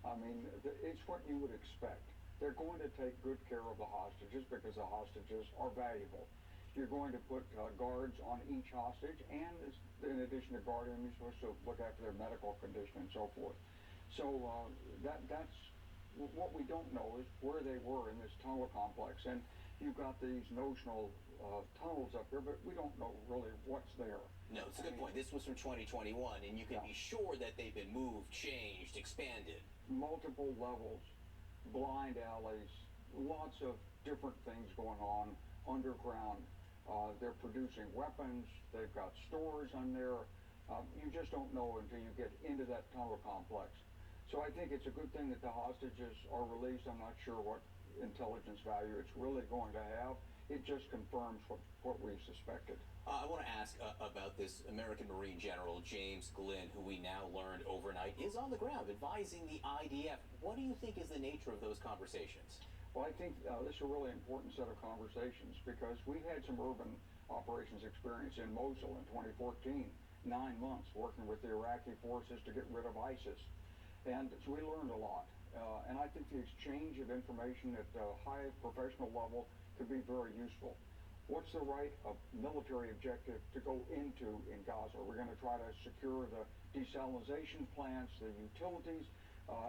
I mean, it's what you would expect. They're going to take good care of the hostages because the hostages are valuable. You're going to put guards on each hostage, and in addition to guarding them, you're supposed to look after their medical condition and so forth. So that's what we don't know is where they were in this tunnel complex. And you've got these notional tunnels up here, but we don't know really what's there. No, it's a good point. This was from 2021, and you can be sure that they've been moved, changed, expanded. Multiple levels, blind alleys, lots of different things going on underground. They're producing weapons. They've got stores on there. You just don't know until you get into that tunnel complex. So I think it's a good thing that the hostages are released. I'm not sure what intelligence value it's really going to have. It just confirms what we suspected. I want to ask about this American Marine General James Glynn, who we now learned overnight is on the ground advising the IDF. What do you think is the nature of those conversations? Well, I think this is a really important set of conversations because we had some urban operations experience in Mosul in 2014, 9 months working with the Iraqi forces to get rid of ISIS. And so we learned a lot. And I think the exchange of information at a high professional level could be very useful. What's the right military objective to go into in Gaza? We're going to try to secure the desalination plants, the utilities.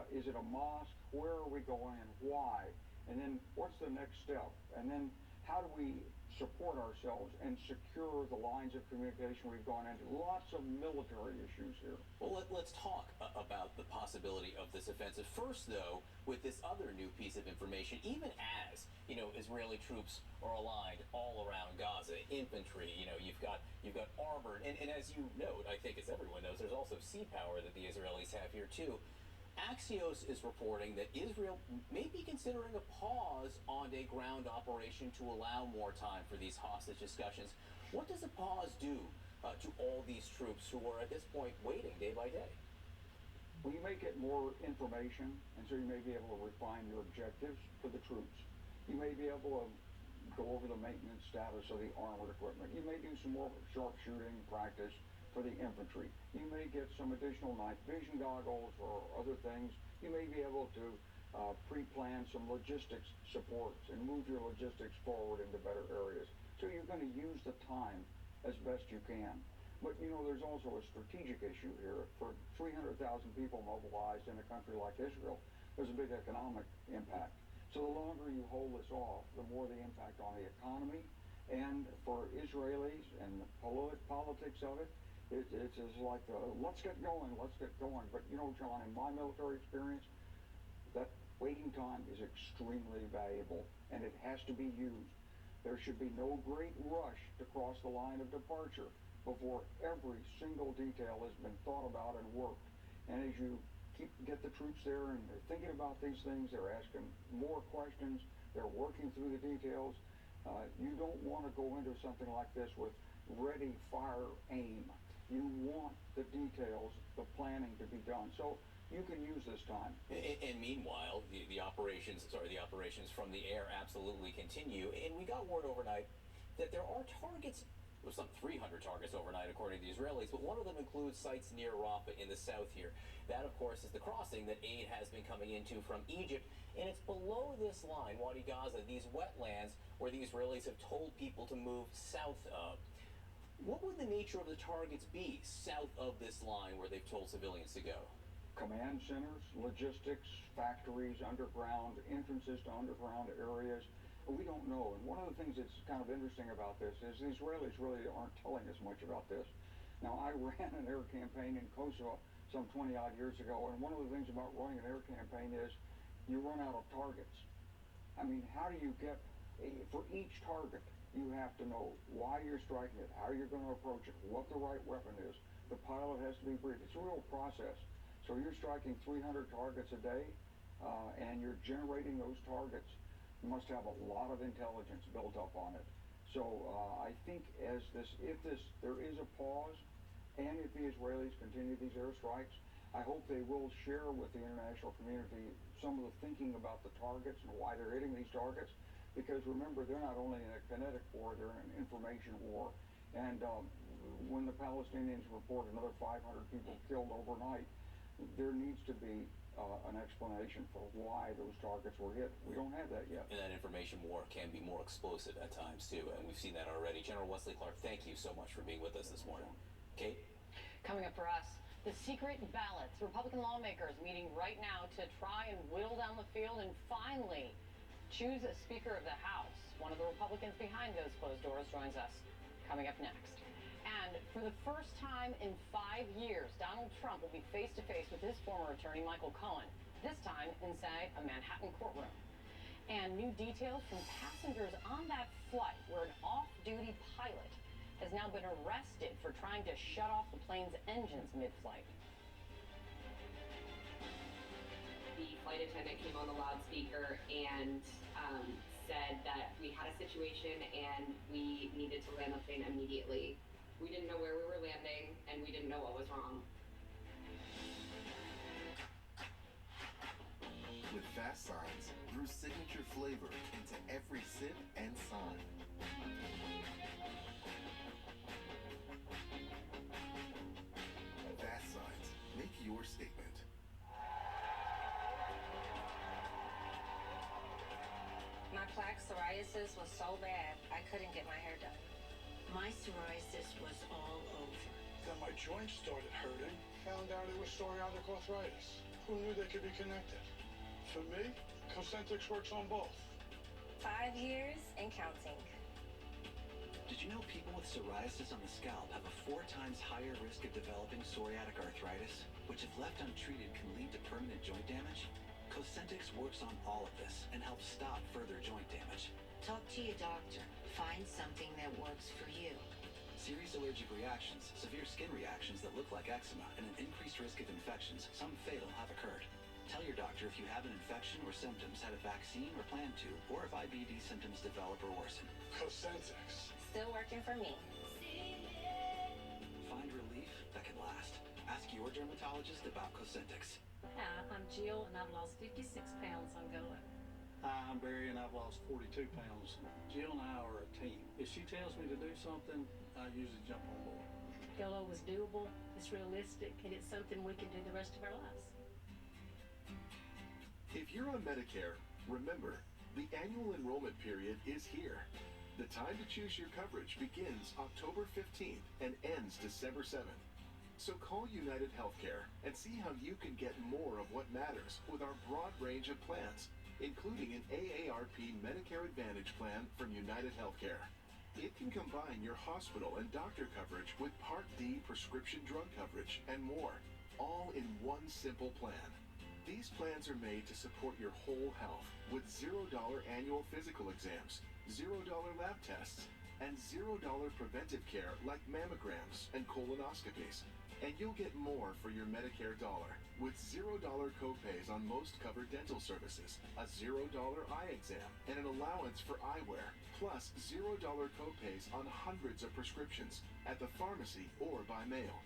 Is it a mosque? Where are we going and why? And then what's the next step? And then how do we support ourselves and secure the lines of communication we've gone into? Lots of military issues here. Well, let's talk about the possibility of this offensive. First, though, with this other new piece of information, even as, Israeli troops are aligned all around Gaza, infantry, you've got armor, and as you note, I think as everyone knows, there's also sea power that the Israelis have here, too. Axios is reporting that Israel may be considering a pause on a ground operation to allow more time for these hostage discussions. What does a pause do to all these troops who are at this point waiting day by day? Well, you may get more information, and so you may be able to refine your objectives for the troops. You may be able to go over the maintenance status of the armored equipment. You may do some more sharpshooting practice for the infantry. You may get some additional night vision goggles or other things. You may be able to pre-plan some logistics supports and move your logistics forward into better areas. So you're going to use the time as best you can. But there's also a strategic issue here. For 300,000 people mobilized in a country like Israel, there's a big economic impact. So the longer you hold this off, the more the impact on the economy. And for Israelis and the politics of it, it's like, let's get going. But, John, in my military experience, that waiting time is extremely valuable, and it has to be used. There should be no great rush to cross the line of departure before every single detail has been thought about and worked. And as you get the troops there and they're thinking about these things, they're asking more questions, they're working through the details, you don't want to go into something like this with ready, fire, aim. You want the details, the planning to be done. So you can use this time. And meanwhile, the operations from the air absolutely continue. And we got word overnight that there are targets, well, some 300 targets overnight, according to the Israelis, but one of them includes sites near Rafah in the south here. That, of course, is the crossing that aid has been coming into from Egypt. And it's below this line, Wadi Gaza, these wetlands where the Israelis have told people to move south of. What would the nature of the targets be south of this line where they've told civilians to go? Command centers, logistics, factories, underground, entrances to underground areas. We don't know. And one of the things that's kind of interesting about this is the Israelis really aren't telling us much about this. Now, I ran an air campaign in Kosovo some 20-odd years ago, and one of the things about running an air campaign is you run out of targets. I mean, how do you get, for each target, you have to know why you're striking it, how you're going to approach it, what the right weapon is. The pilot has to be briefed. It's a real process. So you're striking 300 targets a day, and you're generating those targets. You must have a lot of intelligence built up on it. So I think if there is a pause, and if the Israelis continue these airstrikes, I hope they will share with the international community some of the thinking about the targets and why they're hitting these targets. Because remember, they're not only in a kinetic war, they're in an information war. And when the Palestinians report another 500 people killed overnight, there needs to be an explanation for why those targets were hit. We don't have that yet. And that information war can be more explosive at times too, and we've seen that already. General Wesley Clark, thank you so much for being with us this morning. Kate? Coming up for us, the secret ballots. Republican lawmakers meeting right now to try and whittle down the field and finally choose a Speaker of the House. One of the Republicans behind those closed doors joins us coming up next. And for the first time in 5 years, Donald Trump will be face-to-face with his former attorney, Michael Cohen, this time inside a Manhattan courtroom. And new details from passengers on that flight where an off-duty pilot has now been arrested for trying to shut off the plane's engines mid-flight. The flight attendant came on the loudspeaker and said that we had a situation and we needed to land the plane immediately. We didn't know where we were landing and we didn't know what was wrong. With fast signs, brew signature flavor into every sip and sign. Fast signs, make your statement. My plaque psoriasis was so bad, I couldn't get my hair done. My psoriasis was all over. Then my joints started hurting. Found out it was psoriatic arthritis. Who knew they could be connected? For me, Cosentix works on both. 5 years and counting. Did you know people with psoriasis on the scalp have a 4 times higher risk of developing psoriatic arthritis, which if left untreated can lead to permanent joint damage? Cosentix works on all of this and helps stop further joint damage. Talk to your doctor. Find something that works for you. Serious allergic reactions, severe skin reactions that look like eczema, and an increased risk of infections, some fatal, have occurred. Tell your doctor if you have an infection or symptoms, had a vaccine or plan to, or if IBD symptoms develop or worsen. Cosentix. Still working for me. Find relief that can last. Ask your dermatologist about Cosentix. Hi, I'm Jill, and I've lost 56 pounds on GOLO. Hi, I'm Barry, and I've lost 42 pounds. Jill and I are a team. If she tells me to do something, I usually jump on board. GOLO is doable, it's realistic, and it's something we can do the rest of our lives. If you're on Medicare, remember, the annual enrollment period is here. The time to choose your coverage begins October 15th and ends December 7th. So call United Healthcare and see how you can get more of what matters with our broad range of plans, including an AARP Medicare Advantage plan from United Healthcare. It can combine your hospital and doctor coverage with Part D prescription drug coverage and more, all in one simple plan. These plans are made to support your whole health with $0 annual physical exams, $0 lab tests, and $0 preventive care like mammograms and colonoscopies. And you'll get more for your Medicare dollar with $0 copays on most covered dental services, a $0 eye exam, and an allowance for eyewear, plus $0 copays on hundreds of prescriptions at the pharmacy or by mail.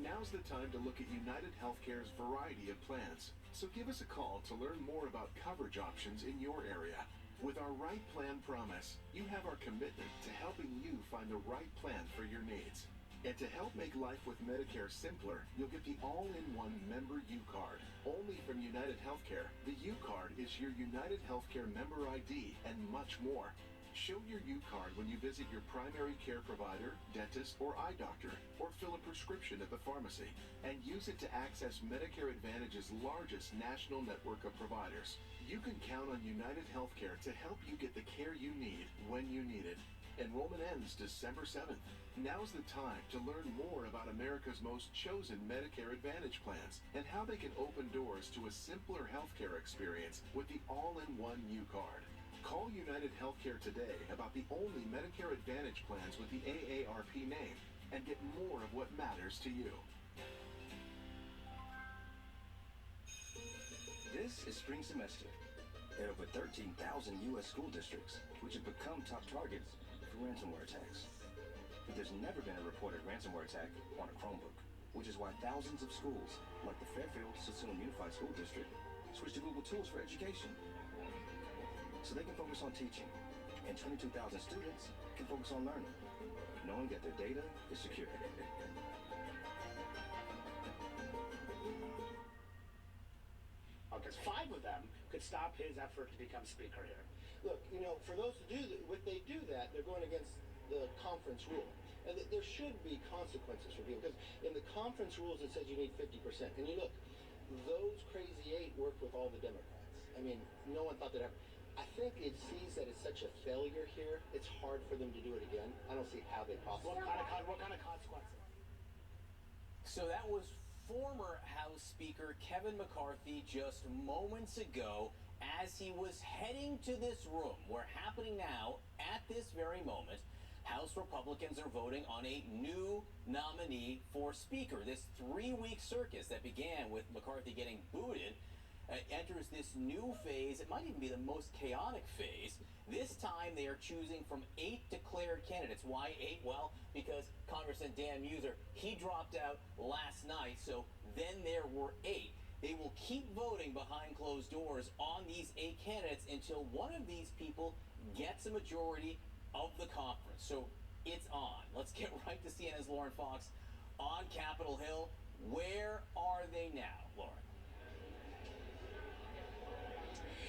Now's the time to look at United Healthcare's variety of plans. So give us a call to learn more about coverage options in your area. With our Right Plan Promise, you have our commitment to helping you find the right plan for your needs. And to help make life with Medicare simpler, you'll get the all-in-one Member U Card. Only from United Healthcare, the U Card is your United Healthcare member ID and much more. Show your U Card when you visit your primary care provider, dentist, or eye doctor, or fill a prescription at the pharmacy, and use it to access Medicare Advantage's largest national network of providers. You can count on United Healthcare to help you get the care you need when you need it. Enrollment ends December 7th. Now's the time to learn more about America's most chosen Medicare Advantage plans and how they can open doors to a simpler healthcare experience with the all-in-one U Card. Call United Healthcare today about the only Medicare Advantage plans with the AARP name and get more of what matters to you. This is spring semester at over 13,000 U.S. school districts, which have become top targets for ransomware attacks. But there's never been a reported ransomware attack on a Chromebook, which is why thousands of schools, like the Fairfield-Sassoon Unified School District, switch to Google Tools for education. So they can focus on teaching, and 22,000 students can focus on learning, knowing that their data is secure. caucus. 5 of them could stop his effort to become speaker here. Look, you know, for those who do if they do that, they're going against the conference rule. And there should be consequences for people, because in the conference rules it says you need 50%. And you look, those crazy 8 work with all the Democrats. I mean, no one thought that ever. I think it sees that it's such a failure here, it's hard for them to do it again. I don't see how they possibly. What kind of consequences? So that was former House Speaker Kevin McCarthy just moments ago as he was heading to this room where, happening now at this very moment, House Republicans are voting on a new nominee for Speaker. This 3-week circus that began with McCarthy getting booted enters this new phase. It might even be the most chaotic phase. This time they are choosing from 8 declared candidates. Why 8? Well, because Congressman Dan Muser, he dropped out last night, so then there were 8. They will keep voting behind closed doors on these 8 candidates until one of these people gets a majority of the conference. So it's on. Let's get right to CNN's Lauren Fox on Capitol Hill. Where are they now, Lauren?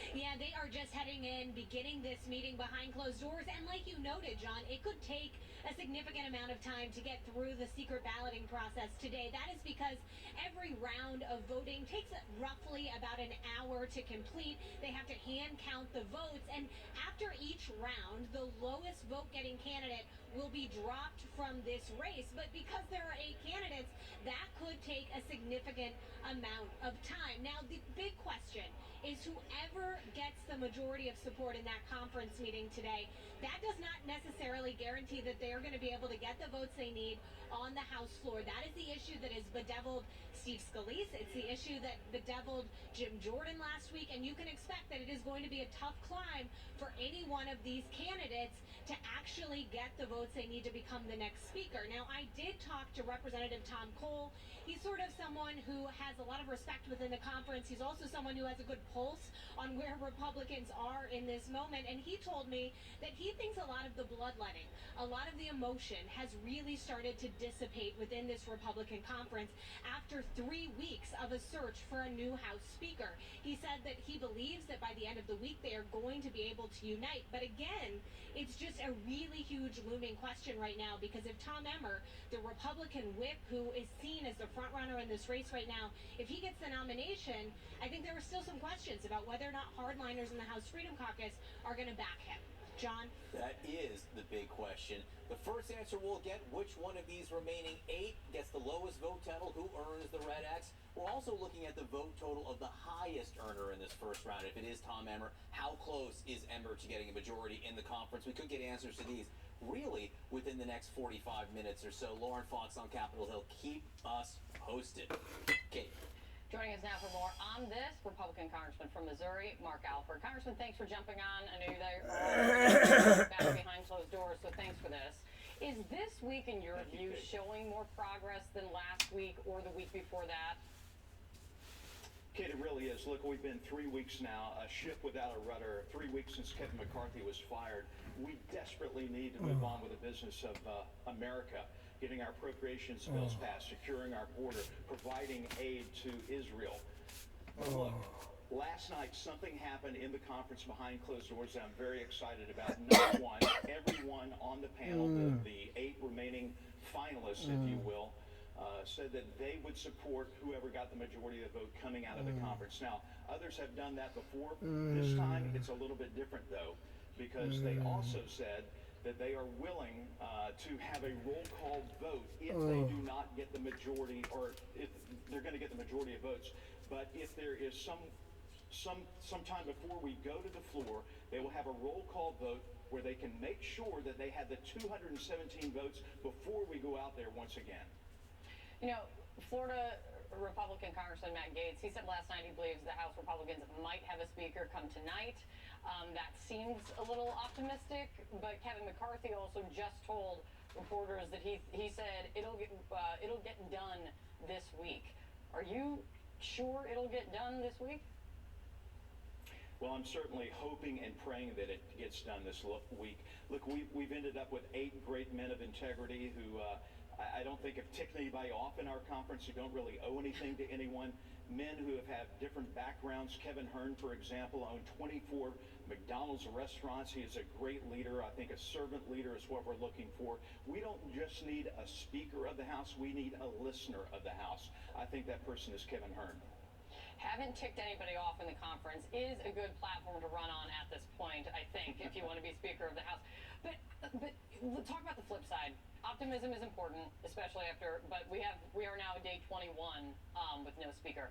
Yeah, they are just heading in, beginning this meeting behind closed doors. And like you noted, John, it could take a significant amount of time to get through the secret balloting process today. That is because every round of voting takes roughly about an hour to complete. They have to hand count the votes. And after each round, the lowest vote-getting candidate will be dropped from this race. But because there are 8 candidates, that could take a significant amount of time. Now, the big question is whoever gets the majority of support in that conference meeting today, that does not necessarily guarantee that they're going to be able to get the votes they need on the House floor. That is the issue that has bedeviled Steve Scalise. It's the issue that bedeviled Jim Jordan last week, and you can expect that it is going to be a tough climb for any one of these candidates to actually get the votes they need to become the next speaker. Now, I did talk to Representative Tom Cole. He's sort of someone who has a lot of respect within the conference. He's also someone who has a good pulse on where Republicans are in this moment, and he told me that he thinks a lot of the bloodletting, a lot of the emotion has really started to dissipate within this Republican conference after 3 weeks of a search for a new House Speaker. He said that he believes that by the end of the week they are going to be able to unite. But again, it's just a really huge looming question right now, because if Tom Emmer, the Republican whip who is seen as the front runner in this race right now, if he gets the nomination, I think there are still some questions about whether or not hardliners in the House Freedom Caucus are going to back him. John? That is the big question. The first answer we'll get, which one of these remaining 8 gets the lowest vote total, who earns the red X. We're also looking at the vote total of the highest earner in this first round. If it is Tom Emmer, how close is Emmer to getting a majority in the conference? We could get answers to these really within the next 45 minutes or so. Lauren Fox on Capitol Hill. Keep us posted. Kate. Joining us now for more on this, Republican Congressman from Missouri, Mark Alford. Congressman, thanks for jumping on. I know they are back behind closed doors, so thanks for this. Is this week, in your view, showing more progress than last week or the week before that? Kate, it really is. Look, we've been 3 weeks now, a ship without a rudder, 3 weeks since Kevin McCarthy was fired. We desperately need to move on with the business of America, getting our appropriations bills passed, securing our border, providing aid to Israel. Look, last night something happened in the conference behind closed doors that I'm very excited about. Number one, everyone on the panel, the 8 remaining finalists, if you will, said that they would support whoever got the majority of the vote coming out of the conference. Now, others have done that before. This time, it's a little bit different, though, because they also said that they are willing to have a roll call vote if they do not get the majority, or if they're going to get the majority of votes. But if there is some time before we go to the floor, they will have a roll call vote where they can make sure that they have the 217 votes before we go out there once again. You know, Florida Republican Congressman Matt Gaetz, he said last night he believes the House Republicans might have a speaker come tonight. That seems a little optimistic, but Kevin McCarthy also just told reporters that he said it'll get done this week. Are you sure it'll get done this week? Well, I'm certainly hoping and praying that it gets done this week. Look, we've ended up with 8 great men of integrity who I don't think I've ticked anybody off in our conference who don't really owe anything to anyone. Men who have had different backgrounds. Kevin Hearn, for example, owned 24 McDonald's restaurants. He is a great leader. I think a servant leader is what we're looking for. We don't just need a Speaker of the House. We need a listener of the House. I think that person is Kevin Hearn. Haven't ticked anybody off in the conference is a good platform to run on at this point, I think, if you want to be Speaker of the House. But let's talk about the flip side. Optimism is important, especially after, but we are now at day 21 with no Speaker.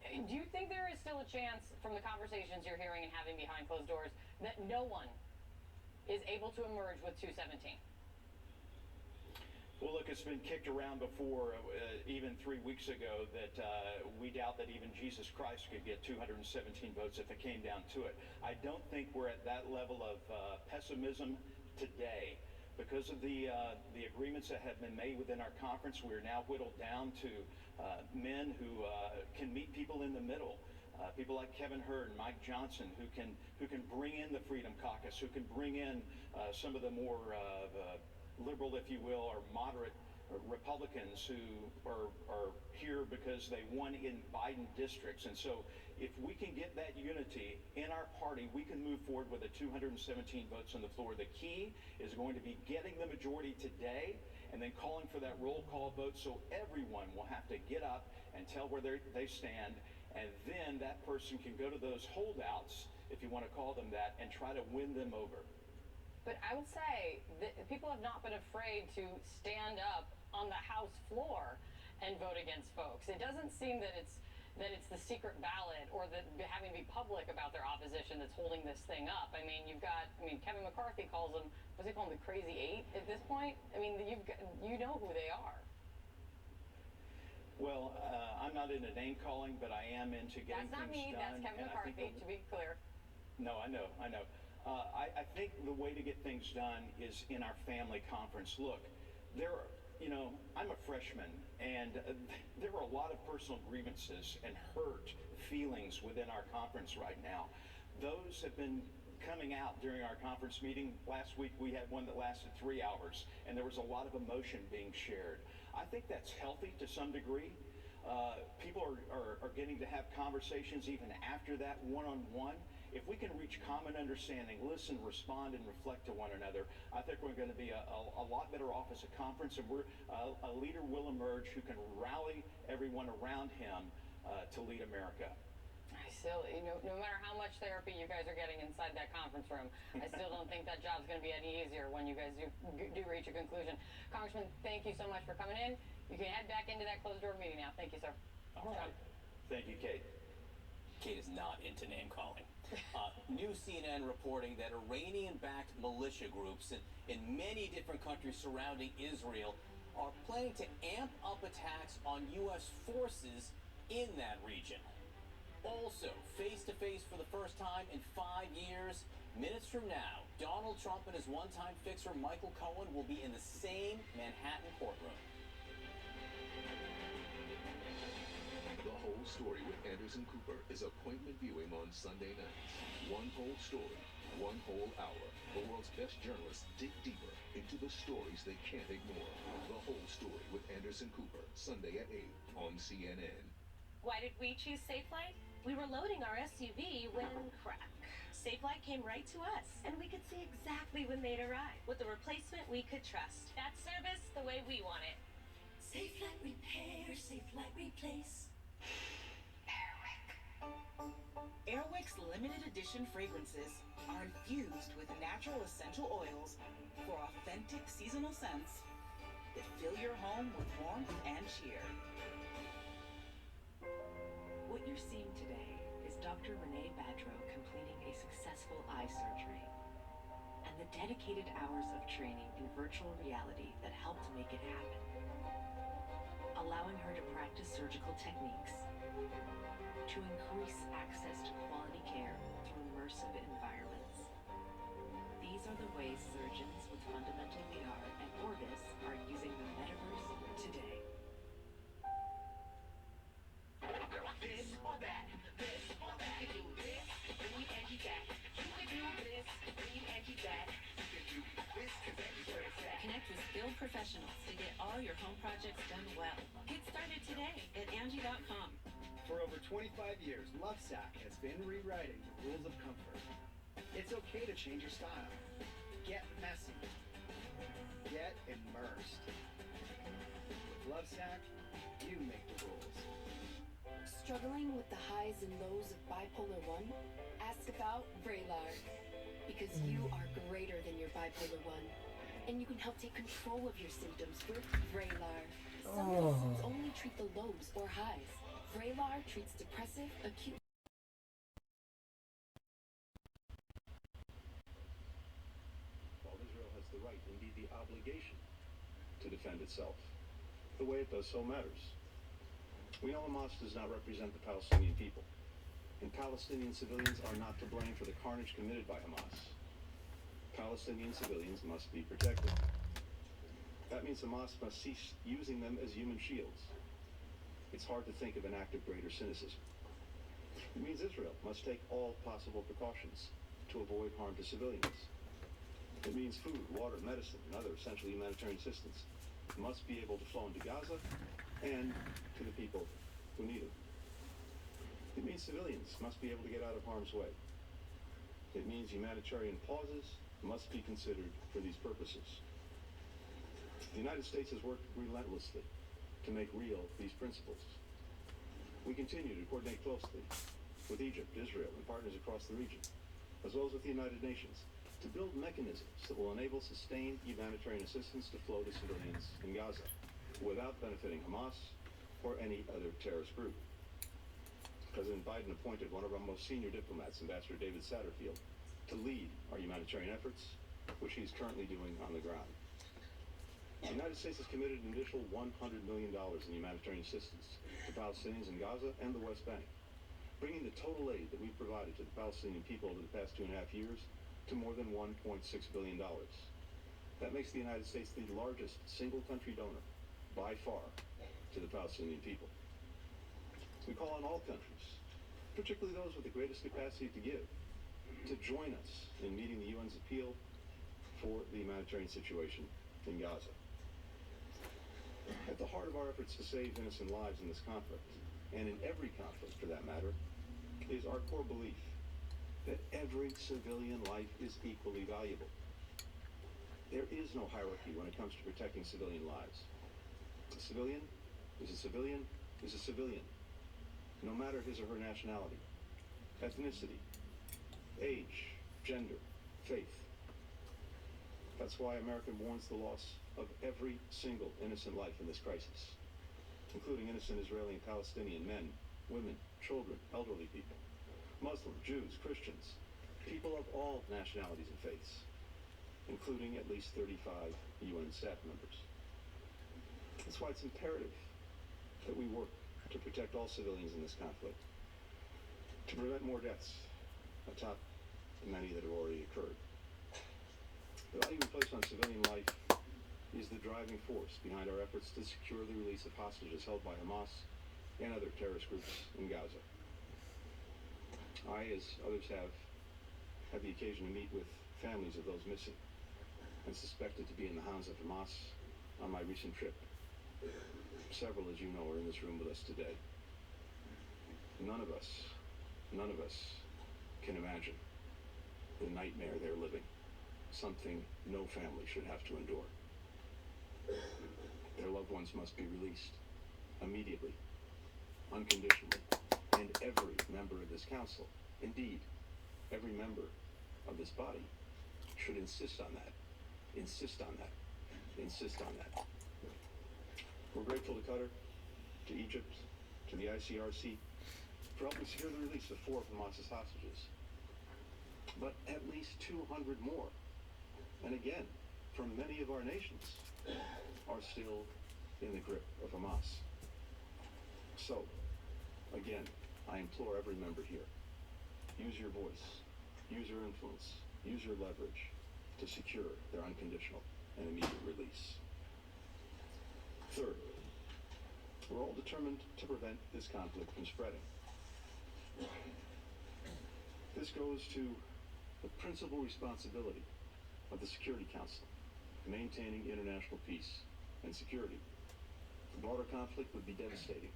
Do you think there is still a chance, from the conversations you're hearing and having behind closed doors, that no one is able to emerge with 217? Well, look, it's been kicked around before, even 3 weeks ago, that we doubt that even Jesus Christ could get 217 votes if it came down to it. I don't think we're at that level of pessimism today. Because of the agreements that have been made within our conference, we are now whittled down to men who can meet people in the middle. People like Kevin Hearn, Mike Johnson, who can bring in the Freedom Caucus, who can bring in some of the more liberal, if you will, or moderate Republicans who are here because they won in Biden districts. And so if we can get that unity in our party, we can move forward with the 217 votes on the floor. The key is going to be getting the majority today and then calling for that roll call vote so everyone will have to get up and tell where they stand. And then that person can go to those holdouts, if you want to call them that, and try to win them over. But I will say that people have not been afraid to stand up on the House floor and vote against folks. It doesn't seem that it's the secret ballot or that having to be public about their opposition that's holding this thing up. I mean, Kevin McCarthy calls them, what's he call them, the Crazy Eight at this point? I mean, you know who they are. Well, I'm not into name calling, but I am into getting things done. That's not me, that's Kevin McCarthy, to be clear. No, I know. I think the way to get things done is in our family conference. Look, I'm a freshman, and there are a lot of personal grievances and hurt feelings within our conference right now. Those have been coming out during our conference meeting. Last week we had one that lasted 3 hours, and there was a lot of emotion being shared. I think that's healthy to some degree. People are getting to have conversations even after that one-on-one. If we can reach common understanding, listen, respond, and reflect to one another, I think we're going to be a lot better off as a conference, and a leader will emerge who can rally everyone around him to lead America. I still, no matter how much therapy you guys are getting inside that conference room, I still don't think that job's going to be any easier when you guys do reach a conclusion. Congressman, thank you so much for coming in. You can head back into that closed-door meeting now. Thank you, sir. All right. Thank you, Kate. Kate is not into name calling. New CNN reporting that Iranian-backed militia groups in many different countries surrounding Israel are planning to amp up attacks on U.S. forces in that region. Also, face-to-face for the first time in 5 years, minutes from now, Donald Trump and his one-time fixer Michael Cohen will be in the same Manhattan courtroom. The Whole Story with Anderson Cooper is appointment viewing on Sunday nights. One whole story, one whole hour. The world's best journalists dig deeper into the stories they can't ignore. The Whole Story with Anderson Cooper, Sunday at 8 on CNN. Why did we choose Safelight? We were loading our SUV when crack. Safelight came right to us, and we could see exactly when they'd arrive with a replacement we could trust. That's service the way we want it. Safelight repair, Safelight replace. Airwick's limited edition fragrances are infused with natural essential oils for authentic seasonal scents that fill your home with warmth and cheer. What you're seeing today is Dr. Renee Badreau completing a successful eye surgery and the dedicated hours of training in virtual reality that helped make it happen, allowing her to practice surgical techniques to increase access to quality care through immersive environments. These are the ways surgeons with fundamental VR and Orbis are using the metaverse today. This or that, this or that. You can do this, then you can do that. You can do this, then you can do that. You can do this, cause that is where it's at. Connect with skilled professionals professionals to get all your home projects done well. Get started today at Angie.com. For over 25 years, Lovesac has been rewriting the rules of comfort. It's okay to change your style. Get messy. Get immersed. With Lovesac, you make the rules. Struggling with the highs and lows of bipolar 1? Ask about Vraylar. Because you are greater than your bipolar 1. And you can help take control of your symptoms with Vraylar. Some medicines only treat the lows or highs. Vraylar treats depressive, acute. While Israel has the right, indeed the obligation, to defend itself, the way it does so matters. We know Hamas does not represent the Palestinian people, and Palestinian civilians are not to blame for the carnage committed by Hamas. Palestinian civilians must be protected. That means Hamas must cease using them as human shields. It's hard to think of an act of greater cynicism. It means Israel must take all possible precautions to avoid harm to civilians. It means food, water, medicine, and other essential humanitarian assistance must be able to flow into Gaza and to the people who need it. It means civilians must be able to get out of harm's way. It means humanitarian pauses must be considered for these purposes. The United States has worked relentlessly to make real these principles. We continue to coordinate closely with Egypt, Israel, and partners across the region, as well as with the United Nations, to build mechanisms that will enable sustained humanitarian assistance to flow to civilians in Gaza without benefiting Hamas or any other terrorist group. President Biden appointed one of our most senior diplomats, Ambassador David Satterfield, to lead our humanitarian efforts, which he's currently doing on the ground. The United States has committed an additional $100 million in humanitarian assistance to Palestinians in Gaza and the West Bank, bringing the total aid that we've provided to the Palestinian people over the past 2.5 years to more than $1.6 billion. That makes the United States the largest single country donor, by far, to the Palestinian people. We call on all countries, particularly those with the greatest capacity to give, to join us in meeting the UN's appeal for the humanitarian situation in Gaza. At the heart of our efforts to save innocent lives in this conflict, and in every conflict for that matter, is our core belief that every civilian life is equally valuable. There is no hierarchy when it comes to protecting civilian lives. A civilian is a civilian is a civilian, no matter his or her nationality, ethnicity, age, gender, faith. That's why America mourns the loss of every single innocent life in this crisis, including innocent Israeli and Palestinian men, women, children, elderly people, Muslim, Jews, Christians, people of all nationalities and faiths, including at least 35 UN staff members. That's why it's imperative that we work to protect all civilians in this conflict, to prevent more deaths atop the many that have already occurred. The value we place on civilian life is the driving force behind our efforts to secure the release of hostages held by Hamas and other terrorist groups in Gaza. I, as others have, had the occasion to meet with families of those missing and suspected to be in the hands of Hamas on my recent trip. Several, as you know, are in this room with us today. None of us can imagine the nightmare they're living, something no family should have to endure. Their loved ones must be released immediately, unconditionally, and every member of this council, indeed, every member of this body, should insist on that. Insist on that. Insist on that. We're grateful to Qatar, to Egypt, to the ICRC for helping secure the release of 4 of Hamas's hostages. But at least 200 more, and again, from many of our nations, are still in the grip of Hamas. So, again, I implore every member here, use your voice, use your influence, use your leverage to secure their unconditional and immediate release. Third, we're all determined to prevent this conflict from spreading. This goes to the principal responsibility of the Security Council, maintaining international peace and security. The broader conflict would be devastating,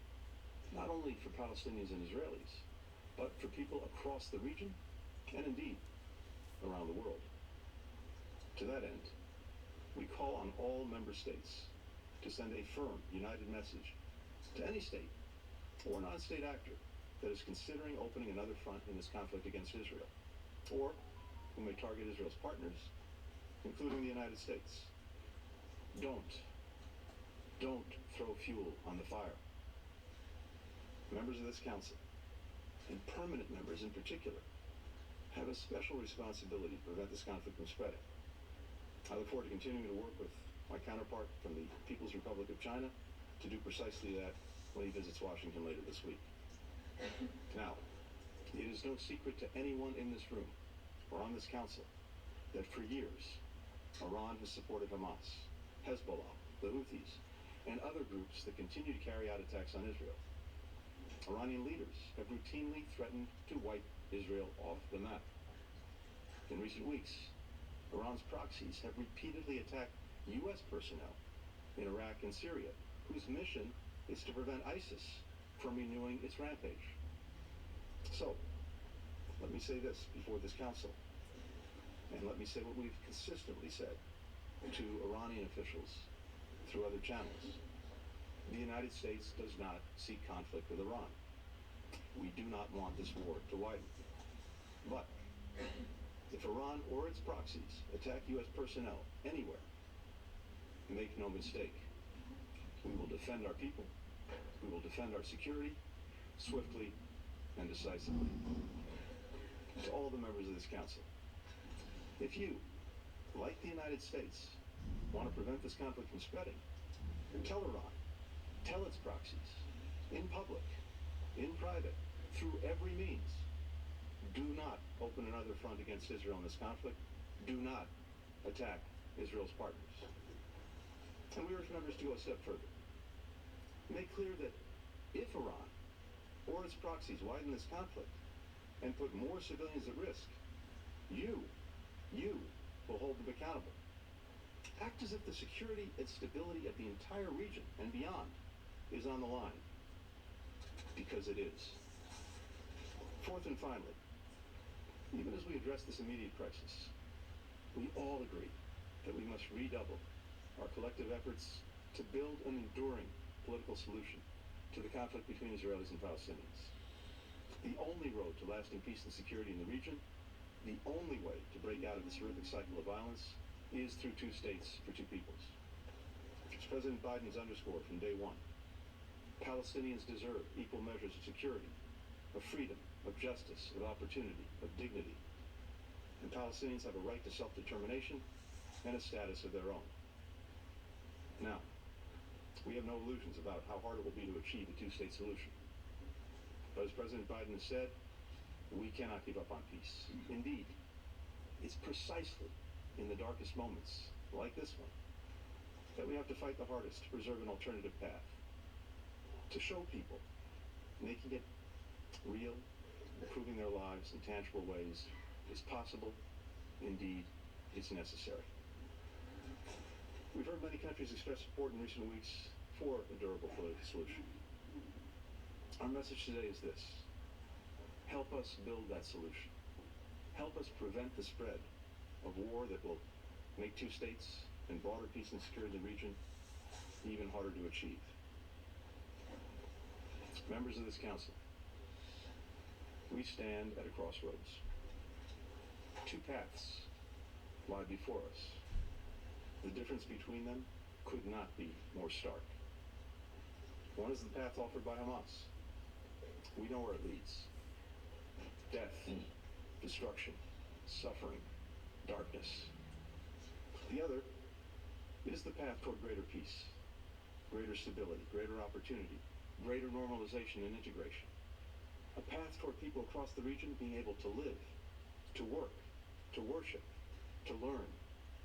not only for Palestinians and Israelis, but for people across the region and indeed around the world. To that end, we call on all member states to send a firm, united message to any state or non-state actor that is considering opening another front in this conflict against Israel, or who may target Israel's partners, including the United States. Don't throw fuel on the fire. Members of this council, and permanent members in particular, have a special responsibility to prevent this conflict from spreading. I look forward to continuing to work with my counterpart from the People's Republic of China to do precisely that when he visits Washington later this week. Now, it is no secret to anyone in this room or on this council that for years, Iran has supported Hamas, Hezbollah, the Houthis, and other groups that continue to carry out attacks on Israel. Iranian leaders have routinely threatened to wipe Israel off the map. In recent weeks, Iran's proxies have repeatedly attacked U.S. personnel in Iraq and Syria, whose mission is to prevent ISIS from renewing its rampage. So, let me say this before this council, and let me say what we've consistently said to Iranian officials through other channels. The United States does not seek conflict with Iran. We do not want this war to widen. But if Iran or its proxies attack U.S. personnel anywhere, make no mistake, we will defend our people, we will defend our security, swiftly and decisively. To all the members of this council, if you, like the United States, want to prevent this conflict from spreading, tell Iran, tell its proxies, in public, in private, through every means, do not open another front against Israel in this conflict. Do not attack Israel's partners. And we urge members to go a step further. Make clear that if Iran or its proxies widen this conflict and put more civilians at risk, you will hold them accountable. Act as if the security and stability of the entire region and beyond is on the line, because it is. Fourth and finally, even as we address this immediate crisis, we all agree that we must redouble our collective efforts to build an enduring political solution to the conflict between Israelis and Palestinians. The only road to lasting peace and security in the region, the only way to break out of this horrific cycle of violence, is through two states for two peoples. As President Biden has underscored from day one, Palestinians deserve equal measures of security, of freedom, of justice, of opportunity, of dignity. And Palestinians have a right to self-determination and a status of their own. Now, we have no illusions about how hard it will be to achieve a two-state solution. But as President Biden has said, we cannot give up on peace. Indeed, it's precisely in the darkest moments, like this one, that we have to fight the hardest to preserve an alternative path. To show people making it real, improving their lives in tangible ways is possible. Indeed, it's necessary. We've heard many countries express support in recent weeks for a durable political solution. Our message today is this: help us build that solution. Help us prevent the spread of war that will make two states and broader peace and security in the region even harder to achieve. Members of this council, we stand at a crossroads. Two paths lie before us. The difference between them could not be more stark. One is the path offered by Hamas. We know where it leads. Death, destruction, suffering, darkness. The other is the path toward greater peace, greater stability, greater opportunity, greater normalization and integration. A path toward people across the region being able to live, to work, to worship, to learn,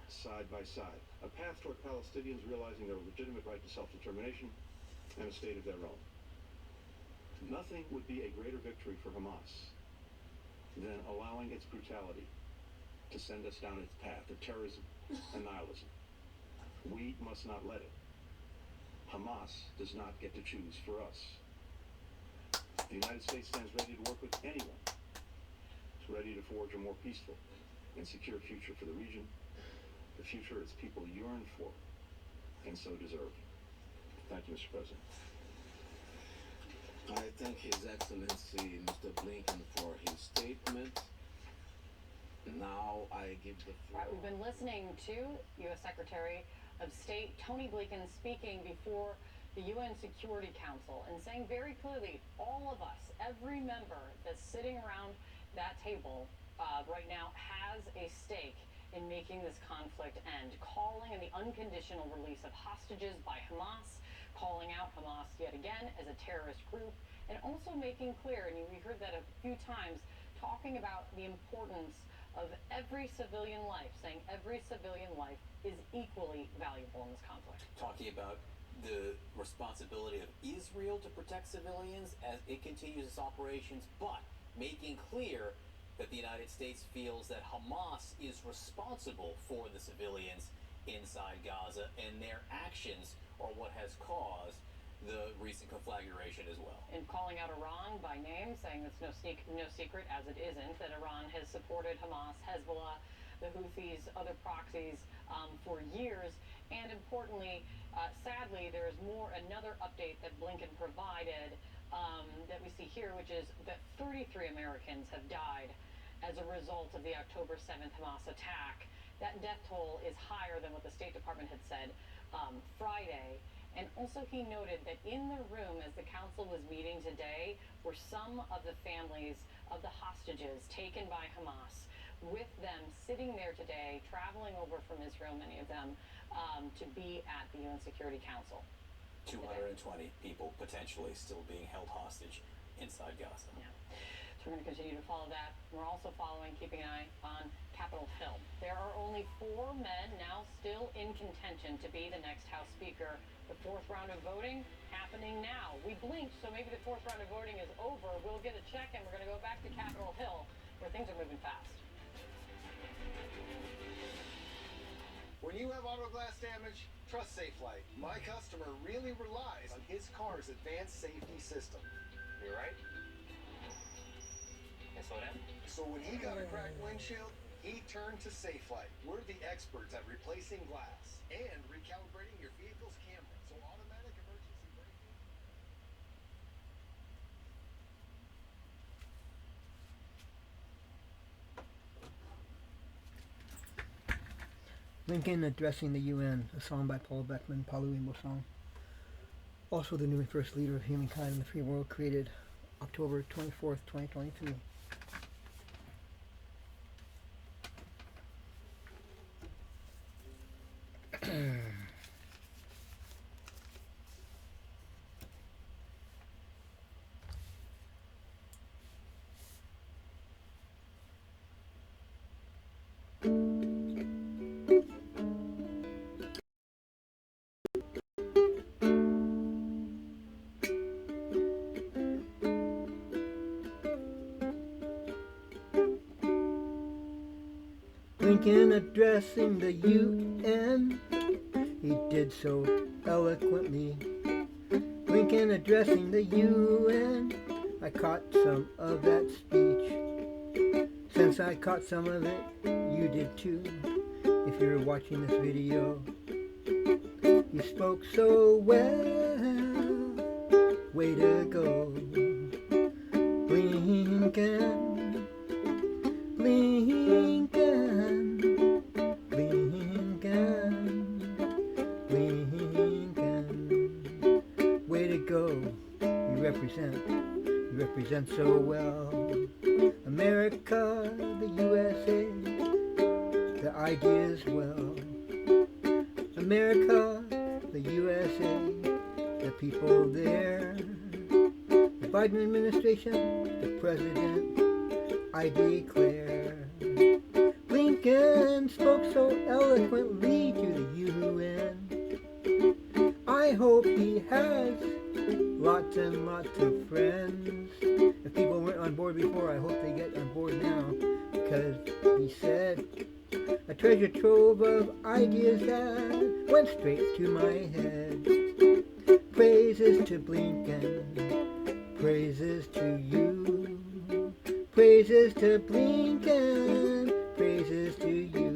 side by side. A path toward Palestinians realizing their legitimate right to self-determination and a state of their own. Nothing would be a greater victory for Hamas than allowing its brutality to send us down its path of terrorism and nihilism. We must not let it. Hamas does not get to choose for us. The United States stands ready to work with anyone who's ready to forge a more peaceful and secure future for the region, the future its people yearn for and so deserve. Thank you, Mr. President. I thank His Excellency Mr. Blinken for his statement. Now I give the floor. Right, we've been listening to U.S. Secretary of State Tony Blinken speaking before the UN Security Council and saying very clearly, all of us, every member that's sitting around that table right now has a stake in making this conflict end, calling in the unconditional release of hostages by Hamas, calling out Hamas yet again as a terrorist group, and also making clear, and we heard that a few times, talking about the importance of every civilian life, saying every civilian life is equally valuable in this conflict. Talking about the responsibility of Israel to protect civilians as it continues its operations, but making clear that the United States feels that Hamas is responsible for the civilians inside Gaza, and their actions are what has caused the recent conflagration as well. And calling out Iran by name, saying it's no secret, as it isn't, that Iran has supported Hamas, Hezbollah, the Houthis, other proxies for years. And importantly, sadly, there is another update that Blinken provided that we see here, which is that 33 Americans have died as a result of the October 7th Hamas attack. That death toll is higher than what the State Department had said Friday. And also he noted that in the room as the council was meeting today were some of the families of the hostages taken by Hamas, with them sitting there today, traveling over from Israel, many of them, to be at the UN Security Council. 220 people potentially still being held hostage inside Gaza. Yeah. So we're going to continue to follow that. We're also keeping an eye on Capitol Hill. There are only 4 men now still in contention to be the next House Speaker. The 4th round of voting happening now. We blinked, so maybe the 4th round of voting is over. We'll get a check, and we're going to go back to Capitol Hill, where things are moving fast. When you have auto glass damage, trust Safelite. My customer really relies on his car's advanced safety system. You're right. And so then? So when he got a cracked windshield, he turned to Safelite. We're the experts at replacing glass and recalibrating your vehicle's camera. So automatic emergency braking. Blinken addressing the UN, a song by Paul Beckman, Palu Imbo song. Also the new and first leader of humankind in the free world, created October 24th, 2023. Blinken addressing the UN, he did so eloquently. Blinken addressing the UN, I caught some of that speech. Since I caught some of it, you did too, if you're watching this video. You spoke so well, way to go. Blinken, Blinken, Blinken, Blinken, way to go. You represent so well. America, the USA, the ideas well. America, the USA, the people there. The Biden administration, the president, I declare. Blinken spoke so eloquently to the UN. I hope he has lots and lots of friends. If people weren't on board before, I hope they get on board now. Because he said, a treasure trove of ideas that went straight to my head. Praises to Blinken, praises to you. Praises to Blinken, praises to you.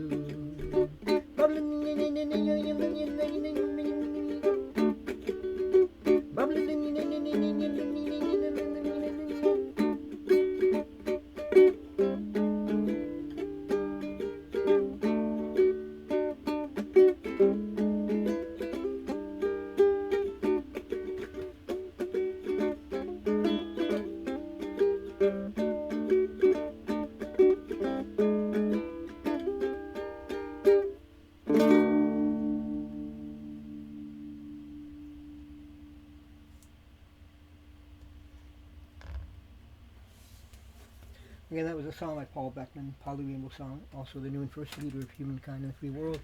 Again, that was a song by Paul Beckman, Palu Rainbow Song, also the new and first leader of humankind in the free world.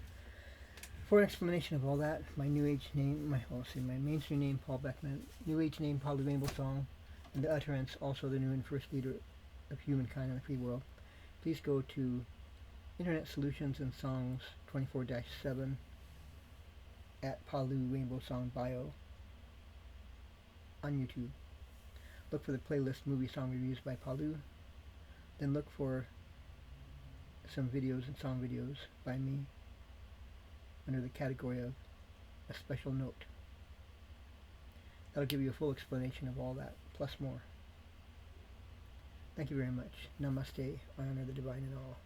For an explanation of all that, my New Age name, my mainstream name, Paul Beckman, New Age name, Palu Rainbow Song, and the utterance, also the new and first leader of humankind in the free world, please go to Internet Solutions and Songs 24-7 at Palu Rainbow Song Bio on YouTube. Look for the playlist Movie Song Reviews by Palu. Then look for some videos and song videos by me under the category of a special note. That'll give you a full explanation of all that, plus more. Thank you very much. Namaste. I honor the divine in all.